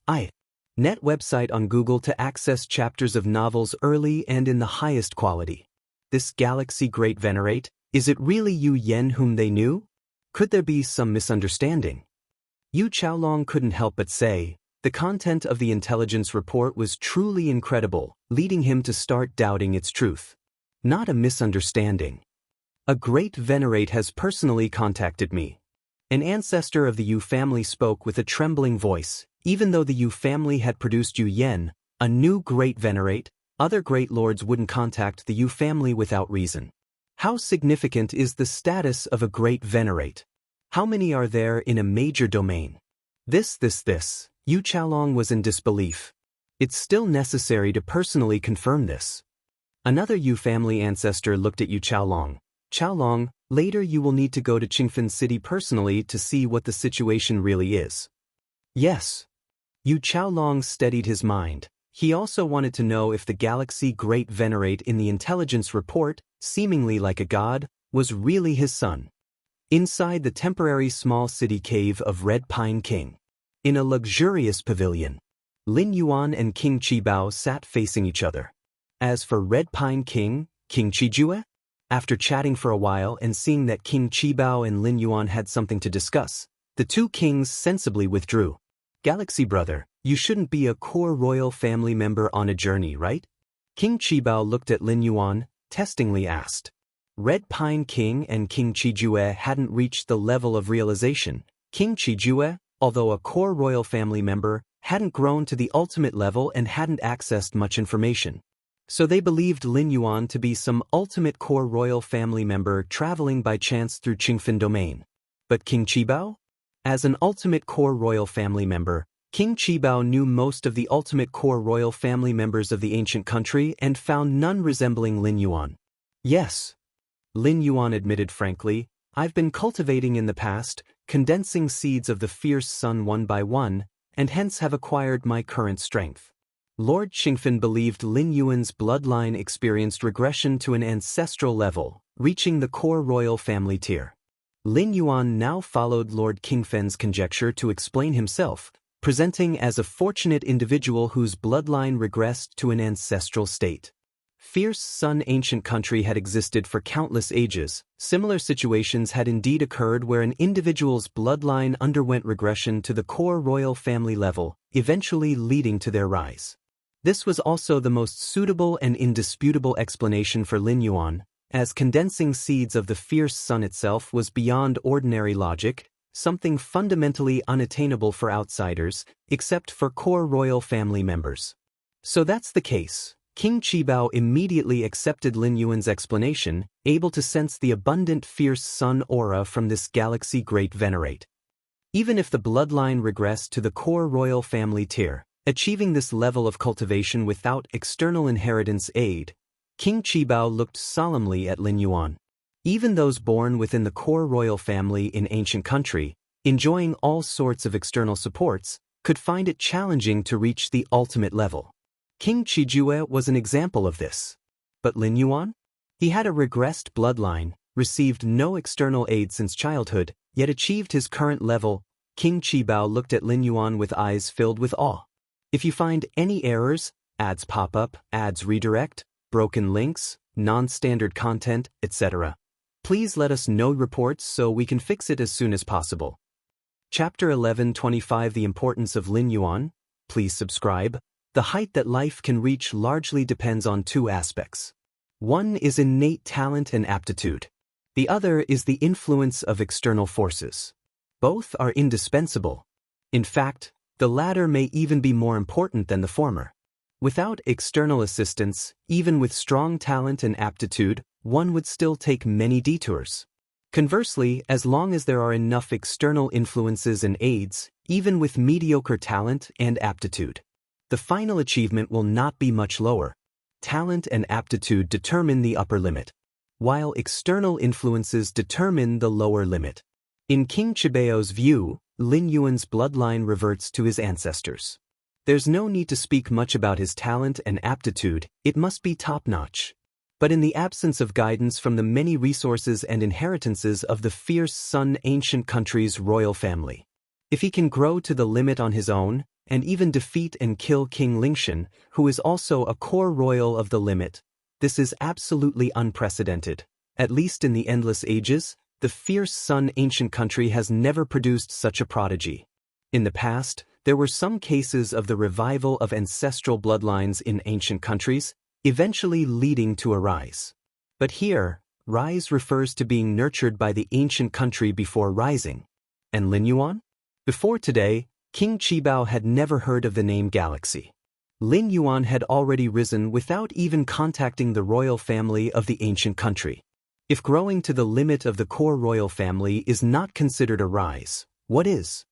Net website on Google to access chapters of novels early and in the highest quality. This Galaxy Great Venerate, is it really Yu Yen whom they knew? Could there be some misunderstanding? Yu Qiaolong couldn't help but say, the content of the intelligence report was truly incredible, leading him to start doubting its truth. Not a misunderstanding. A great venerate has personally contacted me. An ancestor of the Yu family spoke with a trembling voice. Even though the Yu family had produced Yu Yen, a new great venerate, other great lords wouldn't contact the Yu family without reason. How significant is the status of a great venerate? How many are there in a major domain? This. Yu Qiaolong was in disbelief. It's still necessary to personally confirm this. Another Yu family ancestor looked at Yu Qiaolong. Qiaolong, later you will need to go to Qingfen City personally to see what the situation really is. Yes. Yu Qiaolong steadied his mind. He also wanted to know if the Galaxy Great Venerate in the intelligence report, seemingly like a god, was really his son. Inside the temporary small city cave of Red Pine King. In a luxurious pavilion, Lin Yuan and King Qibao sat facing each other. As for Red Pine King, King Qijue? After chatting for a while and seeing that King Qibao and Lin Yuan had something to discuss, the two kings sensibly withdrew. Galaxy brother, you shouldn't be a core royal family member on a journey, right? King Qibao looked at Lin Yuan, testingly asked. Red Pine King and King Qijue hadn't reached the level of realization. King Qijue, although a core royal family member, hadn't grown to the ultimate level and hadn't accessed much information. So they believed Lin Yuan to be some ultimate core royal family member traveling by chance through Qingfen domain. But King Qibao? As an ultimate core royal family member, King Qibao knew most of the ultimate core royal family members of the ancient country and found none resembling Lin Yuan. Yes. Lin Yuan admitted frankly, I've been cultivating in the past, condensing seeds of the fierce sun one by one, and hence have acquired my current strength. Lord Qingfen believed Lin Yuan's bloodline experienced regression to an ancestral level, reaching the core royal family tier. Lin Yuan now followed Lord Qingfen's conjecture to explain himself, presenting as a fortunate individual whose bloodline regressed to an ancestral state. Fierce Sun ancient country had existed for countless ages. Similar situations had indeed occurred where an individual's bloodline underwent regression to the core royal family level, eventually leading to their rise. This was also the most suitable and indisputable explanation for Lin Yuan, as condensing seeds of the fierce sun itself was beyond ordinary logic, something fundamentally unattainable for outsiders, except for core royal family members. So that's the case. King Qibao immediately accepted Lin Yuan's explanation, able to sense the abundant fierce sun aura from this Galaxy Great Venerate. Even if the bloodline regressed to the core royal family tier, achieving this level of cultivation without external inheritance aid, King Qibao looked solemnly at Lin Yuan. Even those born within the core royal family in ancient country, enjoying all sorts of external supports, could find it challenging to reach the ultimate level. King Qijue was an example of this. But Lin Yuan? He had a regressed bloodline, received no external aid since childhood, yet achieved his current level. King Qibao looked at Lin Yuan with eyes filled with awe. If you find any errors, ads pop up, ads redirect, broken links, non-standard content, etc., please let us know reports so we can fix it as soon as possible. Chapter 11:25 The Importance of Lin Yuan. Please subscribe. The height that life can reach largely depends on two aspects. One is innate talent and aptitude. The other is the influence of external forces. Both are indispensable. In fact, the latter may even be more important than the former. Without external assistance, even with strong talent and aptitude, one would still take many detours. Conversely, as long as there are enough external influences and aids, even with mediocre talent and aptitude, the final achievement will not be much lower. Talent and aptitude determine the upper limit, while external influences determine the lower limit. In King Qibao's view, Lin Yuan's bloodline reverts to his ancestors. There's no need to speak much about his talent and aptitude, it must be top-notch. But in the absence of guidance from the many resources and inheritances of the fierce Sun ancient country's royal family, if he can grow to the limit on his own, and even defeat and kill King Lingshan, who is also a core royal of the limit, this is absolutely unprecedented. At least in the endless ages, the fierce Sun ancient country has never produced such a prodigy. In the past, there were some cases of the revival of ancestral bloodlines in ancient countries, eventually leading to a rise. But here, rise refers to being nurtured by the ancient country before rising. And Lin Yuan? Before today, King Qibao had never heard of the name Galaxy. Lin Yuan had already risen without even contacting the royal family of the ancient country. If growing to the limit of the core royal family is not considered a rise, what is?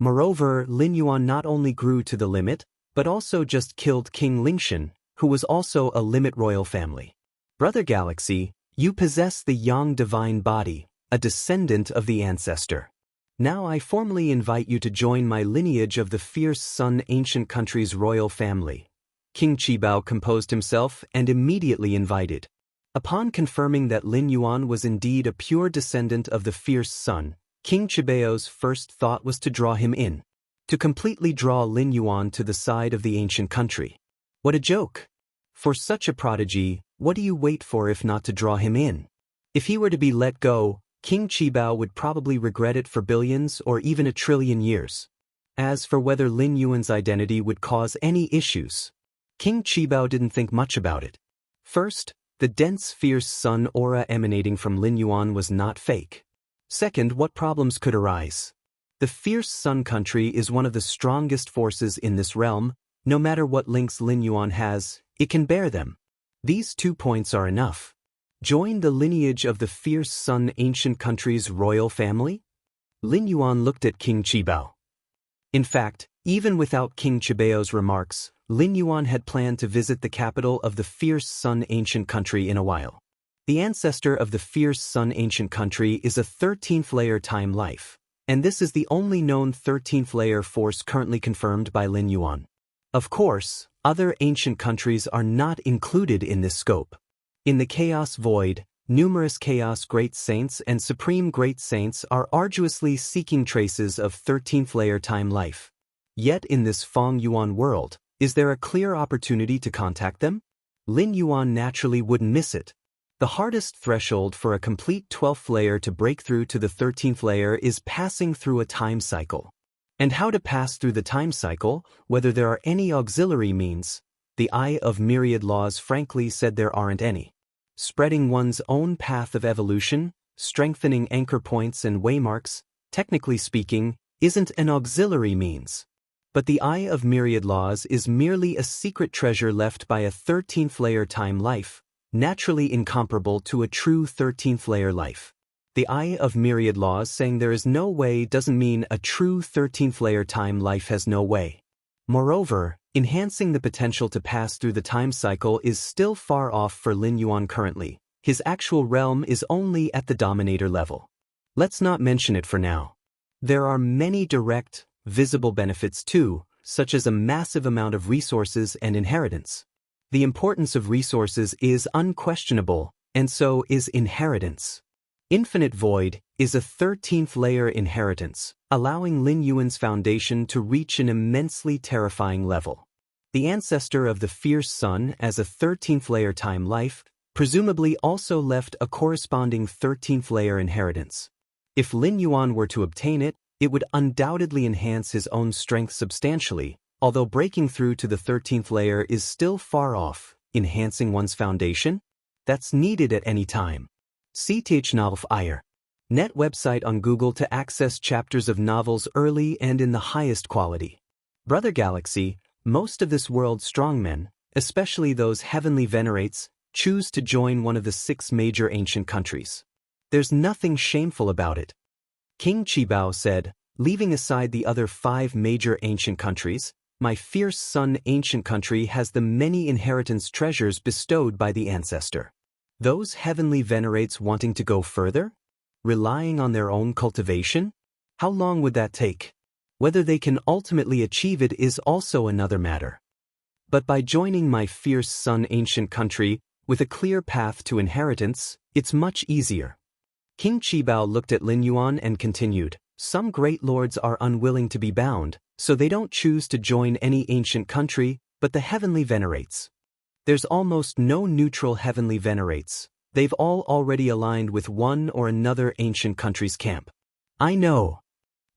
Moreover, Lin Yuan not only grew to the limit, but also just killed King Lingshan, who was also a limit royal family. Brother Galaxy, you possess the Yang divine body, a descendant of the ancestor. Now I formally invite you to join my lineage of the fierce Sun ancient country's royal family. King Qibao composed himself and immediately invited. Upon confirming that Lin Yuan was indeed a pure descendant of the fierce Sun, King Qibao's first thought was to draw him in, to completely draw Lin Yuan to the side of the ancient country. What a joke! For such a prodigy, what do you wait for if not to draw him in? If he were to be let go, King Qibao would probably regret it for billions or even a trillion years. As for whether Lin Yuan's identity would cause any issues, King Qibao didn't think much about it. First, the dense fierce sun aura emanating from Lin Yuan was not fake. Second, what problems could arise? The fierce Sun country is one of the strongest forces in this realm. No matter what links Lin Yuan has, it can bear them. These 2 points are enough. Join the lineage of the fierce Sun ancient country's royal family? Lin Yuan looked at King Qibao. In fact, even without King Qibao's remarks, Lin Yuan had planned to visit the capital of the fierce Sun ancient country in a while. The ancestor of the fierce Sun ancient country is a 13th layer time life, and this is the only known 13th layer force currently confirmed by Lin Yuan. Of course, other ancient countries are not included in this scope. In the Chaos Void, numerous Chaos Great Saints and Supreme Great Saints are arduously seeking traces of 13th layer time life. Yet in this Feng Yuan world, is there a clear opportunity to contact them? Lin Yuan naturally wouldn't miss it. The hardest threshold for a complete 12th layer to break through to the 13th layer is passing through a time cycle. And how to pass through the time cycle, whether there are any auxiliary means, the Eye of Myriad Laws frankly said there aren't any. Spreading one's own path of evolution, strengthening anchor points and waymarks, technically speaking, isn't an auxiliary means. But the Eye of Myriad Laws is merely a secret treasure left by a 13th layer time life, naturally incomparable to a true 13th layer life. The Eye of Myriad Laws saying there is no way doesn't mean a true 13th layer time life has no way. Moreover, enhancing the potential to pass through the time cycle is still far off for Lin Yuan currently. His actual realm is only at the Dominator level. Let's not mention it for now. There are many direct, visible benefits too, such as a massive amount of resources and inheritance. The importance of resources is unquestionable, and so is inheritance. Infinite Void is a 13th layer inheritance, allowing Lin Yuan's foundation to reach an immensely terrifying level. The ancestor of the Fierce Sun as a 13th layer time life presumably also left a corresponding 13th layer inheritance. If Lin Yuan were to obtain it, it would undoubtedly enhance his own strength substantially, although breaking through to the 13th layer is still far off. Enhancing one's foundation? That's needed at any time. See Th Iyer. Net website on Google to access chapters of novels early and in the highest quality. Brother Galaxy, most of this world's strongmen, especially those heavenly venerates, choose to join one of the 6 major ancient countries. There's nothing shameful about it. King Qibao said, leaving aside the other 5 major ancient countries, my Fierce Sun ancient country has the many inheritance treasures bestowed by the ancestor. Those heavenly venerates wanting to go further? Relying on their own cultivation? How long would that take? Whether they can ultimately achieve it is also another matter. But by joining my Fierce Sun ancient country, with a clear path to inheritance, it's much easier. King Qibao looked at Lin Yuan and continued, some great lords are unwilling to be bound, so they don't choose to join any ancient country, but the heavenly venerates. There's almost no neutral heavenly venerates. They've all already aligned with one or another ancient country's camp. I know.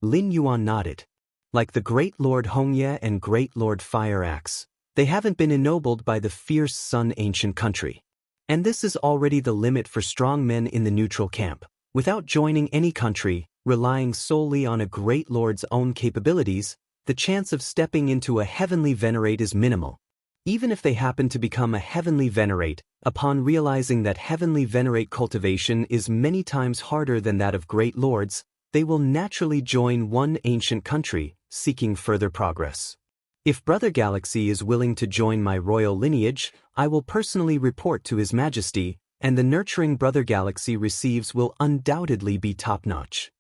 Lin Yuan nodded. Like the Great Lord Hongye and Great Lord Fire Axe, they haven't been ennobled by the Fierce Sun ancient country. And this is already the limit for strong men in the neutral camp. Without joining any country, relying solely on a Great Lord's own capabilities, the chance of stepping into a heavenly venerate is minimal. Even if they happen to become a heavenly venerate, upon realizing that heavenly venerate cultivation is many times harder than that of Great Lords, they will naturally join one ancient country, seeking further progress. If Brother Galaxy is willing to join my royal lineage, I will personally report to His Majesty, and the nurturing Brother Galaxy receives will undoubtedly be top-notch.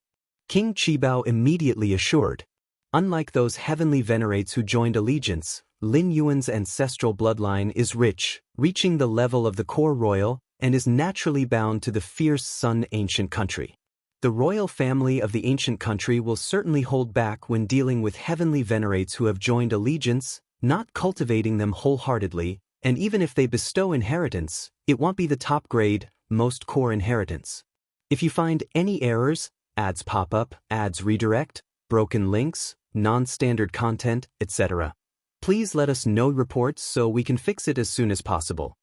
King Qibao immediately assured. Unlike those heavenly venerates who joined allegiance, Lin Yuan's ancestral bloodline is rich, reaching the level of the core royal, and is naturally bound to the Fierce Sun ancient country. The royal family of the ancient country will certainly hold back when dealing with heavenly venerates who have joined allegiance, not cultivating them wholeheartedly, and even if they bestow inheritance, it won't be the top grade, most core inheritance. If you find any errors, ads pop up, ads redirect, broken links, non-standard content, etc., please let us know reports so we can fix it as soon as possible.